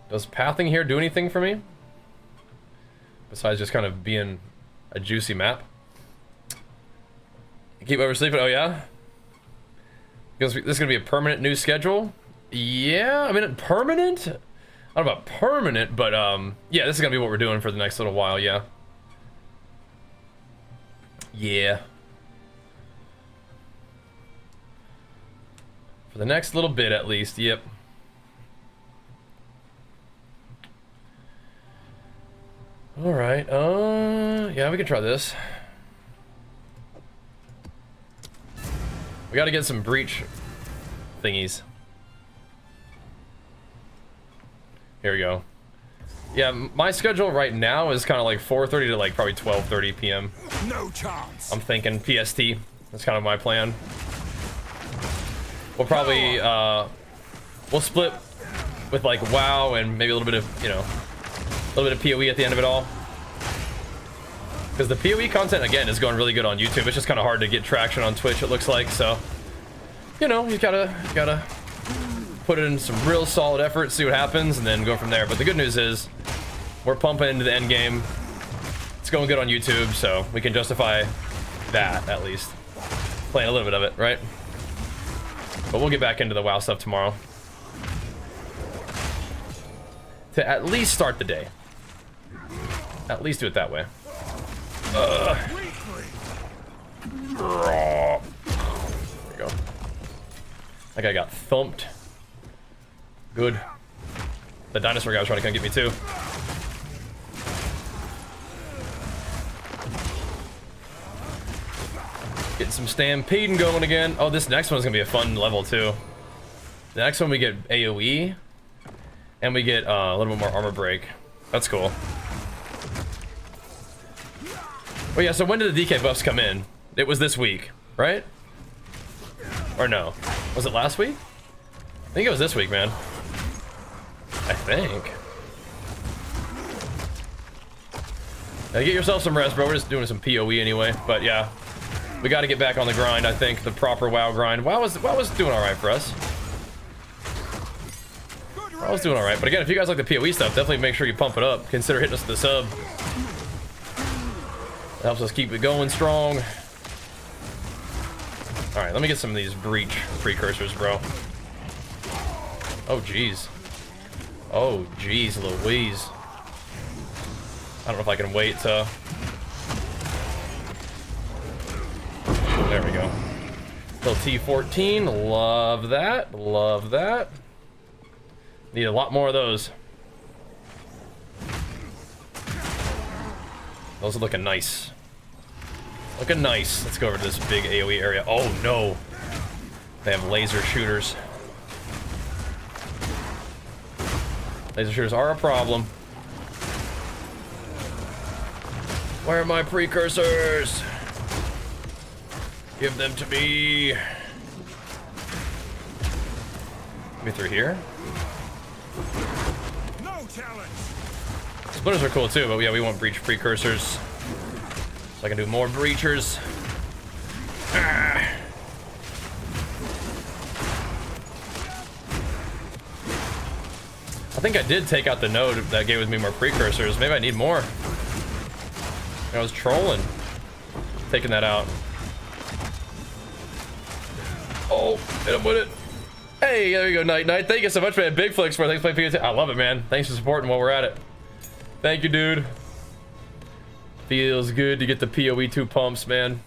Does pathing here do anything for me? Besides just kind of being a juicy map? You keep oversleeping? Oh yeah? Because this is gonna be a permanent new schedule? Yeah, I mean, permanent? I don't know about permanent, but yeah, this is gonna be what we're doing for the next little while, yeah. Yeah. For the next little bit, at least, yep. Alright, yeah, we can try this. We gotta get some breach thingies. Here we go. Yeah, my schedule right now is kind of like 4:30 to like probably 12:30 p.m. No chance. I'm thinking PST. That's kind of my plan. We'll probably, we'll split with like WoW and maybe a little bit of, you know, a little bit of PoE at the end of it all. Because the PoE content, again, is going really good on YouTube. It's just kind of hard to get traction on Twitch, it looks like, so. You know, you gotta put in some real solid effort, see what happens, and then go from there. But the good news is, we're pumping into the end game. It's going good on YouTube, so we can justify that, at least. Playing a little bit of it, right? But we'll get back into the WoW stuff tomorrow. To at least start the day. At least do it that way. There we go. That guy got thumped. Good. The dinosaur guy was trying to come get me too. Getting some stampeding going again. Oh, this next one's gonna be a fun level too. The next one we get AoE, and we get a little bit more armor break. That's cool. Oh yeah, so when did the DK buffs come in? It was this week, right? Or no? Was it last week? I think it was this week, man. I think. Now get yourself some rest, bro. We're just doing some PoE anyway, but yeah. We got to get back on the grind, I think, the proper WoW grind. WoW was doing all right for us. WoW was doing all right, but again, if you guys like the PoE stuff, definitely make sure you pump it up. Consider hitting us with the sub. It helps us keep it going strong. All right, let me get some of these breach precursors, bro. Oh, jeez. Oh, jeez, Louise. I don't know if I can wait to... There we go. Still T14. Love that. Love that. Need a lot more of those. Those are looking nice. Looking nice. Let's go over to this big AoE area. Oh, no. They have laser shooters. Laser shooters are a problem. Where are my precursors? Give them to me. Maybe through here? No challenge. Splitters are cool too, but yeah, we want breach precursors. So I can do more breachers. Ah. I think I did take out the node that gave me more precursors. Maybe I need more. I was trolling. Taking that out. Oh, hit him with it. Hey, there you go, Night Night. Thank you so much, man. Big flicks for thanks for playing PST. I love it, man. Thanks for supporting while we're at it. Thank you, dude. Feels good to get the PoE 2 pumps, man.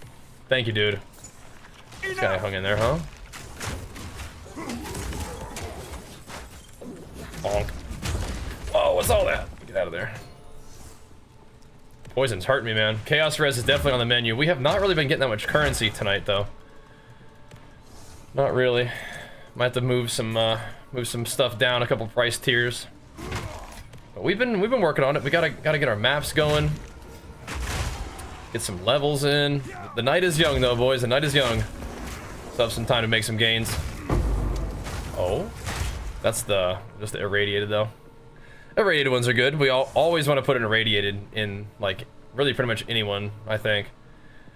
Thank you, dude. This guy hung in there, huh? Bonk. Oh, what's all that? Get out of there. Poison's hurting me, man. Chaos Res is definitely on the menu. We have not really been getting that much currency tonight, though. Not really. Might have to move some stuff down a couple price tiers. But we've been working on it. We gotta get our maps going. Get some levels in. The night is young, though, boys. The night is young. Still have some time to make some gains. Oh, that's just the irradiated, though. Irradiated ones are good. We always want to put an irradiated in, like, really pretty much anyone, I think.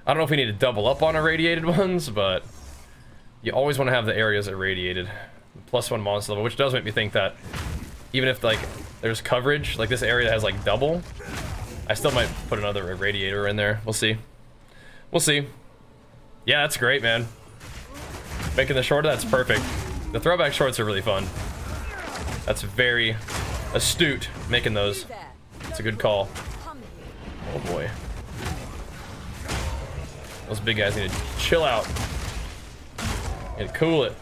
I don't know if we need to double up on irradiated ones, but you always want to have the areas irradiated. +1 monster level, which does make me think that even if, like, there's coverage, like this area has, like, double, I still might put another irradiator in there. We'll see. We'll see. Yeah, that's great, man. Making the shorter, that's perfect. The throwback shorts are really fun. That's very astute, making those. It's a good call. Oh boy. Those big guys need to chill out. And cool it.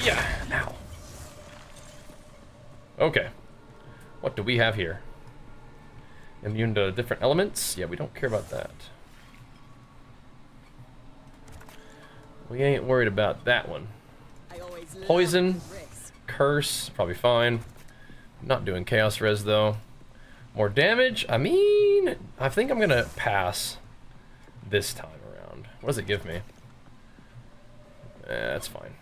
Yeah. Ow. Okay. What do we have here? Immune to different elements? Yeah, we don't care about that. We ain't worried about that one. Poison, curse, probably fine. Not doing chaos res though. More damage? I mean, I think I'm gonna pass this time around. What does it give me? That's fine.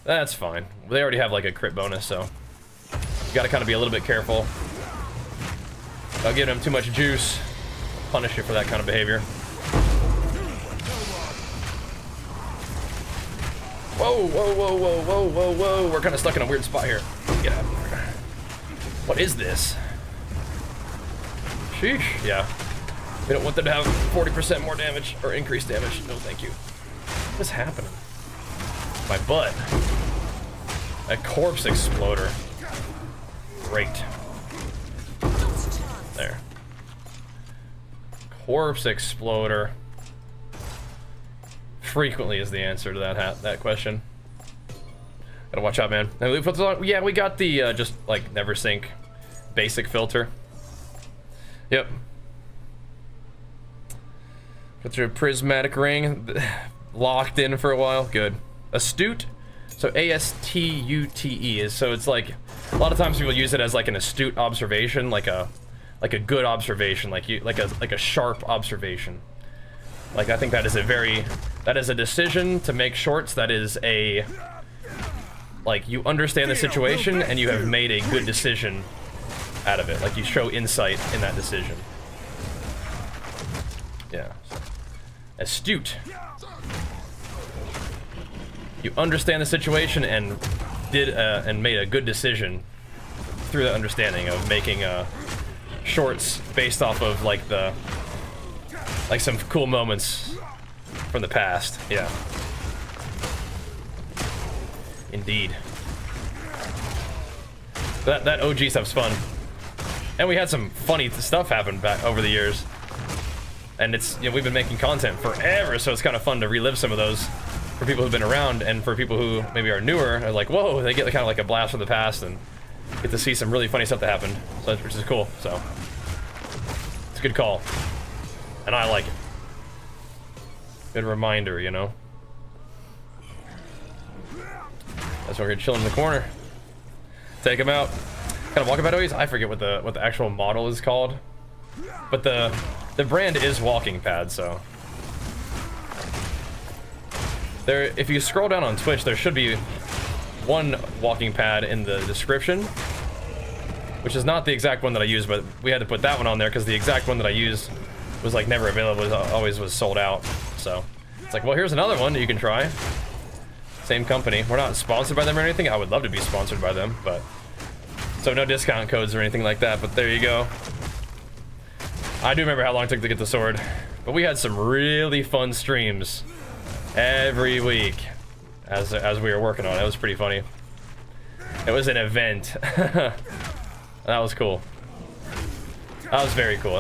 That's fine. They already have like a crit bonus, so you gotta kind of be a little bit careful. Don't give them too much juice. Punish you for that kind of behavior. Whoa, whoa, whoa, whoa, whoa, whoa, whoa. We're kind of stuck in a weird spot here. Get out of there. What is this? Sheesh. Yeah. We don't want them to have 40% more damage or increased damage. No, thank you. What is happening? My butt. A corpse exploder. Great. There. Corpse exploder. Frequently is the answer to that question. Gotta watch out, man. Yeah, we got the just like never sink basic filter. Yep. Put through a prismatic ring. Locked in for a while. Good. Astute. So A-S-T-U-T-E is so it's like a lot of times people use it as like an astute observation, like a good observation, like a sharp observation. Like I think that is a decision to make shorts. That is a like you understand the situation and you have made a good decision out of it. Like you show insight in that decision. Yeah. Astute. You understand the situation and made a good decision through the understanding of making shorts based off of like some cool moments from the past. Yeah. Indeed. That OG stuff's fun. And we had some funny stuff happen back over the years. And it's, you know, we've been making content forever, so it's kind of fun to relive some of those for people who've been around, and for people who maybe are newer, are like, whoa, they get kind of like a blast from the past and get to see some really funny stuff that happened, so which is cool. So it's a good call, and I like it. Good reminder, you know. That's why we're chilling in the corner. Take him out. Kind of walkabout always. I forget what the actual model is called, but the brand is Walking Pad, so. There, if you scroll down on Twitch, there should be one walking pad in the description, which is not the exact one that I use, but we had to put that one on there because the exact one that I used was like never available, always was sold out. So it's like, well, here's another one that you can try. Same company. We're not sponsored by them or anything. I would love to be sponsored by them, but so no discount codes or anything like that. But there you go. I do remember how long it took to get the sword, but we had some really fun streams every week as we were working on it. It was pretty funny. It was an event. That was cool. That was very cool.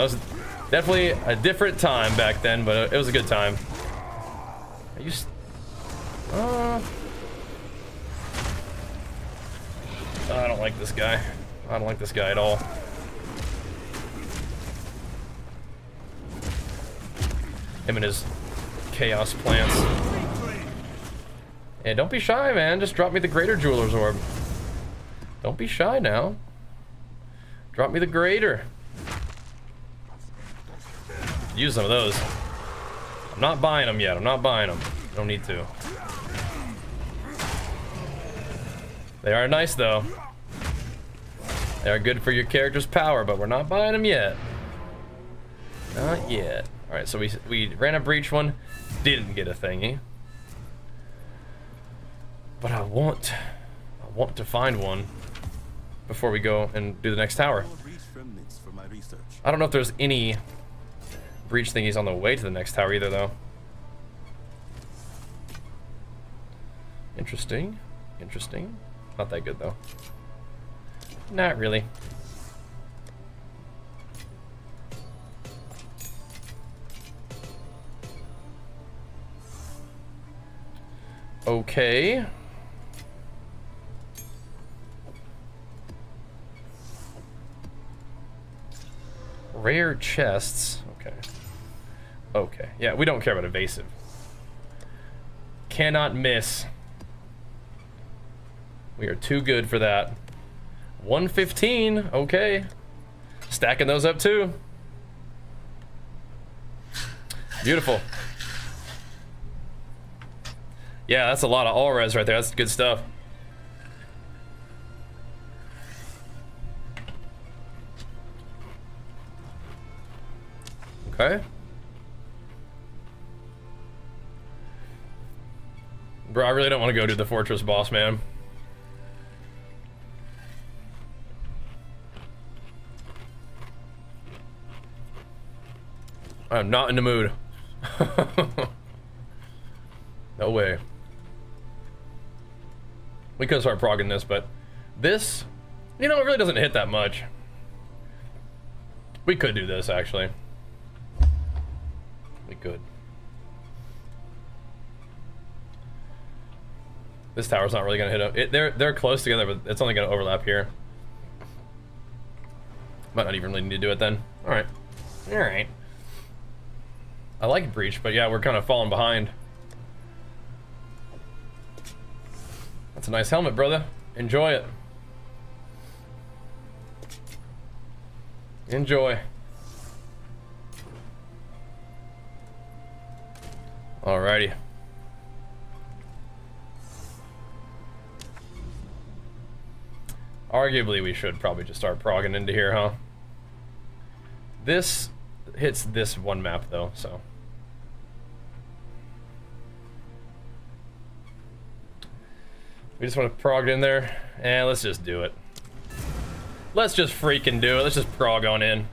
Definitely a different time back then, but it was a good time. Are you I don't like this guy. I don't like this guy at all. Him and his chaos plants. Yeah, don't be shy, man. Just drop me the Greater Jeweler's Orb. Don't be shy now. Drop me the Greater. Use some of those. I'm not buying them yet. I'm not buying them. Don't need to. They are nice, though. They are good for your character's power, but we're not buying them yet. Not yet. All right, so we ran a breach one, didn't get a thingy. But I want to find one before we go and do the next tower. I don't know if there's any breach thingies on the way to the next tower either, though. Interesting. Interesting. Not that good, though. Not really. Okay. Rare chests. Okay. Okay. Yeah, we don't care about evasive. Cannot miss. We are too good for that. 115. Okay. Stacking those up too. Beautiful. Yeah, that's a lot of all-res right there. That's good stuff. Okay. Bro, I really don't want to go do the fortress boss, man. I'm not in the mood. No way. We could start progging this, but this, you know, it really doesn't hit that much. We could do this, actually. We could. This tower's not really gonna hit up. They're close together, but it's only gonna overlap here. Might not even really need to do it then. All right. All right. I like breach, but yeah, we're kind of falling behind. That's a nice helmet, brother. Enjoy it. Enjoy. Alrighty. Arguably, we should probably just start progging into here, huh? This hits this one map, though, so. We just want to prog in there, and let's just do it. Let's just freaking do it. Let's just prog on in.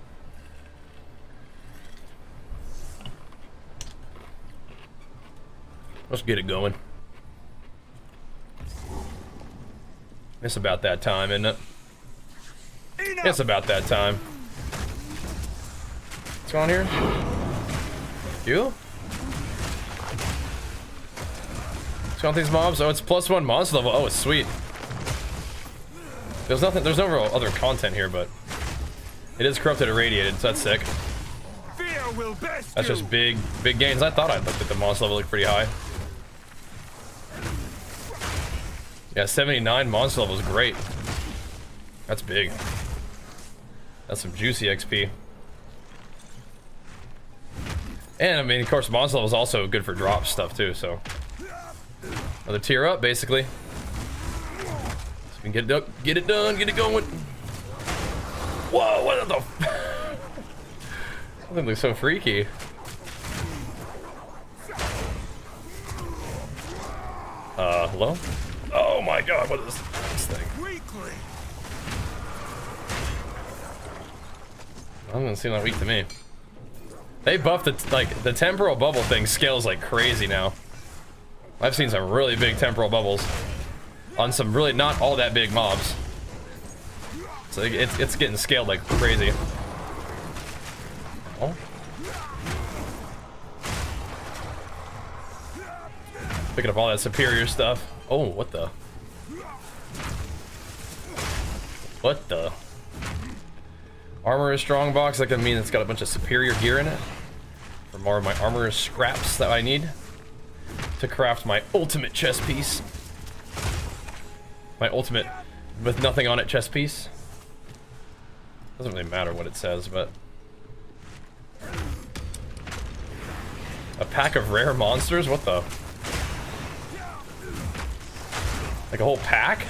Let's get it going. It's about that time, isn't it? It's about that time. What's going on here? You? What's going on with these mobs? Oh, it's +1 monster level. Oh, it's sweet. There's nothing. There's no real other content here, but it is corrupted irradiated, so that's sick. That's just big gains. I thought I looked at the monster level, looked pretty high. Yeah, 79 monster level is great. That's big. That's some juicy XP. And I mean, of course, monster level is also good for drop stuff too. So another tier up, basically. So we can get it up, get it done, get it going. Whoa! What the? That looks so freaky. Hello? Oh my god, what is this thing? I don't seem that weak to me. They buffed it, like, the temporal bubble thing scales like crazy now. I've seen some really big temporal bubbles on some really not all that big mobs. So it's getting scaled like crazy. Oh. Picking up all that superior stuff. Oh, what the? What the? Armor is strong box. That could mean it's got a bunch of superior gear in it. For more of my armor scraps that I need to craft my ultimate chest piece. My ultimate with nothing on it chest piece. Doesn't really matter what it says, but a pack of rare monsters? What the? Like a whole pack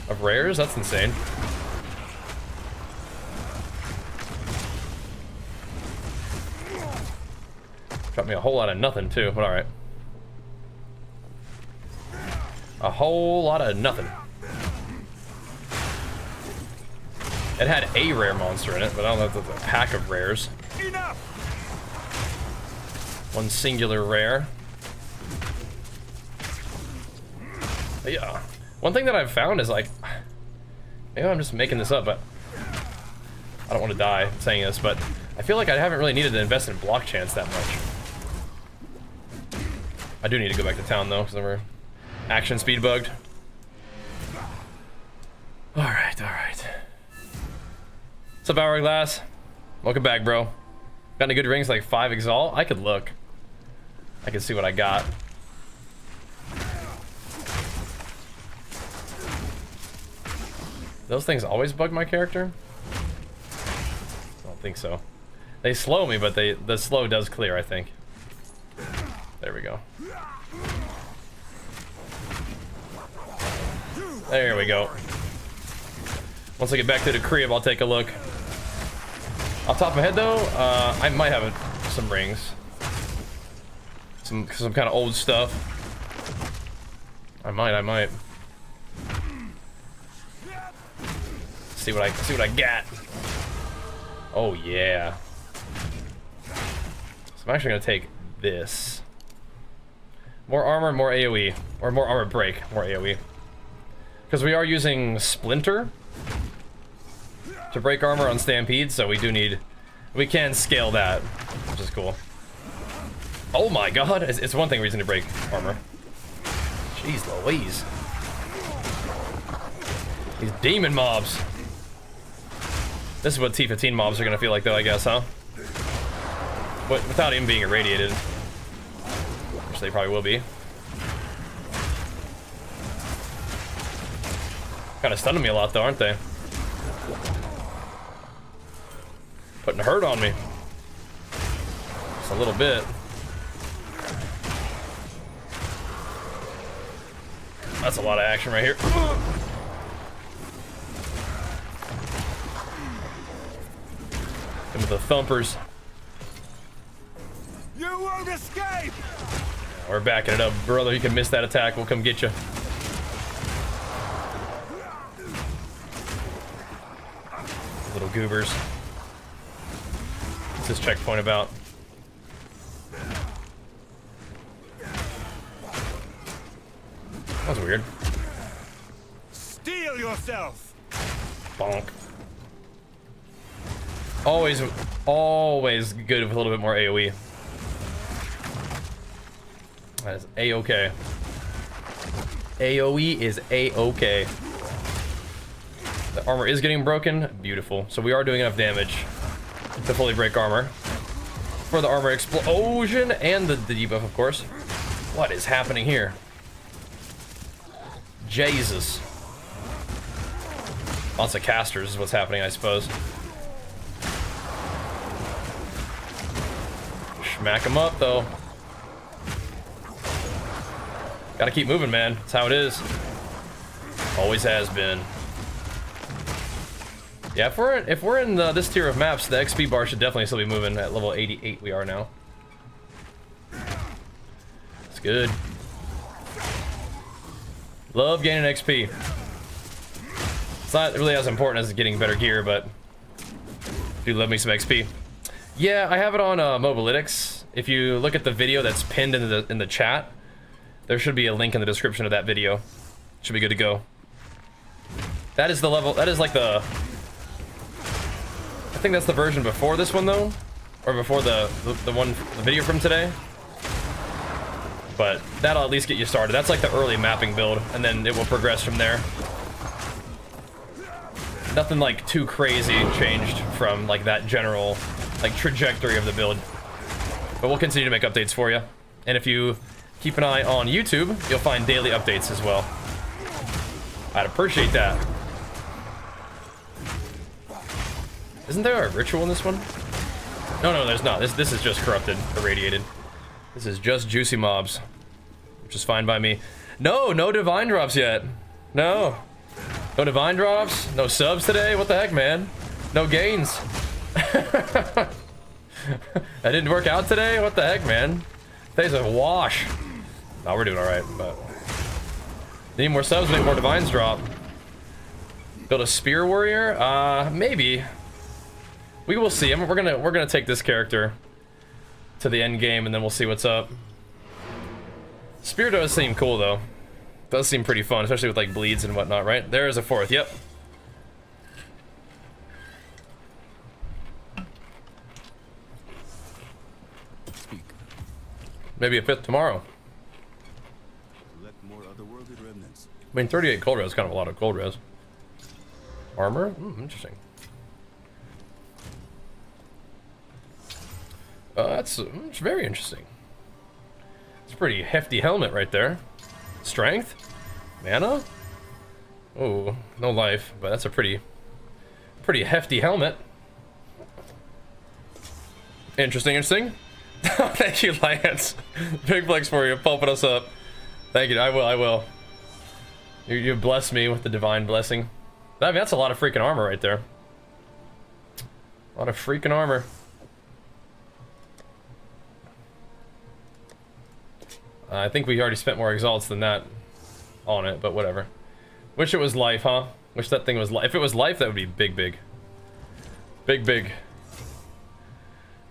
of rares? That's insane. Dropped me a whole lot of nothing too, but alright. A whole lot of nothing. It had a rare monster in it, but I don't know if it's a pack of rares. Enough! One singular rare. But yeah. One thing that I've found is like, maybe I'm just making this up, but I don't want to die saying this, but I feel like I haven't really needed to invest in block chance that much. I do need to go back to town though, because we're action speed bugged. Alright, alright. What's up, Hourglass? Welcome back, bro. Got any good rings like 5 Exile? I could look. I can see what I got. Those things always bug my character? I don't think so. They slow me, but the slow does clear, I think. There we go. There we go. Once I get back to the crib, I'll take a look. Off the top of my head, though, I might have some rings. Some kind of old stuff. I might. See what I got. Oh yeah. So I'm actually gonna take this. More armor, more AoE, or more armor break, more AoE. Because we are using Splinter to break armor on Stampede, so we can scale that, which is cool. Oh my god, it's one thing reason to break armor. Jeez Louise. These demon mobs. This is what T15 mobs are gonna feel like though, I guess, huh? But without even being irradiated. Which they probably will be. Kind of stunning me a lot though, aren't they? Putting a hurt on me. Just a little bit. That's a lot of action right here. Come with the thumpers. You won't escape! We're backing it up, brother. You can miss that attack. We'll come get you. Little goobers. What's this checkpoint about? That was weird. Steel yourself! Bonk. Always good with a little bit more AoE. That is A-okay. AoE is A-okay. The armor is getting broken. Beautiful. So we are doing enough damage to fully break armor. For the armor explosion and the debuff, of course. What is happening here? Jesus. Lots of casters is what's happening, I suppose. Smack them up, though. Gotta keep moving, man. That's how it is. Always has been. Yeah, if we're in this tier of maps, the XP bar should definitely still be moving. At level 88 we are now. It's good. Love gaining XP. It's not really as important as getting better gear, but do love me some XP. Yeah, I have it on Mobalytics. If you look at the video that's pinned in the chat, there should be a link in the description of that video. Should be good to go. That is the level. That is like the I think that's the version before this one though, or before the video from today. But that'll at least get you started. That's like the early mapping build, and then it will progress from there. Nothing like too crazy changed from like that general like trajectory of the build. But we'll continue to make updates for you. And if you keep an eye on YouTube, you'll find daily updates as well. I'd appreciate that. Isn't there a ritual in this one? No, there's not. This is just corrupted, irradiated. This is just juicy mobs, which is fine by me. No divine drops yet. No divine drops. No subs today. What the heck, man? No gains. That didn't work out today. What the heck, man? Today's a wash. No, we're doing all right, but need more subs, make more divines drop. Build a spear warrior? Maybe. We will see. We're gonna take this character to the end game, and then we'll see what's up. Spear does seem cool though. Does seem pretty fun, especially with like bleeds and whatnot, right? There is a fourth. Yep. Maybe a fifth tomorrow. More otherworldly remnants. I mean, 38 cold res is kind of a lot of cold res. Armor? Interesting. It's very interesting. It's a pretty hefty helmet right there. Strength? Mana? Oh, no life, but that's a pretty hefty helmet. Interesting. Thank you, Lance. Big flex for you, pumping us up. Thank you. I will. You blessed me with the divine blessing. I mean, that's a lot of freaking armor right there. A lot of freaking armor. I think we already spent more exalts than that on it, but whatever. Wish it was life, huh? Wish that thing was life. If it was life, that would be big. Big.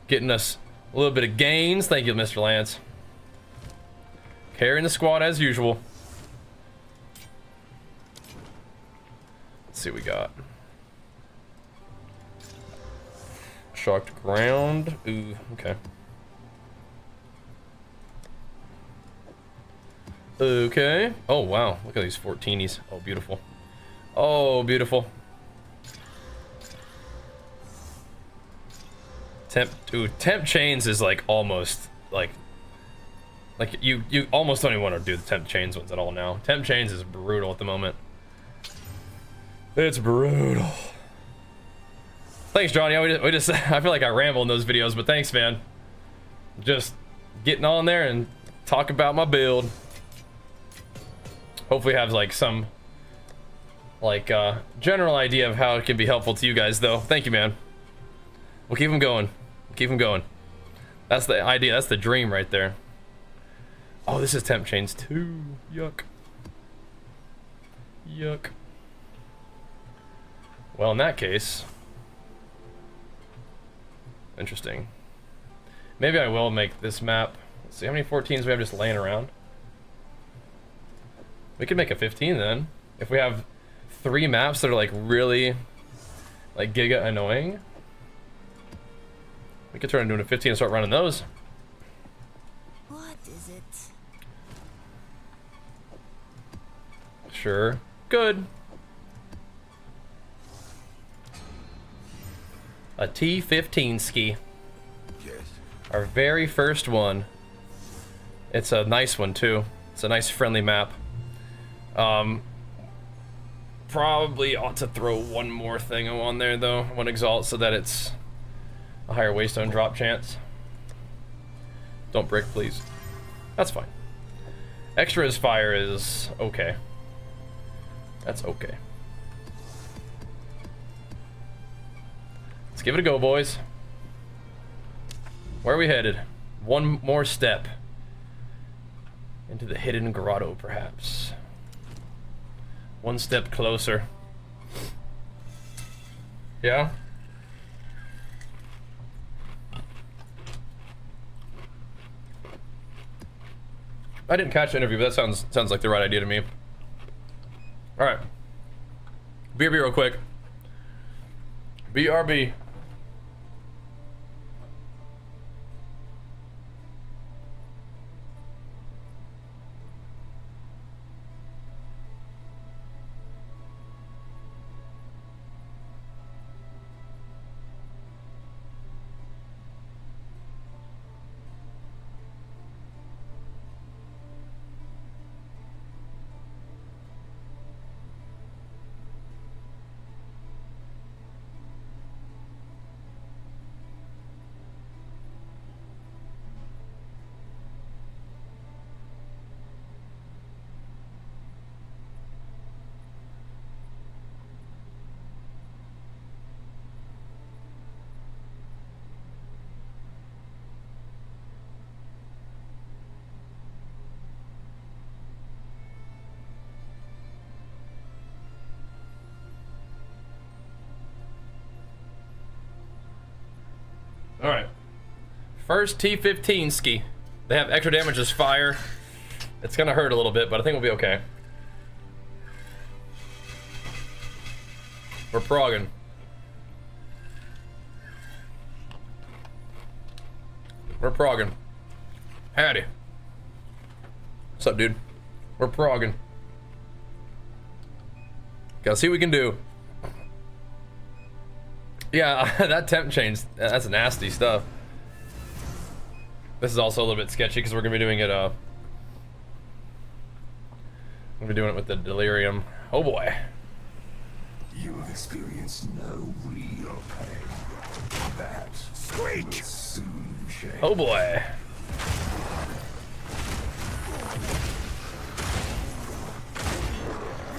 Getting us a little bit of gains. Thank you, Mr. Lance. Carrying the squad as usual. Let's see what we got. Shocked ground. Ooh, okay. Okay. Oh, wow. Look at these 14s. Oh, beautiful. Oh, beautiful. Temp chains is like almost like you almost don't even want to do the temp chains ones at all now. Temp chains is brutal at the moment. It's brutal. Thanks, Johnny. We just I feel like I ramble in those videos, but thanks, man. Just getting on there and talk about my build. Hopefully have like some like general idea of how it can be helpful to you guys though. Thank you, man. We'll keep them going. Keep them going. That's the idea. That's the dream right there. Oh, this is temp chains too. Yuck. Well, in that case, interesting. Maybe I will make this map. Let's see how many 14s we have just laying around. We could make a 15 then. If we have 3 maps that are like really like giga annoying, we could turn into a 15 and start running those. What is it? Sure. Good. A T-15 ski. Yes. Our very first one. It's a nice one too. It's a nice friendly map. Probably ought to throw one more thing on there though, one exalt, so that it's a higher waystone drop chance. Don't brick, please. That's fine. Extra as fire is okay. That's okay. Let's give it a go, boys. Where are we headed? One more step into the hidden grotto, perhaps. One step closer. Yeah? I didn't catch the interview, but that sounds like the right idea to me. Alright. BRB real quick. BRB. All right. First T15 ski. They have extra damage as fire. It's gonna hurt a little bit, but I think we'll be okay. We're progging. We're progging. Howdy. What's up, dude? We're progging. Gotta see what we can do. Yeah, that temp change, that's nasty stuff. This is also a little bit sketchy because we're gonna be doing it, we're gonna be doing it with the Delirium. Oh boy. You have experienced no real pain. That will soon change. Oh boy.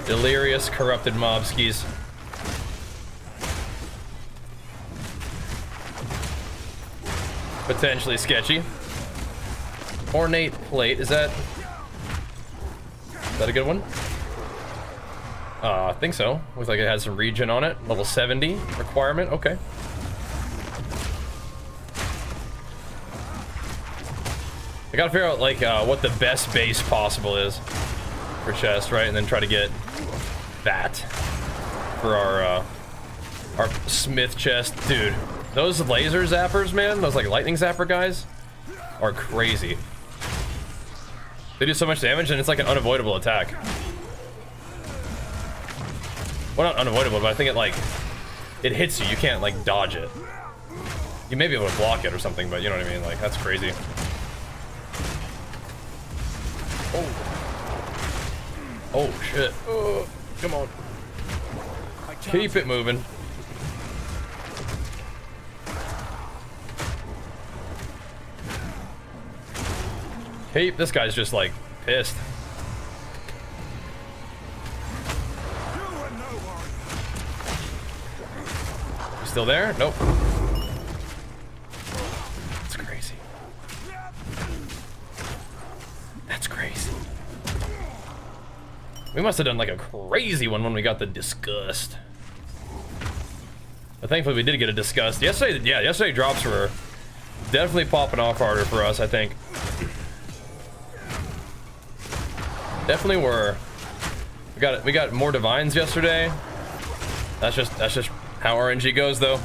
Delirious corrupted mobskis. Potentially sketchy. Ornate plate, is that a good one? I think so. Looks like it has some regen on it. Level 70 requirement, okay. I gotta figure out like what the best base possible is for chest, right? And then try to get that for our smith chest. Dude, those laser zappers, man, those like lightning zapper guys are crazy. They do so much damage and it's like an unavoidable attack. Well, not unavoidable, but I think it hits you. You can't like dodge it. You may be able to block it or something, but you know what I mean? Like, that's crazy. Oh shit. Oh, come on. Keep it moving. Keep, this guy's just like pissed. You still there? Nope. That's crazy. That's crazy. We must have done like a crazy one when we got the disgust. But thankfully we did get a disgust. Yesterday, yeah, yesterday drops were definitely popping off harder for us, I think. Definitely were. We got more divines yesterday. That's just how RNG goes though.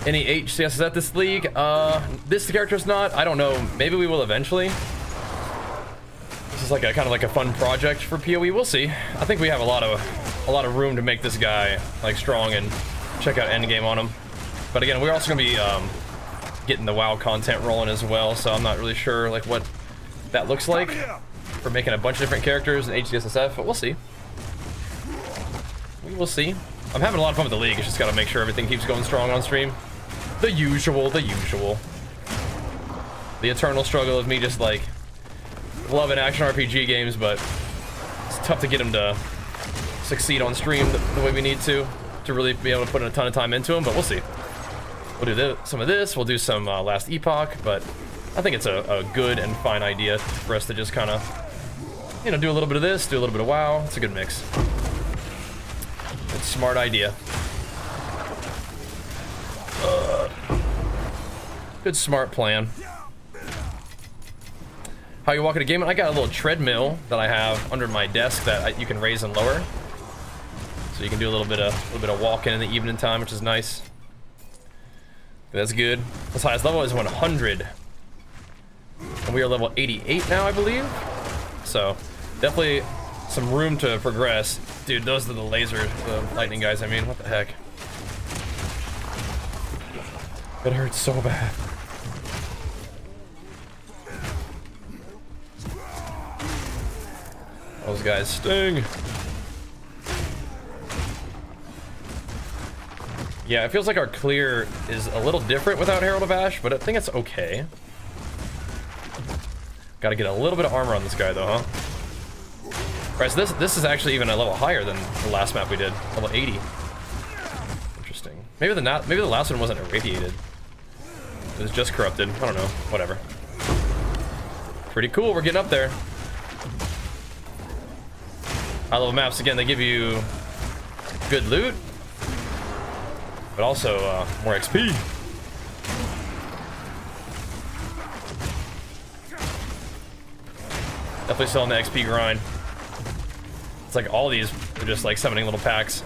Any HCSs at this league? This character's not. I don't know. Maybe we will eventually. This is like a kind of like a fun project for PoE. We'll see. I think we have a lot of room to make this guy like strong and check out endgame on him. But again, we're also gonna be getting the WoW content rolling as well, so I'm not really sure like what that looks like for making a bunch of different characters in HCSSF, but we'll see. We will see. I'm having a lot of fun with the league. It's just got to make sure everything keeps going strong on stream. The usual. The eternal struggle of me just like loving action RPG games, but it's tough to get them to succeed on stream the way we need to really be able to put in a ton of time into them, but we'll see. We'll do some of this, we'll do some Last Epoch, but I think it's a good and fine idea for us to just kind of, you know, do a little bit of this, do a little bit of WoW. It's a good mix. It's a smart idea. Good smart plan. How you walking a game? I got a little treadmill that I have under my desk that you can raise and lower, so you can do a little bit of walking in the evening time, which is nice. That's good. This highest level is 100, and we are level 88 now, I believe. So definitely some room to progress. Dude, those are the laser, the lightning guys. I mean, what the heck? It hurts so bad. Those guys sting. Yeah, it feels like our clear is a little different without Herald of Ash, but I think it's okay. Gotta get a little bit of armor on this guy though, huh? Right, so this is actually even a level higher than the last map we did, level 80. Interesting. Maybe the last one wasn't irradiated. It was just corrupted. I don't know. Whatever. Pretty cool. We're getting up there. High level maps again. They give you good loot, but also more XP. Definitely still on the XP grind. It's like all these are just like summoning little packs.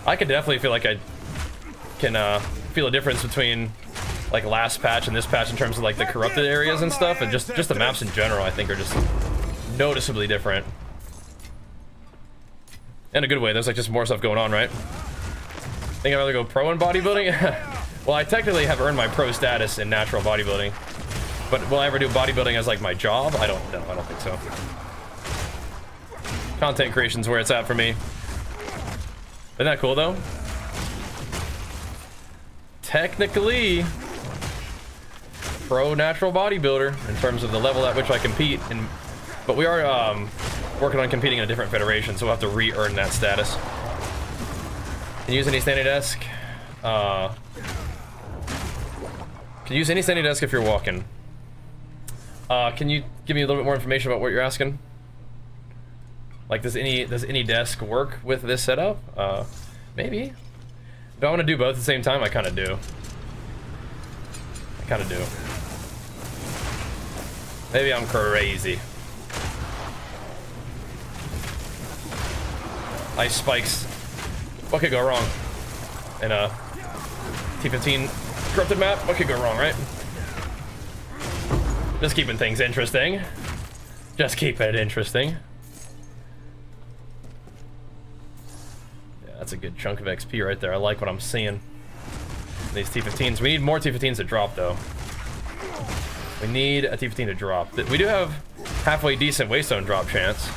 I could definitely feel like I can feel a difference between like last patch and this patch in terms of like the corrupted areas and stuff, and just the maps in general I think are just noticeably different. In a good way, there's like just more stuff going on, right? Think I'd rather go pro in bodybuilding? Well, I technically have earned my pro status in natural bodybuilding. But will I ever do bodybuilding as like my job? I don't know, I don't think so. Content creation's where it's at for me. Isn't that cool though? Technically, pro natural bodybuilder in terms of the level at which I compete, but we are working on competing in a different federation, so we'll have to re-earn that status. Can you use any standing desk? Can you use any standing desk if you're walking? Can you give me a little bit more information about what you're asking? Like, does any desk work with this setup? Maybe. Do I want to do both at the same time? I kind of do. I kind of do. Maybe I'm crazy. Ice spikes. What could go wrong? In a T15 corrupted map, what could go wrong, right? Just keeping things interesting. Just keep it interesting. Yeah, that's a good chunk of XP right there. I like what I'm seeing. These T15s. We need more T15s to drop, though. We need a T15 to drop. We do have halfway decent Waystone drop chance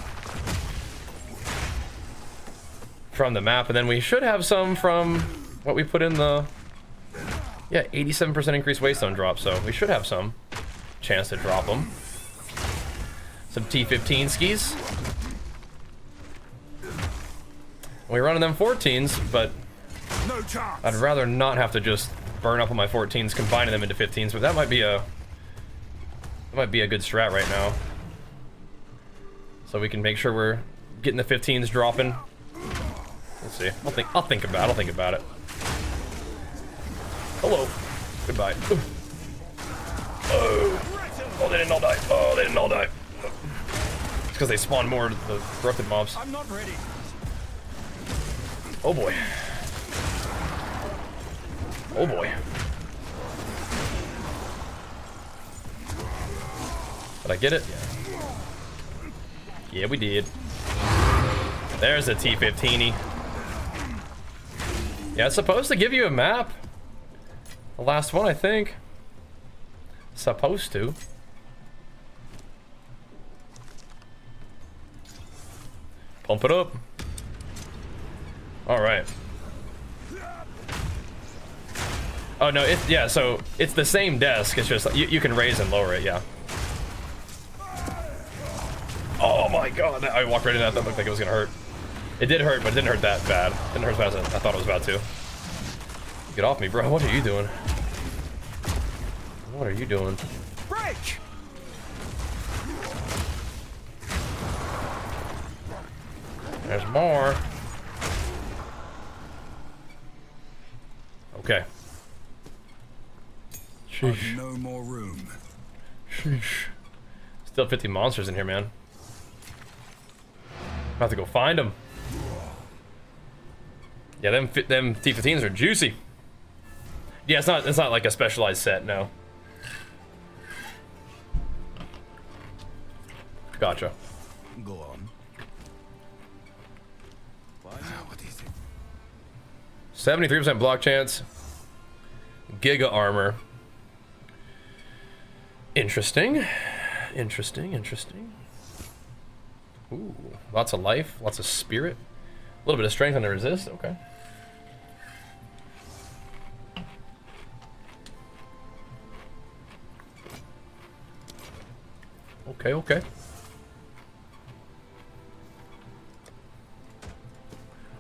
from the map, and then we should have some from what we put in the... Yeah, 87% increased Waystone drop, so we should have some chance to drop them. Some T15 skis. We're running them 14s, but I'd rather not have to just burn up on my 14s, combining them into 15s, but that might be a good strat right now. So we can make sure we're getting the 15s dropping. We'll see. I'll think about it. Hello. Goodbye. Oh, they didn't all die. Oh, they didn't all die. It's because they spawned more of the corrupted mobs. I'm not ready. Oh boy. Oh boy. Did I get it? Yeah. Yeah, we did. There's a T15-y. Yeah, it's supposed to give you a map. The last one, I think. Supposed to. Pump it up. All right. Oh no, yeah, so it's the same desk. It's just you can raise and lower it, yeah. Oh my god, I walked right into that. That looked like it was gonna hurt. It did hurt, but it didn't hurt that bad. It didn't hurt as bad as I thought it was about to. Get off me, bro. What are you doing? What are you doing? Break! There's more. Okay. Sheesh. No more room. Sheesh. Still 50 monsters in here, man. I have to go find them. Yeah, them T15s are juicy. Yeah, it's not like a specialized set, no. Gotcha. Go on. What is it? 73% block chance. Giga armor. Interesting. Interesting. Ooh, lots of life, lots of spirit. A little bit of strength on the resist, okay. Okay.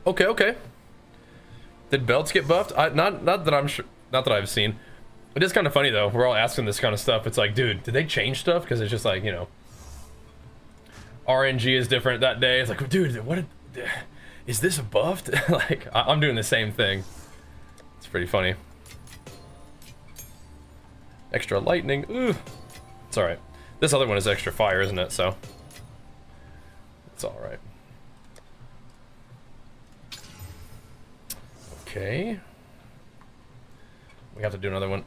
Okay. Did belts get buffed? Not that I'm sure, not that I've seen. It is kind of funny though. We're all asking this kind of stuff. It's like, dude, did they change stuff? Because it's just like, you know, RNG is different that day. It's like, dude, what is this buffed? Like, I'm doing the same thing. It's pretty funny. Extra lightning. Ooh, it's all right. This other one is extra fire, isn't it? So it's all right. Okay. We have to do another one.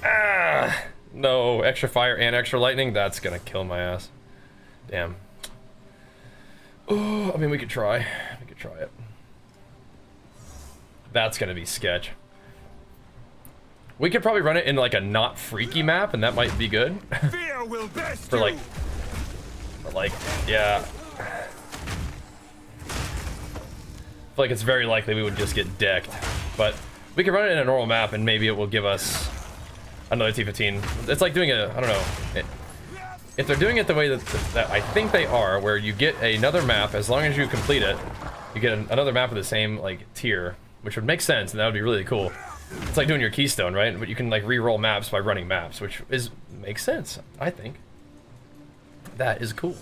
Ah! No, extra fire and extra lightning? That's gonna kill my ass. Damn. Oh, I mean, we could try. We could try it. That's gonna be sketch. We could probably run it in like a not freaky map, and that might be good. Fear will best For like, yeah. I feel like it's very likely we would just get decked. But we could run it in a normal map, and maybe it will give us another T15. It's like doing a, I don't know. If they're doing it the way that I think they are, where you get another map, as long as you complete it, you get another map with the same like tier, which would make sense, and that would be really cool. It's like doing your keystone, right? But you can like re-roll maps by running maps, which makes sense, I think. That is cool.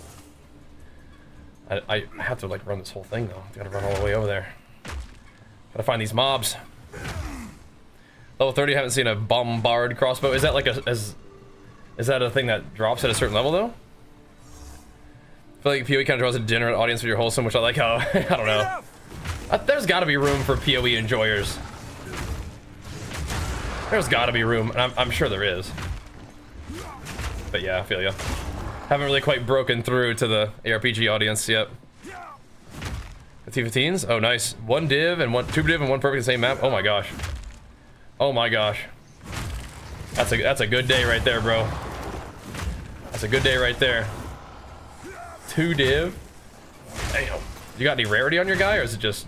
I have to like run this whole thing though. Gotta run all the way over there. Gotta find these mobs. Level 30, haven't seen a bombard crossbow. Is that like is that a thing that drops at a certain level though? I feel like PoE kind of draws a degenerate audience for your wholesome, which I like how, I don't know. There's gotta be room for PoE enjoyers. There's gotta be room, and I'm sure there is. But yeah, I feel ya. Haven't really quite broken through to the ARPG audience yet. The T15s? Oh, nice. One div and two div and one perfect same map. Oh my gosh. Oh my gosh. That's a good day right there, bro. That's a good day right there. Two div. Damn. You got any rarity on your guy, or is it just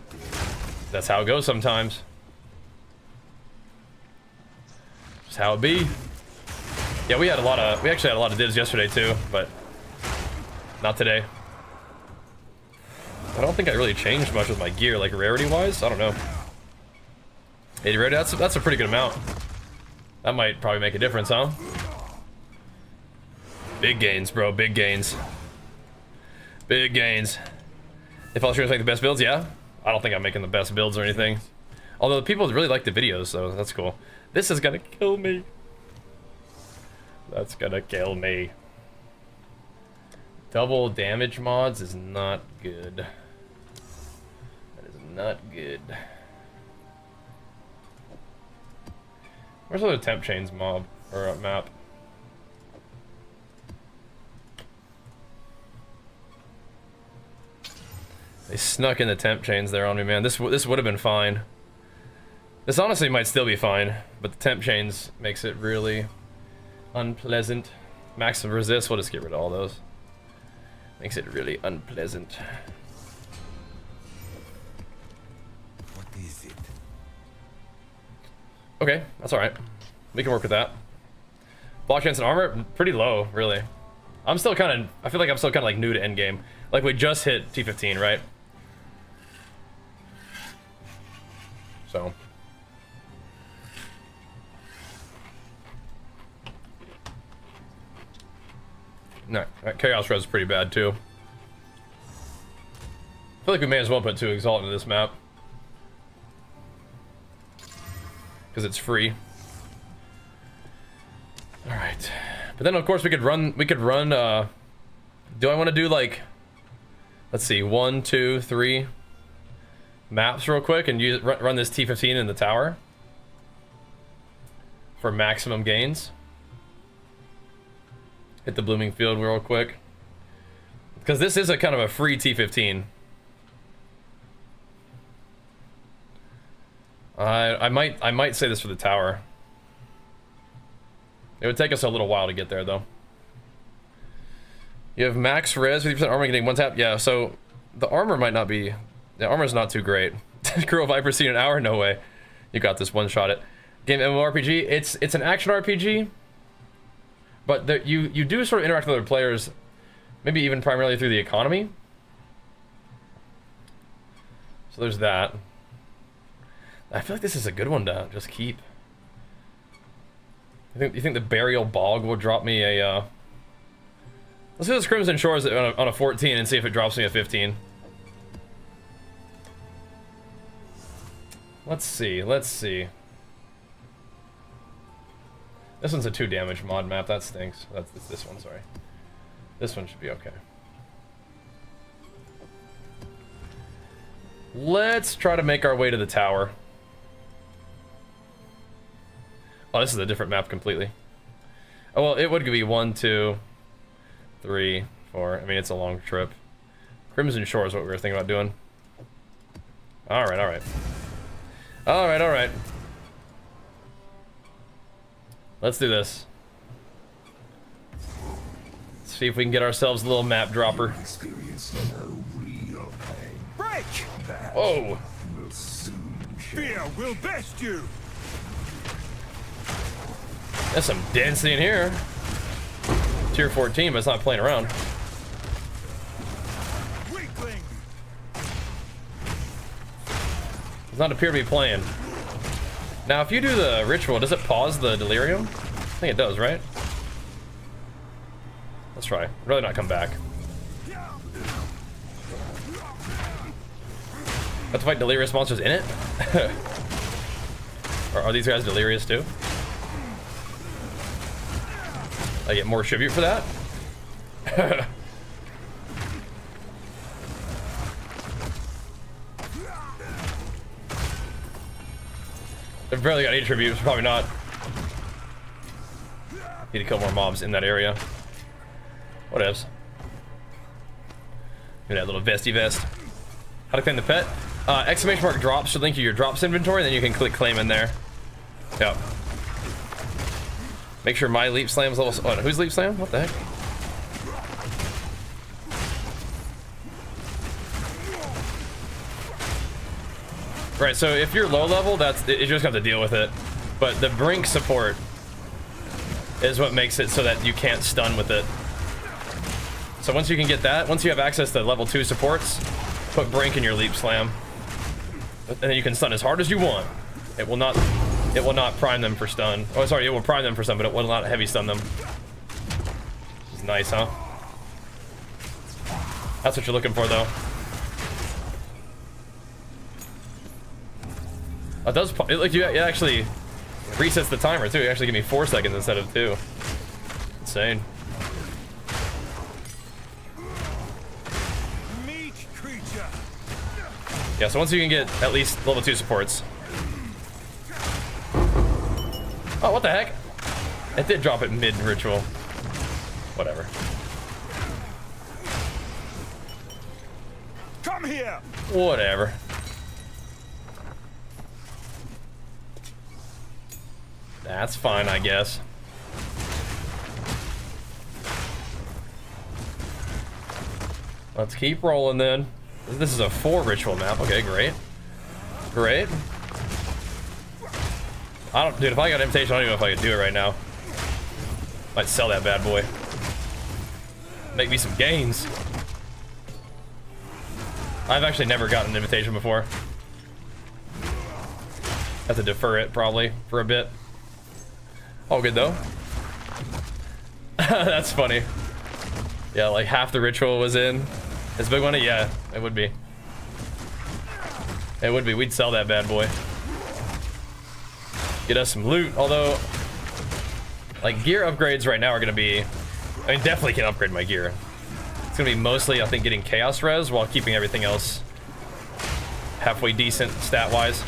that's how it goes sometimes? Just how it be. Yeah, we actually had a lot of divs yesterday too, but not today. I don't think I really changed much with my gear, like rarity wise. I don't know. 80 rarity, that's a pretty good amount. That might probably make a difference, huh? Big gains, bro, big gains. Big gains. If all streamers make the best builds, yeah. I don't think I'm making the best builds or anything. Although people really like the videos, so that's cool. This is gonna kill me. That's gonna kill me. Double damage mods is not good. That is not good. Where's the temp chains mob or map? They snuck in the temp chains there on me, man. This would have been fine. This honestly might still be fine, but the temp chains makes it really unpleasant. Max of resist, we'll just get rid of all those. Makes it really unpleasant. What is it? Okay, that's alright. We can work with that. Block chance and armor, pretty low, really. I feel like I'm still kind of like new to endgame. Like we just hit T15, right? So. No, Chaos Res is pretty bad too. I feel like we may as well put 2 Exalt into this map. Because it's free. Alright. But then of course we could run do I want to do like, let's see, 1, 2, 3 maps real quick and run this T15 in the tower for maximum gains? Hit the blooming field real quick, because this is a kind of a free T15. I might say this for the tower. It would take us a little while to get there though. You have max res, 50% armor getting 1 tap. Yeah, so the armor might not be, the armor's not too great. Girl Viper seen an hour? No way. You got this, one shot it. Game MMORPG, it's an action RPG. But you do sort of interact with other players, maybe even primarily through the economy. So there's that. I feel like this is a good one to just keep. You think the Burial Bog will drop me a... Let's do this Crimson Shores on a 14 and see if it drops me a 15. Let's see. This one's a 2 damage mod map. That stinks. It's this one, sorry. This one should be okay. Let's try to make our way to the tower. Oh, this is a different map completely. Oh, well, it would be 1, 2, 3, 4. I mean, it's a long trip. Crimson Shore is what we were thinking about doing. Alright, alright. Alright, alright. Let's do this. Let's see if we can get ourselves a little map dropper. Experience no real pain. Break! Whoa! Will soon Fear will best you! There's some density in here. Tier 14, but it's not playing around. Weakling! Does not appear to be playing. Now, if you do the ritual, does it pause the delirium? I think it does, right? Let's try. I'd rather not come back. Have to fight delirious monsters in it? Or are these guys delirious too? I get more tribute for that? They've barely got any tribute, so probably not. Need to kill more mobs in that area. Whatevs. Look at that little vesty vest. How to claim the pet? Exclamation mark drops should link you your drops inventory, then you can click claim in there. Yep. Make sure my leap slam's level. Oh, no, who's leap slam? What the heck? Right, so if you're low level, you just have to deal with it. But the brink support is what makes it so that you can't stun with it. So once you can get that, once you have access to level 2 supports, put brink in your leap slam. And then you can stun as hard as you want. It will not prime them for stun. Oh, sorry, it will prime them for stun, but it will not heavy stun them. It's nice, huh? That's what you're looking for, though. It does, it actually resets the timer, too. It actually give me 4 seconds instead of 2. Insane. Meat creature! Yeah, so once you can get at least level 2 supports. Oh, what the heck? It did drop it mid-ritual. Whatever. Come here! Whatever. That's fine, I guess. Let's keep rolling then. This is a 4 ritual map. Okay, great. Great. Dude, if I got invitation, I don't even know if I could do it right now. Might sell that bad boy. Make me some gains. I've actually never gotten an invitation before. Have to defer it probably for a bit. All good though. That's funny. Yeah, like half the ritual was in. It's big money? Yeah, it would be. It would be. We'd sell that bad boy. Get us some loot, although like gear upgrades right now are gonna be, I mean, definitely can upgrade my gear. It's gonna be mostly, I think, getting chaos res while keeping everything else halfway decent stat wise.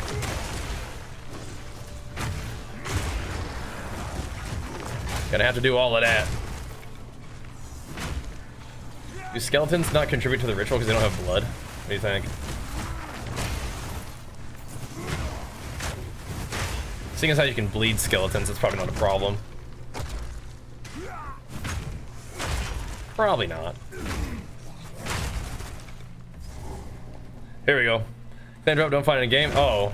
Gonna have to do all of that. Do skeletons not contribute to the ritual because they don't have blood? What do you think? Seeing as how you can bleed skeletons, it's probably not a problem. Probably not. Here we go. Clan drop, don't find it in game. Oh.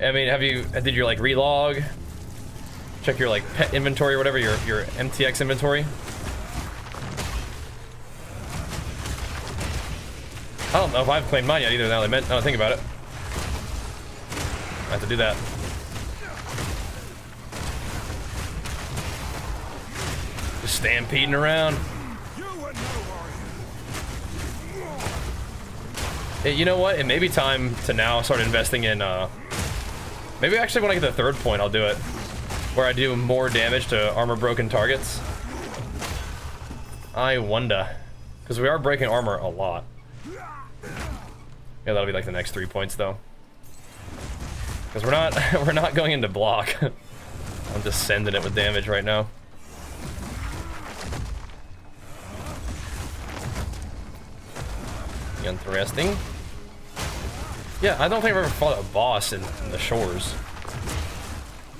I mean, did you like relog? Check your like pet inventory or whatever, your MTX inventory. I don't know if I've claimed mine yet either now that I think about it. I have to do that. Just stampeding around. Hey, you know what? It may be time to now start investing in, maybe actually when I get the 3rd point, I'll do it. Where I do more damage to armor broken targets. I wonder. Because we are breaking armor a lot. Yeah, that'll be like the next 3 points though. Because we're not we're not going into block. I'm just sending it with damage right now. Interesting. Yeah, I don't think I've ever fought a boss in the shores.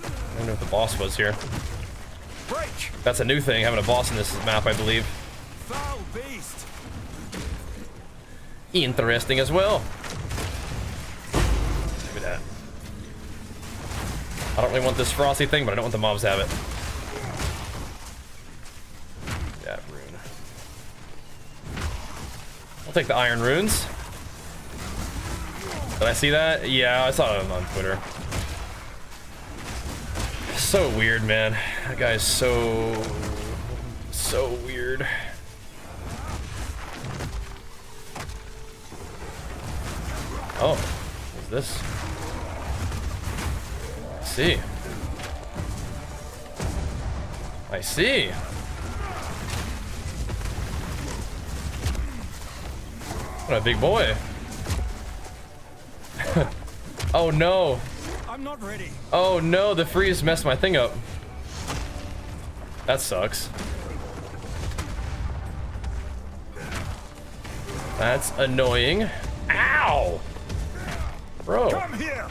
I don't know what the boss was here. That's a new thing, having a boss in this map, I believe. Foul beast. Interesting as well. Look at that. I don't really want this frosty thing, but I don't want the mobs to have it. That rune. I'll take the iron runes. Did I see that? Yeah, I saw it on Twitter. So weird, man. That guy is so weird. Oh, what's this? I see. I see. What a big boy. Oh no. I'm not ready. Oh no, the freeze messed my thing up. That sucks. That's annoying. Ow! Bro. Come here.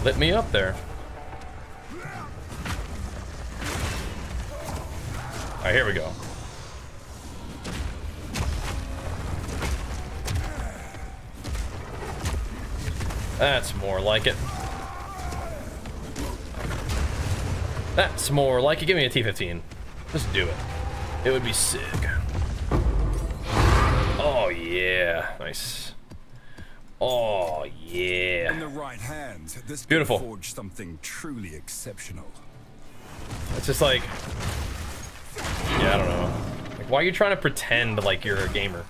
Lit me up there. Alright, here we go. That's more like it. That's more like it. Give me a T15. Just do it. It would be sick. Oh yeah, nice. Oh yeah. In the right hands, this can Beautiful. forge something truly exceptional. It's just like, yeah, I don't know. Like, why are you trying to pretend like you're a gamer?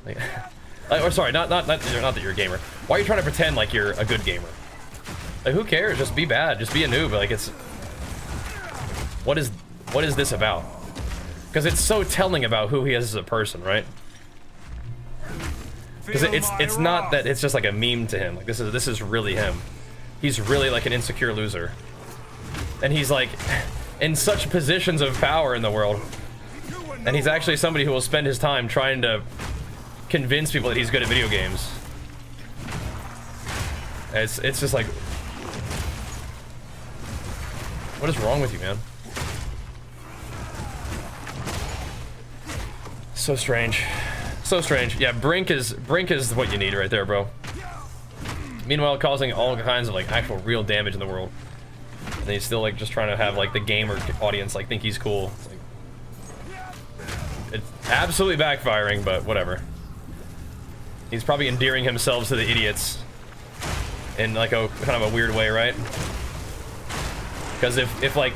Like, or sorry, not that you're a gamer. Why are you trying to pretend like you're a good gamer? Like, who cares? Just be bad. Just be a noob. Like, it's what is this about? Because it's so telling about who he is as a person, right? Because it's not that it's just like a meme to him. Like, this is really him. He's really like an insecure loser, and he's like in such positions of power in the world, and he's actually somebody who will spend his time trying to convince people that he's good at video games. It's just like, what is wrong with you, man? So strange. So strange. Yeah, Brink is what you need right there, bro. Meanwhile, causing all kinds of like actual real damage in the world. And he's still like just trying to have like the gamer audience like think he's cool. It's absolutely backfiring, but whatever. He's probably endearing himself to the idiots in like a kind of a weird way, right? Because if like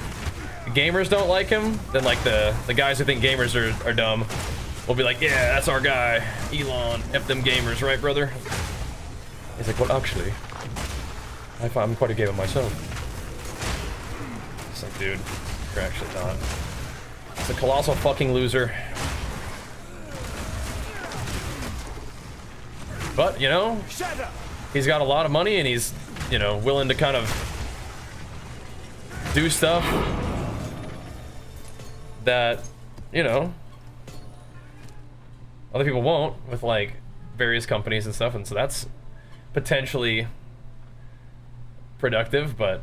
gamers don't like him, then like the guys who think gamers are dumb will be like, yeah, that's our guy, Elon. F them gamers, right, brother? He's like, well, actually, I'm quite a gamer myself. It's like, dude, you're actually not. It's a colossal fucking loser. But, you know, he's got a lot of money and he's, you know, willing to kind of do stuff that, you know, other people won't with like various companies and stuff, and so that's potentially productive, but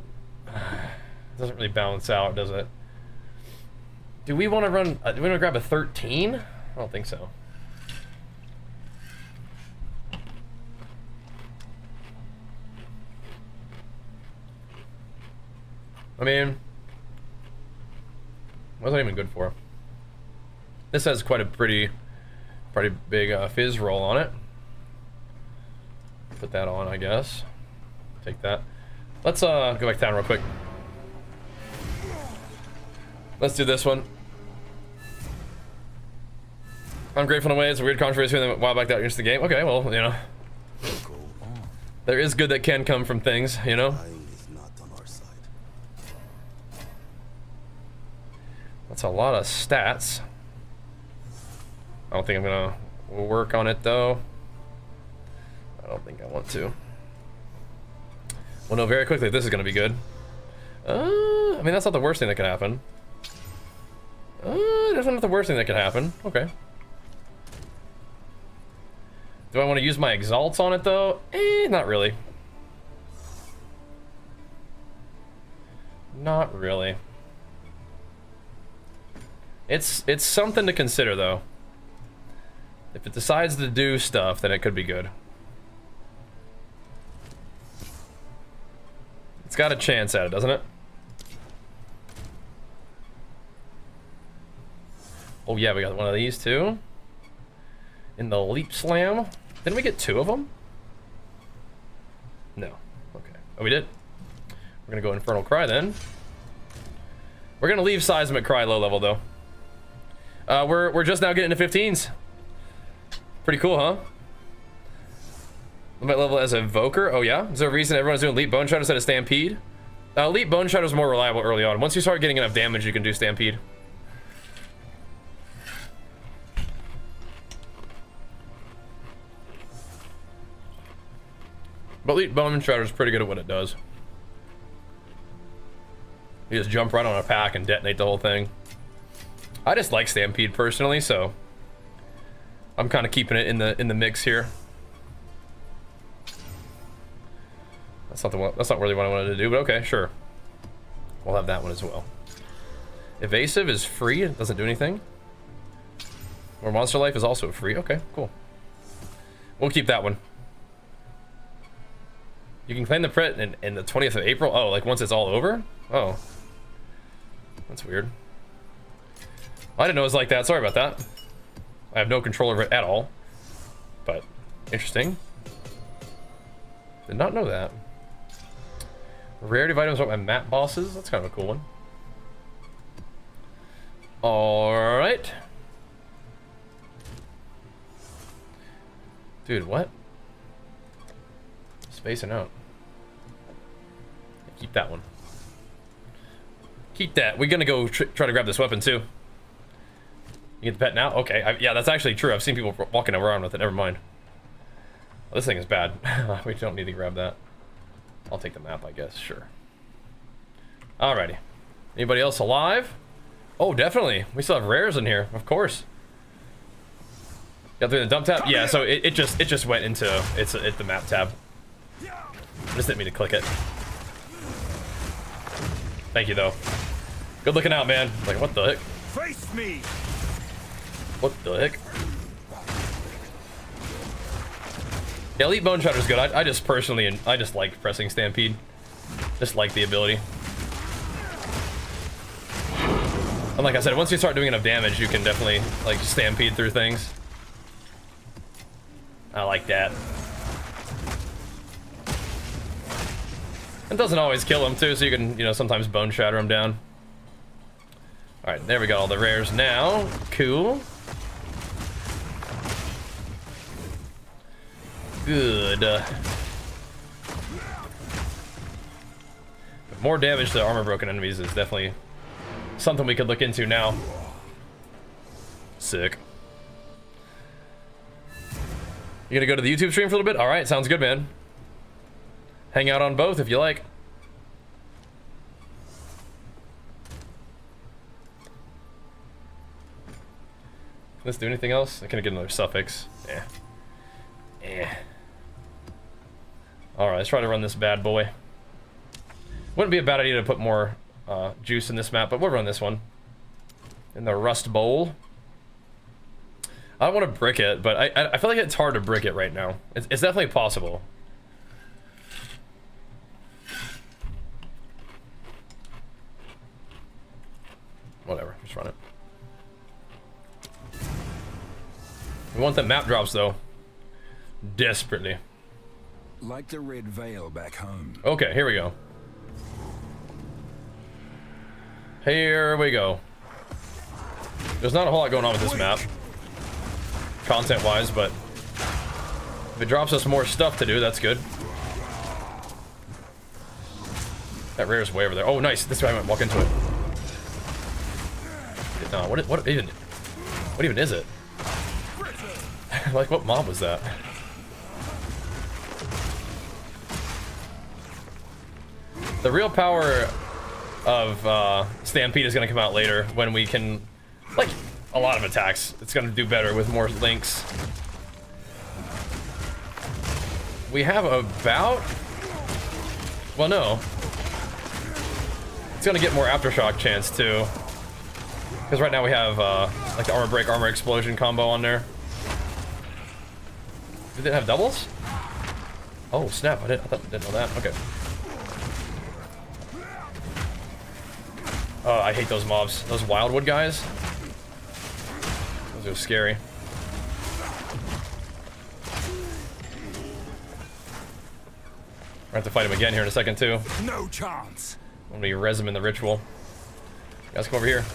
it doesn't really balance out, does it? Do we want to run, do we want to grab a 13? I don't think so. I mean, what's that even good for? This has quite a pretty big fizz roll on it. Put that on, I guess. Take that. Let's go back down real quick. Let's do this one. Ungrateful in a way, it's a weird controversy a while back that against the game. Okay, well, you know. There is good that can come from things, you know? That's a lot of stats. I don't think I'm gonna work on it though. I don't think I want to. We'll know very quickly if this is gonna be good. I mean, that's not the worst thing that could happen. That's not the worst thing that could happen. Okay. Do I want to use my exalts on it though? Not really. Not really. It's something to consider though. If it decides to do stuff, then it could be good. It's got a chance at it, doesn't it? Oh yeah, we got one of these too. In the leap slam. Didn't we get 2 of them? No. Okay. Oh, we did. We're gonna go Infernal Cry then. We're gonna leave Seismic Cry low level though. We're just now getting to 15s. Pretty cool, huh? Limit level as Evoker. Oh yeah? Is there a reason everyone's doing Leap Bone Shadow instead of Stampede? Leap Bone Shadow is more reliable early on. Once you start getting enough damage, you can do Stampede. But Leap Bone Shadow is pretty good at what it does. You just jump right on a pack and detonate the whole thing. I just like Stampede personally, so I'm kind of keeping it in the mix here. That's not really what I wanted to do, but okay, sure. We'll have that one as well. Evasive is free, it doesn't do anything. More Monster Life is also free. Okay, cool. We'll keep that one. You can claim the pret in the 20th of April. Oh, like once it's all over? Oh. That's weird. I didn't know it was like that. Sorry about that. I have no control over it at all. But, interesting. Did not know that. Rarity of items are my map bosses. That's kind of a cool one. Alright. Dude, what? Spacing out. Keep that one. Keep that. We're gonna go try to grab this weapon too. You get the pet now? Okay. Yeah, that's actually true. I've seen people walking around with it. Never mind. Well, this thing is bad. We don't need to grab that. I'll take the map, I guess. Sure. Alrighty. Anybody else alive? Oh, definitely. We still have rares in here. Of course. Got through the dump tab? Yeah, so it just went into it's the map tab. I just didn't mean to click it. Thank you though. Good looking out, man. Like what the heck? Face me. What the heck? Yeah, Elite Bone Shredder's good. I just personally, I just like pressing Stampede. Just like the ability. And like I said, once you start doing enough damage, you can definitely like Stampede through things. I like that. It doesn't always kill them too, so you can, you know, sometimes bone shatter them down. Alright, there we got all the rares now. Cool. Good. But more damage to armor broken enemies is definitely something we could look into now. Sick. You gonna go to the YouTube stream for a little bit? Alright, sounds good, man. Hang out on both if you like. Let's do anything else? I can get another suffix. Alright, let's try to run this bad boy. Wouldn't be a bad idea to put more juice in this map, but we'll run this one. In the Rust Bowl. I don't want to brick it, but I feel like it's hard to brick it right now. It's definitely possible. Whatever, just run it. We want the map drops though. Desperately. Like the Red Veil back home. Okay, here we go. Here we go. There's not a whole lot going on with this map. Content-wise, but if it drops us more stuff to do, that's good. That rare is way over there. Oh, nice. This guy might walk into it. No, what even is it? Like, what mob was that? The real power of Stampede is going to come out later when we can, like, a lot of attacks. It's going to do better with more links. We have about, well, no. It's going to get more Aftershock chance too. Because right now we have like the armor break, armor explosion combo on there. Did it have doubles? Oh snap! I didn't know that. Okay. Oh, I hate those mobs. Those Wildwood guys. Those are scary. We're gonna have to fight him again here in a second too. No chance. I'm gonna res him in the ritual. You guys come over here.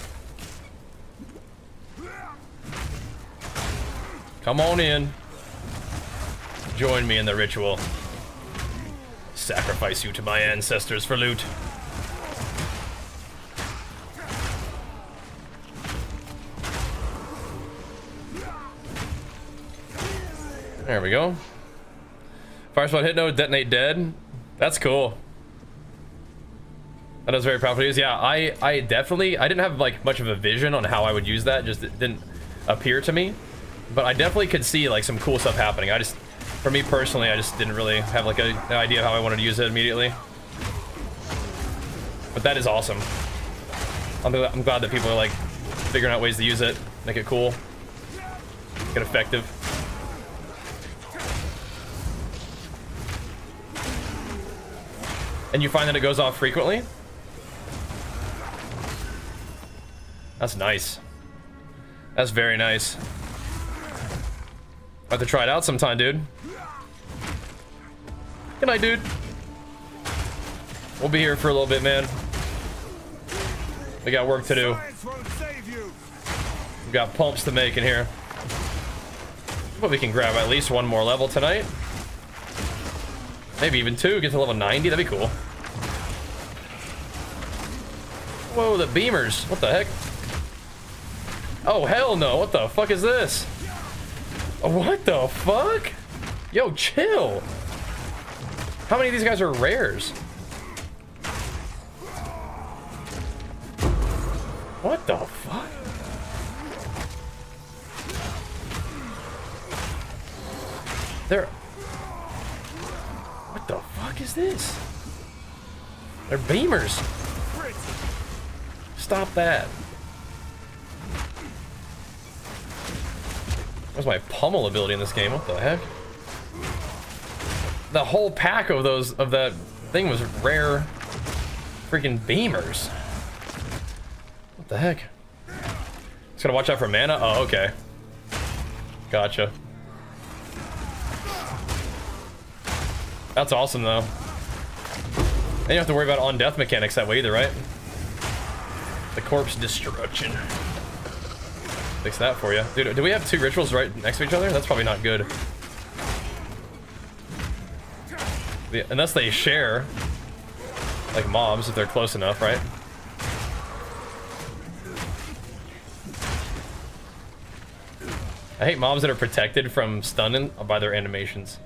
Come on in. Join me in the ritual. Sacrifice you to my ancestors for loot. There we go. Fire spot hit node, detonate dead. That's cool. That is very powerful to use. Yeah, I definitely, I didn't have like much of a vision on how I would use that. Just it didn't appear to me. But I definitely could see like some cool stuff happening. For me personally, I just didn't really have like an idea of how I wanted to use it immediately. But that is awesome. I'm glad that people are like figuring out ways to use it, make it cool, make it effective. And you find that it goes off frequently? That's nice. That's very nice. I'll have to try it out sometime, dude. Good night, dude. We'll be here for a little bit, man. We got work to do. We got pumps to make in here. But we can grab at least one more level tonight. Maybe even two, get to level 90, that'd be cool. Whoa, the beamers, what the heck? Oh, hell no, what the fuck is this? What the fuck? Yo, chill. How many of these guys are rares? What the fuck? They're... What the fuck is this? They're beamers. Stop that. What's my pummel ability in this game? What the heck? The whole pack of those, of that thing was rare freaking beamers. What the heck? Just gotta watch out for mana? Oh, okay. Gotcha. That's awesome though. And you don't have to worry about on-death mechanics that way either, right? The corpse destruction. Fix that for you. Dude, do we have two rituals right next to each other? That's probably not good. Unless they share, like mobs, if they're close enough, right? I hate mobs that are protected from stunning by their animations.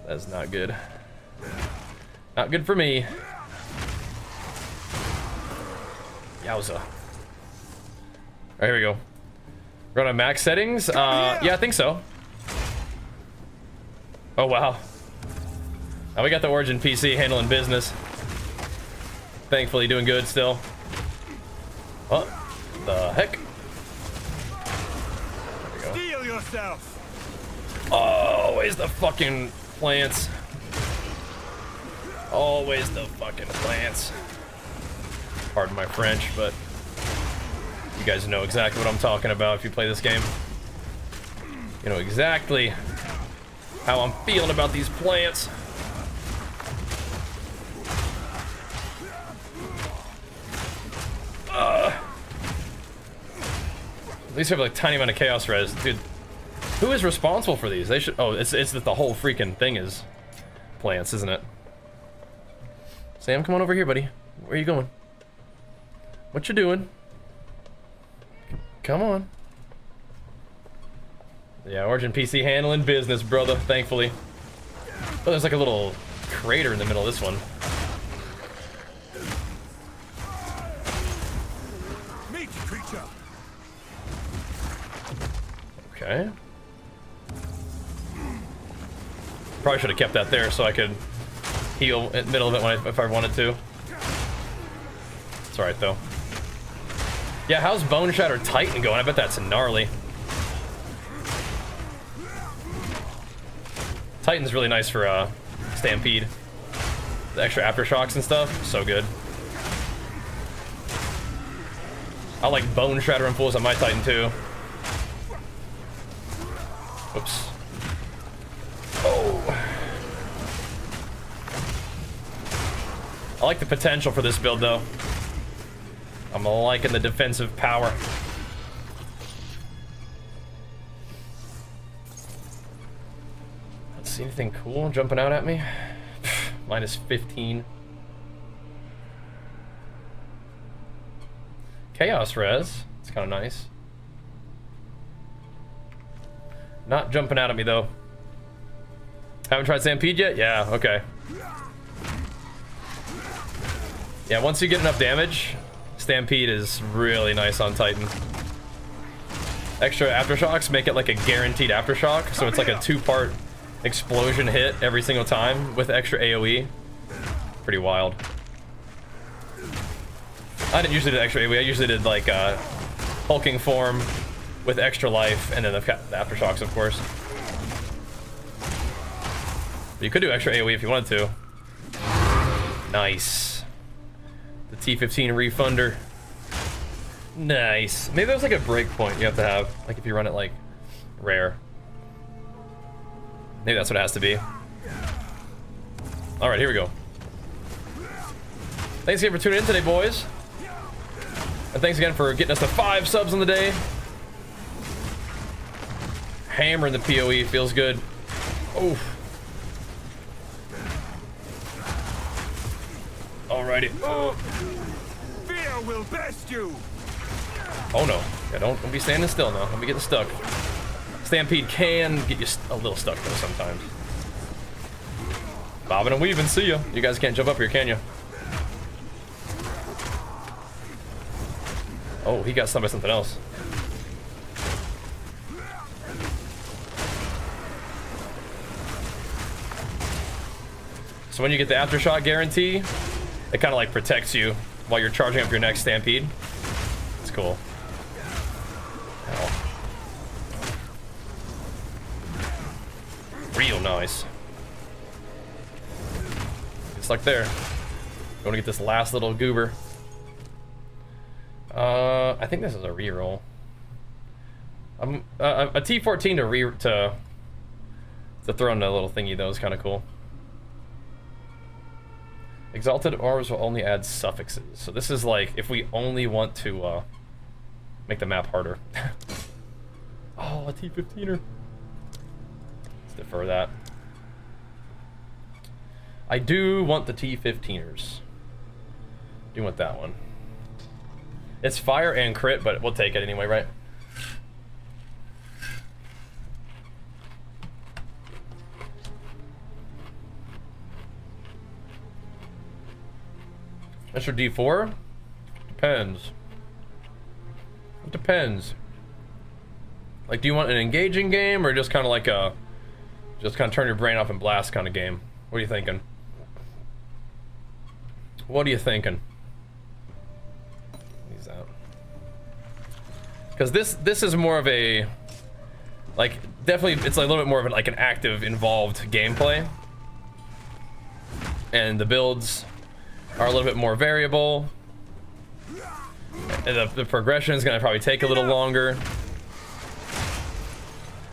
That's not good. Not good for me. Yowza. Alright, here we go. We're going to max settings. Yeah, I think so. Oh, wow. Now we got the Origin PC handling business. Thankfully doing good still. What the heck? There we go. Heal yourself. Always the fucking plants. Always the fucking plants. Pardon my French, but you guys know exactly what I'm talking about if you play this game. You know exactly how I'm feeling about these plants. At least we have like tiny amount of chaos res, dude. Who is responsible for these? They should. Oh, it's that the whole freaking thing is plants, isn't it? Sam, come on over here, buddy. Where are you going? What you doing? come on. Yeah, Origin PC handling business, brother, thankfully. Oh, there's like a little crater in the middle of this one. Meet creature. Okay. Probably should have kept that there so I could heal in the middle of it if I wanted to. It's alright though. Yeah, how's Bone Shatter Titan going? I bet that's gnarly. Titan's really nice for Stampede. The extra aftershocks and stuff, so good. I like Bone Shattering fools on my Titan too. Oops. Oh. I like the potential for this build though. I'm liking the defensive power. Let's see anything cool jumping out at me. Minus 15. Chaos res. It's kind of nice. Not jumping out at me though. Haven't tried Stampede yet? Yeah, okay. Yeah, once you get enough damage, Stampede is really nice on Titan. Extra aftershocks make it like a guaranteed aftershock, so it's like a 2-part explosion hit every single time with extra AoE. Pretty wild. I didn't usually do extra AoE, I usually did like hulking form with extra life and then the aftershocks, of course. But you could do extra AoE if you wanted to. Nice. The T15 refunder. Nice. Maybe there's like a breakpoint you have to have, like if you run it like rare. Maybe that's what it has to be. All right, here we go. Thanks again for tuning in today, boys. And thanks again for getting us to 5 subs on the day. Hammering the PoE feels good. Oof. Alrighty. Oh. Fear will best you. Oh no. Yeah, don't be standing still now. Don't be getting stuck. Stampede can get you a little stuck though sometimes. Bobbing and weaving, see ya. You guys can't jump up here, can you? Oh, he got stung by something else. So when you get the aftershock guarantee, it kind of like protects you while you're charging up your next Stampede. It's cool. Ow. Real nice. Get stuck there. Going to get this last little goober. I think this is a reroll. A T14 to throw in a little thingy though is kind of cool. Exalted orbs will only add suffixes. So this is like if we only want to make the map harder. Oh, a T15er. Let's defer that. I do want the T15ers. Do want that one. It's fire and crit, but we'll take it anyway, right? Extra D4? Depends. It depends. Like, do you want an engaging game or just kind of like a just kind of turn your brain off and blast kind of game? What are you thinking? What are you thinking? Use that. Because this is more of a like definitely it's like a little bit more of like an active, involved gameplay, and the builds are a little bit more variable. And the progression is going to probably take a little longer,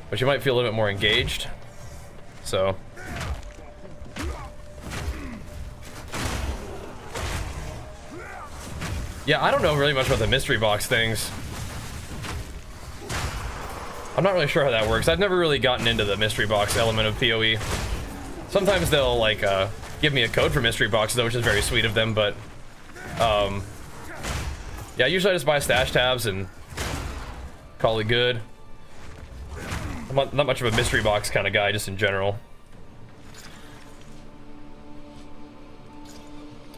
but you might feel a little bit more engaged. So yeah, I don't know really much about the mystery box things. I'm not really sure how that works. I've never really gotten into the mystery box element of PoE. Sometimes they'll like give me a code for mystery boxes though, which is very sweet of them, but yeah, usually I just buy stash tabs and Call it good. I'm not much of a mystery box kind of guy, just in general.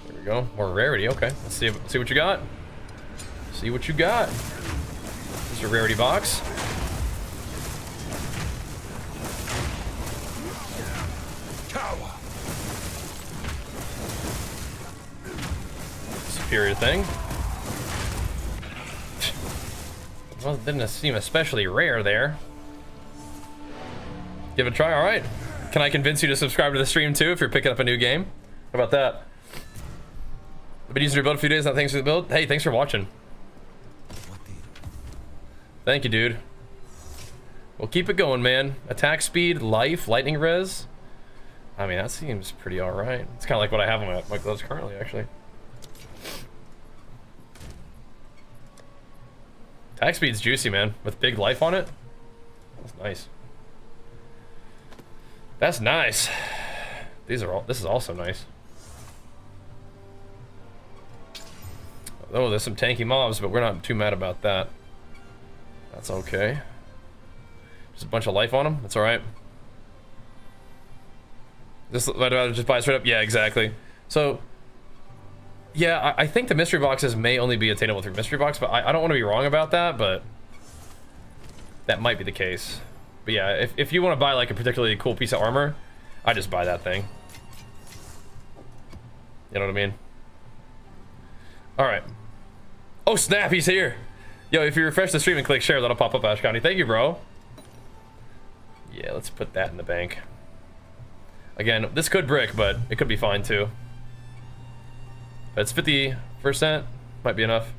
There we go. More rarity. Okay. Let's see what you got. See what you got. This is a rarity box. Superior thing. Well, it didn't seem especially rare there. Give it a try. All right. Can I convince you to subscribe to the stream too if you're picking up a new game? How about that? I've been using your build a few days. Not thanks for the build. Hey, thanks for watching. Thank you, dude. Well, keep it going, man. Attack speed, life, lightning res. I mean, that seems pretty all right. It's kind of like what I have on my gloves currently, actually. Attack speed's juicy, man. With big life on it. That's nice. That's nice. This is also nice. Oh, there's some tanky mobs, but we're not too mad about that. That's okay. Just a bunch of life on them. That's all right. I'd rather just buy straight up. Yeah, exactly. So, yeah, I think the mystery boxes may only be attainable through mystery box, but I don't want to be wrong about that, but that might be the case. But yeah, if you want to buy like a particularly cool piece of armor, I just buy that thing. You know what I mean? All right. Oh snap, he's here. Yo, if you refresh the stream and click share, that'll pop up, Ash County. Thank you, bro. Yeah, let's put that in the bank. Again, this could brick, but it could be fine too. But it's 50%, might be enough.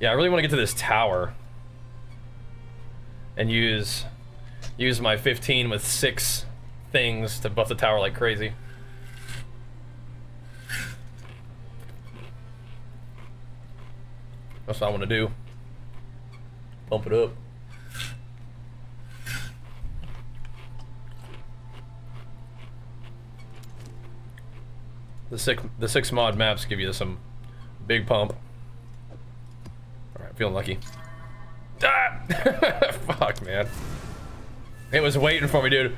Yeah, I really want to get to this tower and use my 15 with 6 things to buff the tower like crazy. That's what I want to do. Pump it up. The six mod maps give you some big pump. All right, feeling lucky. Ah! Fuck, man. It was waiting for me, dude.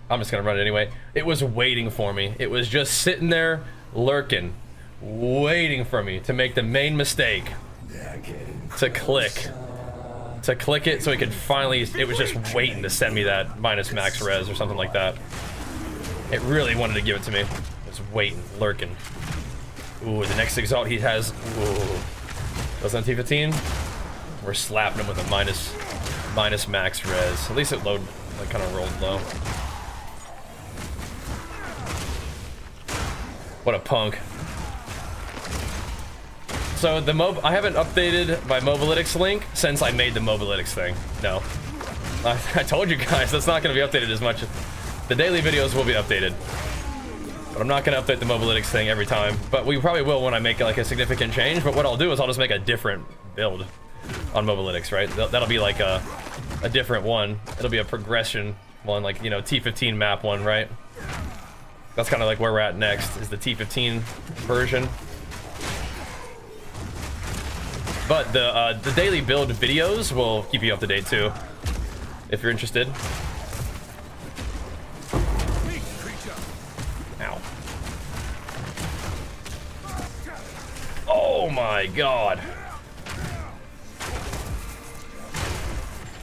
I'm just gonna run it anyway. It was waiting for me. It was just sitting there, lurking, waiting for me to make the main mistake. To click it so it could finally, it was just waiting to send me that minus max res or something like that. It really wanted to give it to me. It was waiting, lurking. Ooh, the next exalt he has, ooh. Those on T15, we're slapping him with a minus max res. At least it like kind of rolled low. What a punk. So I haven't updated my Mobalytics link since I made the Mobalytics thing. No. I told you guys that's not going to be updated as much. The daily videos will be updated. But I'm not going to update the Mobalytics thing every time. But we probably will when I make like a significant change. But what I'll do is I'll just make a different build on Mobalytics, right? That'll be like a different one. It'll be a progression one, like, you know, T15 map one, right? That's kind of like where we're at next, is the T15 version. But the daily build videos will keep you up to date too, if you're interested. Ow. Oh my god.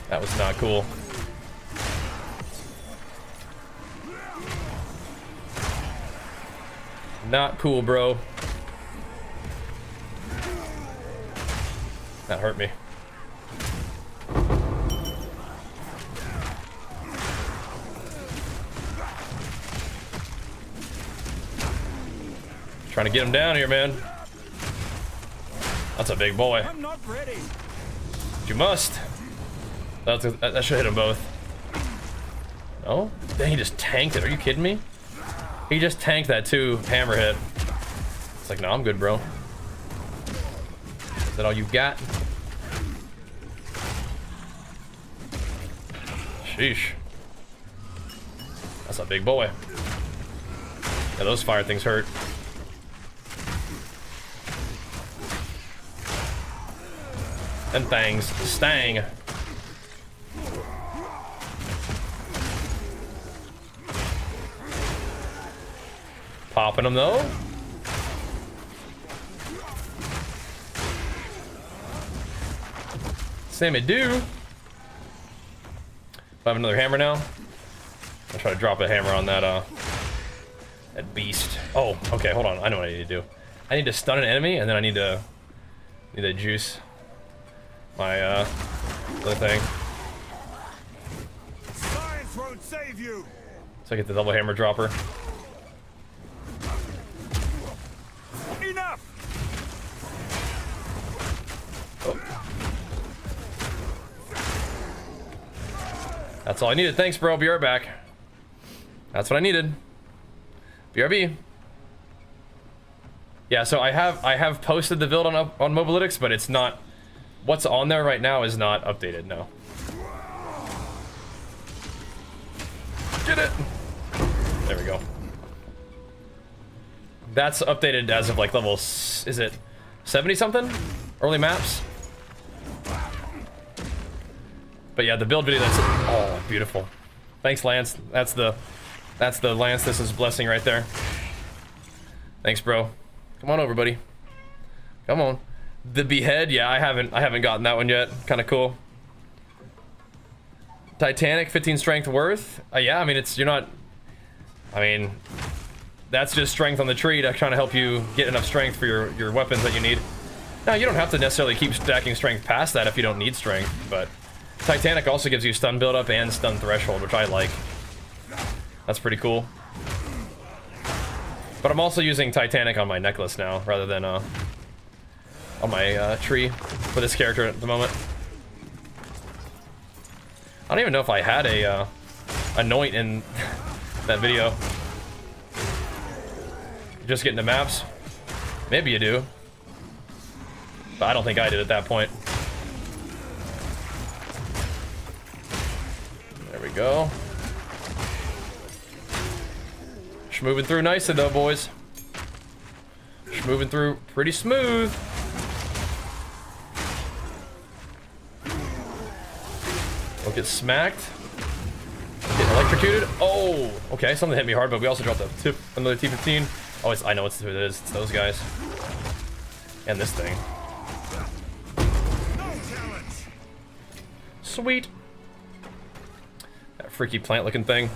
That was not cool. Not cool, bro. That hurt me. Trying to get him down here, man. That's a big boy. I'm not ready. But you must. That should hit them both. No? Dang, he just tanked it. Are you kidding me? He just tanked that 2 hammer hit. It's like, no, I'm good, bro. Is that all you got? Sheesh. That's a big boy. Yeah, those fire things hurt. Them things stang. Popping them though. Same it do. I have another hammer now. I'll try to drop a hammer on that that beast. Oh, okay, hold on. I know what I need to do. I need to stun an enemy, and then I need to juice my other thing. Science won't save you. So I get the double hammer dropper. Enough. Oh. That's all I needed. Thanks, bro. Be right back. That's what I needed. BRB. Yeah, so I have posted the build on Mobalytics, but it's not. What's on there right now is not updated. No. Get it. There we go. That's updated as of like level. Is it 70 something? Early maps. But yeah, the build video. That's oh beautiful. Thanks, Lance. That's the Lance. This is blessing right there. Thanks, bro. Come on over, buddy. Come on. The behead. Yeah, I haven't gotten that one yet. Kind of cool. Titanic, 15 strength worth. Yeah, I mean you're not. I mean, that's just strength on the tree to kind of help you get enough strength for your weapons that you need. Now you don't have to necessarily keep stacking strength past that if you don't need strength, but Titanic also gives you stun buildup and stun threshold, which I like. That's pretty cool. But I'm also using Titanic on my necklace now, rather than on my tree for this character at the moment. I don't even know if I had a anoint in that video. Just getting the maps. Maybe you do. But I don't think I did at that point. There we go. Just moving through nicely though, boys. Just moving through pretty smooth. Don't get smacked. Get electrocuted. Oh, okay. Something hit me hard, but we also dropped another T-15. Oh, I know who it is. It's those guys. And this thing. Sweet. That freaky plant-looking thing.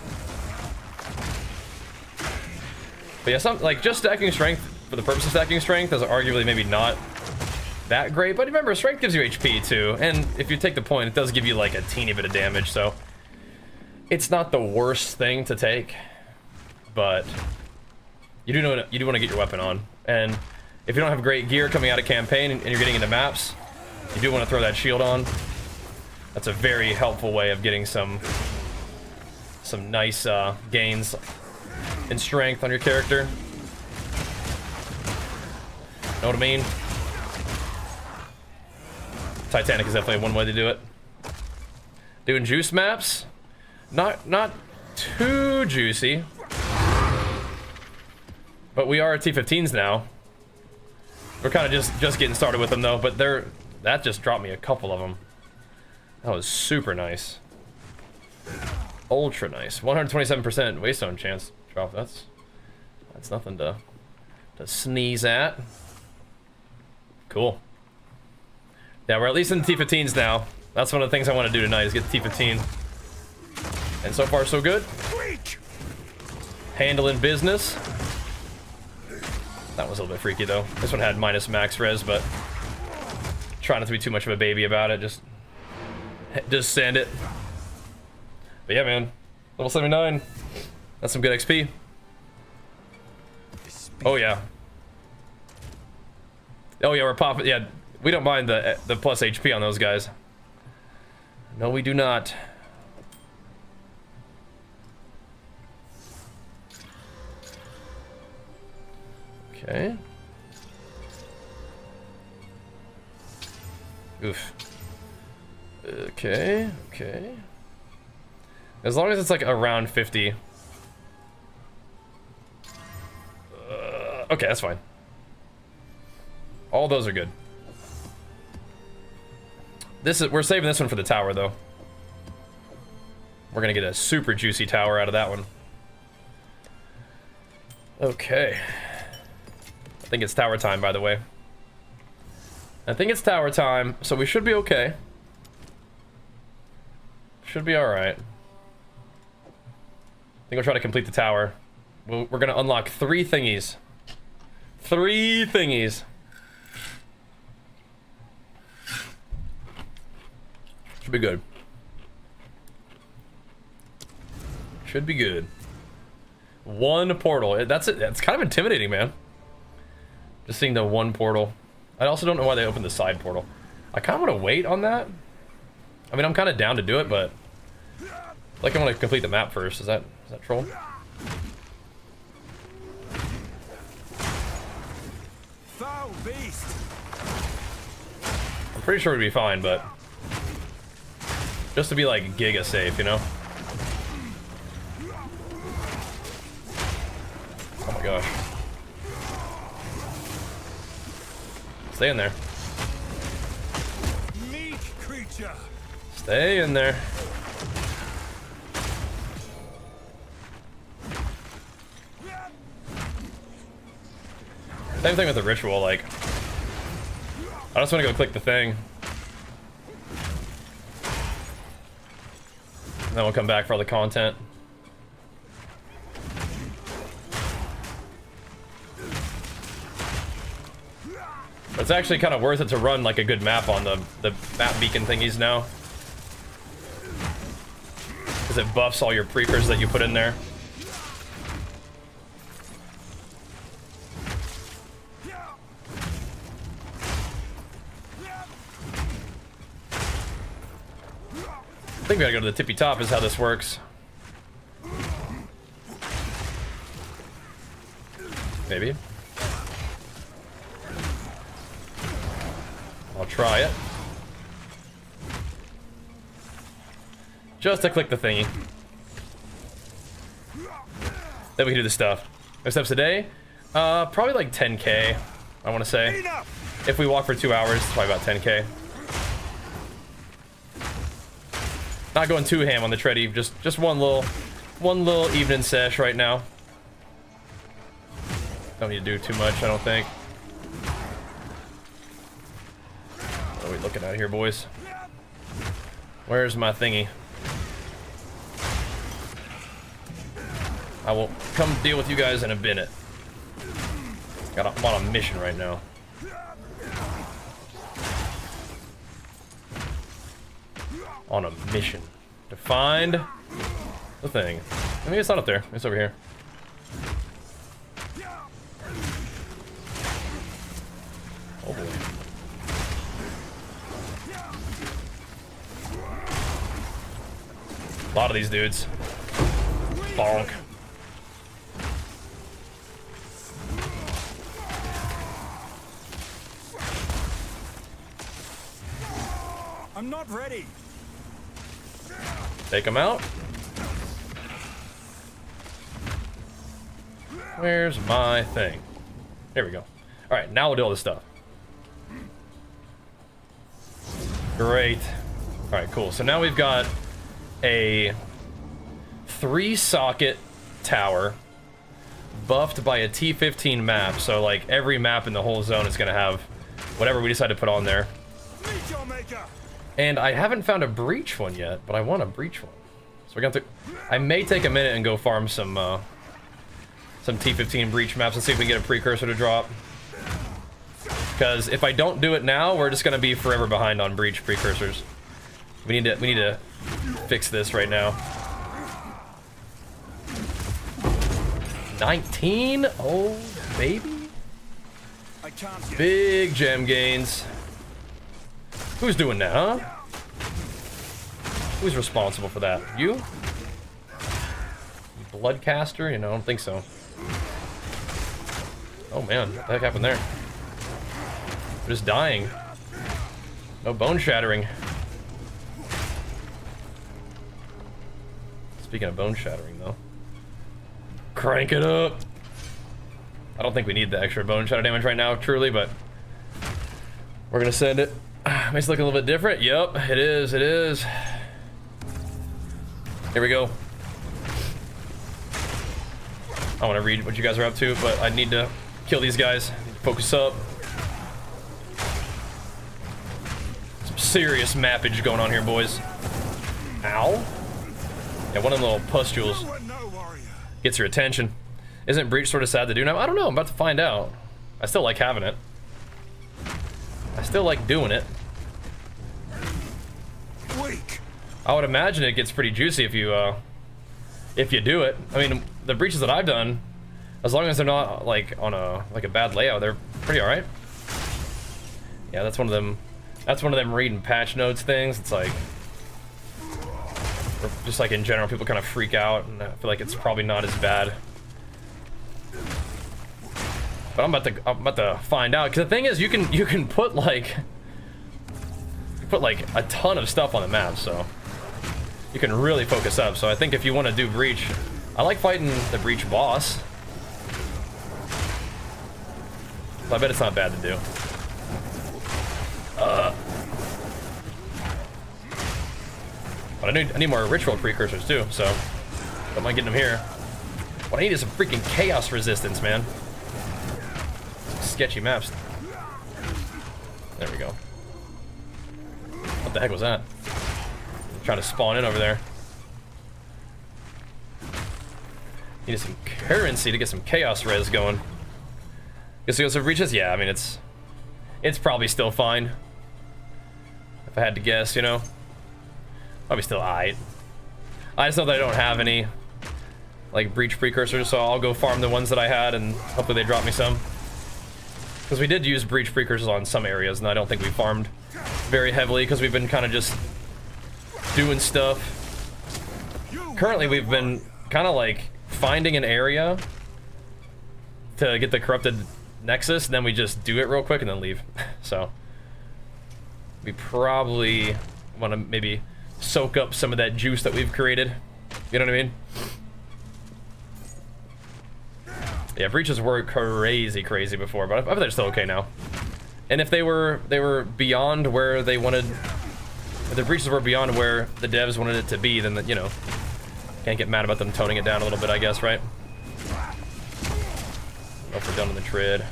But yeah, like just stacking strength for the purpose of stacking strength is arguably maybe not that great. But remember, strength gives you HP too, and if you take the point, it does give you like a teeny bit of damage. So it's not the worst thing to take, but you do want to get your weapon on. And if you don't have great gear coming out of campaign and you're getting into maps, you do want to throw that shield on. That's a very helpful way of getting some nice gains in strength on your character. Know what I mean? Titanic is definitely one way to do it. Doing juice maps, not too juicy, but we are at T15s now. We're kind of just getting started with them though. But that just dropped me a couple of them. That was super nice. Ultra nice. 127% waystone chance drop. That's nothing to sneeze at. Cool. Yeah, we're at least in the T15s now. That's one of the things I want to do tonight is get the T15. And so far so good. Handling business. That was a little bit freaky though. This one had minus max res, but try not to be too much of a baby about it. Just send it. But yeah, man. Level 79. That's some good XP. Oh yeah. Oh yeah, we're popping. Yeah, we don't mind the plus HP on those guys. No, we do not. Okay. Oof. Okay, okay. As long as it's like around 50. Okay, that's fine. All those are good. We're saving this one for the tower though. We're gonna get a super juicy tower out of that one. Okay. I think it's tower time, by the way. I think it's tower time, so we should be okay. Should be alright. I think we'll try to complete the tower. We're gonna unlock 3 thingies. 3 thingies. Should be good. Should be good. 1 portal. That's it. That's kind of intimidating, man. Just seeing the 1 portal. I also don't know why they opened the side portal. I kind of want to wait on that. I mean, I'm kind of down to do it, but like I want to complete the map first. Is that troll? Foul beast. I'm pretty sure we'd be fine, but just to be like giga safe, you know? Oh my gosh. Stay in there. Meat creature. Stay in there. Same thing with the ritual, like, I just want to go click the thing. And then we'll come back for all the content. But it's actually kind of worth it to run like a good map on the map beacon thingies now. Because it buffs all your precursors that you put in there. I think we gotta go to the tippy top is how this works. Maybe. I'll try it. Just to click the thingy. Then we can do the stuff. No steps a day? Probably like 10k, I want to say. If we walk for 2 hours, it's probably about 10k. Not going too ham on the tready, just one little evening sesh right now. Don't need to do too much, I don't think. What are we looking at here, boys? Where's my thingy? I will come deal with you guys in a minute. I'm on a mission right now. On a mission to find the thing. I mean, it's not up there. It's over here. Oh boy. A lot of these dudes. Bonk. I'm not ready. Take him out. Where's my thing? Here we go. All right, now we'll do all this stuff. Great. All right, cool. So now we've got a 3-socket tower buffed by a T15 map. So like every map in the whole zone is gonna have whatever we decide to put on there. And I haven't found a breach one yet, but I want a breach one. So we're gonna have to, I may take a minute and go farm some T15 breach maps and see if we can get a precursor to drop. Because if I don't do it now, we're just gonna be forever behind on breach precursors. We need to fix this right now. 19? Oh, baby. Big gem gains. Who's doing that, huh? Who's responsible for that? You? Bloodcaster? You know, I don't think so. Oh man, what the heck happened there? We're just dying. No bone shattering. Speaking of bone shattering, though. Crank it up! I don't think we need the extra bone shatter damage right now, truly, but we're gonna send it. Makes it look a little bit different. Yep, it is, it is. Here we go. I want to read what you guys are up to, but I need to kill these guys. Focus up. Some serious mappage going on here, boys. Ow. Yeah, one of them little pustules gets your attention. Isn't Breach sort of sad to do now? I don't know. I'm about to find out. I still like having it. I still like doing it. I would imagine it gets pretty juicy if you do it. I mean, the breaches that I've done, as long as they're not like on a bad layout, they're pretty all right. Yeah, that's one of them. That's one of them reading patch notes things. It's like, just like in general, people kind of freak out, and I feel like it's probably not as bad. But I'm about to find out, because the thing is, you can put like a ton of stuff on the map, so you can really focus up. So I think if you want to do Breach, I like fighting the Breach boss. So I bet it's not bad to do. But I need more ritual precursors too, so don't mind getting them here. What I need is some freaking chaos resistance, man. Sketchy maps. There we go. What the heck was that? I'm trying to spawn in over there. Needed some currency to get some chaos res going. Guess it goes to Breaches? Yeah, I mean it's probably still fine. If I had to guess, you know. Probably still aight. I just know that I don't have any like Breach precursors, so I'll go farm the ones that I had and hopefully they drop me some. Because we did use Breach precursors on some areas, and I don't think we farmed very heavily because we've been kind of just doing stuff. Currently, we've been kind of like finding an area to get the corrupted nexus, and then we just do it real quick and then leave. So we probably want to maybe soak up some of that juice that we've created. You know what I mean? Yeah, breaches were crazy before, but I bet they're still okay now. And if they were beyond where they wanted, if the breaches were beyond where the devs wanted it to be, then you know, can't get mad about them toning it down a little bit, I guess, right? Oh, we're done in the trid.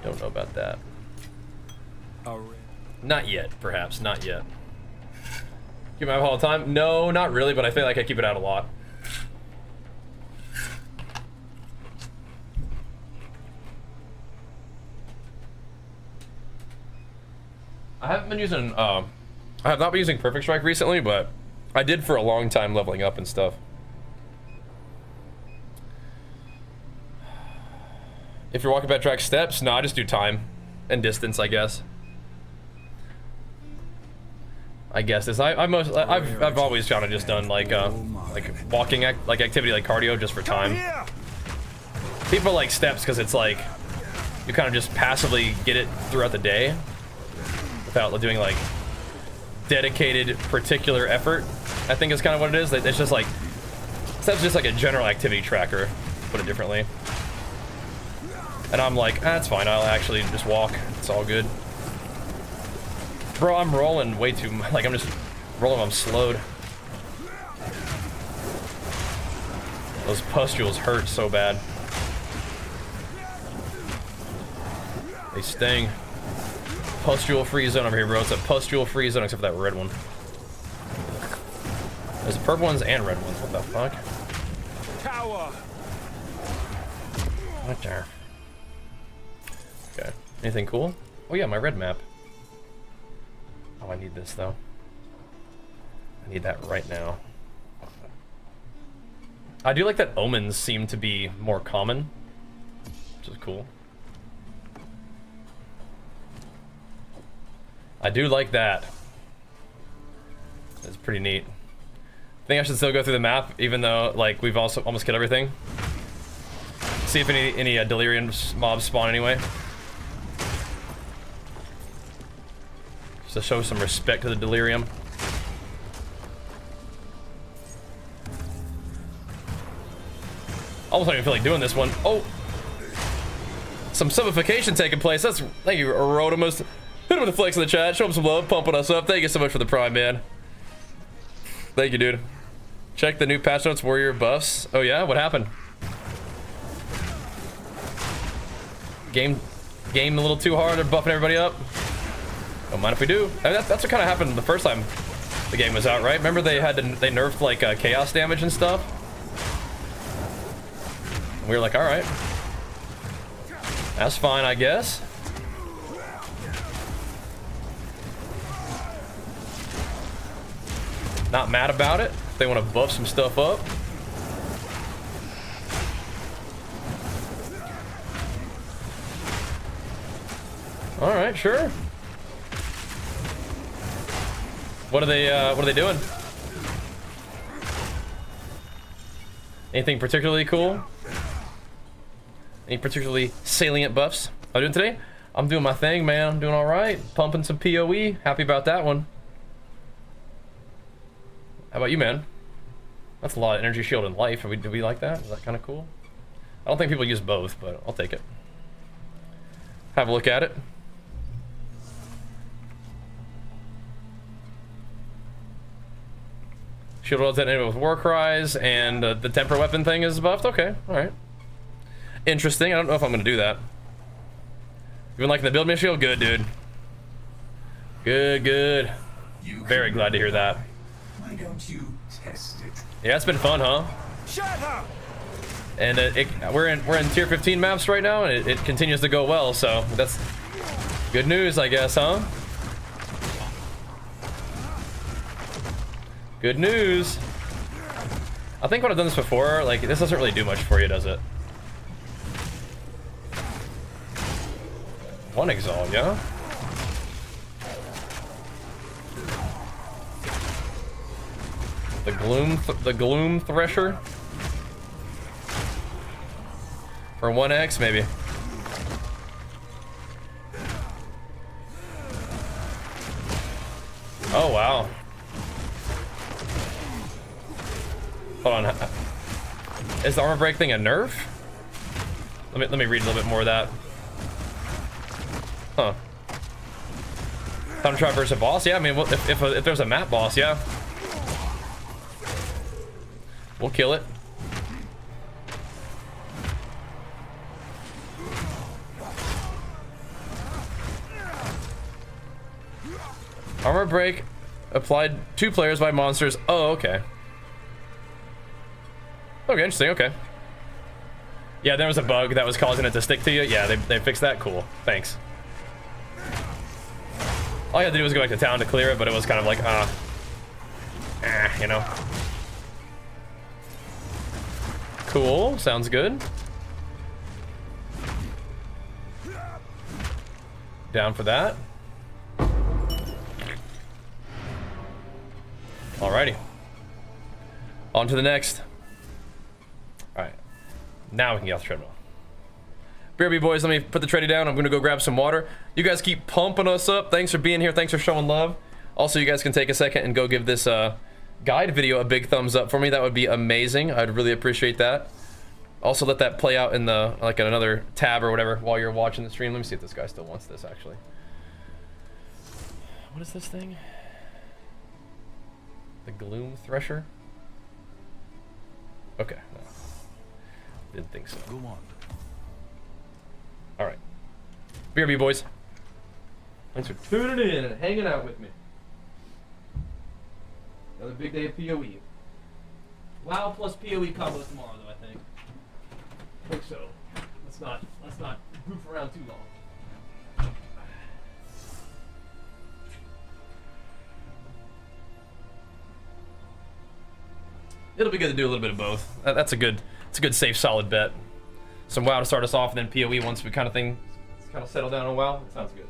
Don't know about that. Not yet, perhaps, not yet. Keep my all the time? No, not really, but I feel like I keep it out a lot. I haven't been using, I have not been using Perfect Strike recently, but I did for a long time leveling up and stuff. If you're walking backtrack steps, no, I just do time and distance, I guess. I've always kind of just done like walking like activity like cardio just for time. People like steps because it's like you kind of just passively get it throughout the day without doing like dedicated particular effort. I think is kind of what it is. It's just like steps just like a general activity tracker, put it differently. And I'm like, that's fine. I'll actually just walk. It's all good. Bro, I'm rolling way too much. Like, I'm just rolling, I'm slowed. Those pustules hurt so bad. They sting. Pustule free zone over here, bro. It's a pustule free zone except for that red one. There's purple ones and red ones. What the fuck? Tower. What there? Okay. Anything cool? Oh yeah, my red map. Oh, I need this though. I need that right now. I do like that omens seem to be more common, which is cool. I do like that. It's pretty neat. I think I should still go through the map, even though like we've also almost killed everything. See if any Delirium mobs spawn anyway. To show some respect to the Delirium. Almost don't even feel like doing this one. Oh! Some subification taking place. Thank you, Rodimus. Hit him with the flex in the chat. Show him some love, pumping us up. Thank you so much for the prime, man. Thank you, dude. Check the new patch notes, warrior buffs. Oh yeah, what happened? Game a little too hard. They're buffing everybody up. Don't mind if we do. I mean, that's what kind of happened the first time the game was out, right? Remember they nerfed like chaos damage and stuff. And we were like, all right, that's fine, I guess. Not mad about it. If they want to buff some stuff up. All right, sure. What are they doing? Anything particularly cool? Any particularly salient buffs I'm doing today? I'm doing my thing, man. I'm doing all right. Pumping some PoE. Happy about that one. How about you, man? That's a lot of energy shield and life. Do we like that? Is that kind of cool? I don't think people use both, but I'll take it. Have a look at it. Shield rolls that with war cries, and the temper weapon thing is buffed. Okay, all right. Interesting. I don't know if I'm gonna do that. You been liking the build me shield? Good, dude. Good. Very glad to hear that. Why don't you test it? Yeah, it's been fun, huh? Shut up! And we're in tier 15 maps right now, and it continues to go well. So that's good news, I guess, huh? Good news. I think when I've done this before, like, this doesn't really do much for you, does it? One Exile, yeah? The Gloom Thresher? For 1x, maybe. Oh, wow. Hold on. Is the armor break thing a nerf? Let me read a little bit more of that. Huh. Time Tribe versus a boss? Yeah, I mean, if there's a map boss, yeah. We'll kill it. Armor break applied 2 players by monsters. Oh, okay. Okay, interesting, okay. Yeah, there was a bug that was causing it to stick to you. Yeah, they fixed that. Cool. Thanks. All you had to do was go back to town to clear it, but it was kind of like, you know. Cool. Sounds good. Down for that. Alrighty. On to the next. Alright. Now we can get off the treadmill. BRB boys, let me put the tray down. I'm gonna go grab some water. You guys keep pumping us up. Thanks for being here. Thanks for showing love. Also, you guys can take a second and go give this guide video a big thumbs up for me. That would be amazing. I'd really appreciate that. Also, let that play out in the like in another tab or whatever while you're watching the stream. Let me see if this guy still wants this actually. What is this thing? The Gloom Thresher? Okay. No. Didn't think so. Go on. Alright. BRB boys. Thanks for tuning in and hanging out with me. Another big day of PoE. WoW plus PoE combos tomorrow though, I think. I think so. Let's not goof around too long. It'll be good to do a little bit of both. It's a good safe solid bet. Some WoW to start us off, and then PoE once we kind of settle down on WoW. That sounds good.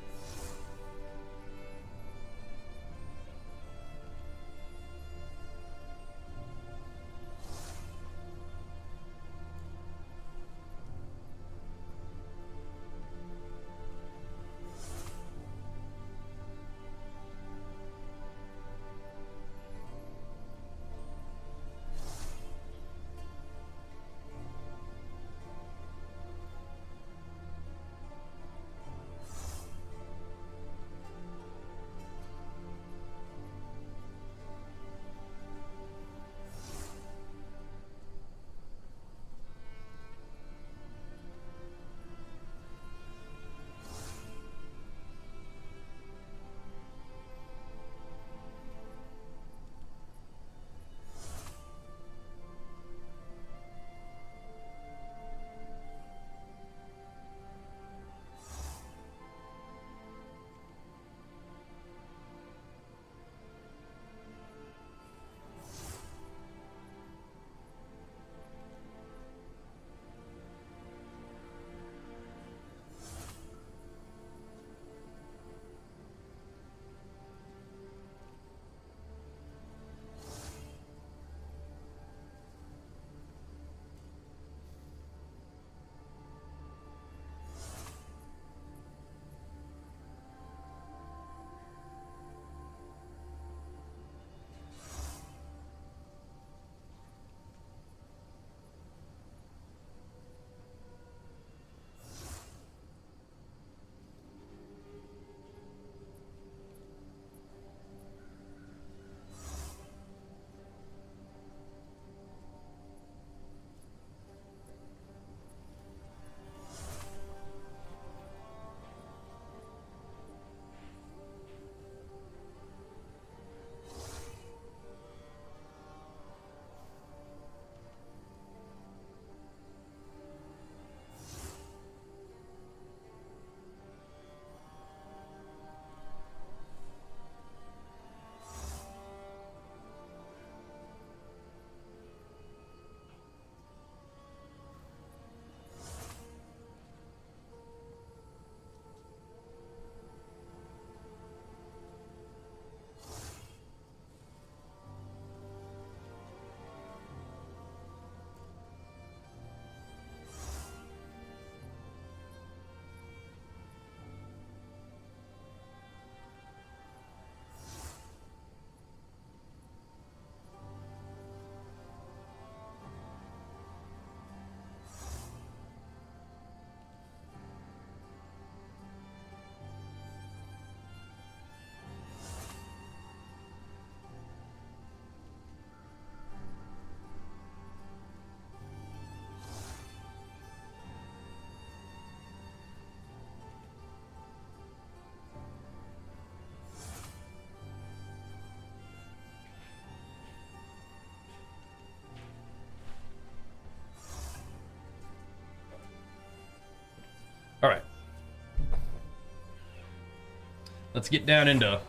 Let's get down into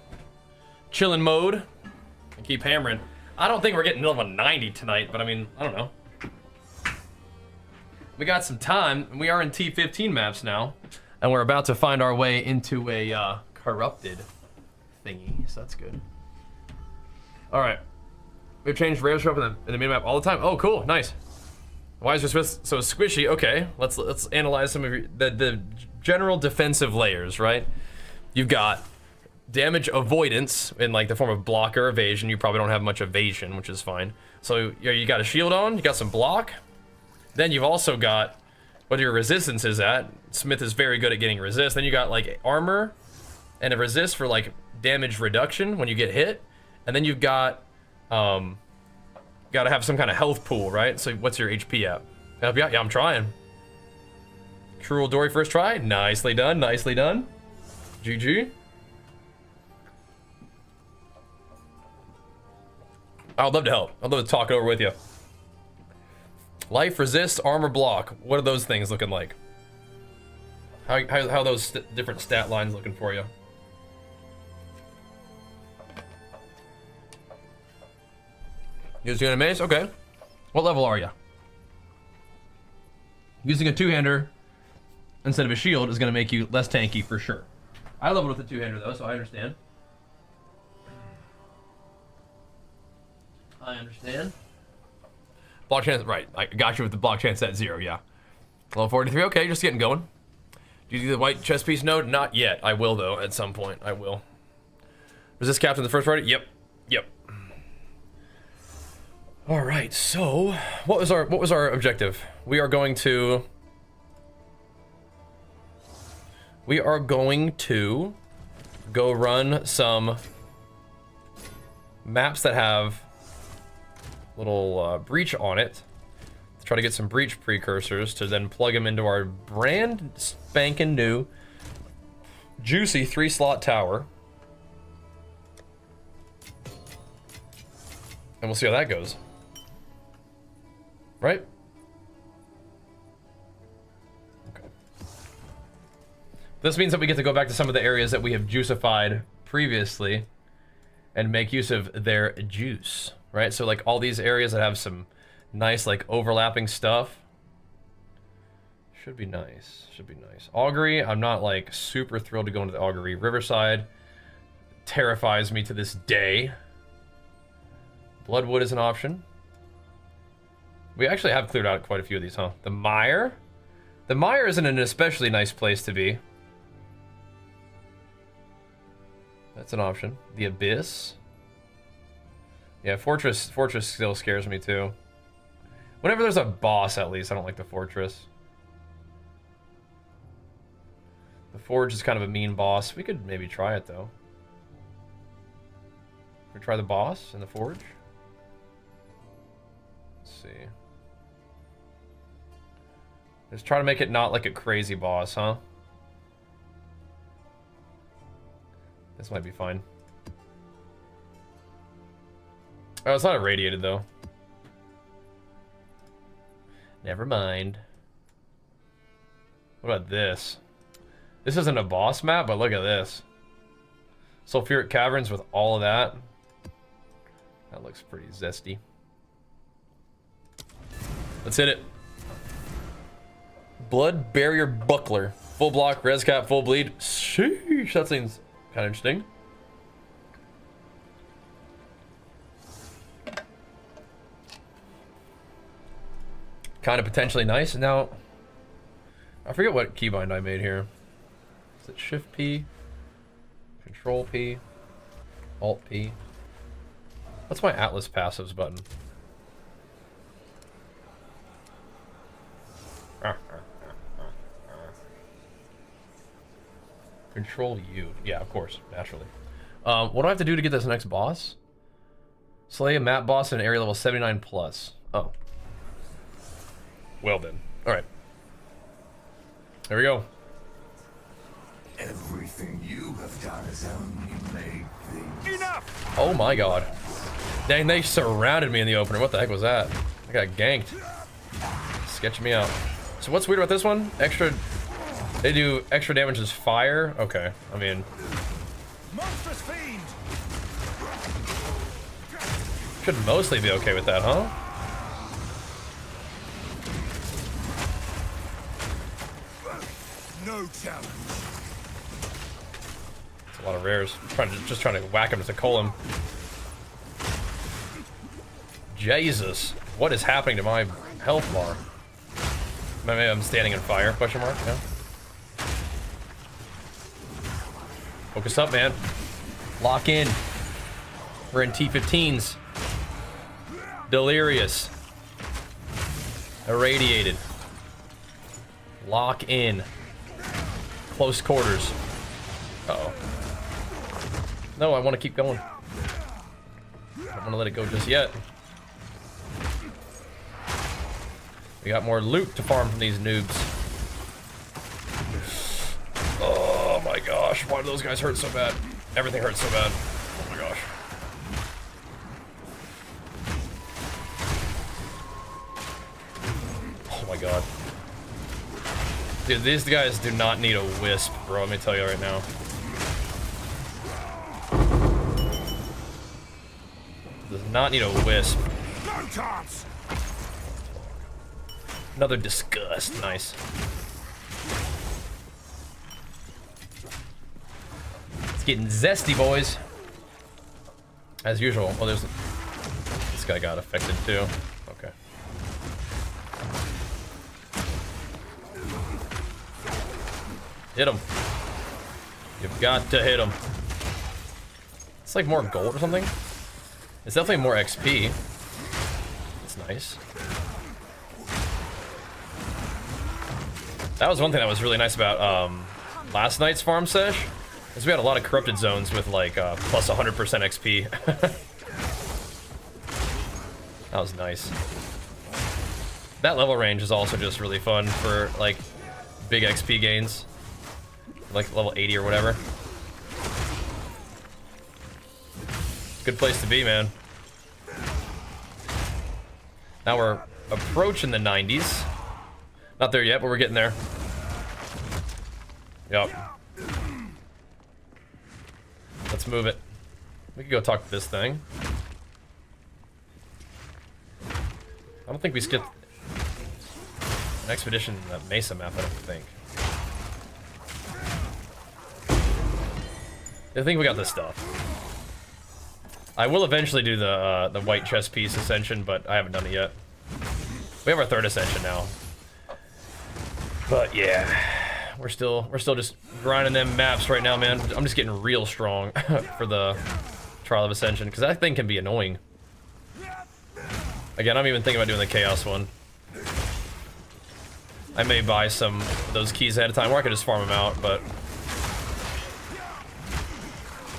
chilling mode and keep hammering. I don't think we're getting level 90 tonight, but I mean, I don't know. We got some time, and we are in T15 maps now, and we're about to find our way into a corrupted thingy, so that's good. All right, we've changed rare show up in the mini-map all the time. Oh, cool, nice. Why is your Swiss so squishy? Okay, let's analyze some of the general defensive layers, right? You've got damage avoidance in like the form of block or evasion. You probably don't have much evasion, which is fine. So you got a shield on, you got some block. Then you've also got what your resistance is at. Smith is very good at getting resist. Then you got like armor and a resist for like damage reduction when you get hit. And then you've got gotta have some kind of health pool, right? So what's your HP at? Help you out? Yeah, I'm trying. Cruel Dory first try. Nicely done, nicely done. GG. I'd love to help. I'd love to talk it over with you. Life, resist, armor, block. What are those things looking like? How are those different stat lines looking for you? Using a mace? Okay. What level are you? Using a two-hander instead of a shield is going to make you less tanky for sure. I leveled with a two-hander though, so I understand. I understand. Block chance, right. I got you with the block chance at 0, yeah. Level 43, okay, just getting going. Do you do the white chest piece node? Not yet. I will though, at some point. I will. Resist captain the first party? Yep. Yep. Alright, so what was our objective? We are going to go run some maps that have little breach on it to try to get some breach precursors to then plug them into our brand spanking new juicy 3-slot tower, and we'll see how that goes, right? Okay, this means that we get to go back to some of the areas that we have juicified previously and make use of their juice. Right, so like all these areas that have some nice like overlapping stuff should be nice. Should be nice. Augury, I'm not like super thrilled to go into the Augury. Riverside terrifies me to this day. Bloodwood is an option. We actually have cleared out quite a few of these, huh? The Mire. The Mire isn't an especially nice place to be. That's an option. The Abyss. Yeah, Fortress still scares me too. Whenever there's a boss, at least, I don't like the Fortress. The Forge is kind of a mean boss. We could maybe try it though. We try the boss in the Forge? Let's see. Just try to make it not like a crazy boss, huh? This might be fine. Oh, it's not irradiated though. Never mind. What about this? This isn't a boss map, but look at this. Sulfuric Caverns with all of that. That looks pretty zesty. Let's hit it. Blood Barrier Buckler. Full block, res cap, full bleed. Sheesh, that seems kind of interesting. Kind of potentially nice. Now, I forget what keybind I made here. Is it Shift P? Control P? Alt P? What's my Atlas passives button? Control U. Yeah, of course, naturally. What do I have to do to get this next boss? Slay a map boss in area level 79 plus. Oh. Well then. Alright. There we go. Everything you have done is only made things. Enough! Oh my god. Dang, they surrounded me in the opener. What the heck was that? I got ganked. Sketch me out. So what's weird about this one? Extra... They do extra damage as fire? Okay. I mean... Monstrous fiend! Should mostly be okay with that, huh? No challenge. It's a lot of rares. Just trying to whack him to call him. Jesus, what is happening to my health bar? Maybe I'm standing in fire? Question mark. Yeah. Focus up, man. Lock in. We're in T15s. Delirious. Irradiated. Lock in. Close quarters. Uh-oh. No, I want to keep going. I don't want to let it go just yet. We got more loot to farm from these noobs. Oh my gosh, why do those guys hurt so bad? Everything hurts so bad. Oh my gosh. Oh my god. Dude, these guys do not need a wisp, bro, let me tell you right now. Does not need a wisp. No chance. Another disgust. Nice. It's getting zesty, boys. As usual. Oh, there's... This guy got affected, too. Okay. Hit him. You've got to hit him. It's like more gold or something. It's definitely more XP. It's nice. That was one thing that was really nice about last night's farm sesh, is we had a lot of corrupted zones with like plus 100% XP. That was nice. That level range is also just really fun for like big XP gains, like level 80 or whatever. Good place to be, man. Now we're approaching the 90s. Not there yet, but we're getting there. Yep. Let's move it. We could go talk to this thing. I don't think we skipped an expedition in that Mesa map, I don't think. I think we got this stuff. I will eventually do the white chest piece ascension, but I haven't done it yet. We have our third ascension now. But yeah, we're still just grinding them maps right now, man. I'm just getting real strong for the Trial of Ascension, because that thing can be annoying. Again, I'm even thinking about doing the Chaos one. I may buy some of those keys ahead of time, or I could just farm them out, but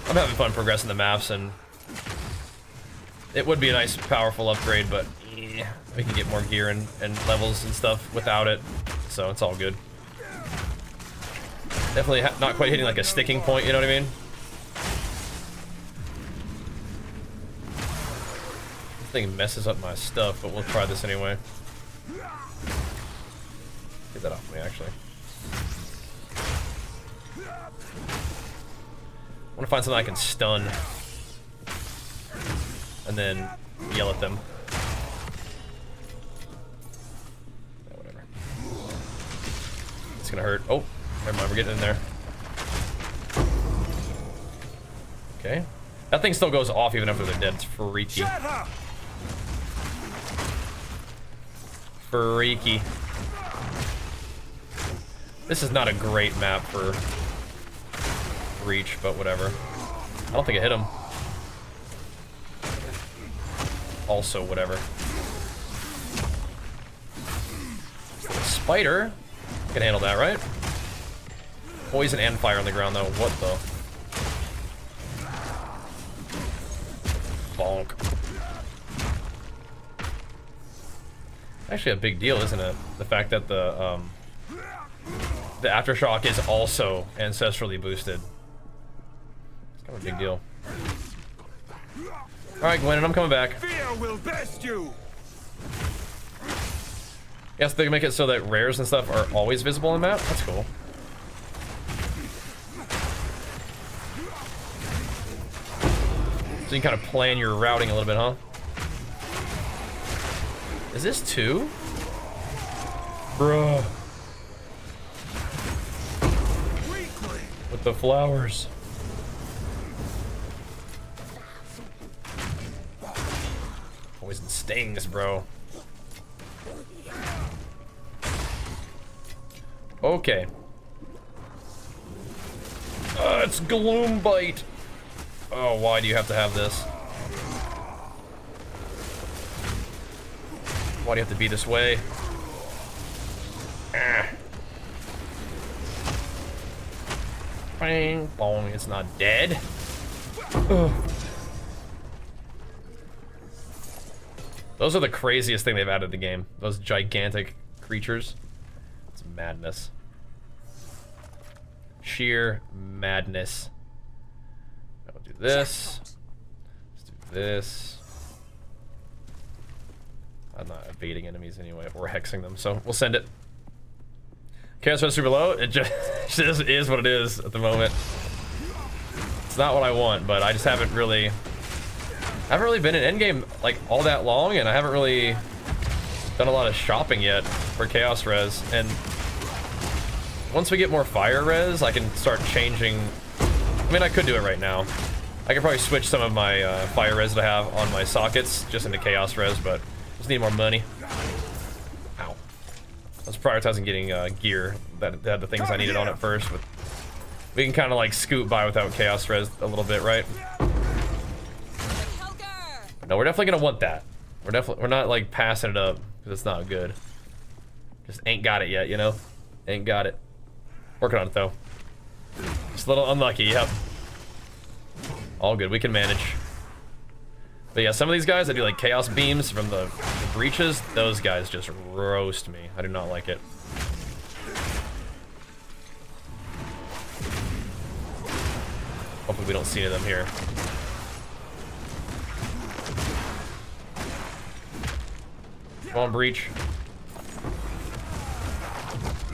I'm having fun progressing the maps, and it would be a nice, powerful upgrade, but yeah, we can get more gear and levels and stuff without it. So it's all good. Definitely not quite hitting like a sticking point, you know what I mean? This thing messes up my stuff, but we'll try this anyway. Get that off me, actually. I want to find something I can stun. And then yell at them. It's gonna hurt. Oh, never mind, we're getting in there. Okay. That thing still goes off even after they're dead. It's freaky. Freaky. This is not a great map for reach, but whatever. I don't think I hit him. Also, whatever. Spider. Can handle that, right? Poison and fire on the ground, though. What the? Bonk. Actually a big deal, isn't it? The fact that the Aftershock is also ancestrally boosted. It's kind of a big deal. Alright, Gwen, I'm coming back. Fear will best you. Yes, they can make it so that rares and stuff are always visible on the map. That's cool. So you can kind of plan your routing a little bit, huh? Is this 2? Bruh. With the flowers. Poison stings, bro. Okay. It's Gloom Bite. Oh, why do you have to have this? Why do you have to be this way? Ah. Bang, bong, it's not dead. Ugh. Those are the craziest thing they've added to the game. Those gigantic creatures. It's madness. Sheer madness. I'll do this. Let's do this. I'm not evading enemies anyway, or hexing them, so we'll send it. Chaos Res super low. It just is what it is at the moment. It's not what I want, but I just haven't really been in endgame like all that long, and I haven't really done a lot of shopping yet for Chaos Res. And once we get more fire res, I can start changing. I mean, I could do it right now. I could probably switch some of my fire res that I have on my sockets just into Chaos Res, but just need more money. Ow. I was prioritizing getting gear that had the things I needed on it first, but we can kind of like scoot by without Chaos Res a little bit, right? But no, we're definitely gonna want that. We're not like passing it up because it's not good. Just ain't got it yet, you know? Ain't got it. Working on it though. Just a little unlucky, yep. All good, we can manage. But yeah, some of these guys that do like chaos beams from the breaches, those guys just roast me. I do not like it. Hopefully we don't see any of them here. Come on, breach.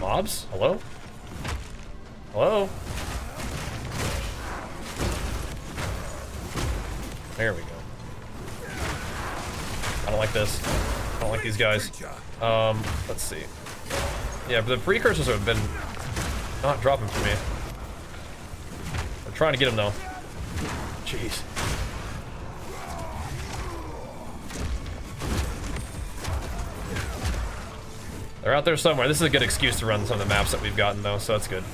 Mobs? Hello? Hello? There we go. I don't like this. I don't like these guys. Let's see. Yeah, but the precursors have been not dropping for me. I'm trying to get them though. Jeez. They're out there somewhere. This is a good excuse to run some of the maps that we've gotten though, so that's good.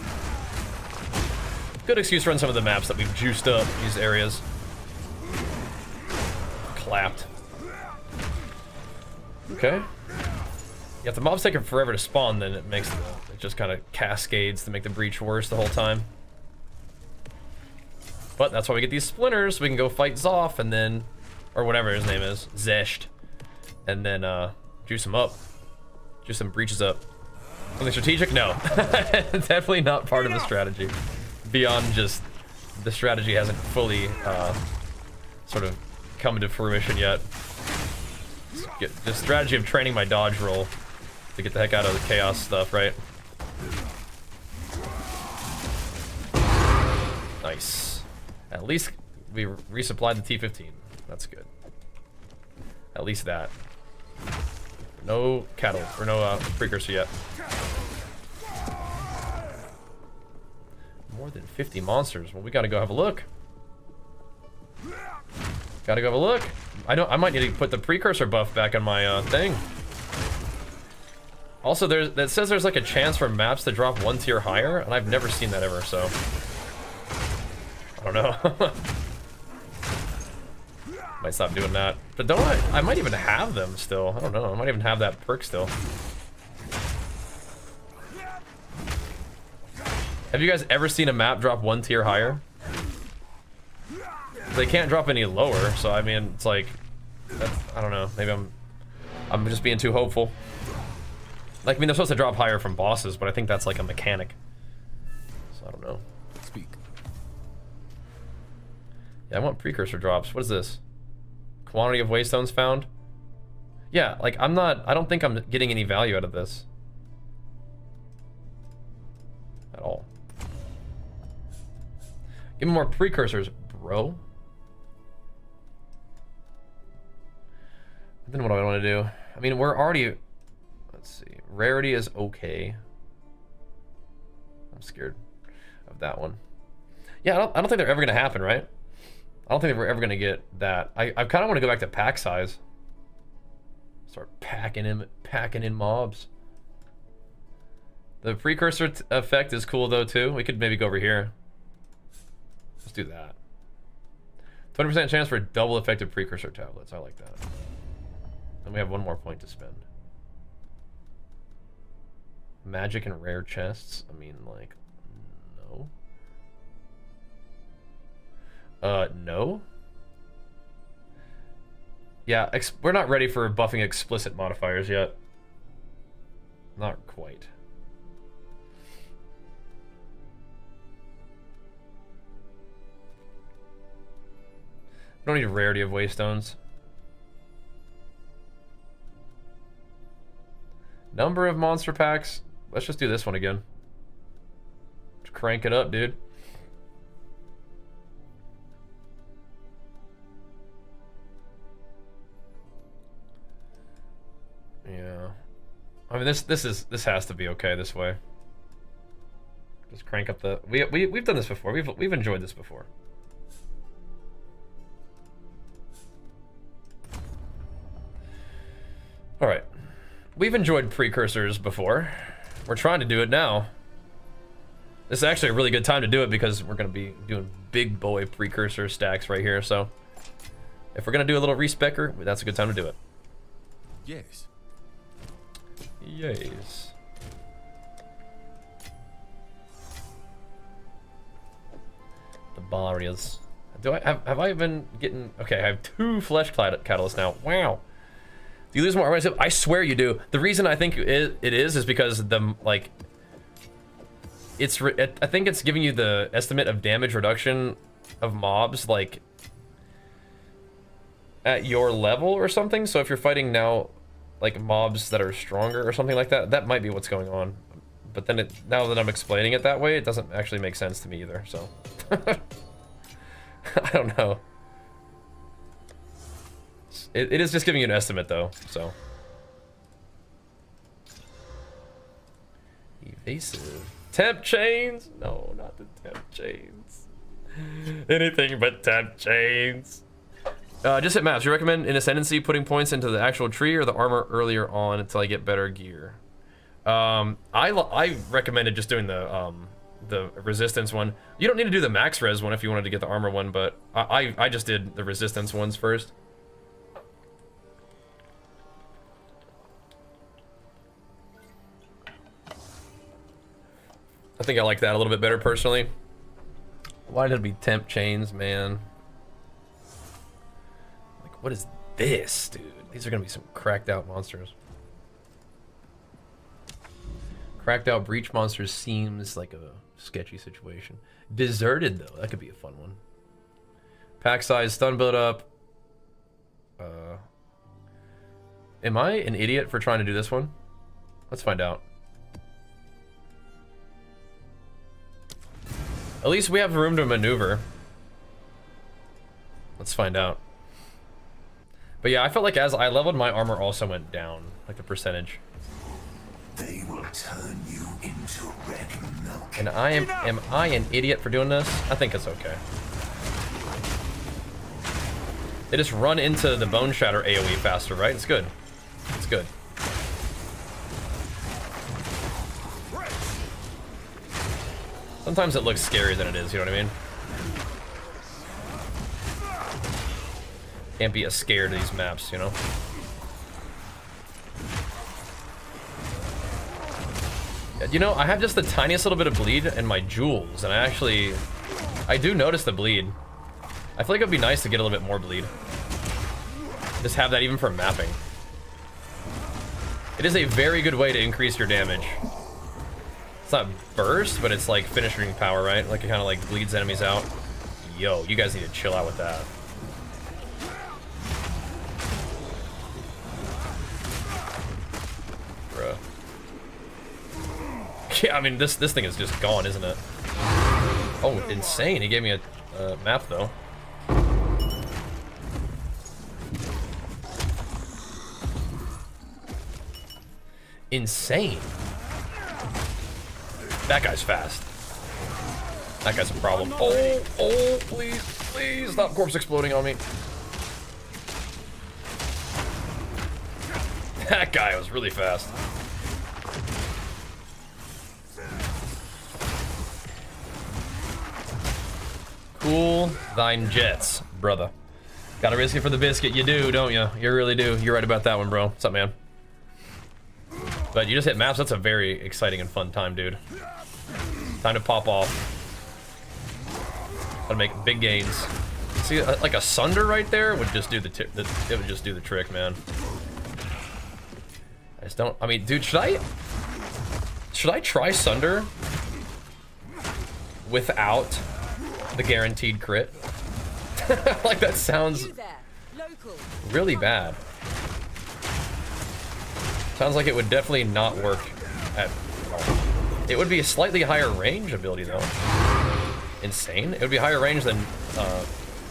Good excuse to run some of the maps that we've juiced up these areas. Clapped. Okay. Yeah, if the mob's taking forever to spawn, then it makes it just kind of cascades to make the breach worse the whole time. But that's why we get these splinters, so we can go fight Zoff and then, or whatever his name is, Zesht, and then juice him up, juice some breaches up. Something strategic? No, definitely not part of the strategy. Beyond just the strategy hasn't fully sort of come into fruition yet. The strategy of training my dodge roll to get the heck out of the chaos stuff, right? Nice. At least we resupplied the T15. That's good. At least that. No cattle, or no precursor yet. More than 50 monsters. Well, we gotta go have a look. Gotta go have a look. I might need to put the precursor buff back on my thing. Also, that says there's like a chance for maps to drop 1 tier higher, and I've never seen that ever, so I don't know. Might stop doing that. But don't I might even have them still. I don't know. I might even have that perk still. Have you guys ever seen a map drop 1 tier higher? They can't drop any lower, so I mean, it's like, I don't know. Maybe I'm just being too hopeful. Like, I mean, they're supposed to drop higher from bosses, but I think that's like a mechanic. So I don't know. Speak. Yeah, I want precursor drops. What is this? Quantity of waystones found? Yeah, like I don't think I'm getting any value out of this. At all. Give me more precursors, bro. Then what do I want to do? I mean, we're already... Let's see. Rarity is okay. I'm scared of that one. Yeah, I don't think they're ever going to happen, right? I don't think we're ever going to get that. I kind of want to go back to pack size. Start packing in mobs. The precursor effect is cool though too. We could maybe go over here. Let's do that. 20% chance for double effective precursor tablets. I like that. And we have one more point to spend. Magic and rare chests. I mean, like, no. No. Yeah, we're not ready for buffing explicit modifiers yet. Not quite. We don't need a rarity of waystones. Number of monster packs. Let's just do this one again. Just crank it up, dude. Yeah. I mean, this has to be okay this way. Just crank up the... We've done this before. We've enjoyed this before. Alright. We've enjoyed precursors before. We're trying to do it now. This is actually a really good time to do it because we're going to be doing big boy precursor stacks right here, so... If we're going to do a little respecker, that's a good time to do it. Yes. Yes. The barriers. Do I have I been getting... Okay, I have 2 flesh catalysts now. Wow. Do you lose more armor? I swear you do. The reason I think it is because the, like... I think it's giving you the estimate of damage reduction of mobs, like... at your level or something. So if you're fighting now, like, mobs that are stronger or something like that, that might be what's going on. But then now that I'm explaining it that way, it doesn't actually make sense to me either, so... I don't know. It is just giving you an estimate, though, so... Evasive. Temp chains? No, not the temp chains. Anything but temp chains. Just hit maps. You recommend in Ascendancy putting points into the actual tree or the armor earlier on until I get better gear? I recommended just doing the resistance one. You don't need to do the max res one if you wanted to get the armor one, but I just did the resistance ones first. I think I like that a little bit better personally. Why did it be temp chains, man? Like, what is this, dude? These are gonna be some cracked out monsters. Cracked out breach monsters seems like a sketchy situation. Deserted though, that could be a fun one. Pack size, stun build up. Am I an idiot for trying to do this one? Let's find out. At least we have room to maneuver. Let's find out. But yeah, I felt like as I leveled, my armor also went down, like the percentage. They will turn you into red milk. And am I an idiot for doing this? I think it's okay. They just run into the Bone Shatter AoE faster, right? It's good. It's good. Sometimes it looks scarier than it is, you know what I mean? Can't be as scared of these maps, you know? You know, I have just the tiniest little bit of bleed in my jewels, and I do notice the bleed. I feel like it'd be nice to get a little bit more bleed. Just have that even for mapping. It is a very good way to increase your damage. It's not burst, but it's like finishing power, right? Like it kind of like bleeds enemies out. Yo, you guys need to chill out with that. Bruh. Yeah, I mean, this thing is just gone, isn't it? Oh, insane. He gave me a map, though. insane. That guy's fast. That guy's a problem. Oh, please, please stop corpse exploding on me. That guy was really fast. Cool thine jets, brother. Gotta risk it for the biscuit. You do, don't you? You really do. You're right about that one, bro. What's up, man? But you just hit maps. That's a very exciting and fun time, dude. Time to pop off. Gotta make big gains. See, like a Sunder right there would just do it would just do the trick, man. I just don't. I mean, dude, should I try Sunder without the guaranteed crit? Like, that sounds really bad. Sounds like it would definitely not work at all. It would be a slightly higher range ability, though. Insane. It would be higher range than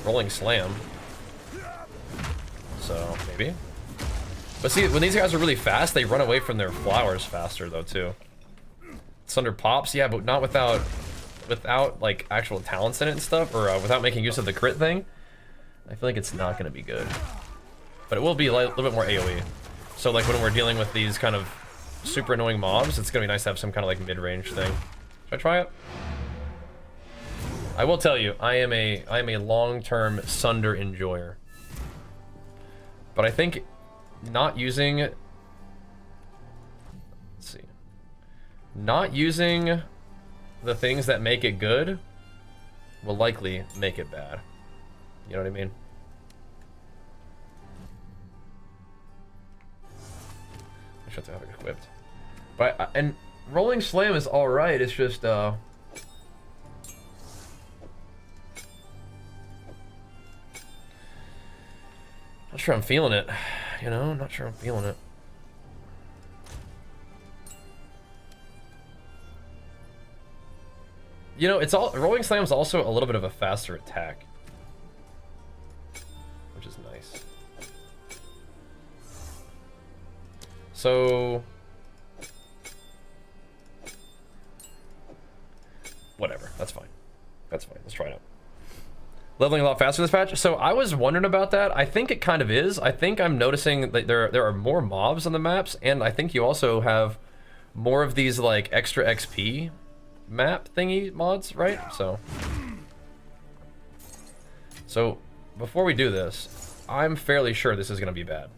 Rolling Slam. So, maybe. But see, when these guys are really fast, they run away from their flowers faster, though, too. Sunder pops, yeah, but not without like actual talents in it and stuff, or without making use of the crit thing. I feel like it's not gonna be good, but it will be a little bit more AoE. So like when we're dealing with these kind of super annoying mobs, it's gonna be nice to have some kind of like mid-range thing. Should I try it? I will tell you, I am a long-term Sunder enjoyer, but I think not using the things that make it good will likely make it bad. You know what I mean? I should have it equipped. But and Rolling Slam is all right. It's just not sure I'm feeling it. You know, not sure I'm feeling it. You know, Rolling Slam's also a little bit of a faster attack, which is nice. So, whatever. That's fine. That's fine. Let's try it out. Leveling a lot faster this patch. So I was wondering about that. I think it kind of is. I think I'm noticing that there are more mobs on the maps, and I think you also have more of these like extra XP map thingy mods, right? So before we do this, I'm fairly sure this is gonna be bad.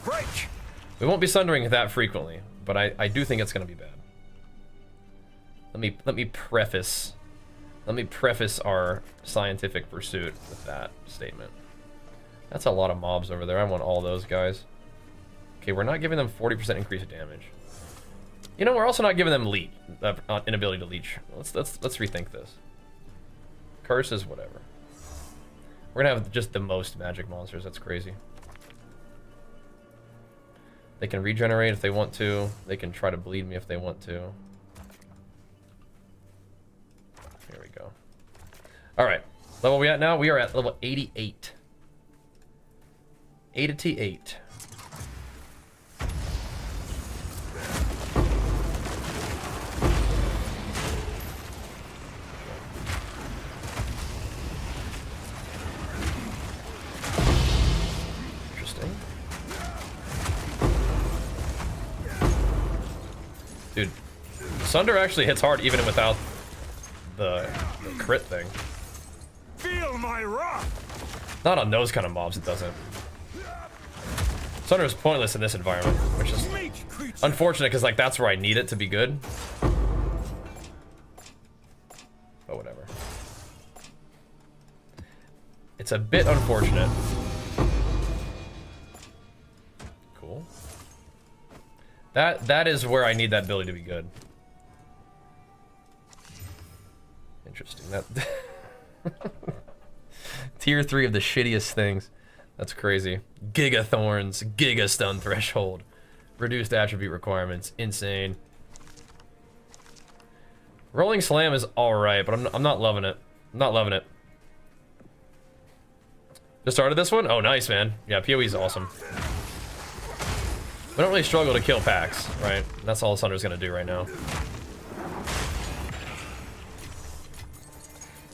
Break. We won't be sundering that frequently, but I do think it's gonna be bad. Let me preface our scientific pursuit with that statement. That's a lot of mobs over there. I want all those guys. Okay, we're not giving them 40% increase of damage. You know, we're also not giving them leech, inability to leech. Let's rethink this. Curses, whatever. We're gonna have just the most magic monsters. That's crazy. They can regenerate if they want to. They can try to bleed me if they want to. Here we go. All right, level we at now? We are at level 88. 88. Dude, Sunder actually hits hard even without the crit thing. Feel my wrath. Not on those kind of mobs, it doesn't. Sunder is pointless in this environment, which is unfortunate because like that's where I need it to be good. But whatever. It's a bit unfortunate. Cool. That is where I need that ability to be good. Interesting. That Tier 3 of the shittiest things. That's crazy. Giga Thorns, Giga Stun Threshold, reduced attribute requirements, insane. Rolling Slam is alright, but I'm not loving it. I'm not loving it. Just started this one? Oh, nice, man. Yeah, PoE is awesome. We don't really struggle to kill packs, right? That's all Sunder's gonna do right now.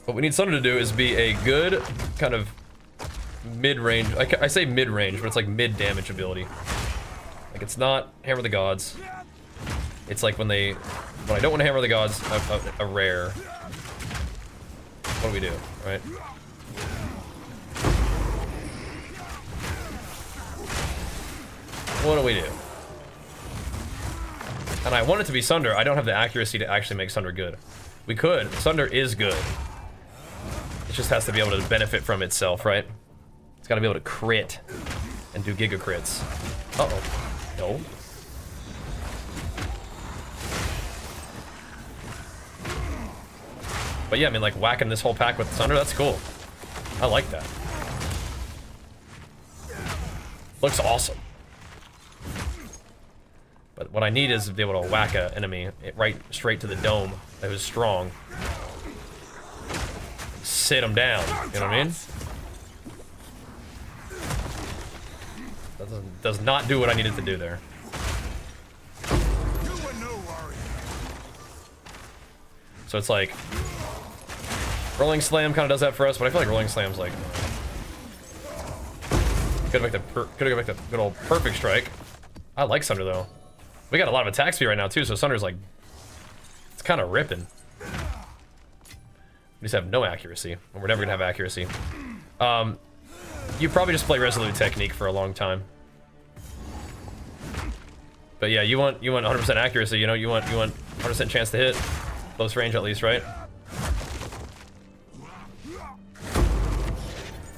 What we need Sunder to do is be a good kind of mid-range. I say mid-range, but it's like mid-damage ability. Like it's not Hammer the Gods. It's like when I don't want to Hammer the Gods, a rare. What do we do, right? What do we do? And I want it to be Sunder. I don't have the accuracy to actually make Sunder good. We could. Sunder is good. It just has to be able to benefit from itself, right? It's got to be able to crit and do giga crits. Uh-oh. No. But yeah, I mean, like, whacking this whole pack with Sunder, that's cool. I like that. Looks awesome. But what I need is to be able to whack an enemy right straight to the dome that was strong. Sit him down, you know what I mean? That does not do what I needed to do there. So it's like... Rolling Slam kind of does that for us, but I feel like Rolling Slam's like... Could've make the good old Perfect Strike. I like Sunder though. We got a lot of attack speed right now too, so Sunder's like... It's kind of ripping. We just have no accuracy, and we're never gonna have accuracy. You probably just play Resolute Technique for a long time. But yeah, you want 100% accuracy, you know, you want 100% chance to hit. Close range at least, right?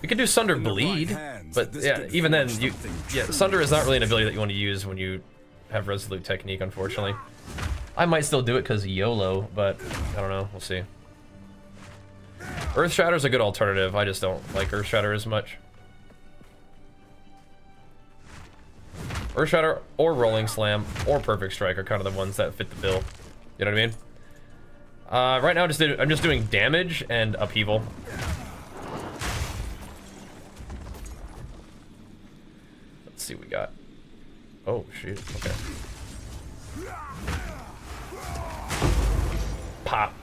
You can do Sunder Bleed, but yeah, even then, Sunder is not really an ability that you want to use when you have Resolute Technique, unfortunately. I might still do it because YOLO, but I don't know, we'll see. Earth Shatter's a good alternative, I just don't like Earth Shatter as much. Earth Shatter or Rolling Slam or Perfect Strike are kind of the ones that fit the bill. You know what I mean? Right now I'm just doing damage and upheaval. Let's see what we got. Oh shoot, okay. Pop.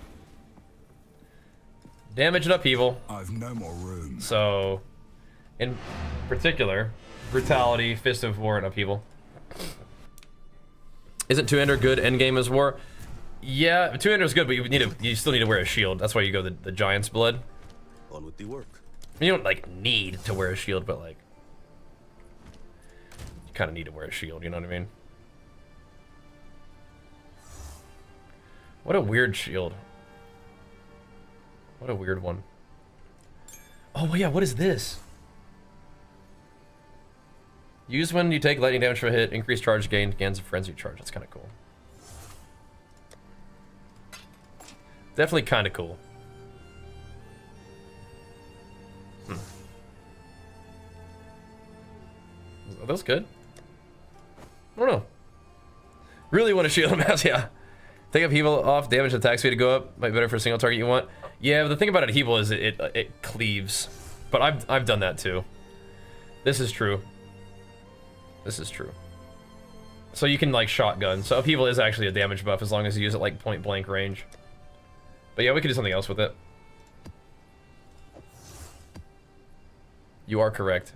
Damage and upheaval. I've no more room. So, in particular, Brutality, Fist of War, and Upheaval. Isn't two-hander good endgame as War? Yeah, two-hander is good, but you still need to wear a shield. That's why you go the Giant's Blood. On with the work. You don't like need to wear a shield, but like you kind of need to wear a shield. You know what I mean? What a weird shield. What a weird one. Oh yeah, what is this? Use when you take lightning damage for a hit, increase charge gain, gains a frenzy charge. That's kind of cool. Definitely kind of cool. Are those good? I don't know. Really want to shield him out, yeah. Take upheaval off, damage and attack speed to go up. Might be better for a single target you want. Yeah, but the thing about upheaval is it cleaves. But I've done that too. This is true. This is true. So you can like shotgun. So upheaval is actually a damage buff as long as you use it like point blank range. But yeah, we could do something else with it. You are correct.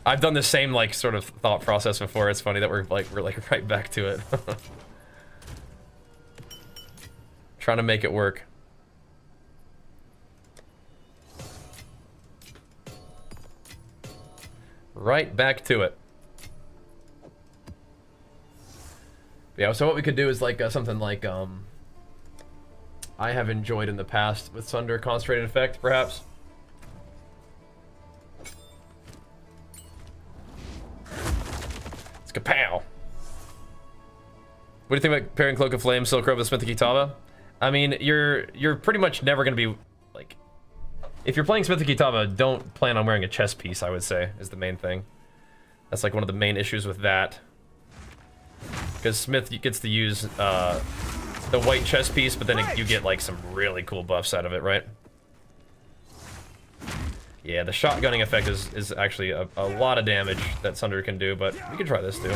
I've done the same like sort of thought process before. It's funny that we're like right back to it. Trying to make it work. Right back to it. Yeah, so what we could do is like something like I have enjoyed in the past with Sunder Concentrated Effect, perhaps. It's kapow. What do you think about pairing Cloak of Flame, Silk Robe with Smith the Kitava? I mean, you're pretty much never gonna be like, if you're playing Smith the Kitava, don't plan on wearing a chest piece, I would say, is the main thing. That's like one of the main issues with that. Because Smith gets to use the white chest piece, but then you get like some really cool buffs out of it, right? Yeah, the shotgunning effect is actually a lot of damage that Sunder can do, but we can try this too.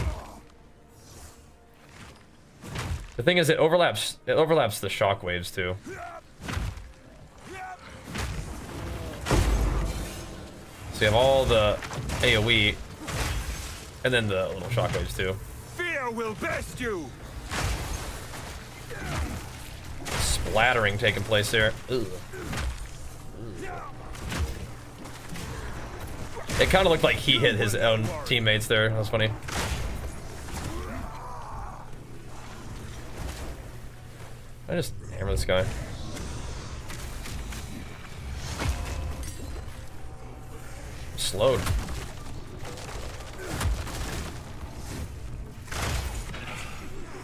The thing is, it overlaps the shockwaves too. So you have all the AoE, and then the little shockwaves too. Fear will best you. Splattering taking place there. Ugh. It kind of looked like he hit his own teammates there. That was funny. I just hammer this guy. Slowed.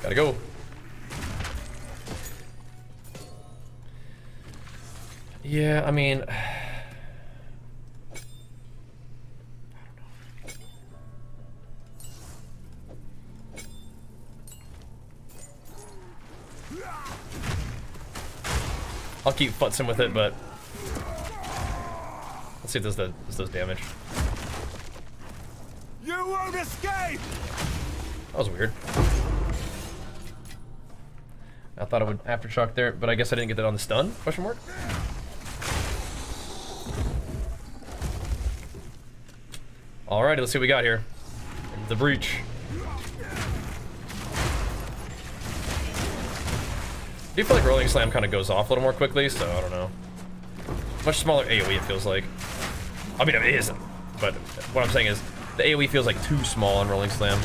Gotta go. Yeah, I mean... I'll keep futzing with it, but let's see if this does damage. You won't escape. That was weird. I thought it would aftershock there, but I guess I didn't get that on the stun? Question mark. Alrighty, let's see what we got here. The breach. I do feel like Rolling Slam kind of goes off a little more quickly, so I don't know. Much smaller AoE, it feels like. I mean, it isn't, but what I'm saying is the AoE feels like too small on Rolling Slam.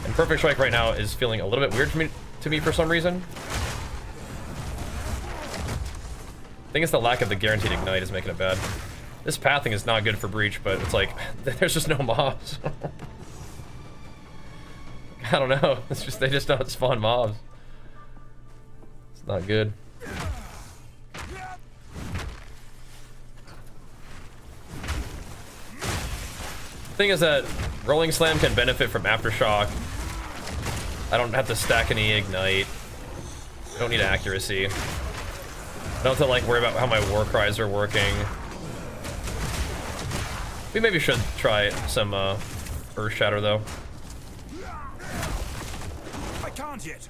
And Perfect Strike right now is feeling a little bit weird to me for some reason. I think it's the lack of the guaranteed ignite is making it bad. This pathing is not good for Breach, but it's like, there's just no mobs. I don't know. It's just, they just don't spawn mobs. It's not good. The thing is that Rolling Slam can benefit from Aftershock. I don't have to stack any ignite. I don't need accuracy. I don't have to like worry about how my war cries are working. We maybe should try some Earth Shatter though. I can't yet.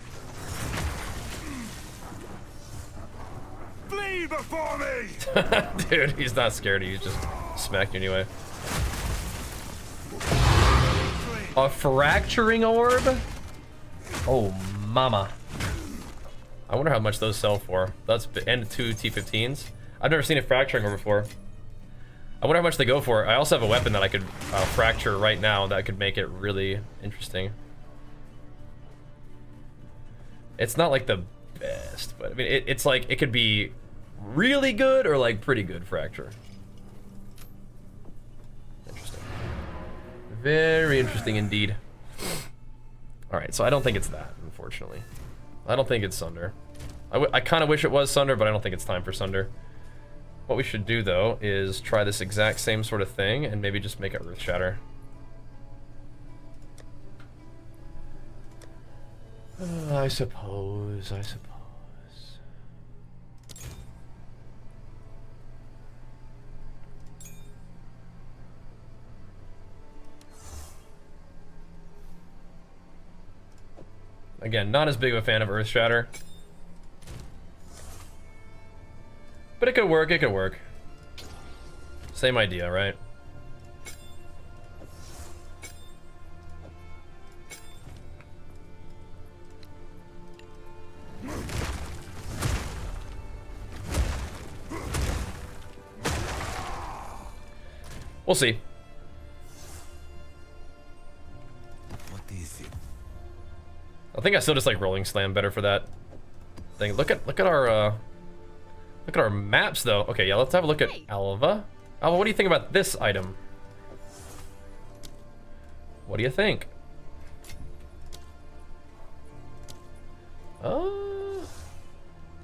Flee before me! Dude, he's not scared. He's just smacked you anyway. A fracturing orb? Oh, mama. I wonder how much those sell for. That's and 2 T15s. I've never seen a fracturing orb before. I wonder how much they go for. I also have a weapon that I could fracture right now that could make it really interesting. It's not like the best, but I mean, it's like, it could be really good or like pretty good fracture. Interesting. Very interesting indeed. Alright, so I don't think it's that, unfortunately. I don't think it's Sunder. I kind of wish it was Sunder, but I don't think it's time for Sunder. What we should do, though, is try this exact same sort of thing and maybe just make it Earth Shatter. I suppose. Again, not as big of a fan of Earth Shatter. But it could work, Same idea, right? We'll see. What is it? I think I still just like Rolling Slam better for that thing. Look at our maps though. Okay, yeah, let's have a look at Alva. Alva, what do you think about this item? What do you think?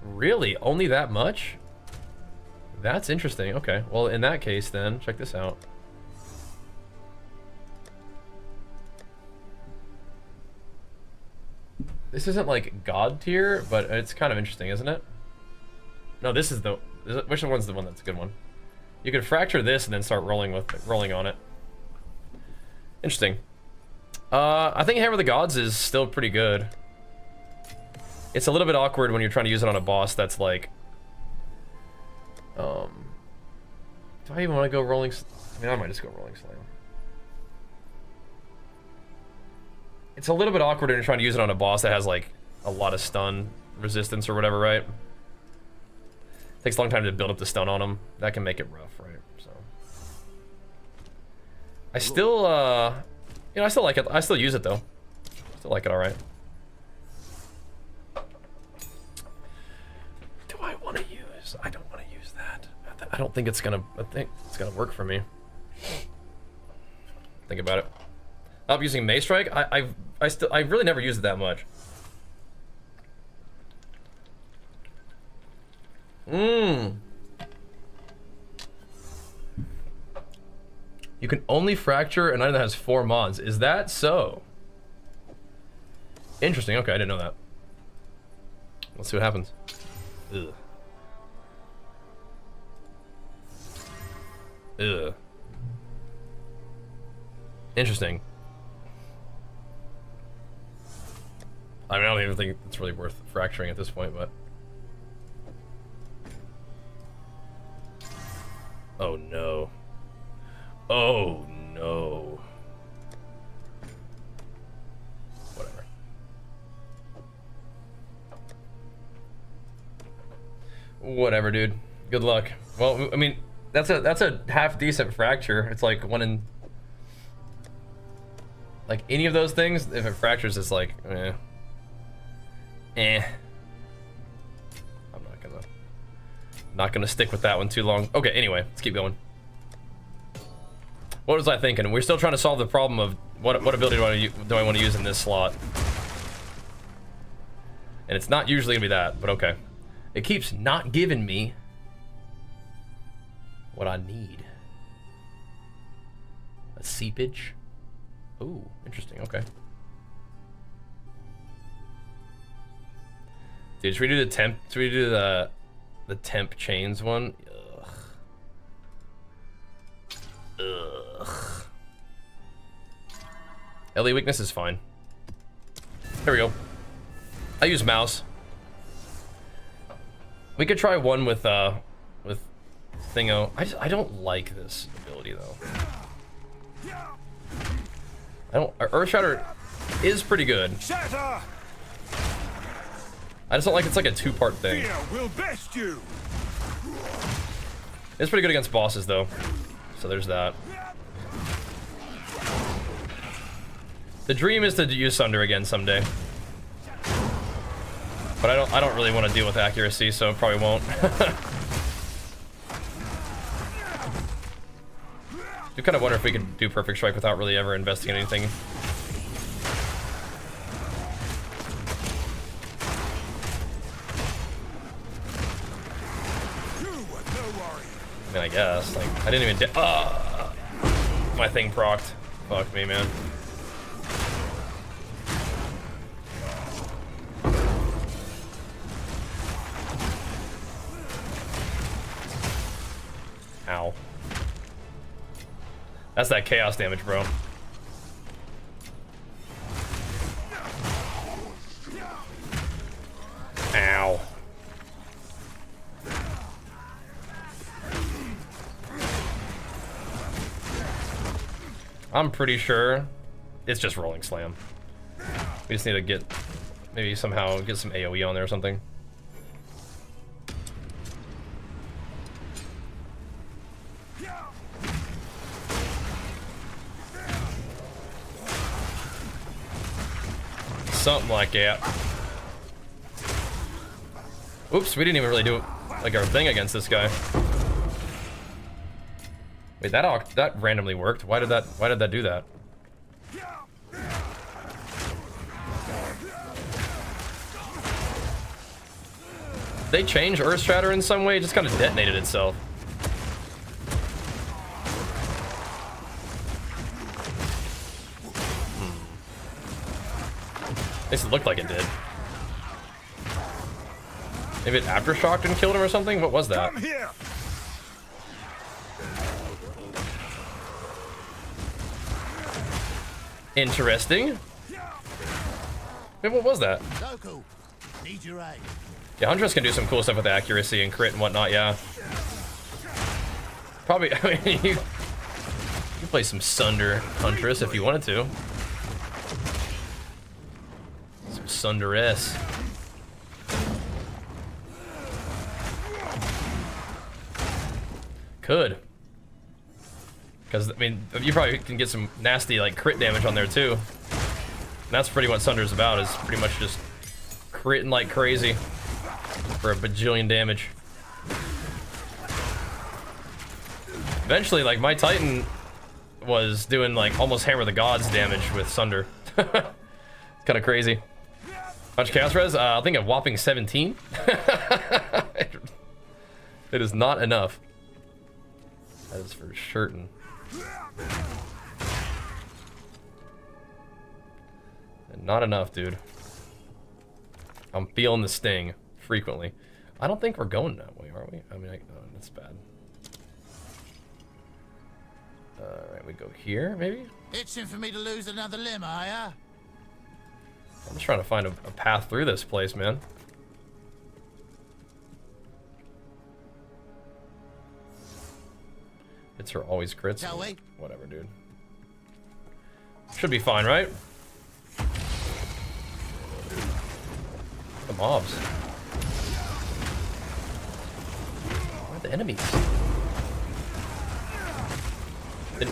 Really? Only that much? That's interesting. Okay, well, in that case then, check this out. This isn't like God tier, but it's kind of interesting, isn't it? No, this is the... Which one's the one that's a good one? You could fracture this and then start rolling on it. Interesting. I think Hammer of the Gods is still pretty good. It's a little bit awkward when you're trying to use it on a boss that's like... do I even want to go Rolling... I mean, I might just go Rolling Slam. It's a little bit awkward when you're trying to use it on a boss that has like a lot of stun resistance or whatever, right? Takes a long time to build up the stun on them. That can make it rough, right? So I still, you know, I still like it. I still use it though. Still like it, all right. Do I want to use? I don't want to use that. I don't think it's gonna. I think it's gonna work for me. Think about it. I'm using Mace Strike. I really never used it that much. You can only fracture an item that has 4 mods. Is that so? Interesting. Okay, I didn't know that. Let's see what happens. Ugh. Ugh. Interesting. I mean, I don't even think it's really worth fracturing at this point, but... Oh no. Oh no. Whatever. Whatever, dude. Good luck. Well, I mean, that's a half decent fracture. It's like one in... Like any of those things, if it fractures, it's like, I'm not gonna stick with that one too long. Okay, anyway, let's keep going. What was I thinking? We're still trying to solve the problem of what ability do I want to use in this slot. And it's not usually gonna be that, but okay. It keeps not giving me what I need. A seepage. Ooh, interesting, okay. Dude, should we do the temp? Should we do the temp chains one? Ugh. LE weakness is fine. There we go. I use mouse. We could try one with Thingo. I don't like this ability though. Earth Shatter is pretty good. I just don't like it's like a 2-part thing. It's pretty good against bosses though. So there's that. The dream is to use Sunder again someday. But I don't really want to deal with accuracy, so it probably won't. I kind of wonder if we could do Perfect Strike without really ever investing in anything. I mean, I guess. Like, I didn't even... my thing procced. Fuck me, man. Ow. That's that chaos damage, bro. Ow. I'm pretty sure it's just Rolling Slam. We just need to get, maybe somehow get some AoE on there or something. Something like that. Oops, we didn't even really do like our thing against this guy. Wait, that randomly worked. Why did that do that? They changed Earth Shatter in some way? It just kind of detonated itself. At least it looked like it did. Maybe it aftershocked and killed him or something? What was that? Come here. Interesting. Wait, what was that? Local, need your aid. Yeah, Huntress can do some cool stuff with accuracy and crit and whatnot, yeah. Probably, I mean, you could play some Sunder Huntress if you wanted to. Some Sunder-S. Could. Because, I mean, you probably can get some nasty, like, crit damage on there, too. And that's pretty what Sunder's about, is pretty much just critting like crazy for a bajillion damage. Eventually, like, my Titan was doing, like, almost Hammer the Gods damage with Sunder. It's kind of crazy. How much Chaos Res? I think a whopping 17. It is not enough. That is for certain. And not enough, dude. I'm feeling the sting frequently. I don't think we're going that way, are we? I mean, oh, that's bad. Alright, we go here, maybe? Itching for me to lose another limb, are ya? I'm just trying to find a path through this place, man. Hits are always crits. Shall we? Whatever, dude. Should be fine, right? The mobs. Where are the enemies?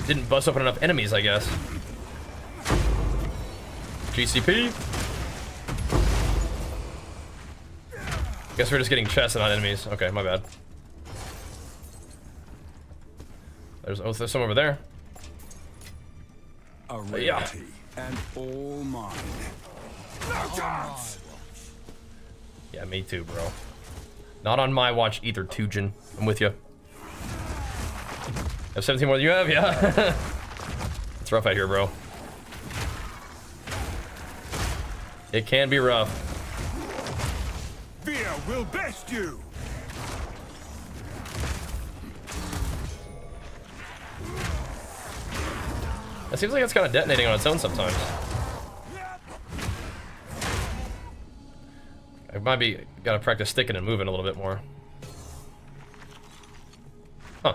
Didn't bust open enough enemies, I guess. GCP. Guess we're just getting chests and not enemies. Okay, my bad. There's some over there. A rarity and all mine. No chance. Yeah, me too, bro. Not on my watch either, Tujin. I'm with you. Have 17 more than you have? Yeah. It's rough out here, bro. It can be rough. Fear will best you. It seems like it's kind of detonating on its own sometimes. I might be gotta practice sticking and moving a little bit more. Huh.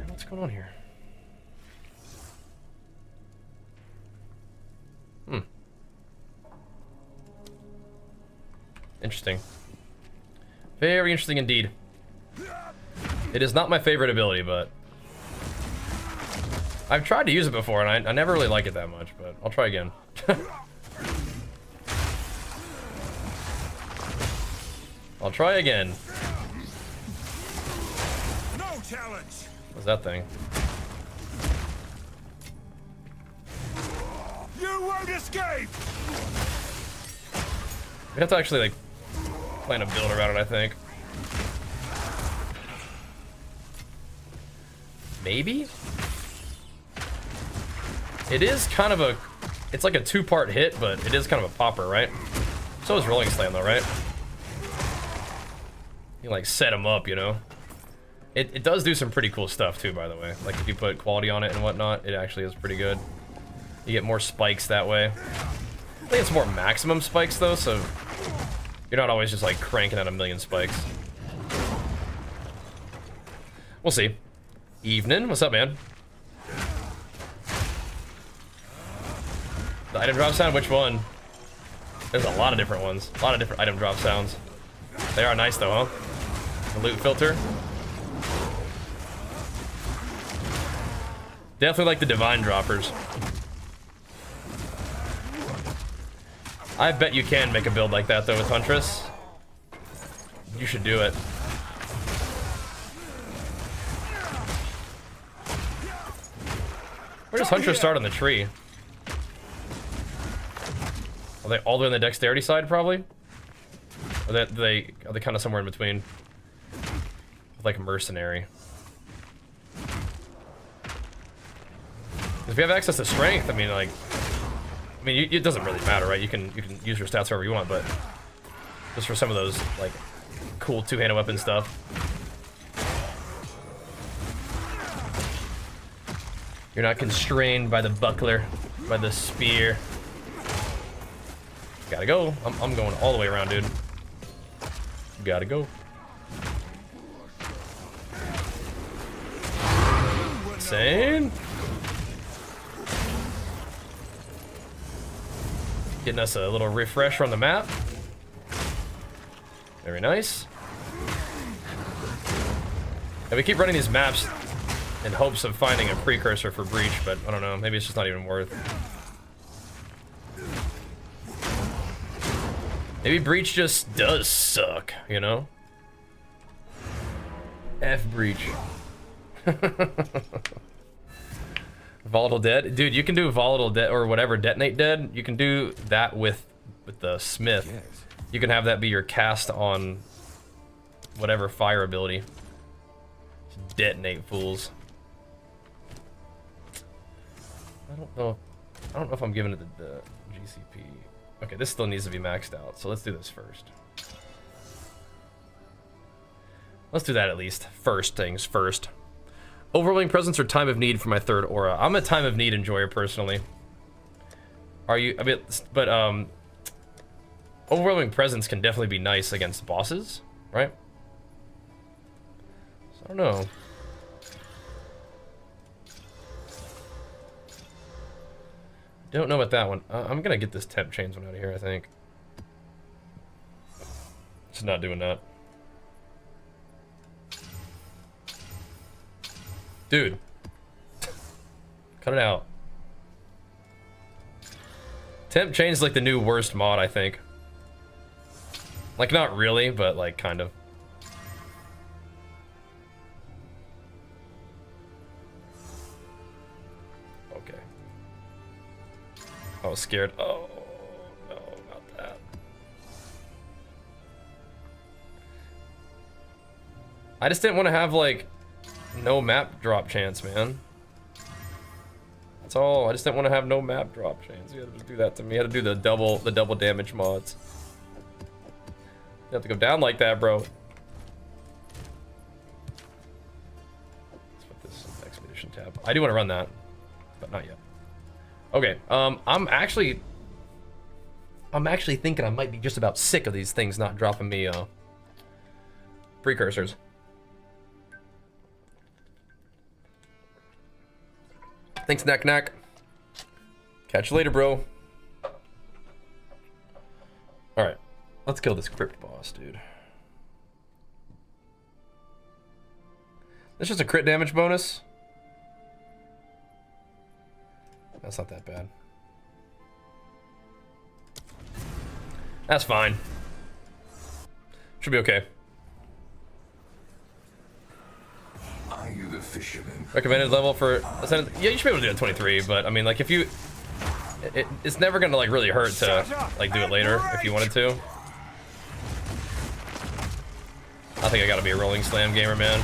What's going on here? Interesting. Very interesting indeed. It is not my favorite ability, but I've tried to use it before, and I never really like it that much, but I'll try again. I'll try again. No challenge. What's that thing? You won't escape. We have to actually, like, plan a build around it, I think. Maybe? It is kind of a... It's like a two-part hit, but it is kind of a popper, right? So is Rolling Slam, though, right? You can, like, set them up, you know? It does do some pretty cool stuff, too, by the way. Like, if you put quality on it and whatnot, it actually is pretty good. You get more spikes that way. I think it's more maximum spikes, though, so you're not always just, like, cranking out a million spikes. We'll see. Evening, what's up, man? The item drop sound, which one? There's a lot of different ones. A lot of different item drop sounds. They are nice, though, huh? The loot filter. Definitely like the divine droppers. I bet you can make a build like that, though, with Huntress. You should do it. Where does Huntress start on the tree? Are they all the way on the dexterity side, probably? Or are they kind of somewhere in between? Like a mercenary. If you have access to strength, I mean, like... I mean, it doesn't really matter, right? You can use your stats however you want, but... Just for some of those, like, cool two-handed weapon stuff. You're not constrained by the buckler, by the spear. Gotta go. I'm going all the way around, dude. Gotta go. Insane. Getting us a little refresher on the map. Very nice. And we keep running these maps in hopes of finding a precursor for Breach, but I don't know, maybe it's just not even worth. Maybe Breach just does suck, you know? F Breach. Volatile Dead? Dude, you can do Volatile Dead, or whatever, Detonate Dead. You can do that with the Smith. Yes. You can have that be your cast on whatever fire ability. Just detonate fools. I don't know if I'm giving it the GCP. Okay, this still needs to be maxed out, so let's do this first. Let's do that at least. First things first. Overwhelming Presence or Time of Need for my third aura. I'm a Time of Need enjoyer personally. Are you? I mean, but Overwhelming Presence can definitely be nice against bosses, right? So I don't know. Don't know about that one. I'm gonna get this temp chains one out of here, I think. Just not doing that. Dude. Cut it out. Temp chain is like the new worst mod, I think. Like, not really, but like, kind of. Okay. I was scared. Oh, no, not that. I just didn't want to have, like, no map drop chance, man. That's all. I just didn't want to have no map drop chance. You had to do that to me. You had to do the double damage mods. You have to go down like that, bro. Let's put this in the expedition tab. I do want to run that, but not yet. Okay. I'm actually thinking I might be just about sick of these things not dropping me precursors. Thanks, Knack Knack. Catch you later, bro. Alright. Let's kill this crypt boss, dude. This is a crit damage bonus. That's not that bad. That's fine. Should be okay. Are you the fisherman? Recommended level for Ascendant. Yeah, you should be able to do it at 23, but I mean, like, if you... It's never gonna, like, really hurt to, like, do it later if you wanted to. I think I gotta be a rolling slam gamer, man.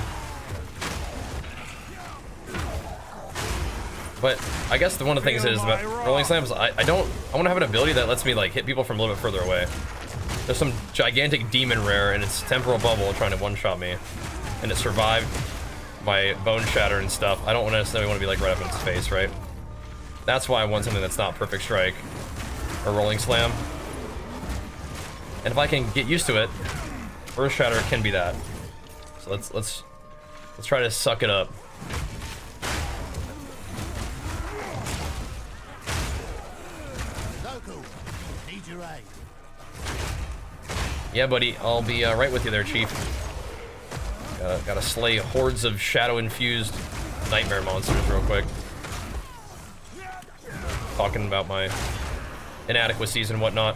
But I guess one of the things is about rolling slams, I want to have an ability that lets me, like, hit people from a little bit further away. There's some gigantic demon rare and it's temporal bubble trying to one-shot me, and it survived my bone shatter and stuff. I don't necessarily want to be, like, right up in its face, right? That's why I want something that's not perfect strike or rolling slam. And if I can get used to it, Earth Shatter can be that. So let's try to suck it up. Yeah, buddy, I'll be right with you there, Chief. Gotta slay hordes of shadow-infused nightmare monsters real quick. Talking about my inadequacies and whatnot.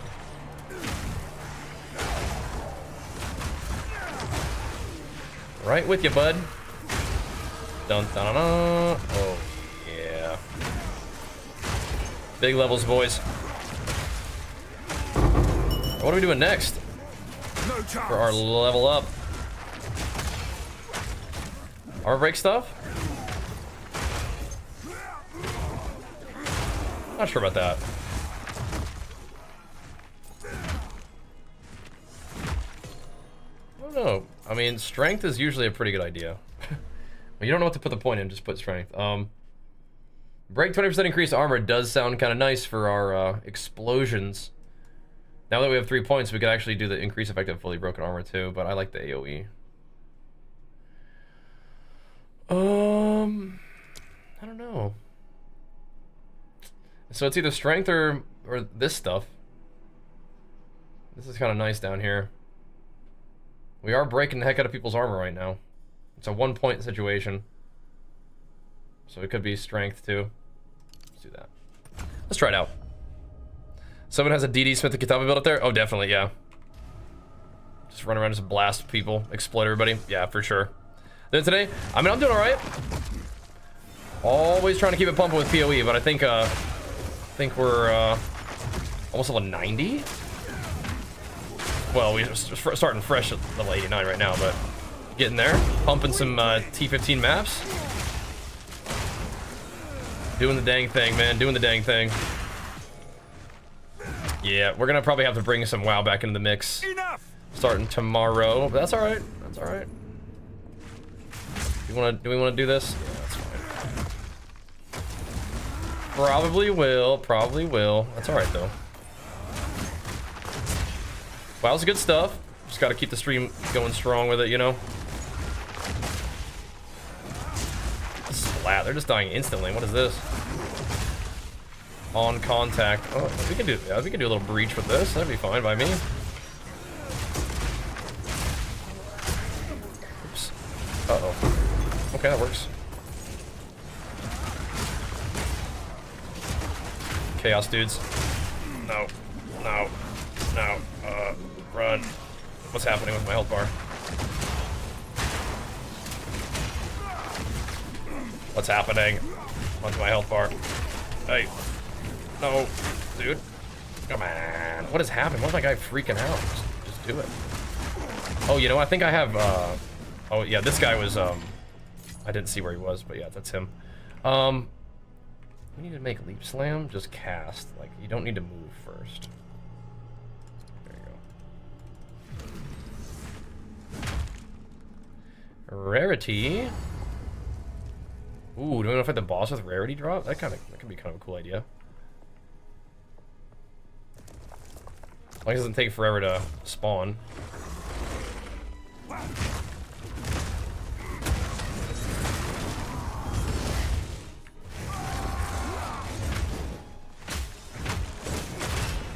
Right with you, bud. Dun dun dun dun. Oh, yeah. Big levels, boys. What are we doing next? For our level up. Armor break stuff? Not sure about that. I don't know. I mean, strength is usually a pretty good idea. Well, you don't know what to put the point in, just put strength. Break 20% increased armor does sound kind of nice for our explosions. Now that we have 3 points, we could actually do the increase effective fully broken armor too, but I like the AoE. I don't know. So it's either strength or this stuff. This is kind of nice down here. We are breaking the heck out of people's armor right now. It's a 1 point situation. So it could be strength too. Let's do that. Let's try it out. Someone has a DD Smith and Kitava build up there? Oh, definitely, yeah. Just run around, just blast people, exploit everybody. Yeah, for sure. Then today, I mean, I'm doing all right. Always trying to keep it pumping with PoE, but I think we're almost level 90. Well, we're starting fresh at level 89 right now, but getting there, pumping some T15 maps. Doing the dang thing, man. Doing the dang thing. Yeah, we're gonna probably have to bring some WoW back into the mix. Enough! Starting tomorrow, but that's all right. That's all right. Do we want to do this? Yeah, that's fine. Probably will. Probably will. That's all right though. WoW's good stuff. Just got to keep the stream going strong with it, you know. Splat. They're just dying instantly. What is this? On contact. Oh, we can do. Yeah, we can do a little breach with this. That'd be fine by me. Oops. Uh-oh. Okay, that works. Chaos dudes. No. No. No. Run. What's happening with my health bar? What's happening? Onto my health bar. Hey. No. Dude. Come on. What is happening? Why's my guy freaking out? Just do it. Oh, you know, I think I have, oh, yeah, this guy was, I didn't see where he was, but yeah, that's him. We need to make leap slam, just cast. Like, you don't need to move first. There you go. Rarity. Ooh, do we want to fight the boss with rarity drop? That could be kind of a cool idea. As long as it doesn't take forever to spawn.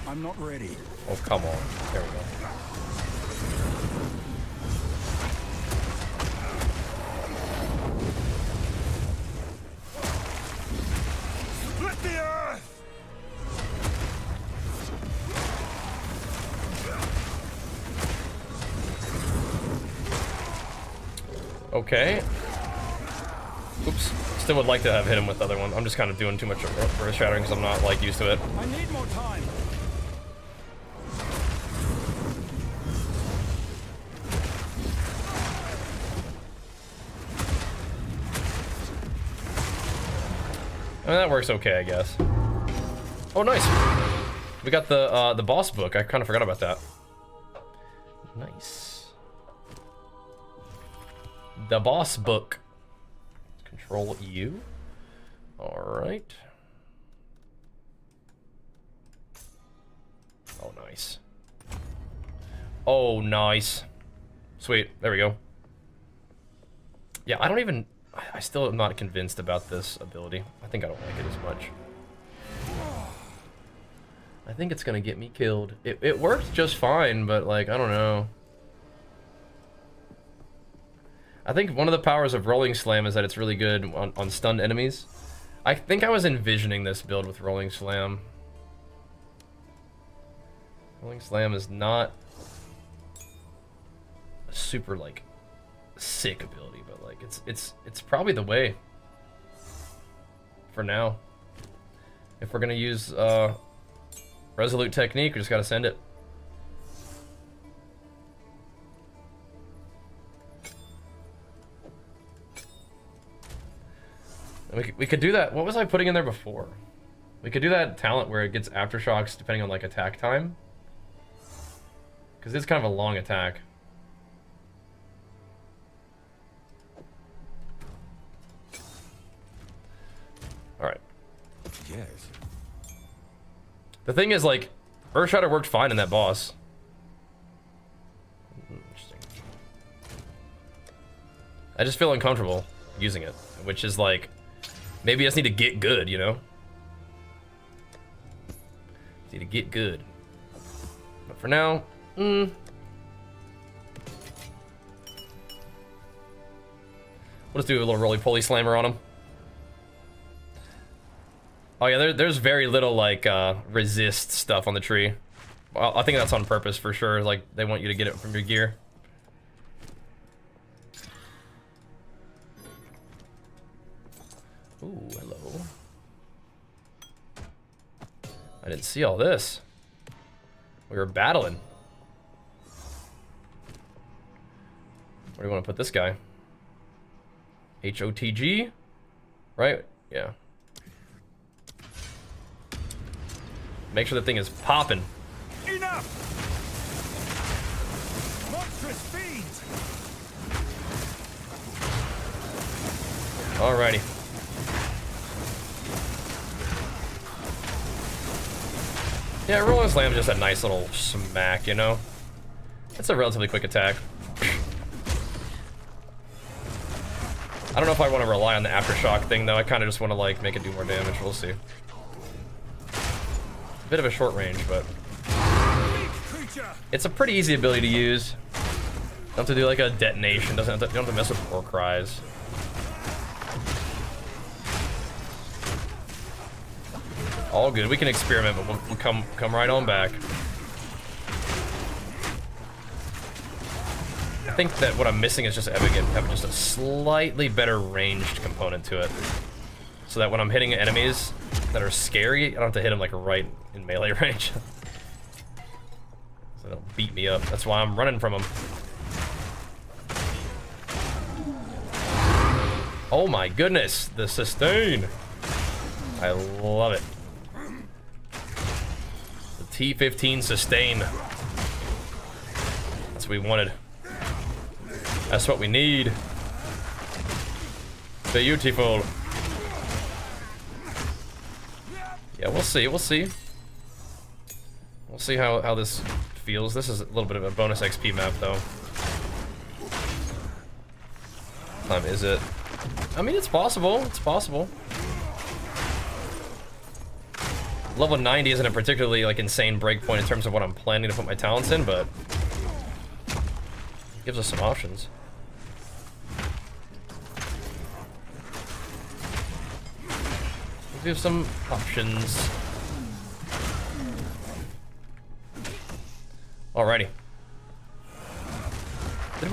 I'm not ready. Oh, come on. There we go. Split the earth! Okay. Oops. Still would like to have hit him with the other one. I'm just kind of doing too much earth shattering because I'm not like used to it. I need more time. I mean, that works okay, I guess. Oh, nice. We got the boss book. I kind of forgot about that. Nice. The boss book. Control U. All right. Oh, nice. Oh, nice. Sweet. There we go. Yeah, I still am not convinced about this ability. I think I don't like it as much. I think it's gonna get me killed. It worked just fine, but like, I don't know. I think one of the powers of Rolling Slam is that it's really good on stunned enemies. I think I was envisioning this build with Rolling Slam. Rolling Slam is not a super like sick ability, but like it's probably the way for now. If we're gonna use Resolute Technique, we just gotta send it. We could do that. What was I putting in there before? We could do that talent where it gets aftershocks depending on like attack time. Because it's kind of a long attack. Alright. Yes. The thing is, like, Earthshatter worked fine in that boss. Interesting. I just feel uncomfortable using it, which is like, maybe I just need to get good, you know? Need to get good. But for now, We'll just do a little roly-poly slammer on him. Oh yeah, there's very little like resist stuff on the tree. Well, I think that's on purpose for sure. Like they want you to get it from your gear. Ooh, hello. I didn't see all this. We were battling. Where do you want to put this guy? HOTG? Right? Yeah. Make sure the thing is popping. Enough! Monstrous fiends! Alrighty. Yeah, Rolling Slam is just a nice little smack, you know? It's a relatively quick attack. I don't know if I want to rely on the aftershock thing, though. I kind of just want to, like, make it do more damage. We'll see. Bit of a short range, but it's a pretty easy ability to use. Don't have to do, like, a detonation. You don't have to mess with war cries. All good. We can experiment, but we'll come right on back. I think that what I'm missing is just having just a slightly better ranged component to it, so that when I'm hitting enemies that are scary, I don't have to hit them like right in melee range, so they don't beat me up. That's why I'm running from them. Oh my goodness, the sustain! I love it. The T15 sustain. That's what we wanted. That's what we need. Beautiful. Yeah, we'll see. We'll see. We'll see how this feels. This is a little bit of a bonus XP map, though. What time is it? I mean, it's possible. It's possible. Level 90 isn't a particularly like insane breakpoint in terms of what I'm planning to put my talents in, but gives us some options. We have some options. Alrighty. Did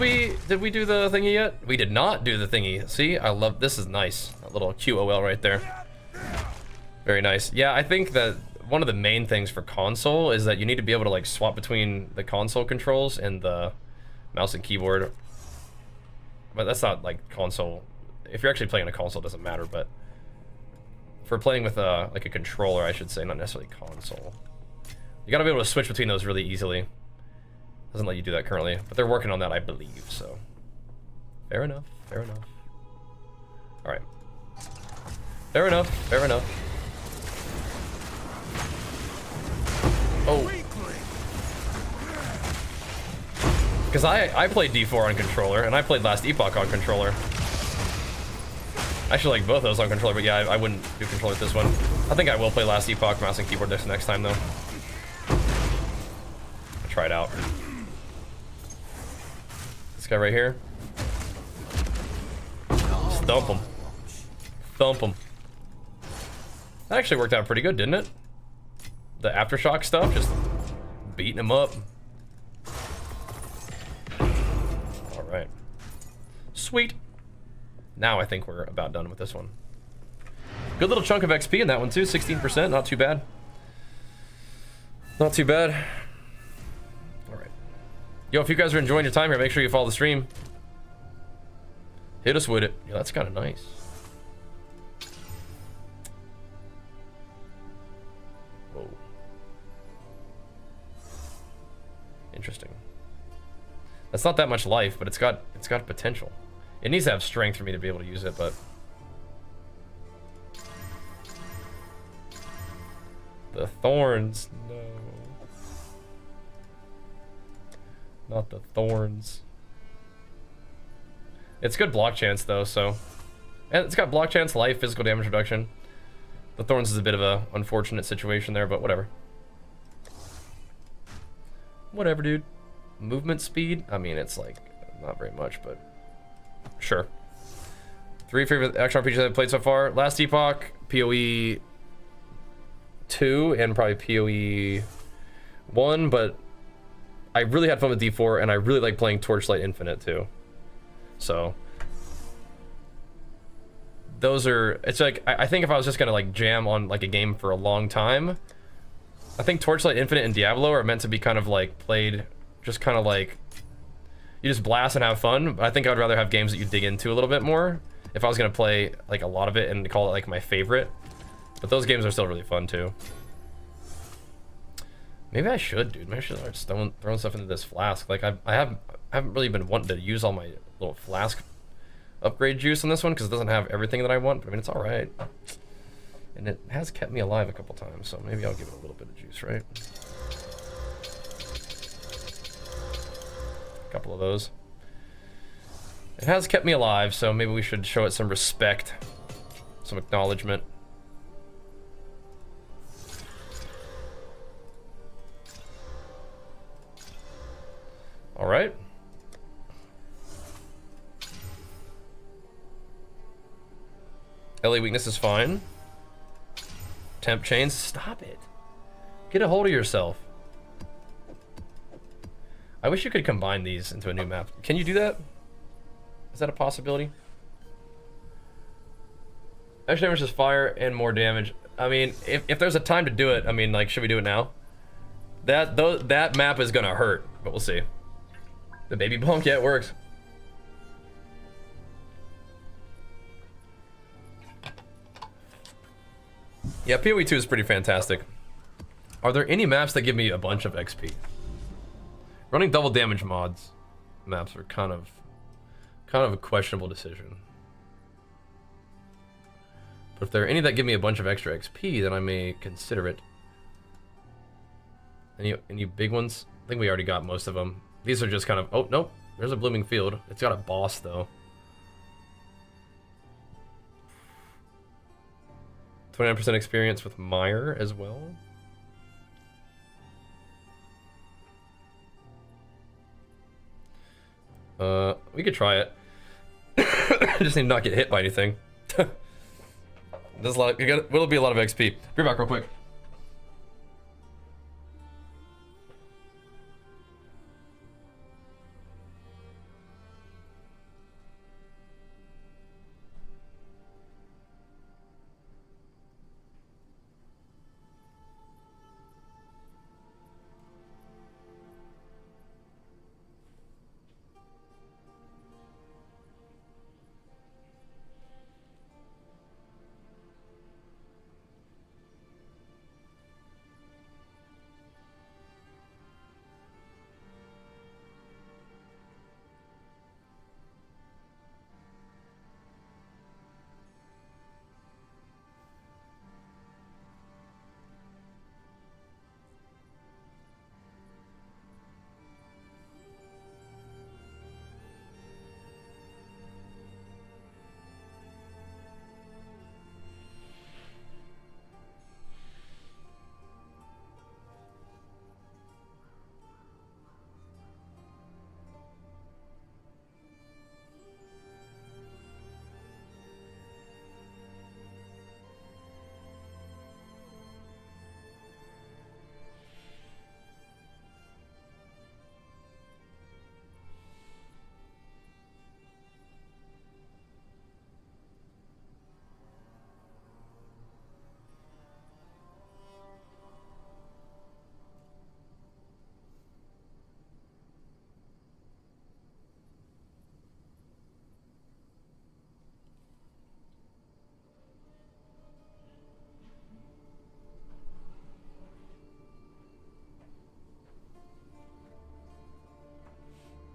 we do the thingy yet? We did not do the thingy. See, I love this. Is nice. That little QOL right there. Very nice. Yeah, I think that one of the main things for console is that you need to be able to like swap between the console controls and the mouse and keyboard. But that's not like console. If you're actually playing on a console, it doesn't matter. But for playing with like a controller, I should say, not necessarily console, you gotta be able to switch between those really easily. Doesn't let you do that currently, but they're working on that, I believe. So fair enough. Fair enough. All right. Fair enough. Fair enough. Oh. Because I played D4 on controller, and I played Last Epoch on controller. I actually like both of those on controller, but yeah, I wouldn't do controller with this one. I think I will play Last Epoch mouse and keyboard next time, though. I'll try it out. This guy right here. Stump him. Thump him. That actually worked out pretty good, didn't it? The aftershock stuff, just beating him up. All right. Sweet. Now I think we're about done with this one. Good little chunk of XP in that one too, 16%, not too bad. Not too bad. All right. Yo, if you guys are enjoying your time here, make sure you follow the stream. Hit us with it. Yeah, that's kind of nice. Whoa. Interesting. That's not that much life, but it's got potential. It needs to have strength for me to be able to use it, but The thorns. No. Not the thorns. It's good block chance though, so. And it's got block chance, life, physical damage reduction. The thorns is a bit of a unfortunate situation there, but whatever. Whatever, dude. Movement speed? I mean, it's like, not very much, but sure. 3 favorite action RPGs I've played so far. Last Epoch, PoE 2, and probably PoE 1, but I really had fun with D4, and I really like playing Torchlight Infinite too. So those are, it's like, I think if I was just gonna like jam on like a game for a long time, I think Torchlight Infinite and Diablo are meant to be kind of like played, just kind of like, you just blast and have fun. But I think I'd rather have games that you dig into a little bit more if I was gonna play like a lot of it and call it like my favorite. But those games are still really fun too. Maybe I should, dude. Maybe I should start throwing stuff into this flask. Like I haven't really been wanting to use all my little flask upgrade juice on this one because it doesn't have everything that I want. But I mean, it's all right, and it has kept me alive a couple times. So maybe I'll give it a little bit of juice, right? A couple of those. It has kept me alive, so maybe we should show it some respect, some acknowledgement. All right. LA weakness is fine. Temp chains, stop it. Get a hold of yourself. I wish you could combine these into a new map. Can you do that? Is that a possibility? Extra damage is fire and more damage. I mean, if there's a time to do it, I mean, like, should we do it now? That map is gonna hurt, but we'll see. The baby bonk, yeah, it works. Yeah, PoE 2 is pretty fantastic. Are there any maps that give me a bunch of XP? Running double damage mods maps are kind of a questionable decision. But if there are any that give me a bunch of extra XP, then I may consider it. Any big ones? I think we already got most of them. These are just kind of, oh, nope, there's a blooming field. It's got a boss, though. 29% experience with Mire as well. We could try it. Just need to not get hit by anything. There's a lot, will be a lot of XP. Be back real quick.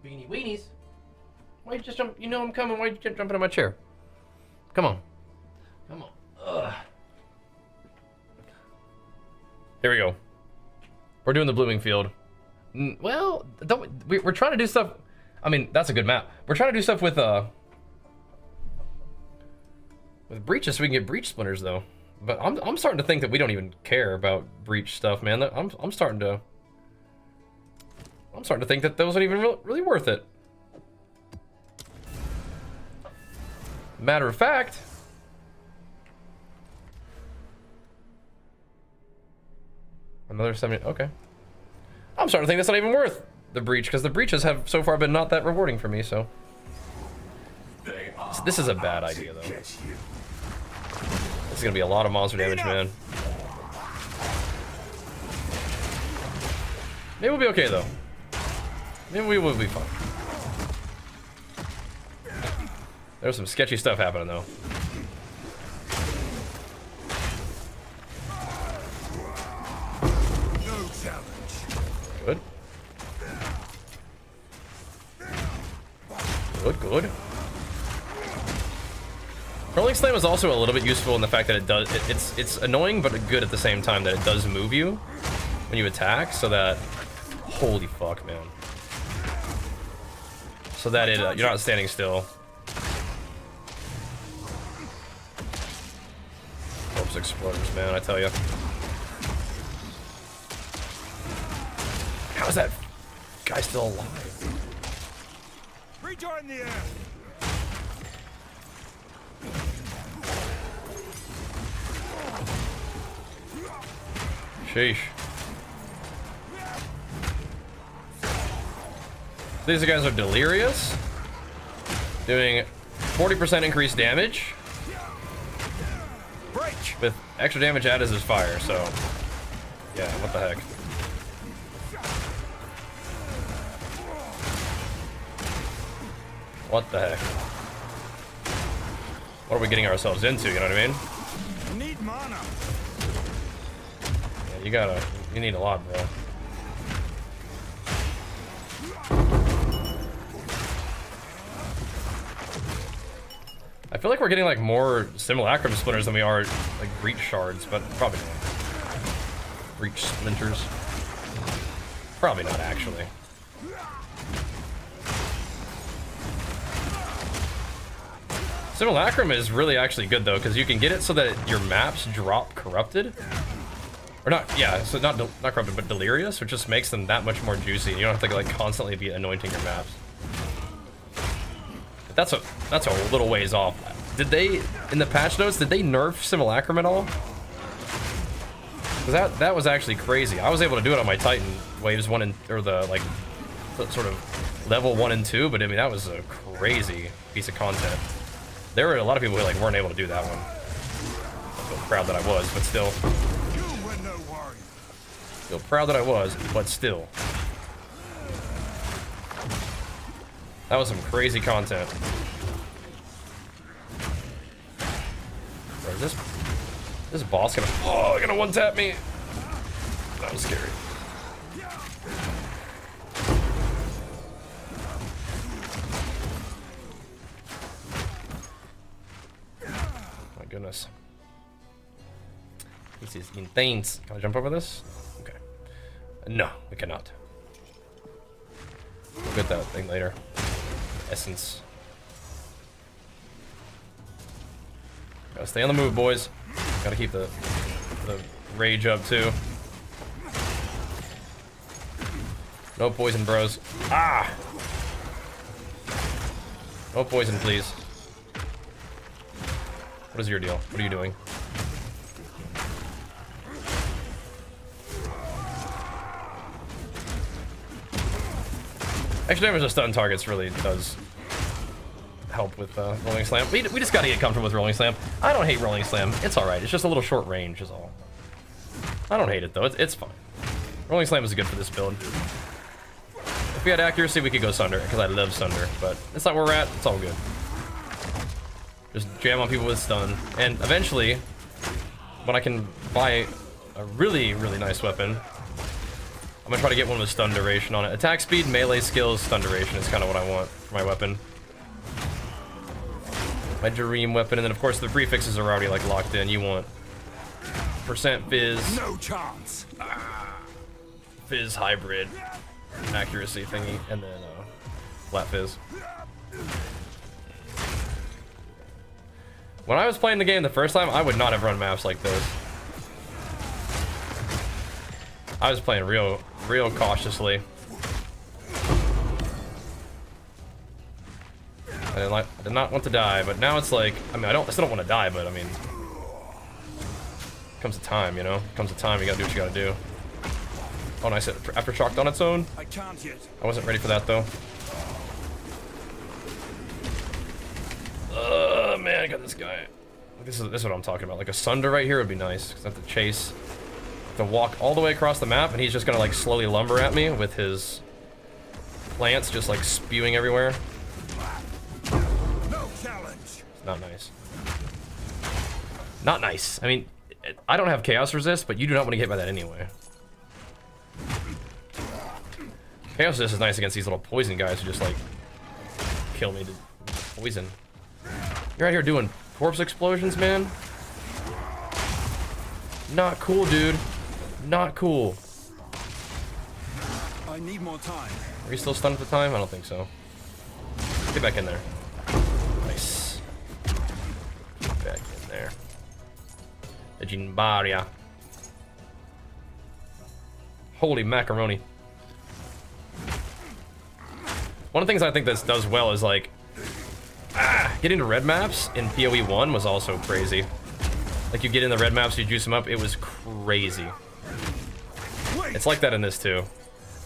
Beanie weenies. Why'd you just jump? You know I'm coming. Why'd you jump into my chair? Come on. Come on. Ugh. We're doing the blooming field. Well, we're trying to do stuff. I mean, that's a good map. We're trying to do stuff with breaches so we can get breach splinters though. But I'm starting to think that we don't even care about breach stuff, man. I'm starting to think that those aren't even really worth it. Matter of fact, another 70. Okay, I'm starting to think that's not even worth the breach because the breaches have so far been not that rewarding for me. So this is a bad idea though. This is gonna be a lot of monster damage, man. Maybe we'll be okay though. Maybe we will be fine. There's some sketchy stuff happening though. No challenge. Good. Good. Rolling Slam is also a little bit useful in the fact that it does. It's annoying but good at the same time that it does move you when you attack, so that holy fuck, man. So that you're not standing still. Corpse exploders, man, I tell you. How is that guy still alive? Rejoin the air. Sheesh. These guys are delirious, doing 40% increased damage with extra damage added as his fire. So, yeah, what the heck? What the heck? What are we getting ourselves into? You know what I mean? Need mana. Yeah, you need a lot, bro. I feel like we're getting like more simulacrum splinters than we are like breach shards, but probably not. Breach splinters. Probably not actually. Simulacrum is really actually good though, because you can get it so that your maps drop corrupted. Or not, yeah, so not corrupted, but delirious, which just makes them that much more juicy. You don't have to like constantly be anointing your maps. But that's a little ways off. Did they, in the patch notes, did they nerf Simulacrum at all? Because that was actually crazy. I was able to do it on my Titan waves 1 and, or the like, sort of level 1 and 2, but I mean, that was a crazy piece of content. There were a lot of people who like weren't able to do that one. I feel proud that I was, but still. Feel proud that I was, but still. That was some crazy content. Bro, is this boss gonna one-tap me? That was scary. My goodness. This is intense. Can I jump over this? Okay. No, we cannot. We'll get that thing later. Essence. Gotta stay on the move, boys. Gotta keep the rage up too. No poison, bros. Ah! No poison, please. What is your deal? What are you doing? Extra damage to stun targets really does help with Rolling Slam. We just gotta get comfortable with Rolling Slam. I don't hate Rolling Slam. It's alright. It's just a little short range is all. I don't hate it though. It's fine. Rolling Slam is good for this build. If we had accuracy, we could go Sunder, because I love Sunder. But that's not where we're at. It's all good. Just jam on people with stun. And eventually, when I can buy a really, really nice weapon, I'm gonna try to get one with stun duration on it. Attack speed, melee skills, stun duration is kind of what I want for my weapon. My Dream weapon, and then of course the prefixes are already like locked in. You want % fizz, No chance. fizz hybrid accuracy thingy, and then flat fizz. When I was playing the game the first time, I would not have run maps like this. I was playing real cautiously. I did not want to die, but now it's like, I mean, I still don't want to die, but I mean, comes a time, you know? Comes a time, you gotta do what you gotta do. Oh, nice, aftershocked on its own. I can't yet. I wasn't ready for that though. Man, I got this guy. This is what I'm talking about. Like a Sunder right here would be nice, because I have to chase, to walk all the way across the map, and he's just gonna like slowly lumber at me with his plants just like spewing everywhere. No challenge. Not nice. Not nice. I mean, I don't have chaos resist, but you do not want to get hit by that anyway. Chaos resist is nice against these little poison guys who just like kill me to poison. You're out here doing corpse explosions, man. Not cool, dude. Not cool. I need more time. Are you still stunned at the time? I don't think so. Get back in there. Nice. Get back in there. The Jinbaria. Holy macaroni. One of the things I think this does well is like, getting to red maps in PoE 1 was also crazy. Like you get in the red maps, you juice them up, it was crazy. It's like that in this too.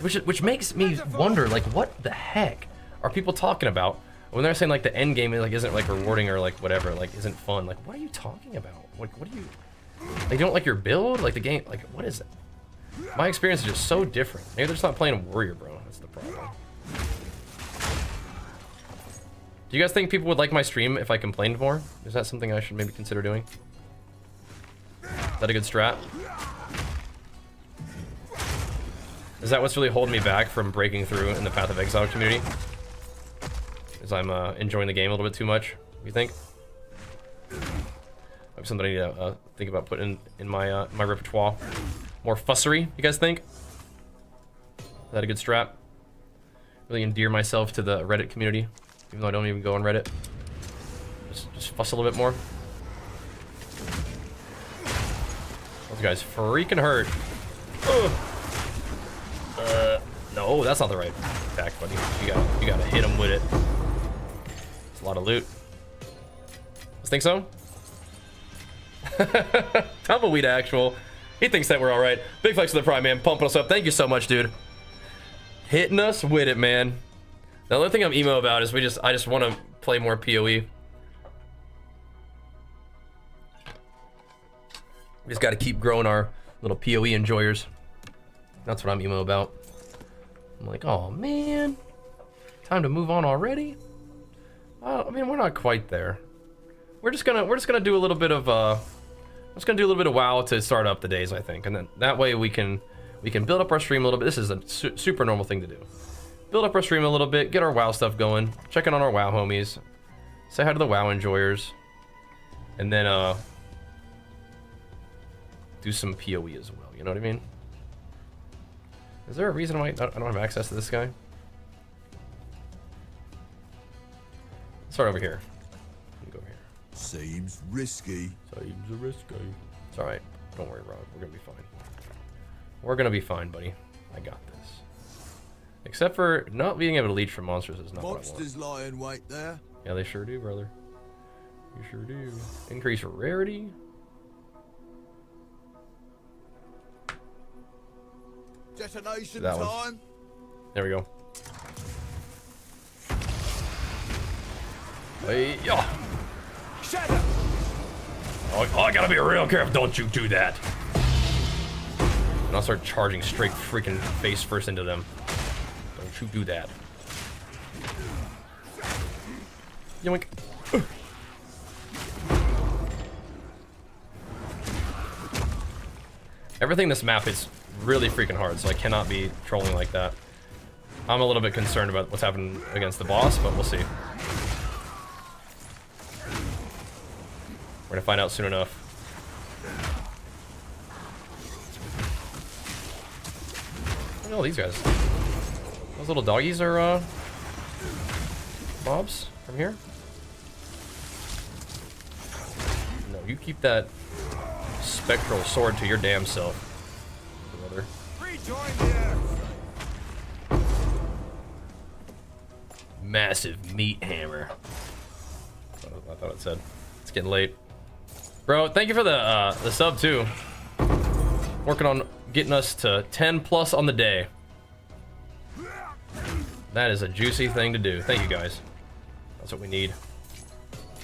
Which makes me wonder, like, what the heck are people talking about when they're saying like the end game like isn't like rewarding or like whatever, like isn't fun? Like, what are you talking about? Like, what do you, like, you don't like your build? Like the game, like what is it? My experience is just so different. Maybe they're just not playing Warrior, bro. That's the problem. Do you guys think people would like my stream if I complained more? Is that something I should maybe consider doing? Is that a good strat? Is that what's really holding me back from breaking through in the Path of Exile community? Is I'm enjoying the game a little bit too much, you think? Maybe something I need to think about putting in my my repertoire. More fussery, you guys think? Is that a good strat? Really endear myself to the Reddit community, even though I don't even go on Reddit. Just fuss a little bit more. Those guys freaking hurt. No, that's not the right attack, buddy. You gotta hit him with it. It's a lot of loot. You think so? Tumbleweed actual. He thinks that we're all right. Big flex to the Prime, man. Pumping us up. Thank you so much, dude. Hitting us with it, man. The only thing I'm emo about is I just want to play more PoE. We just got to keep growing our little PoE enjoyers. That's what I'm emo about. I'm like, oh man, time to move on already. I mean, we're not quite there. We're just gonna do a little bit of WoW to start up the days, I think, and then that way we can build up our stream a little bit. This is a super normal thing to do. Build up our stream a little bit, get our WoW stuff going, check in on our WoW homies, say hi to the WoW enjoyers, and then do some PoE as well. You know what I mean? Is there a reason why I don't have access to this guy? Let's start over here. Go here. Seems risky. Seems risky. It's alright. Don't worry, Rob. We're gonna be fine. We're gonna be fine, buddy. I got this. Except for not being able to leech from monsters is not what I want. Monsters lie in wait there. Yeah, they sure do, brother. You sure do. Increase rarity. Detonation That one. time. There we go. Hey, yeah. Shadow. Oh, I gotta be real careful. Don't you do that. And I'll start charging straight freaking face first into them. Don't you do that. Yoink. Everything in this map is really freaking hard, so I cannot be trolling like that. I'm a little bit concerned about what's happening against the boss, but we'll see. We're gonna find out soon enough. Look at all these guys. Those little doggies are mobs from here. No, you keep that spectral sword to your damn self, brother. Rejoin the earth. Massive meat hammer. I thought it said. It's getting late. Bro, thank you for the sub too. Working on getting us to 10 plus on the day. That is a juicy thing to do. Thank you guys. That's what we need.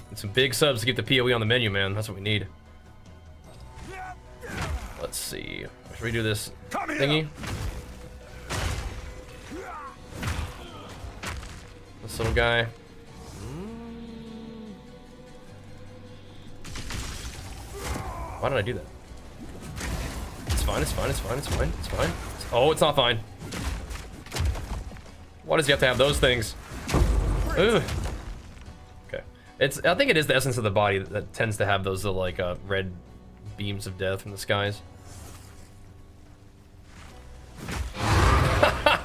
And some big subs to get the PoE on the menu, man. That's what we need. Let's see. Should we do this thingy? This little guy. Why did I do that? It's fine, it's fine, it's fine, it's fine, it's fine. Oh, it's not fine. Why does he have to have those things? Ugh. Okay. I think it is the essence of the body that tends to have those little, like, red beams of death from the skies.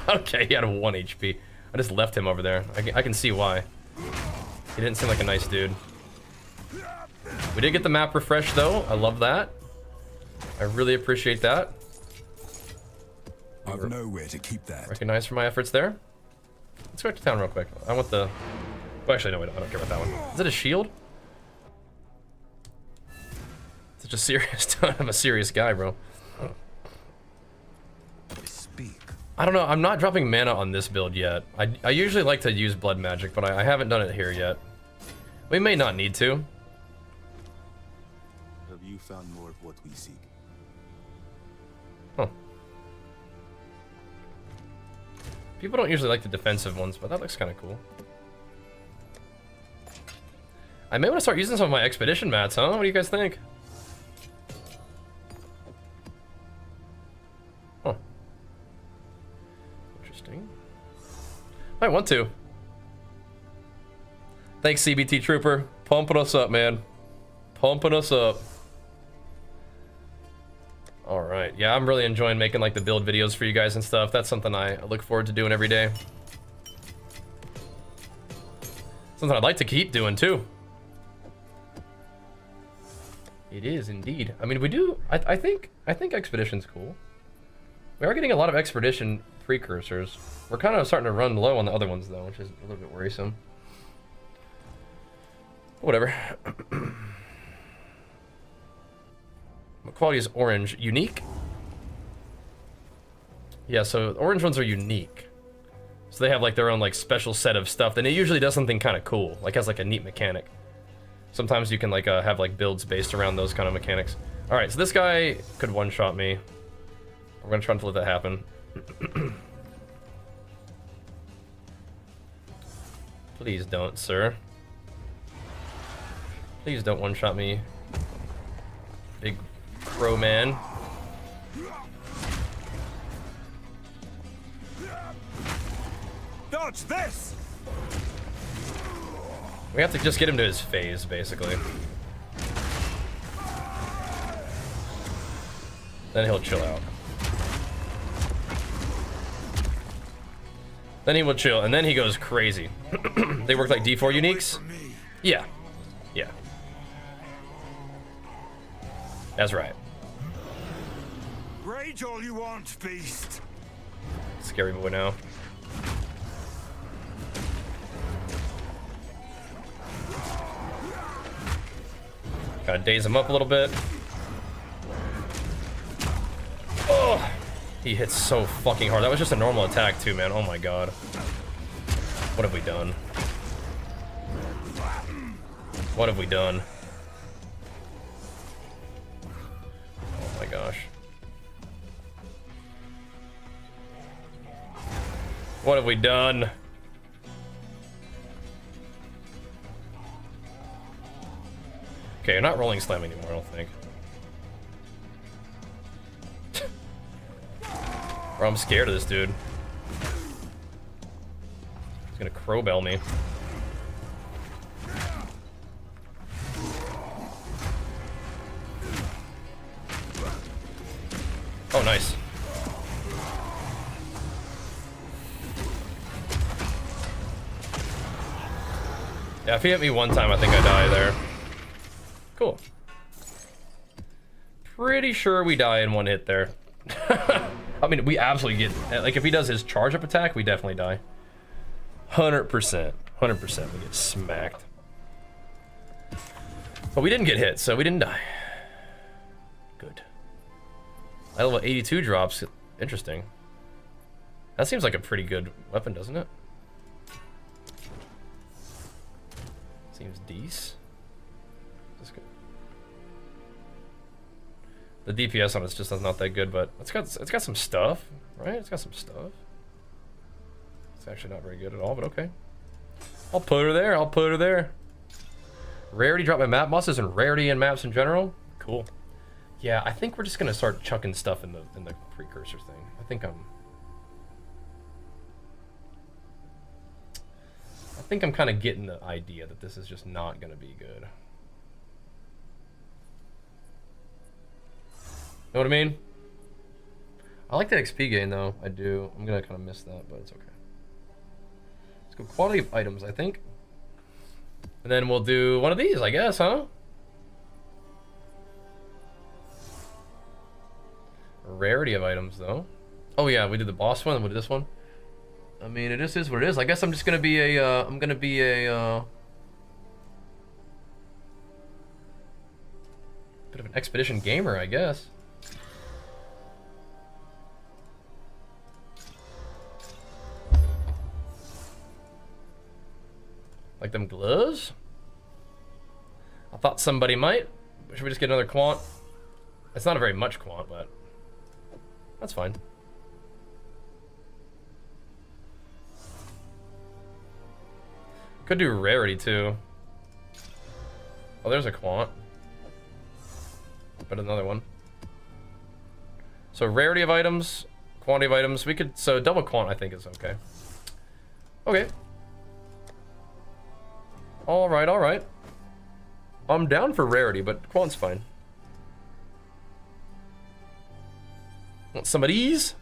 Okay, he had a 1 HP. I just left him over there. I can see why. He didn't seem like a nice dude. We did get the map refreshed, though. I love that. I really appreciate that. I've nowhere to keep that. Recognized for my efforts there. Let's go back to town real quick. I want the... Well, actually, no, I don't care about that one. Is it a shield? Such a serious... I'm a serious guy, bro. Speak. I don't know. I'm not dropping mana on this build yet. I usually like to use blood magic, but I haven't done it here yet. We may not need to. Have you found more of what we seek? Huh. People don't usually like the defensive ones, but that looks kind of cool. I may want to start using some of my expedition mats, huh? What do you guys think? Huh. Interesting. Might want to. Thanks, CBT Trooper. Pumping us up, man. Pumping us up. All right, yeah, I'm really enjoying making like the build videos for you guys and stuff. That's something I look forward to doing every day. Something I'd like to keep doing too. It is indeed. I mean, we do. I think Expedition's cool. We are getting a lot of Expedition precursors. We're kind of starting to run low on the other ones though, which is a little bit worrisome. Whatever. What quality is orange? Unique? Yeah, so orange ones are unique. So they have like their own like special set of stuff. Then it usually does something kind of cool, like has like a neat mechanic. Sometimes you can like have like builds based around those kind of mechanics. All right, so this guy could one-shot me. We're gonna try to let that happen. Please don't, sir. Please don't one-shot me. Big crow man. Dodge this! We have to just get him to his phase, basically. Then he'll chill out. Then he will chill, and then he goes crazy. They work like D4 uniques? Yeah. Yeah. That's right. Rage all you want, beast. Scary boy now. Gotta daze him up a little bit. Oh! He hits so fucking hard. That was just a normal attack too, man. Oh my god. What have we done? What have we done? Oh my gosh. What have we done? Okay, you're not rolling slam anymore, I don't think. Bro, I'm scared of this dude. He's gonna crowbell me. Oh, nice. Yeah, if he hit me one time, I think I die there. Cool. Pretty sure we die in one hit there. I mean, we absolutely get... Like, if he does his charge-up attack, we definitely die. 100%. 100% we get smacked. But we didn't get hit, so we didn't die. Good. I level 82 drops. Interesting. That seems like a pretty good weapon, doesn't it? Seems decent. That's good. The DPS on it's just not that good, but it's got some stuff, right? It's got some stuff. It's actually not very good at all, but okay. I'll put her there. I'll put her there. Rarity drop my map bosses and rarity in maps in general. Cool. Yeah, I think we're just gonna start chucking stuff in the precursor thing. I think I'm kind of getting the idea that this is just not gonna be good. Know what I mean? I like that XP gain though. I do. I'm gonna kind of miss that, but it's okay. Let's go quality of items, I think. And then we'll do one of these, I guess, huh? Rarity of items, though. Oh yeah, we did the boss one, and we'll do this one. I mean, it is what it is. I guess I'm just gonna be a, I'm gonna be a, bit of an expedition gamer, I guess. Like them gloves? I thought somebody might. Should we just get another quant? It's not a very much quant, but that's fine. Could do rarity too. Oh, there's a quant. But another one. So rarity of items, quantity of items. We could, so double quant I think is okay. Okay. Alright, alright. I'm down for rarity, but quant's fine. Want some of these?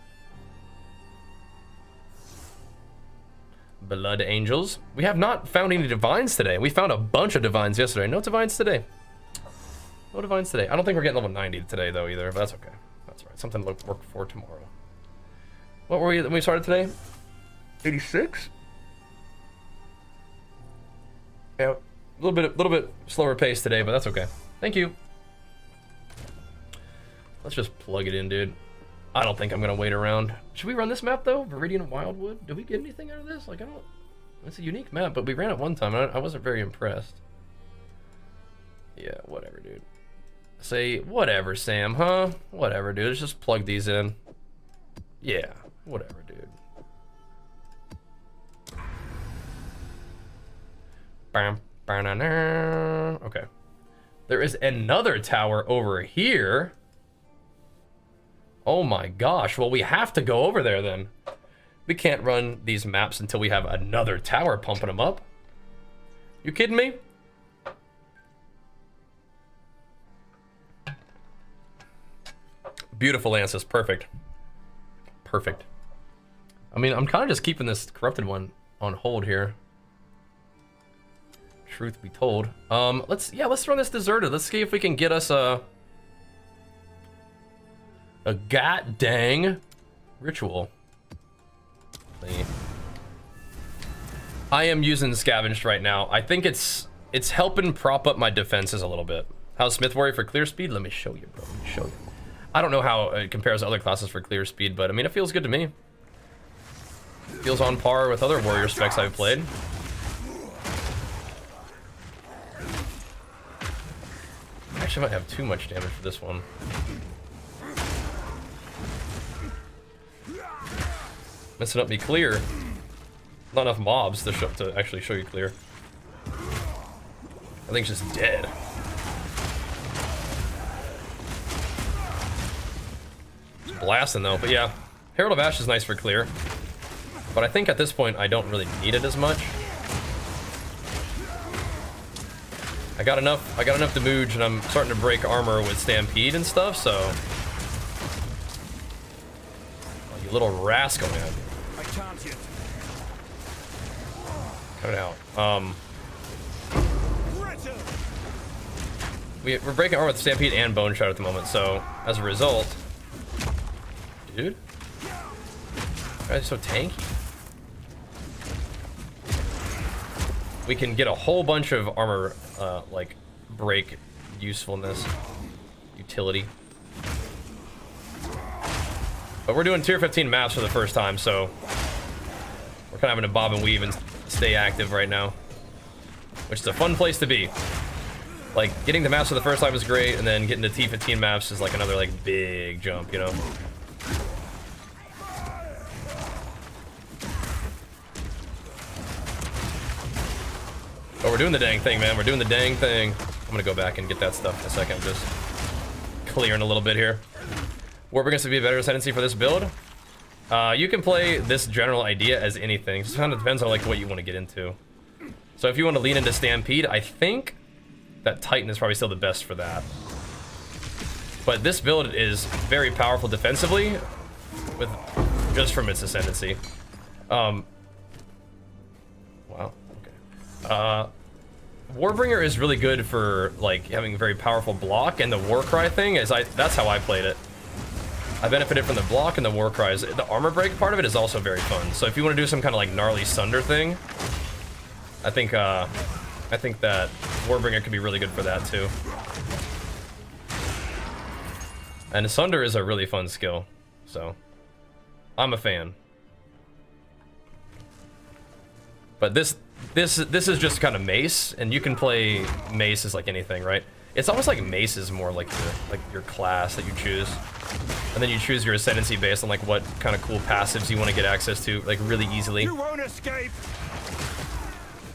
Blood Angels. We have not found any divines today. We found a bunch of divines yesterday. No divines today. No divines today. I don't think we're getting level 90 today though either, but that's okay. That's right. Something to work for tomorrow. What were we when we started today? 86? Yeah, a little bit slower pace today, but that's okay. Thank you. Let's just plug it in, dude. I don't think I'm gonna wait around. Should we run this map though? Viridian Wildwood? Did we get anything out of this? Like, I don't. It's a unique map, but we ran it one time and I wasn't very impressed. Yeah, whatever, dude. Say whatever, Sam, huh? Whatever, dude. Let's just plug these in. Yeah, whatever, dude. Okay. There is another tower over here. Oh my gosh. Well, we have to go over there then. We can't run these maps until we have another tower pumping them up. You kidding me? Beautiful Lances. Perfect. Perfect. I mean, I'm kind of just keeping this corrupted one on hold here. Truth be told. Let's run this deserted. Let's see if we can get us a god dang ritual. I am using scavenged right now. I think it's helping prop up my defenses a little bit. How's Smith Warrior for clear speed? Let me show you, bro. Let me show you. I don't know how it compares to other classes for clear speed, but I mean, it feels good to me. It feels on par with other warrior specs I've played. Actually, I might have too much damage for this one. Messing up me clear. Not enough mobs to actually show you clear. I think it's just dead. Just blasting though, but yeah. Herald of Ash is nice for clear. But I think at this point I don't really need it as much. I got enough damage and I'm starting to break armor with Stampede and stuff, so. Oh, you little rascal, man. Cut it out. we're breaking armor with Stampede and Bone Shatter at the moment, so as a result, dude, guys are so tanky. We can get a whole bunch of armor, like break usefulness, utility. But we're doing tier 15 maps for the first time, so we're kind of having to bob and weave and stay active right now, which is a fun place to be. Like, getting the maps for the first time is great, and then getting to T15 maps is like another like big jump, you know? Oh, we're doing the dang thing, man. We're doing the dang thing. I'm gonna go back and get that stuff in a second. Just clearing a little bit here. Warbringers to be a better Ascendancy for this build. You can play this general idea as anything. It just kind of depends on like what you want to get into. So if you want to lean into Stampede, I think that Titan is probably still the best for that. But this build is very powerful defensively, with just from its Ascendancy. Wow. Okay. Warbringer is really good for like having a very powerful block, and the Warcry thing is that's how I played it. I benefited from the block and the war cries. The armor break part of it is also very fun. So if you want to do some kind of like gnarly Sunder thing, I think that Warbringer could be really good for that too. And Sunder is a really fun skill, so I'm a fan. But this is just kind of Mace, and you can play Mace as like anything, right? It's almost like Mace is more like your class that you choose. And then you choose your Ascendancy based on like what kind of cool passives you want to get access to, like really easily. You won't escape.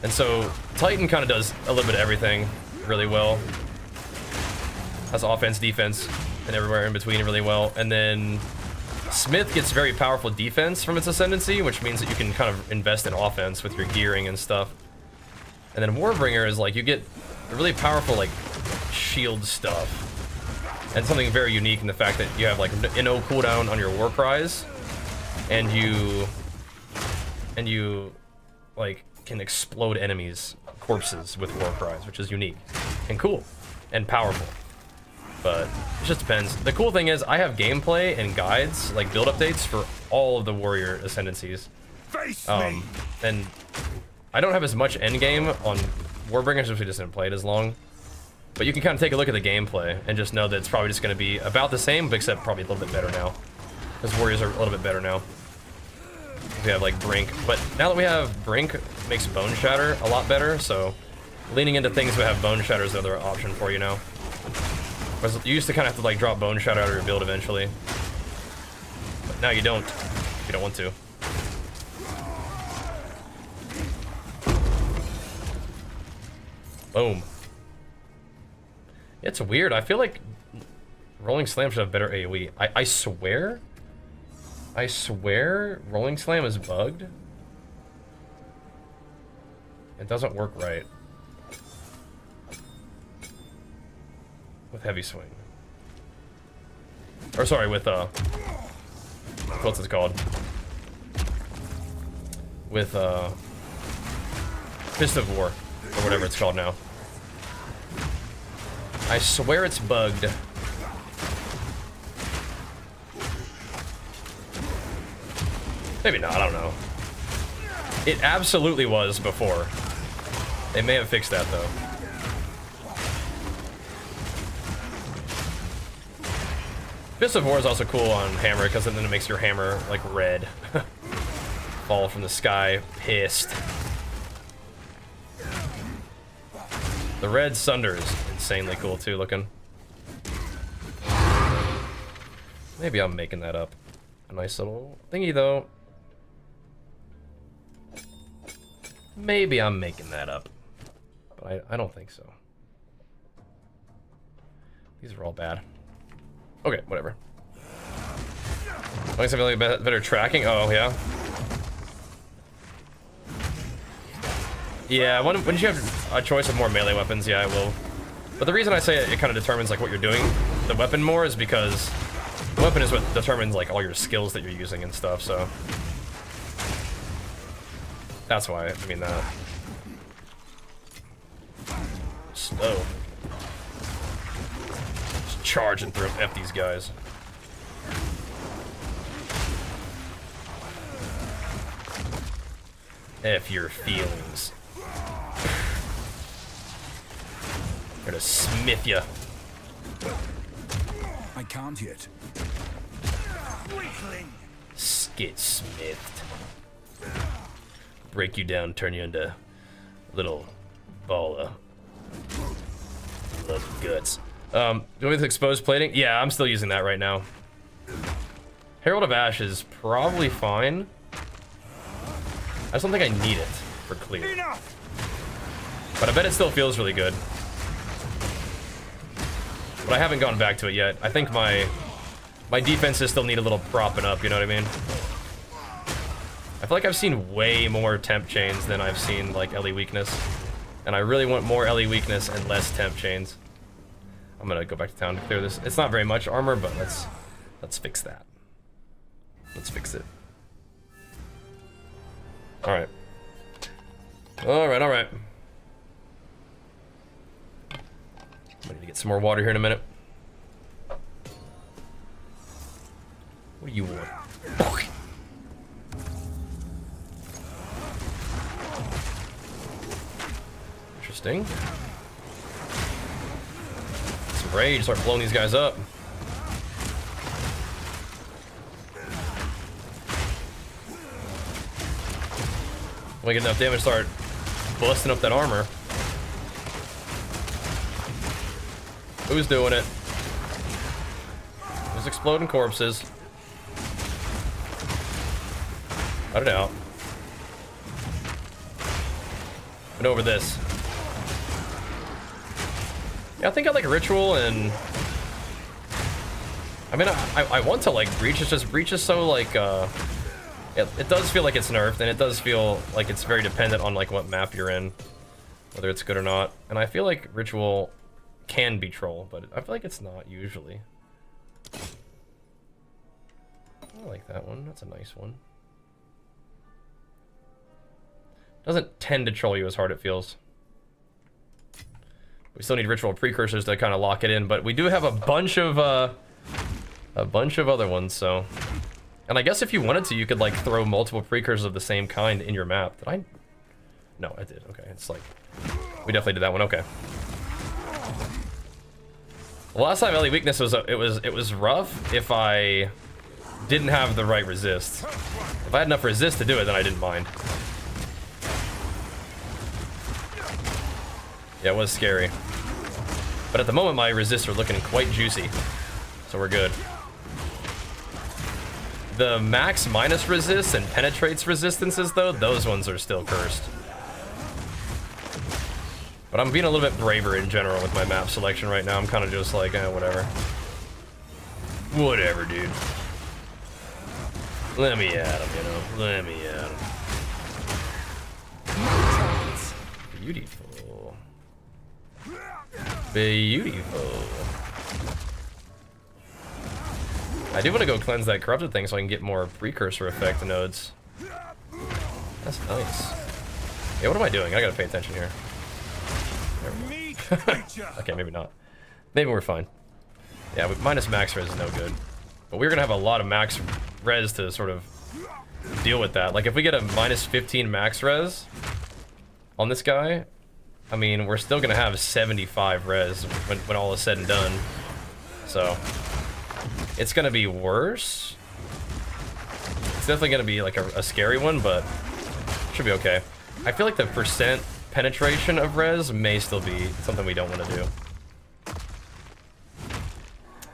And so Titan kind of does a little bit of everything really well. Has offense, defense, and everywhere in between really well. And then Smith gets very powerful defense from its Ascendancy, which means that you can kind of invest in offense with your gearing and stuff. And then Warbringer is like you get really powerful like shield stuff. And something very unique in the fact that you have like no cooldown on your war cries, and you like can explode enemies' corpses with war cries, which is unique and cool and powerful. But it just depends. The cool thing is I have gameplay and guides, like build updates for all of the warrior Ascendancies. Face me. And I don't have as much endgame on Warbringers because we just didn't play it as long. But you can kind of take a look at the gameplay and just know that it's probably just going to be about the same, except probably a little bit better now. Because warriors are a little bit better now. We have like Brink, but now that we have Brink, it makes Bone Shatter a lot better. So leaning into things that have Bone Shatter is another option for you now. Whereas you used to kind of have to like drop Bone Shatter out of your build eventually, but now you don't. If you don't want to. Boom. It's weird. I feel like Rolling Slam should have better AoE. I swear Rolling Slam is bugged. It doesn't work right with Heavy Swing. Or sorry, with what's it called? With Fist of War, or whatever it's called now. I swear it's bugged. Maybe not, I don't know. It absolutely was before. They may have fixed that though. Fist of War is also cool on hammer because then it makes your hammer like red. Fall from the sky, pissed. The red Sunder is insanely cool too looking. Maybe I'm making that up. A nice little thingy though. Maybe I'm making that up. But I don't think so. These are all bad. Okay, whatever. I guess I feel like better tracking. Oh, yeah. Yeah, when you have a choice of more melee weapons, yeah, I will. But the reason I say it kind of determines like what you're doing, the weapon more, is because the weapon is what determines like all your skills that you're using and stuff, so. That's why I mean that. Slow. charge and throw F these guys. F your feelings. Gonna smith ya. I can't yet. Get smithed. Break you down, turn you into a little ball of blood and guts. With exposed plating? Yeah, I'm still using that right now. Herald of Ash is probably fine. I just don't think I need it for clear. But I bet it still feels really good. But I haven't gone back to it yet. I think my defenses still need a little propping up, you know what I mean? I feel like I've seen way more temp chains than I've seen like LE weakness. And I really want more LE weakness and less temp chains. I'm gonna go back to town to clear this. It's not very much armor, but let's fix that. Let's fix it. Alright. Alright. I need to get some more water here in a minute. What do you want? Interesting. Some rage, start blowing these guys up. When I get enough damage, start busting up that armor. Who's doing it? There's exploding corpses. Cut it out. And over this. Yeah, I think I like Ritual and... I mean, I want to like Breach. It's just Breach is so like, it does feel like it's nerfed, and it does feel like it's very dependent on like what map you're in, whether it's good or not. And I feel like Ritual can be troll, but I feel like it's not usually. I like that one. That's a nice one. Doesn't tend to troll you as hard, it feels. We still need Ritual precursors to kind of lock it in, but we do have a bunch of other ones, so. And I guess if you wanted to, you could like throw multiple precursors of the same kind in your map. Did I? No, I did. Okay, it's like, we definitely did that one. Okay. The last time LE weakness was it was rough if I didn't have the right resist. If I had enough resist to do it, then I didn't mind. Yeah, it was scary. But at the moment, my resists are looking quite juicy. So we're good. The max minus resists and penetrates resistances, though, those ones are still cursed. But I'm being a little bit braver in general with my map selection right now. I'm kind of just like, whatever. Whatever, dude. Let me at him, you know? Let me at him. Beautiful. Beautiful. I do want to go cleanse that corrupted thing so I can get more precursor effect nodes. That's nice. Yeah, what am I doing? I gotta pay attention here. Okay, maybe not. Maybe we're fine. Yeah, minus max res is no good. But we're gonna have a lot of max res to sort of deal with that. Like if we get a minus 15 max res on this guy, I mean, we're still gonna have 75 res when all is said and done. So it's gonna be worse. It's definitely gonna be like a scary one, but should be okay. I feel like the percent penetration of res may still be something we don't want to do.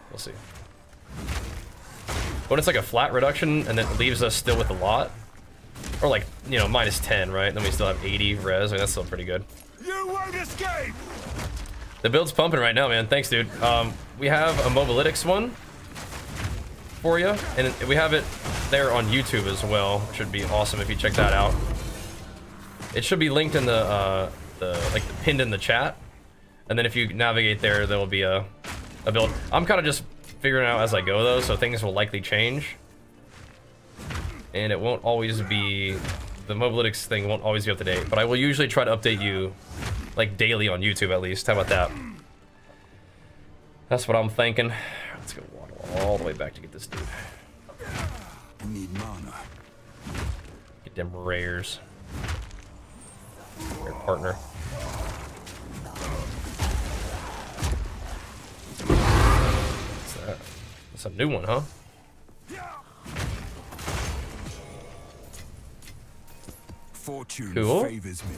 We'll see. When it's like a flat reduction and then it leaves us still with a lot, or like, you know, minus 10, right? Then we still have 80 res. I mean, that's still pretty good. You won't escape. The build's pumping right now, man. Thanks, dude. We have a Mobilytics one for you, and we have it there on YouTube as well. Should be awesome if you check that out. It should be linked in the pinned in the chat, and then if you navigate there, there will be a build. I'm kind of just figuring it out as I go though, so things will likely change, and it won't always be, the Mobilytics thing won't always be up to date, but I will usually try to update you like daily on YouTube at least. How about that? That's what I'm thinking. Let's go waddle all the way back to get this dude. Need mana. Get them rares. Rare partner. What's that? That's a new one, huh? Fortune Cool. favors me.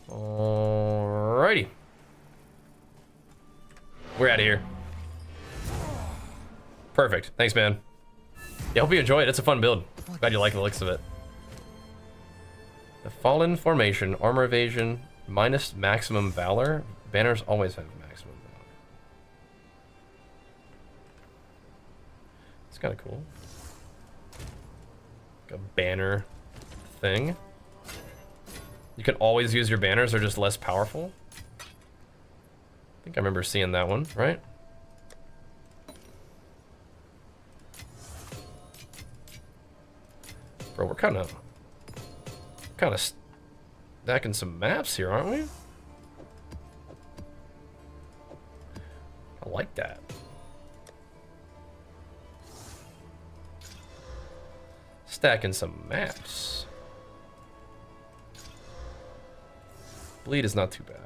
Alrighty. We're out of here. Perfect. Thanks, man. Yeah, hope you enjoy it. It's a fun build. Glad you like the looks of it. The Fallen Formation, armor evasion, minus maximum valor. Banners always have maximum valor. It's kind of cool. Like a banner thing. You can always use your banners, they're just less powerful. I think I remember seeing that one, right? Bro, we're kind of stacking some maps here, aren't we? I like that. Stacking some maps. Bleed is not too bad.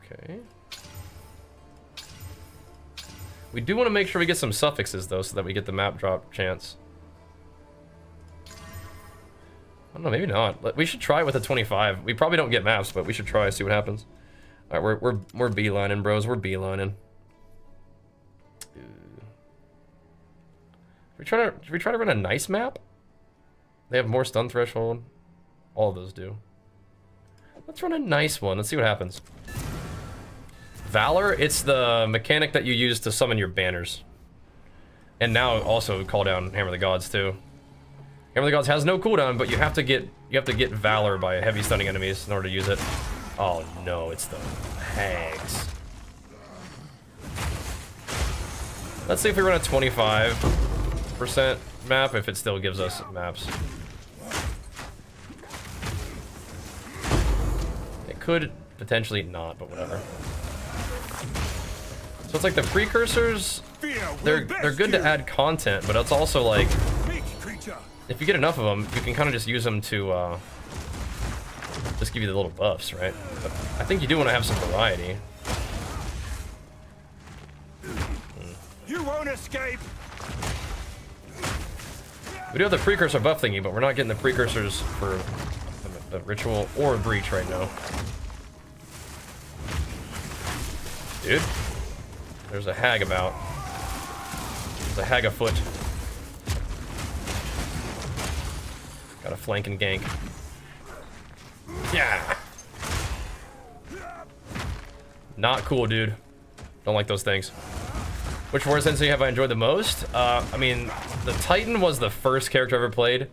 Okay. We do want to make sure we get some suffixes though, so that we get the map drop chance. I don't know, maybe not. We should try with a 25. We probably don't get maps, but we should try, see what happens. All right, we're beelining, bros. We're beelining. Should we try to run a nice map? They have more stun threshold. All of those do. Let's run a nice one. Let's see what happens. Valor, it's the mechanic that you use to summon your banners. And now also call down Hammer of the Gods too. Hammer of the Gods has no cooldown, but you have to get Valor by heavy stunning enemies in order to use it. Oh no, it's the hags. Let's see if we run a 25% map, if it still gives us maps. It could potentially not, but whatever. So it's like the precursors, they're good to add content, but it's also like, if you get enough of them, you can kind of just use them to just give you the little buffs, right? But I think you do want to have some variety. You won't escape. We do have the precursor buff thingy, but we're not getting the precursors for the ritual or breach right now. Dude, there's a hag about. There's a hag afoot. Got a flank and gank. Yeah. Not cool, dude. Don't like those things. Which War Sensei have I enjoyed the most? I mean, the Titan was the first character I ever played,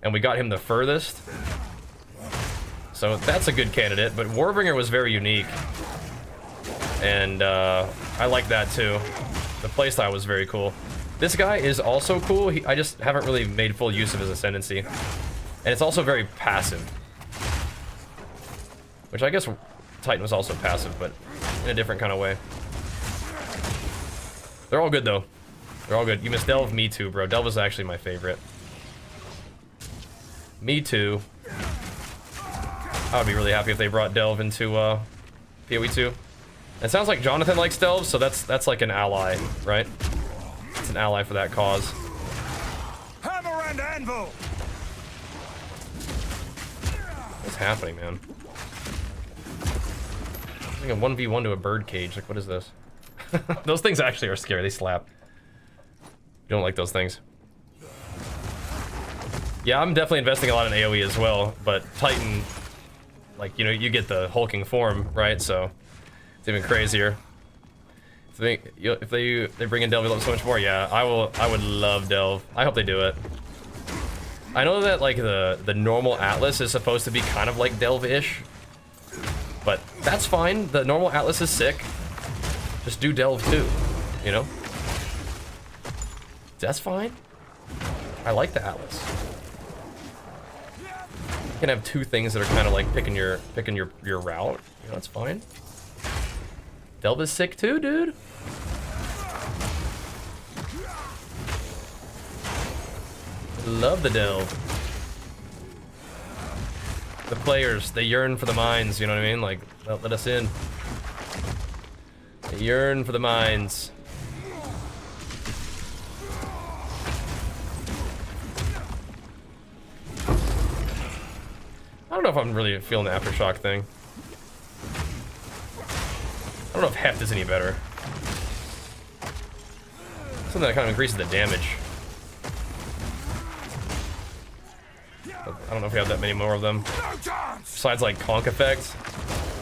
and we got him the furthest. So that's a good candidate, but Warbringer was very unique. And I like that too. The playstyle was very cool. This guy is also cool. I just haven't really made full use of his Ascendancy. And it's also very passive. Which I guess Titan was also passive, but in a different kind of way. They're all good though. They're all good. You miss Delve? Me too, bro. Delve is actually my favorite. Me too. I would be really happy if they brought Delve into PoE 2. It sounds like Jonathan likes Delve, so that's like an ally, right? It's an ally for that cause. Hammer and anvil. What's happening, man? I think a 1v1 to a bird cage. Like, what is this? Those things actually are scary. They slap. You don't like those things. Yeah, I'm definitely investing a lot in AoE as well, but Titan, like, you know, you get the hulking form, right? So it's even crazier. If they bring in Delve, you love so much more. Yeah, I would love Delve. I hope they do it. I know that like the normal Atlas is supposed to be kind of like Delve-ish, but that's fine. The normal Atlas is sick. Just do Delve too, you know? That's fine. I like the Atlas. You can have two things that are kind of like picking your route. You know, that's fine. Delve is sick too, dude. Love the delve. The players, they yearn for the mines, you know what I mean? Like, let us in. They yearn for the mines. I don't know if I'm really feeling the aftershock thing. I don't know if heft is any better. Something that kind of increases the damage. But I don't know if we have that many more of them. Besides like conk effect.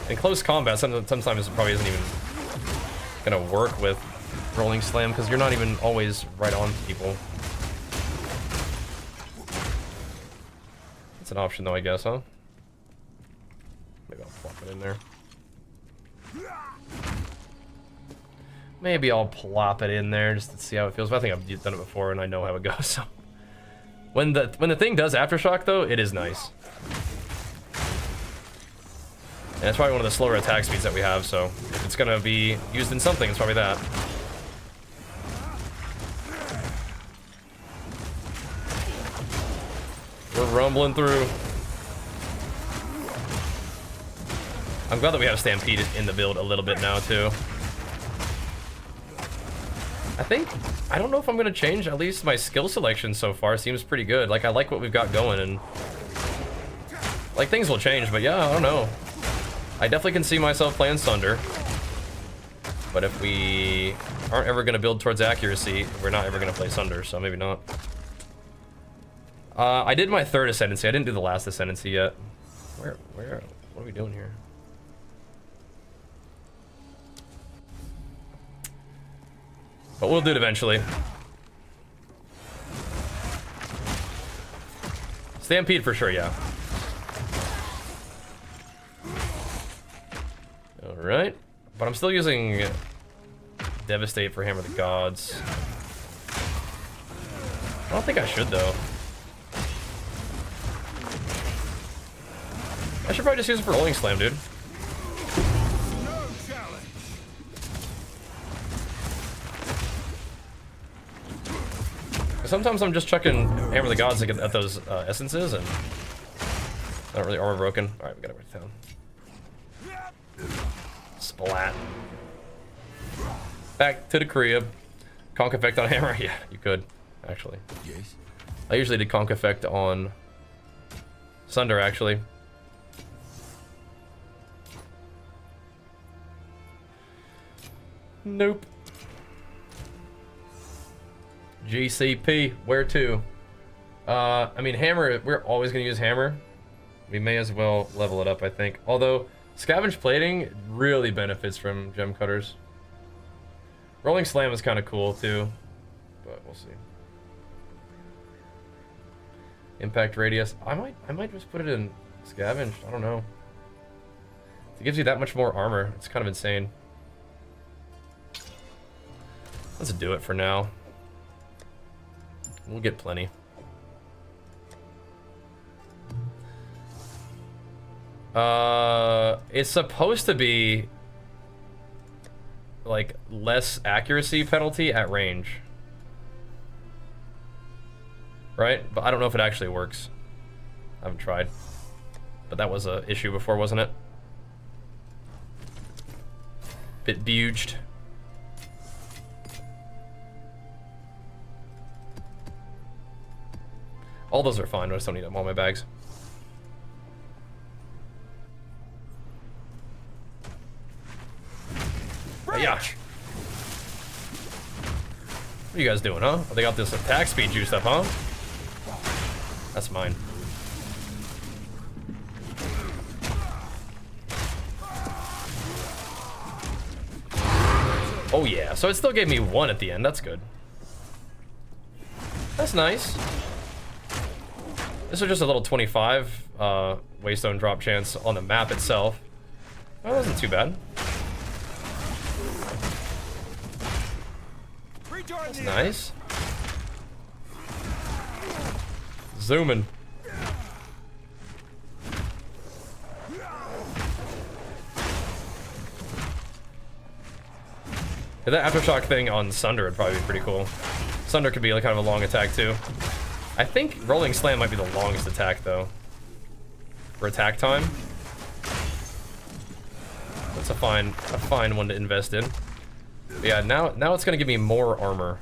In close combat, sometimes it probably isn't even gonna work with rolling slam because you're not even always right on people. It's an option though, I guess, huh? Maybe I'll plop it in there. Maybe I'll plop it in there just to see how it feels. But I think I've done it before and I know how it goes. So when the thing does aftershock though, it is nice. And it's probably one of the slower attack speeds that we have, so if it's gonna be used in something, it's probably that. We're rumbling through. I'm glad that we have Stampede in the build a little bit now, too. I don't know if I'm gonna change, at least my skill selection so far seems pretty good. Like, I like what we've got going, and like, things will change, but yeah, I don't know. I definitely can see myself playing Sunder. But if we aren't ever gonna build towards accuracy, we're not ever gonna play Sunder, so maybe not. I did my third Ascendancy. I didn't do the last Ascendancy yet. What are we doing here? But we'll do it eventually. Stampede for sure, yeah. Alright. But I'm still using Devastate for Hammer of the Gods. I don't think I should, though. I should probably just use it for Rolling Slam, dude. Sometimes I'm just chucking Hammer of the Gods to get at those essences, and not really armor broken. Alright, we gotta write it down. Splat. Back to the crib. Conk effect on hammer? Yeah, you could, actually. Yes. I usually did conk effect on Sunder, actually. Nope. GCP, where to? I mean, hammer, we're always gonna use hammer. We may as well level it up, I think. Although, scavenge plating really benefits from gem cutters. Rolling slam is kind of cool too, but we'll see. Impact radius, I might just put it in scavenge, I don't know. It gives you that much more armor, it's kind of insane. Let's do it for now. We'll get plenty. It's supposed to be like less accuracy penalty at range, right? But I don't know if it actually works. I haven't tried, but that was an issue before, wasn't it? Bit buged. All those are fine, I just don't need them on my bags. Yeah. What are you guys doing, huh? Oh, they got this attack speed juiced up, huh? That's mine. Oh yeah, so it still gave me 1 at the end, that's good. That's nice. This was just a little 25 waystone drop chance on the map itself. That wasn't too bad. That's nice. Zooming. Yeah, that aftershock thing on Sunder would probably be pretty cool. Sunder could be like kind of a long attack too. I think Rolling Slam might be the longest attack though. For attack time. That's a fine one to invest in. But yeah, now it's gonna give me more armor.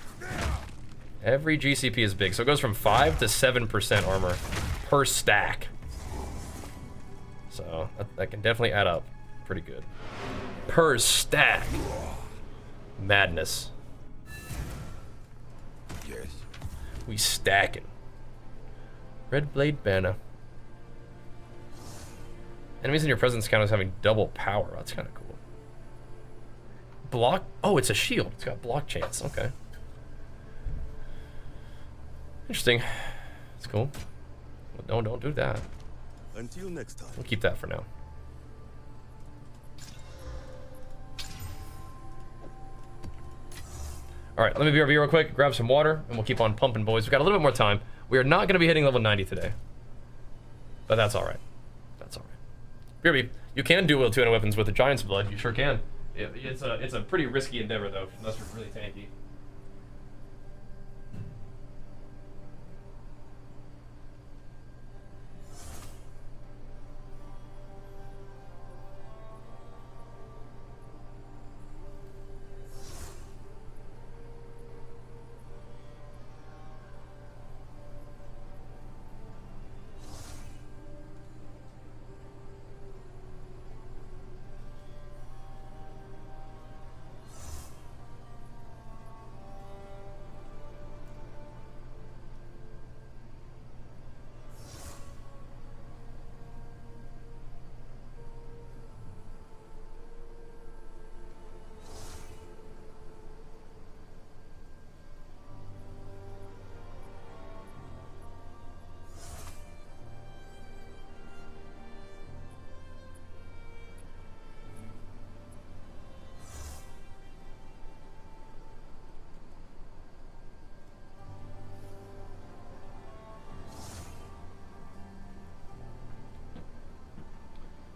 Every GCP is big, so it goes from 5 to 7% armor per stack. So that can definitely add up pretty good. Per stack. Madness. Yes. We stacking. Red Blade Banner. Enemies in your presence count as having double power. That's kind of cool. Block. Oh, it's a shield. It's got block chance. Okay. Interesting. It's cool. But no, don't do that. Until next time. We'll keep that for now. All right, let me BRB real quick, grab some water, and we'll keep on pumping, boys. We've got a little bit more time. We are not going to be hitting level 90 today. But that's all right. That's all right. BRB, you can dual wield 2 weapons with the Giant's Blood. You sure can. It's a pretty risky endeavor, though, unless you're really tanky.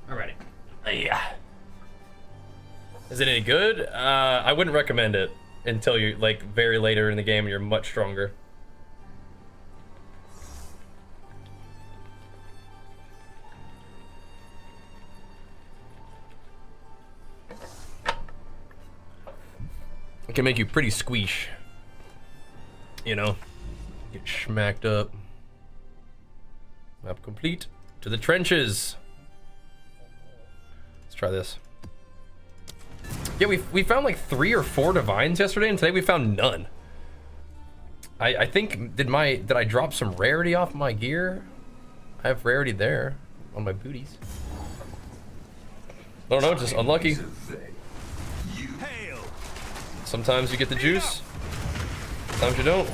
Alrighty. Yeah. Is it any good? I wouldn't recommend it until you're like very later in the game and you're much stronger. It can make you pretty squeesh. You know? Get smacked up. Map complete. To the trenches. Let's try this. Yeah, we found like 3 or 4 divines yesterday, and today we found none. I think did I drop some rarity off my gear? I have rarity there on my booties. I don't know, just unlucky. Sometimes you get the juice. Sometimes you don't.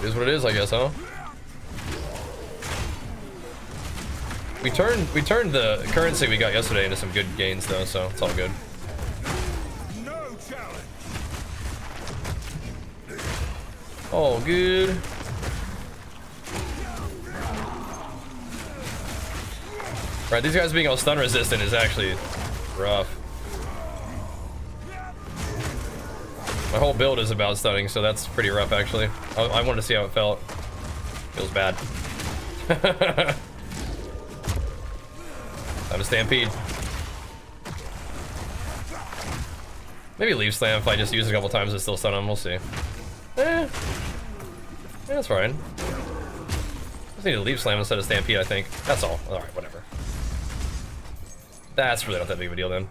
It is what it is, I guess, huh? We turned the currency we got yesterday into some good gains though, so it's all good. No challenge. All good. Right, these guys being all stun resistant is actually rough. My whole build is about stunning, so that's pretty rough actually. I wanted to see how it felt. Feels bad. Time to stampede. Maybe leave slam if I just use it a couple times and still stun him. We'll see. Yeah, that's fine. Just need to leave slam instead of stampede, I think. That's all. All right, whatever. That's really not that big of a deal then.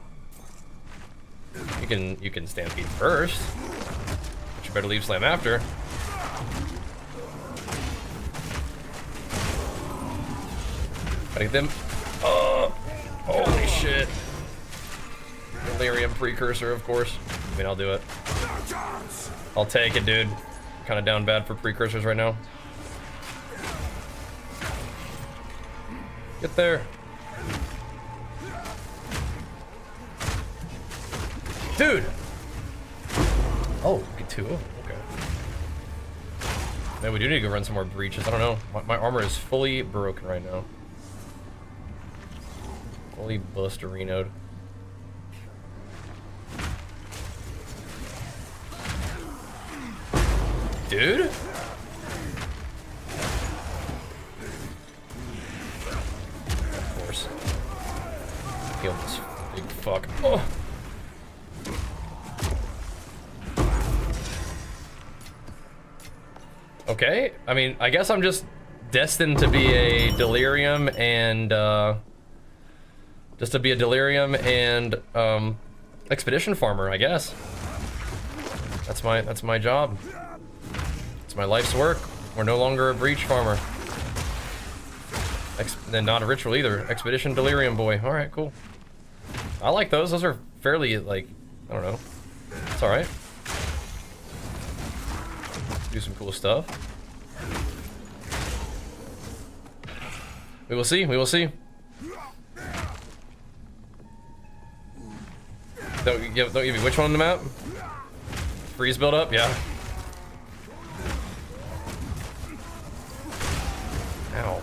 You can stampede first, but you better leave slam after. Gotta get them. Holy shit. Delirium precursor, of course. I mean, I'll do it. I'll take it, dude. Kind of down bad for precursors right now. Get there. Dude! Oh, get 2. Okay. Man, we do need to go run some more breaches. I don't know. My armor is fully broken right now. Fully busterinoed. dude. Of course. Kill this big fuck. Oh. Okay, I mean, I guess I'm just destined to be a Delirium and, expedition farmer, I guess. That's my job. It's my life's work. We're no longer a breach farmer. And not a ritual either. Expedition Delirium boy. All right, cool. I like those. Those are fairly, like, I don't know. It's all right. Do some cool stuff. We will see. We will see. Don't give me which one on the map? Freeze build up? Yeah. Ow.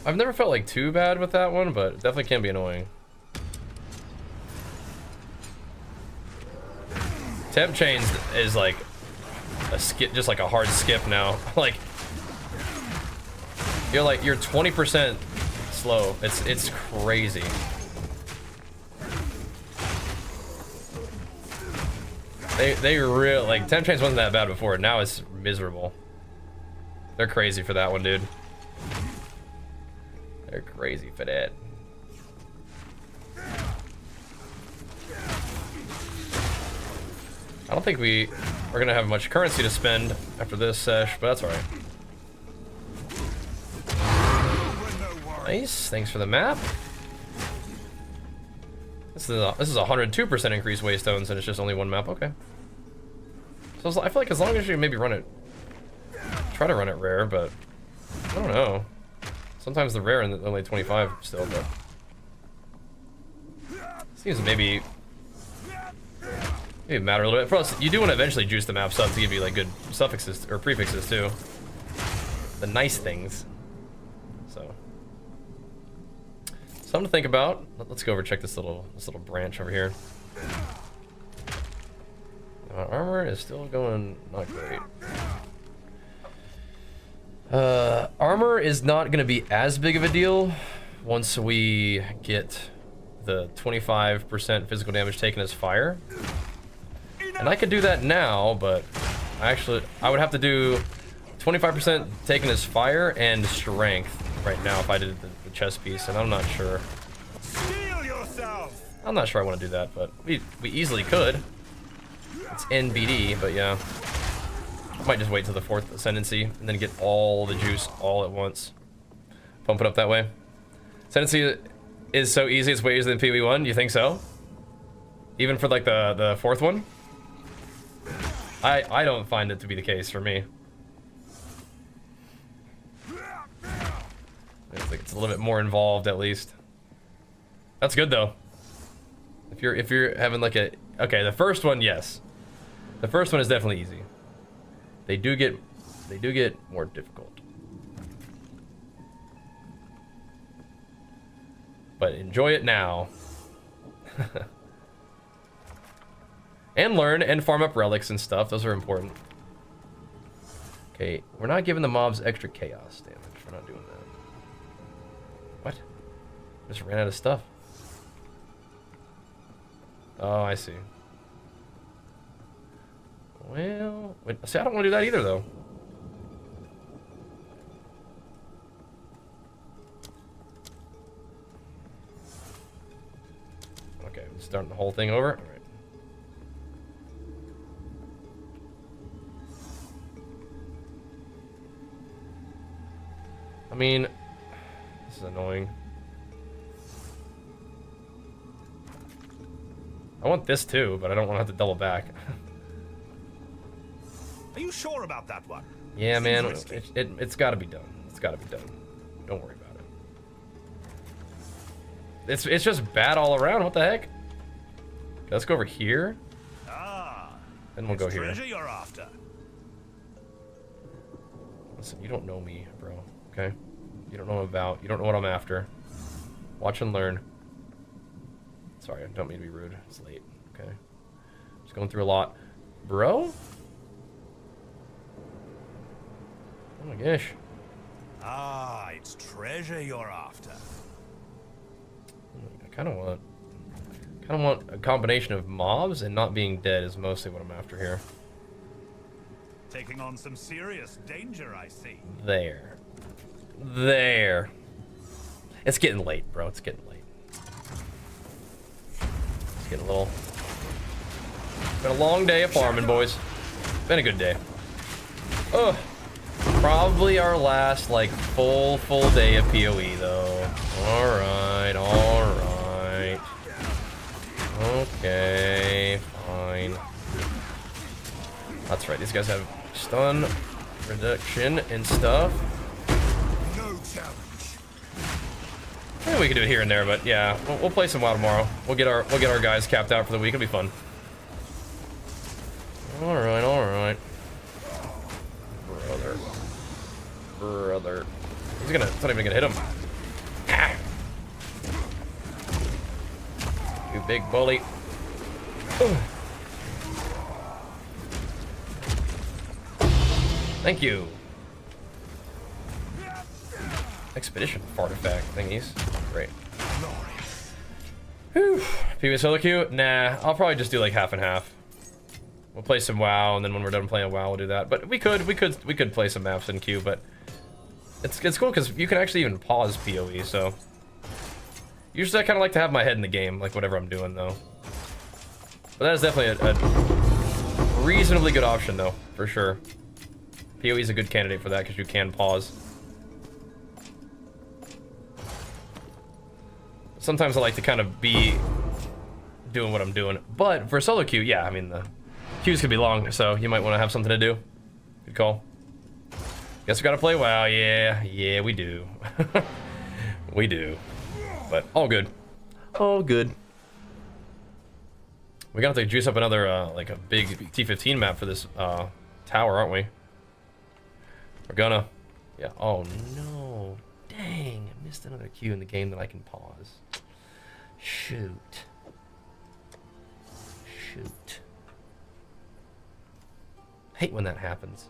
I've never felt like too bad with that one, but it definitely can be annoying. Temp chains is like a skip, just like a hard skip now. Like you're 20% slow. It's crazy. They real like temp chains wasn't that bad before. Now it's miserable. They're crazy for that one, dude. They're crazy for that. I don't think we are gonna have much currency to spend after this sesh, but that's alright. Nice, thanks for the map. This is a 102% increase waystones, and it's just only one map. Okay. So I feel like as long as you maybe run it, try to run it rare, but I don't know. Sometimes the rare and only 25 still, but seems maybe matter a little bit. Plus, you do want to eventually juice the maps up to give you like good suffixes or prefixes too. The nice things. So, something to think about. Let's go over check this little branch over here. Armor is still going not great. Armor is not going to be as big of a deal once we get the 25% physical damage taken as fire. And I could do that now, but I would have to do 25% taken as fire and strength right now if I did the chest piece, and I'm not sure. I'm not sure I want to do that, but we easily could. It's NBD, but yeah. I might just wait till the 4th Ascendancy and then get all the juice all at once. Pump it up that way. Ascendancy is so easy, it's way easier than PoE 1. You think so? Even for like the 4th one? I don't find it to be the case for me. It's like it's a little bit more involved at least. That's good though. If you're having like a okay, the first one, yes. The first one is definitely easy. They do get more difficult. But enjoy it now. And learn and farm up relics and stuff. Those are important. Okay, we're not giving the mobs extra chaos damage. We're not doing that. What? Just ran out of stuff. Oh, I see. Well, wait, see, I don't want to do that either, though. Okay, starting the whole thing over. All right. I mean, this is annoying. I want this too, but I don't want to have to double back. Are you sure about that one? Yeah, man, it's got to be done. It's got to be done. Don't worry about it. It's just bad all around. What the heck? Okay, let's go over here. Ah, then we'll go here. Treasure you're after. Listen, you don't know me, bro. Okay? You don't know what I'm after. Watch and learn. Sorry, I don't mean to be rude. It's late. Okay. Just going through a lot. Bro? Oh my gosh. Ah, it's treasure you're after. I kind of want a combination of mobs and not being dead is mostly what I'm after here. Taking on some serious danger, I see. There. There. It's getting late, bro. It's getting late. It's getting a little... Been a long day of farming, boys. Been a good day. Ugh. Probably our last, like, full day of PoE, though. Alright, alright. Okay, fine. That's right, these guys have stun reduction and stuff. No challenge. Maybe we can do it here and there, but yeah, we'll play some WoW tomorrow. We'll get our guys capped out for the week. It'll be fun. Alright, alright. Brother. It's not even gonna hit him. Ah. You big bully. Ugh. Thank you. Expedition artifact thingies. Great. Whew. PvE solo queue? Nah, I'll probably just do like half and half. We'll play some WoW, and then when we're done playing WoW, we'll do that. But we could play some maps in queue, but it's cool because you can actually even pause PoE. So usually I kind of like to have my head in the game, like whatever I'm doing, though. But that is definitely a reasonably good option, though, for sure. PoE is a good candidate for that because you can pause. Sometimes I like to kind of be doing what I'm doing, but for solo queue, yeah, I mean the queues could be long, so you might want to have something to do. Good call. Guess we gotta play WoW. Yeah, we do. We do. But all good. All good. We're gonna have to juice up another, like a big T15 map for this, tower, aren't we? We're gonna. Yeah. Oh, no. Dang, I missed another queue in the game that I can pause. Shoot. Shoot. Hate when that happens.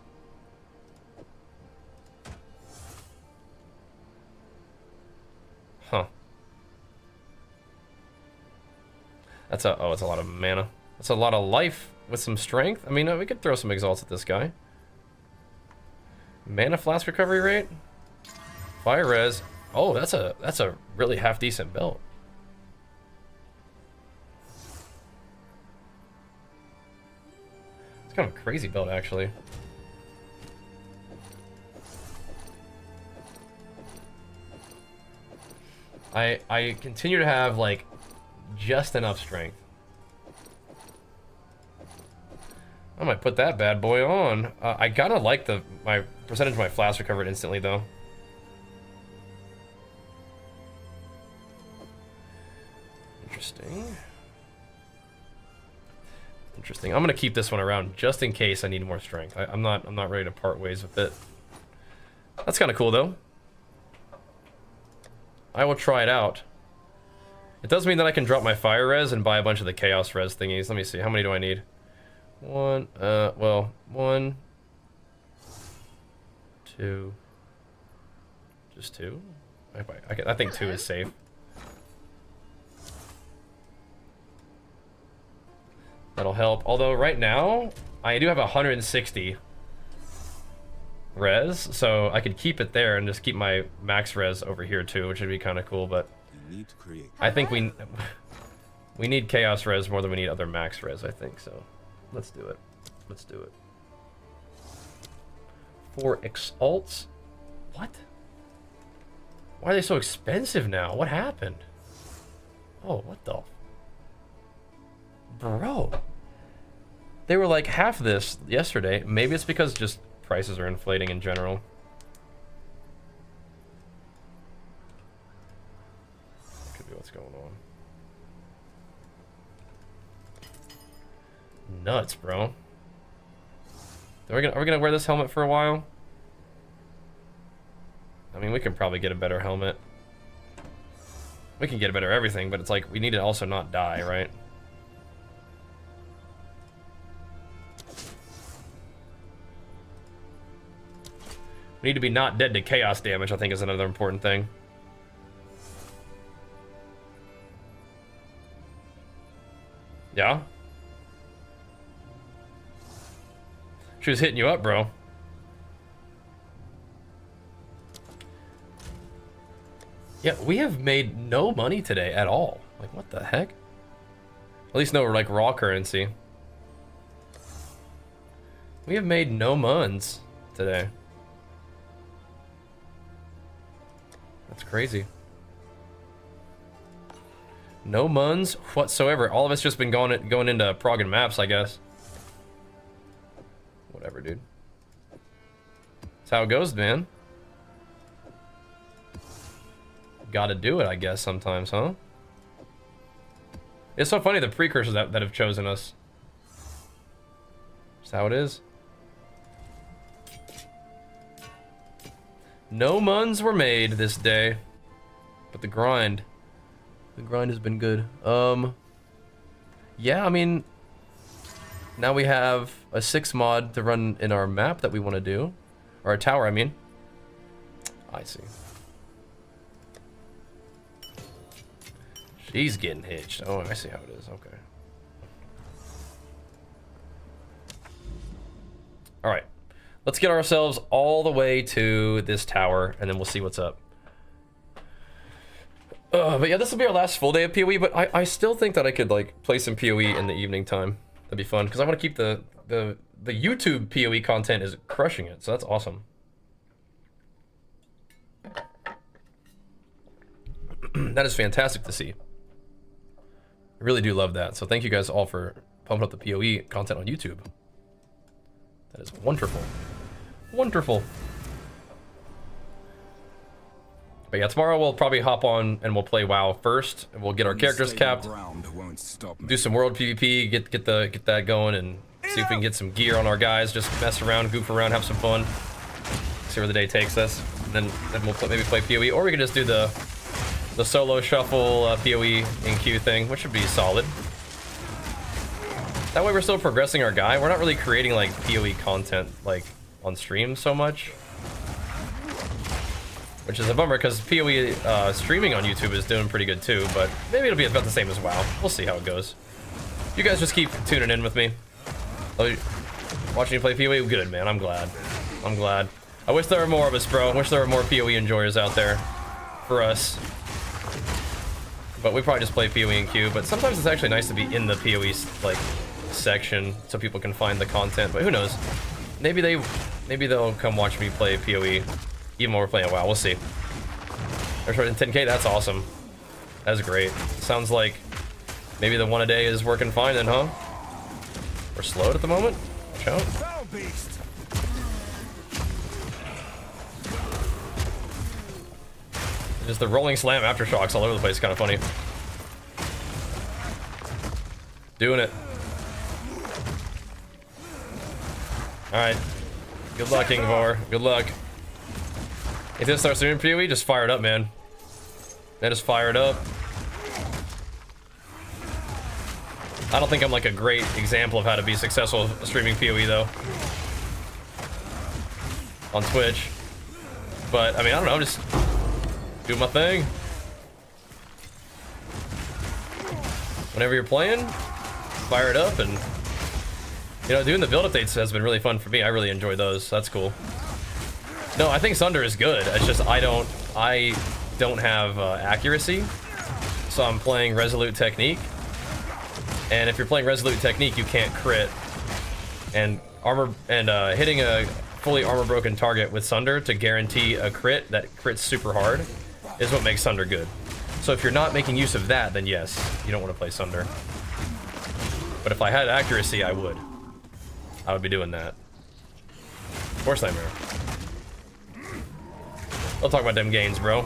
Huh. That's a, oh, it's a lot of mana. That's a lot of life with some strength. I mean, we could throw some exalts at this guy. Mana flask recovery rate? Fire res. Oh, that's a really half decent belt. It's kind of a crazy belt, actually. I continue to have like just enough strength. I might put that bad boy on. I gotta like my percentage of my flask recovered instantly though. Interesting. Interesting. I'm gonna keep this one around just in case I need more strength. I'm not ready to part ways with it. That's kind of cool though. I will try it out. It does mean that I can drop my fire res and buy a bunch of the chaos res thingies. Let me see. How many do I need? One. Well, 1, 2. Just 2. I think 2 is safe. That'll help. Although right now I do have 160 res, so I could keep it there and just keep my max res over here too, which would be kind of cool. But You need to create. I think we need chaos res more than we need other max res. I think so. Let's do it. Let's do it. 4 exalts. What? Why are they so expensive now? What happened? Oh, what the? Bro. They were like half this yesterday. Maybe it's because just prices are inflating in general. Could be what's going on. Nuts, bro. Are we gonna wear this helmet for a while? I mean, we can probably get a better helmet. We can get better at everything, but it's like we need to also not die, right? We need to be not dead to chaos damage, I think, is another important thing. Yeah? She was hitting you up, bro. Yeah, we have made no money today at all. Like, what the heck? At least no, like, raw currency. We have made no muns today. That's crazy. No muns whatsoever. All of us just been going into progging maps, I guess. Whatever, dude. That's how it goes, man. Gotta do it, I guess, sometimes, huh? It's so funny, the precursors that have chosen us. That's how it is. No muns were made this day. But the grind has been good. Yeah, I mean, now we have a 6 mod to run in our map that we want to do. Or a tower, I mean. I see. She's getting hitched. Oh, I see how it is. Okay. All right. Let's get ourselves all the way to this tower, and then we'll see what's up. But yeah, this will be our last full day of PoE, but I still think that I could, like, play some PoE in the evening time. That'd be fun, because I want to keep the YouTube PoE content is crushing it, so that's awesome. That is fantastic to see. I really do love that. So thank you guys all for pumping up the PoE content on YouTube. That is wonderful. Wonderful. But yeah, tomorrow we'll probably hop on and we'll play WoW first. And we'll get our characters capped. Do some world PvP, get that going, and see if we can get some gear on our guys. Just mess around, goof around, have some fun. See where the day takes us. And then we'll maybe play PoE, or we can just do the solo shuffle PoE in queue thing, which would be solid. That way we're still progressing our guy. We're not really creating like PoE content like on stream so much, which is a bummer because PoE streaming on YouTube is doing pretty good too, but maybe it'll be about the same as WoW. We'll see how it goes. You guys just keep tuning in with me. Watching you play PoE, good, man. I'm glad. I'm glad. I wish there were more of us, bro. I wish there were more PoE enjoyers out there for us. But we probably just play PoE and queue, but sometimes it's actually nice to be in the PoE like section so people can find the content, but who knows? Maybe they'll come watch me play PoE even while we're playing WoW. We'll see. There's 10k, that's awesome. That's great. Sounds like maybe the one a day is working fine then, huh? We're slowed at the moment? Watch out. Just the rolling slam aftershocks all over the place, kind of funny. Doing it. Alright. Good luck, Ingvar. Good luck. If this starts doing PoE, just fire it up, man. Then just fire it up. I don't think I'm like a great example of how to be successful streaming PoE though. On Twitch. But, I mean, I don't know, just do my thing. Whenever you're playing, fire it up, and you know, doing the build updates has been really fun for me. I really enjoy those. That's cool. No, I think Sunder is good. It's just I don't have accuracy, so I'm playing Resolute Technique. And if you're playing Resolute Technique, you can't crit. And hitting a fully armor broken target with Sunder to guarantee a crit that crits super hard is what makes Sunder good. So if you're not making use of that, then yes, you don't want to play Sunder. But if I had accuracy, I would be doing that. Force Nightmare. Don't talk about them gains, bro.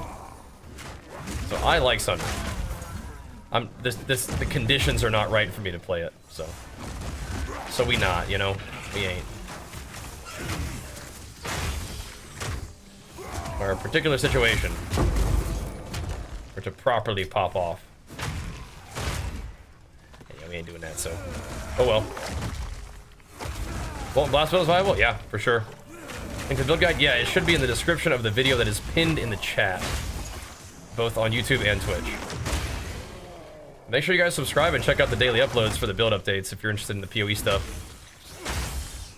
So I like Sunder. The conditions are not right for me to play it, so we not, you know, we ain't. For a particular situation. for it to properly pop off. Yeah, we ain't doing that, so. Oh well. Well, blast spell is viable? Yeah, for sure. Link to the build guide? Yeah, it should be in the description of the video that is pinned in the chat. Both on YouTube and Twitch. Make sure you guys subscribe and check out the daily uploads for the build updates if you're interested in the PoE stuff.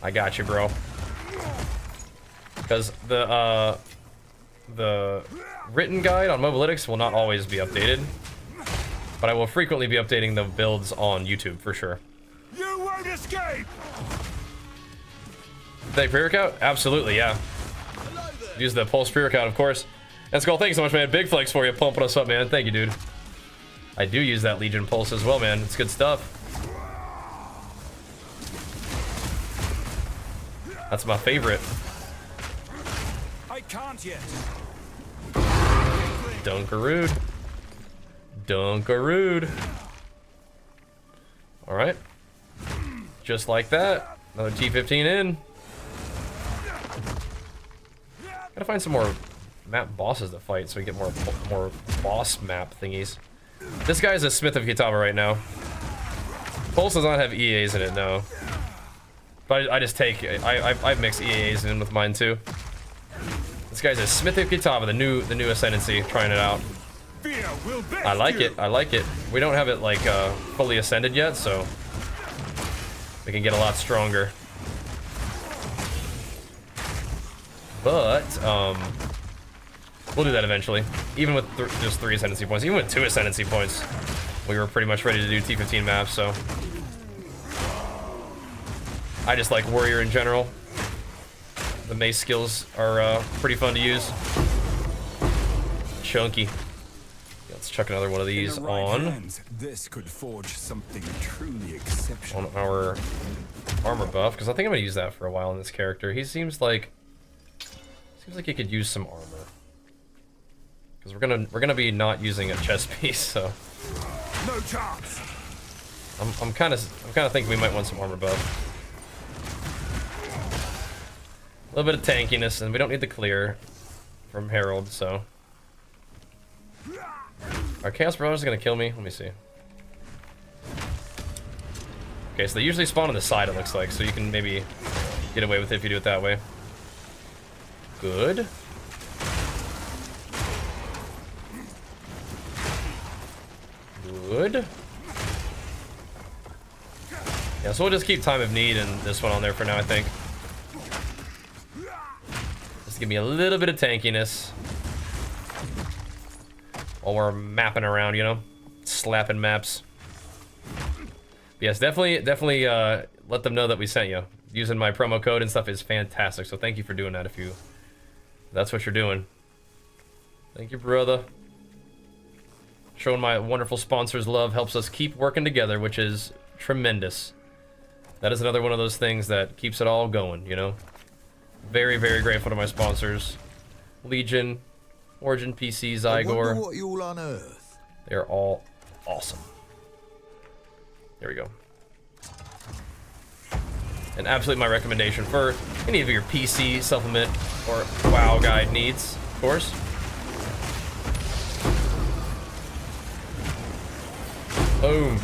I got you, bro. Because the written guide on Mobalytics will not always be updated, but I will frequently be updating the builds on YouTube for sure. You won't escape! They pre-workout? Absolutely, yeah. Use the pulse pre-workout, of course. And Skull, thank you so much, man. Big flex for you, pumping us up, man. Thank you, dude. I do use that Legion pulse as well, man. It's good stuff. That's my favorite. I can't yet. Dunkarood. Dunkarood. Alright. Just like that. Another T15 in. Gotta find some more map bosses to fight so we get more boss map thingies. This guy's a Smith of Kitava right now. Pulse does not have EAs in it, no. But I just take, I mix EAs in with mine too. This guy's a Smith of Kitava, the new Ascendancy, trying it out. I like it, I like it. We don't have it like fully ascended yet, so we can get a lot stronger. But we'll do that eventually. Even with just 3 Ascendancy points, even with 2 Ascendancy points, we were pretty much ready to do T15 maps, so. I just like Warrior in general. The mace skills are pretty fun to use. Chunky. Let's chuck another one of these on. This could forge something truly exceptional. On our armor buff, because I think I'm gonna use that for a while in this character. He seems like he could use some armor. Because we're gonna be not using a chest piece, so. No chance. I'm kind of thinking we might want some armor buff. A little bit of tankiness, and we don't need the clear from Herald, so. Our Chaos Brothers are gonna kill me. Let me see. Okay, so they usually spawn on the side, it looks like, so you can maybe get away with it if you do it that way. Good. Good. Yeah, so we'll just keep Time of Need and this one on there for now, I think. Just give me a little bit of tankiness while we're mapping around, you know, slapping maps. But yes, definitely let them know that we sent you. Using my promo code and stuff is fantastic, so thank you for doing that if that's what you're doing. Thank you, brother. Showing my wonderful sponsors love helps us keep working together, which is tremendous. That is another one of those things that keeps it all going, you know? Very, very grateful to my sponsors. Legion, Origin PC, Zygor. What you'll unearth. They're all awesome. There we go. And absolutely my recommendation for any of your PC supplement or WoW guide needs, of course. Boom.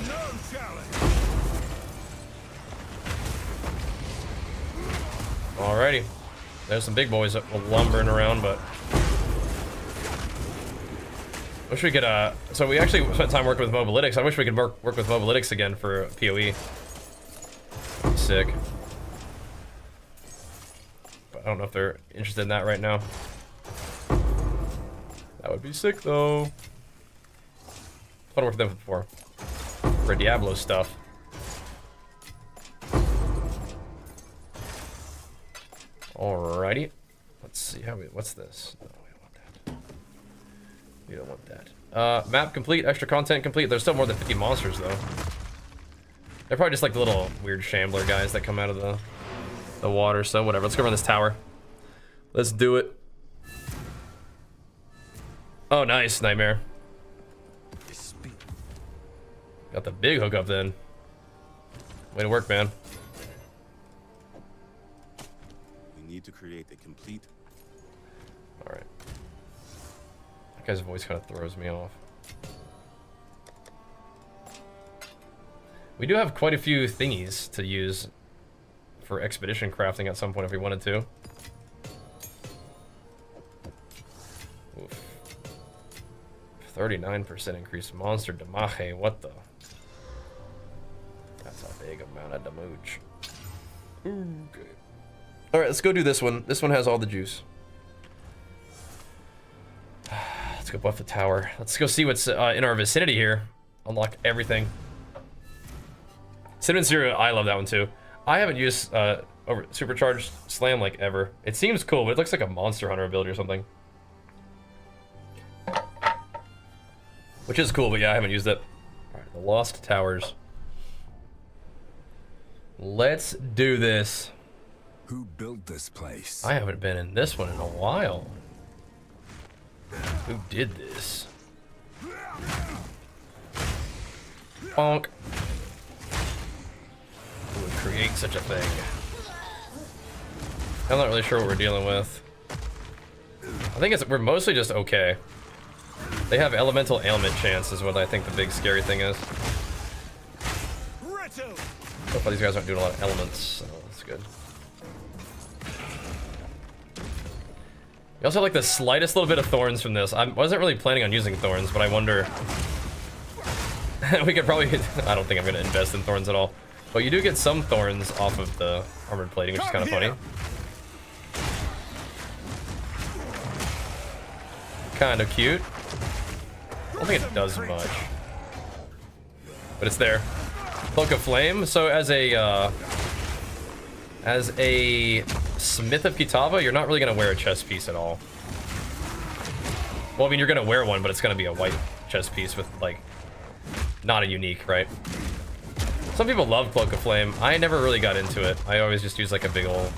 Alrighty. There's some big boys lumbering around, but wish we could so we actually spent time working with Mobalytics. I wish we could work with Mobalytics again for PoE. Sick. But I don't know if they're interested in that right now. That would be sick though. I've worked with them before. For Diablo stuff. Alrighty. Let's see how what's this? No, we don't want that. We don't want that. Map complete, extra content complete. There's still more than 50 monsters though. They're probably just like the little weird shambler guys that come out of the water, so whatever. Let's go run this tower. Let's do it. Oh, nice, Nightmare. Got the big hookup then. Way to work, man. We need to create a complete. Alright. That guy's voice kind of throws me off. We do have quite a few thingies to use for expedition crafting at some point if we wanted to. Oof. 39% increased monster damage. What the? That's a big amount of damage. Okay. Alright, let's go do this one. This one has all the juice. Let's go buff the tower. Let's go see what's in our vicinity here. Unlock everything. Cinnamon Cereal, I love that one too. I haven't used over Supercharged Slam like ever. It seems cool, but it looks like a Monster Hunter ability or something. Which is cool, but yeah, I haven't used it. Alright, the Lost Towers. Let's do this. Who built this place? I haven't been in this one in a while. Who did this? Bonk. Who would create such a thing? I'm not really sure what we're dealing with. I think we're mostly just okay. They have elemental ailment chance is what I think the big scary thing is. So far these guys aren't doing a lot of elements, so that's good. You also have like the slightest little bit of thorns from this. I wasn't really planning on using thorns, but I wonder... we could probably... I don't think I'm going to invest in thorns at all. But you do get some thorns off of the armored plating, which is kind of funny. Kind of cute. I don't think it does much. But it's there. Cloak of Flame. So as a Smith of Kitava, you're not really going to wear a chest piece at all. Well, I mean, you're going to wear one, but it's going to be a white chest piece with, like, not a unique, right? Some people love Cloak of Flame. I never really got into it. I always just use, like, a big old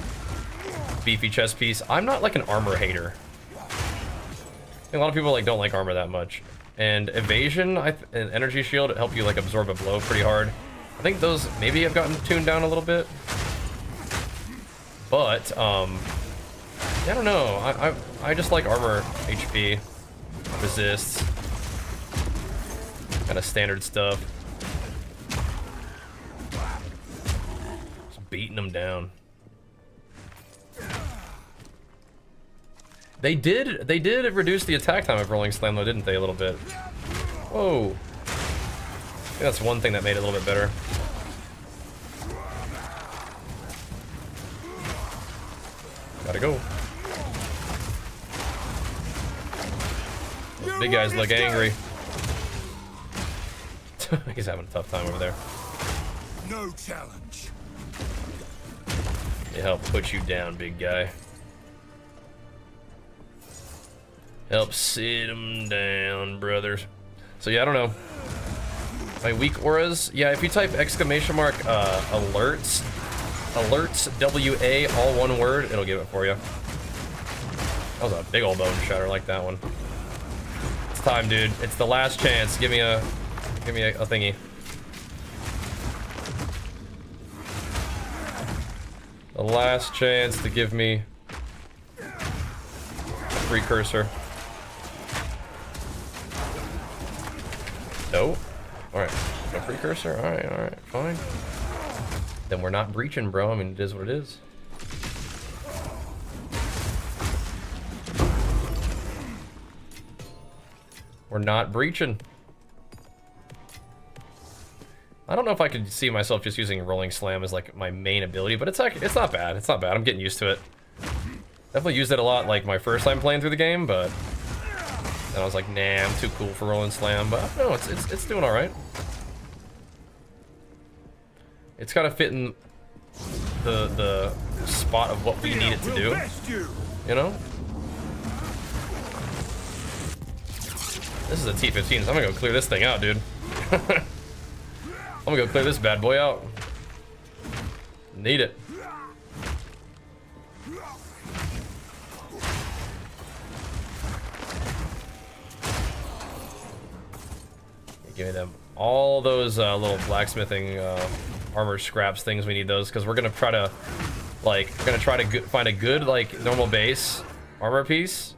beefy chest piece. I'm not, like, an armor hater. A lot of people, like, don't like armor that much. And Evasion and Energy Shield help you, like, absorb a blow pretty hard. I think those maybe have gotten tuned down a little bit. But, I don't know. I just like armor, HP, resists, kind of standard stuff. Just beating them down. They did reduce the attack time of Rolling Slam though, didn't they, a little bit? Whoa. I think that's one thing that made it a little bit better. Gotta go. Those big guys look angry. He's having a tough time over there. No challenge. They help put you down, big guy. Help sit him down, brothers. So yeah, I don't know. My weak auras. Yeah, if you type exclamation mark alerts WA, all one word, it'll give it for you. That was a big old bone shatter like that one. It's time, dude. It's the last chance. Give me a thingy. The last chance to give me a precursor. No. All right. No precursor. All right. Fine. Then we're not breaching, bro. I mean, it is what it is. We're not breaching. I don't know if I could see myself just using Rolling Slam as like my main ability, but it's like, it's not bad. It's not bad. I'm getting used to it. Definitely used it a lot like my first time playing through the game, but then I was like, nah, I'm too cool for Rolling Slam. But no, it's doing all right. It's kind of fitting the spot of what we need it to do, you know? This is a T-15, so I'm gonna go clear this thing out, dude. I'm gonna go clear this bad boy out. Need it. Give me them all those little blacksmithing armor scraps things. We need those because we're gonna try to find a good like normal base armor piece.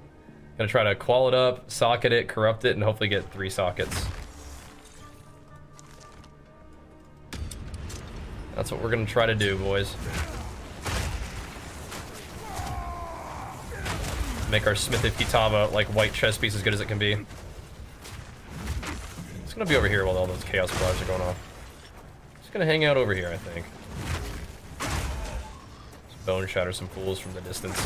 Gonna try to qual it up, socket it, corrupt it, and hopefully get 3 sockets. That's what we're gonna try to do, boys. Make our Smithed Kitava, like, white chess piece as good as it can be. It's gonna be over here while all those Chaos Flags are going off. Just gonna hang out over here, I think. Just bone shatter some fools from the distance.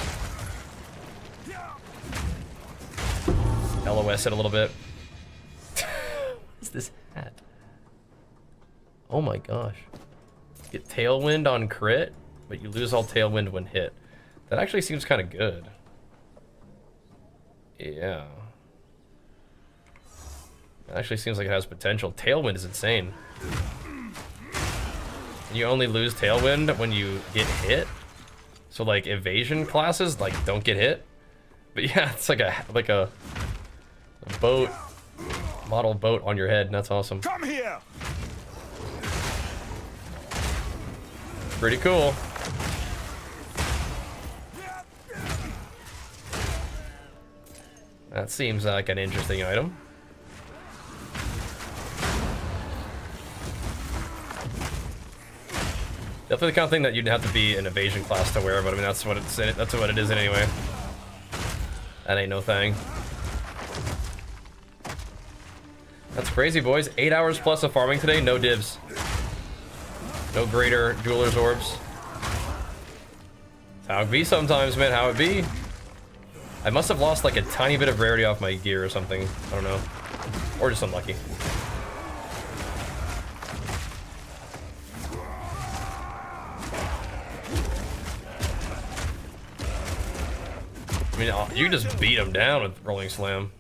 LOS it a little bit. What is this hat? Oh my gosh. Get Tailwind on crit, but you lose all Tailwind when hit. That actually seems kind of good. Yeah. It actually seems like it has potential. Tailwind is insane. And you only lose Tailwind when you get hit. So like evasion classes like don't get hit. But yeah, it's like a boat, model boat on your head, and that's awesome. Come here. Pretty cool. That seems like an interesting item. Definitely the kind of thing that you'd have to be an evasion class to wear, but I mean that's what it's in, that's what it is in anyway. That ain't no thing. That's crazy, boys. 8 hours plus of farming today, no divs. No greater jeweler's orbs. How it be sometimes, man, how it be. I must have lost like a tiny bit of rarity off my gear or something. I don't know. Or just unlucky. I mean, you just beat them down with Rolling Slam.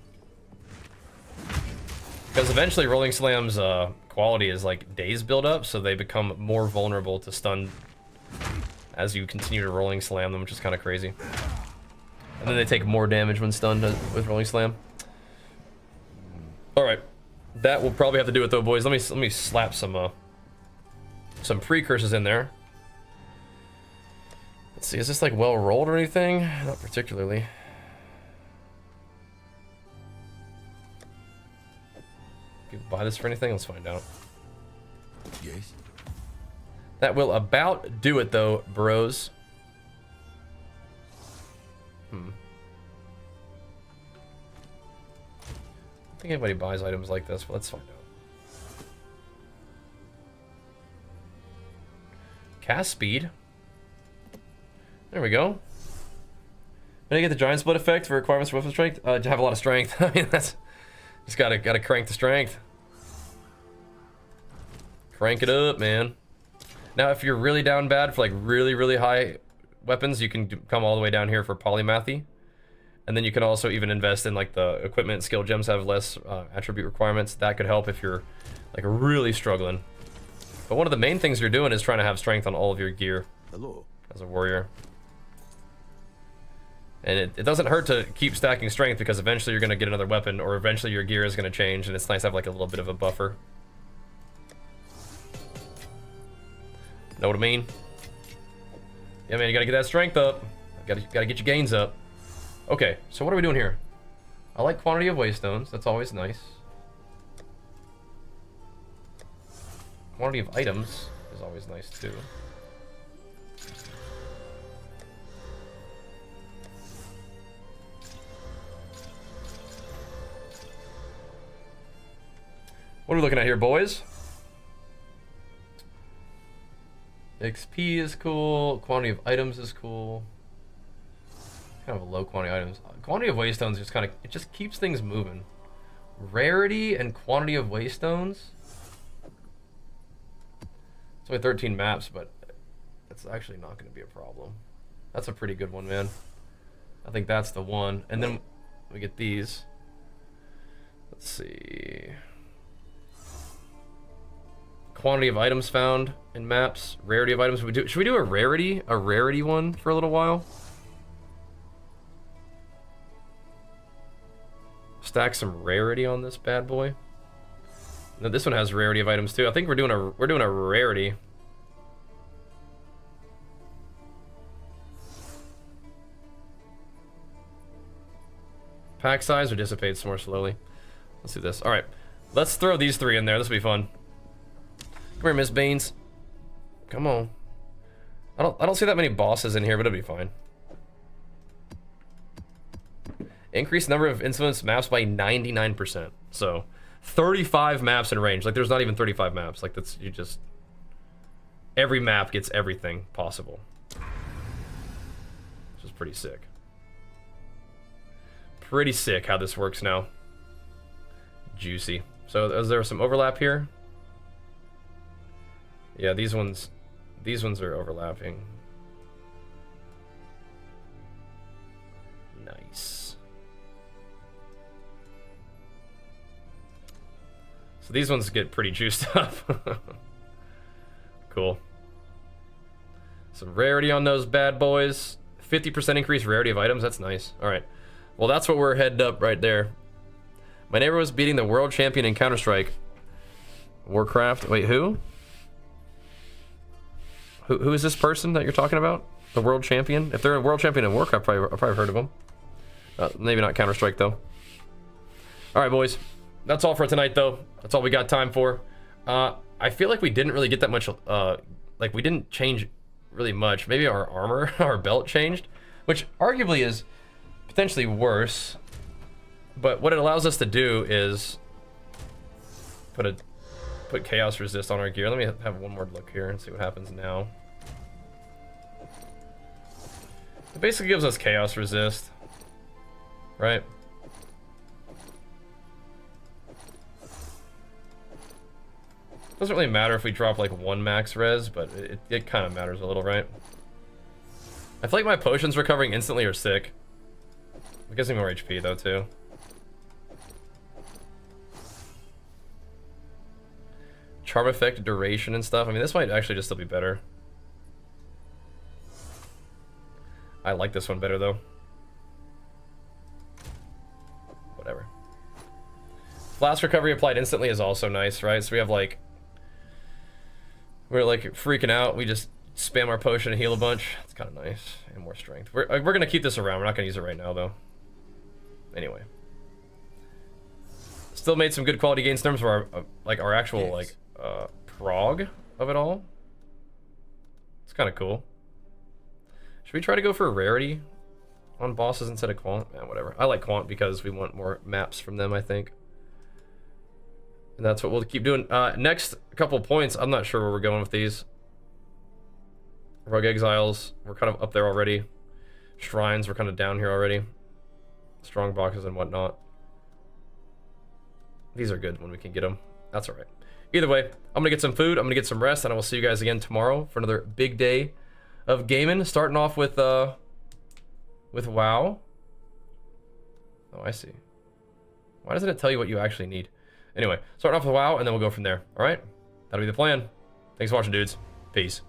Because eventually Rolling Slam's quality is like days build up, so they become more vulnerable to stun as you continue to Rolling Slam them, which is kind of crazy. And then they take more damage when stunned with Rolling Slam. Alright. That will probably have to do it though, boys. Let me slap some precursors in there. Let's see, is this like well rolled or anything? Not particularly. People buy this for anything? Let's find out. Yes. That will about do it though, bros. I don't think anybody buys items like this, but let's find out. Cast speed. There we go. When I get the giant split effect for requirements for weapon strength, to have a lot of strength. I mean, that's just gotta crank the strength. Crank it up, man. Now, if you're really down bad for like really high weapons, you can come all the way down here for polymathy. And then you can also even invest in like the equipment. Skill gems have less attribute requirements. That could help if you're like really struggling. But one of the main things you're doing is trying to have strength on all of your gear. Hello. As a warrior. And it doesn't hurt to keep stacking strength because eventually you're going to get another weapon or eventually your gear is going to change, and it's nice to have like a little bit of a buffer. Know what I mean? Yeah, man, you got to get that strength up. Got to get your gains up. Okay, so what are we doing here? I like quantity of waystones. That's always nice. Quantity of items is always nice too. What are we looking at here, boys? XP is cool. Quantity of items is cool. Kind of a low quantity items. Quantity of waystones just kind of, it just keeps things moving. Rarity and quantity of waystones. It's only 13 maps, but that's actually not going to be a problem. That's a pretty good one, man. I think that's the one. And then we get these. Let's see. Quantity of items found in maps. Rarity of items. Should we do a rarity one for a little while? Stack some rarity on this bad boy. No, this one has rarity of items too. I think we're doing a rarity. Pack size or dissipates more slowly. Let's do this. All right, let's throw these three in there. This will be fun. Come here, Miss Beans. Come on. I don't see that many bosses in here, but it'll be fine. Increase number of influence maps by 99%. So 35 maps in range. Like there's not even 35 maps. Like that's you just every map gets everything possible. Which is pretty sick. Pretty sick how this works now. Juicy. So is there some overlap here? Yeah, these ones are overlapping. Nice. So these ones get pretty juiced up. Cool. Some rarity on those bad boys. 50% increased rarity of items. That's nice. All right. Well, that's what we're headed up right there. My neighbor was beating the world champion in Counter-Strike. Warcraft. Wait, who? Who is this person that you're talking about? The world champion? If they're a world champion in Warcraft, I've probably heard of them. Maybe not Counter-Strike, though. All right, boys. That's all for tonight, though. That's all we got time for. I feel like we didn't really get that much... like, we didn't change really much. Maybe our armor, our belt changed, which arguably is potentially worse. But what it allows us to do is put chaos resist on our gear. Let me have one more look here and see what happens now. It basically gives us chaos resist, right? Doesn't really matter if we drop like 1 max res, but it kind of matters a little, right? I feel like my potions recovering instantly are sick. It gives me more HP though too. Charm effect, duration and stuff. I mean, this might actually just still be better. I like this one better though. Whatever. Flask recovery applied instantly is also nice, right? So we have like, we're like freaking out. We just spam our potion and heal a bunch. It's kind of nice and more strength. We're gonna keep this around. We're not gonna use it right now though. Anyway. Still made some good quality gains in terms of our our actual like prog of it all. It's kind of cool. Should we try to go for rarity on bosses instead of quant? Yeah, whatever. I like quant because we want more maps from them, I think. And that's what we'll keep doing. Next couple points, I'm not sure where we're going with these. Rogue Exiles, we're kind of up there already. Shrines, we're kind of down here already. Strong boxes and whatnot. These are good when we can get them. That's all right. Either way, I'm gonna get some food, I'm gonna get some rest, and I will see you guys again tomorrow for another big day of gaming. Starting off with WoW. Oh, I see. Why doesn't it tell you what you actually need? Anyway, starting off with WoW, and then we'll go from there. All right? That'll be the plan. Thanks for watching, dudes. Peace.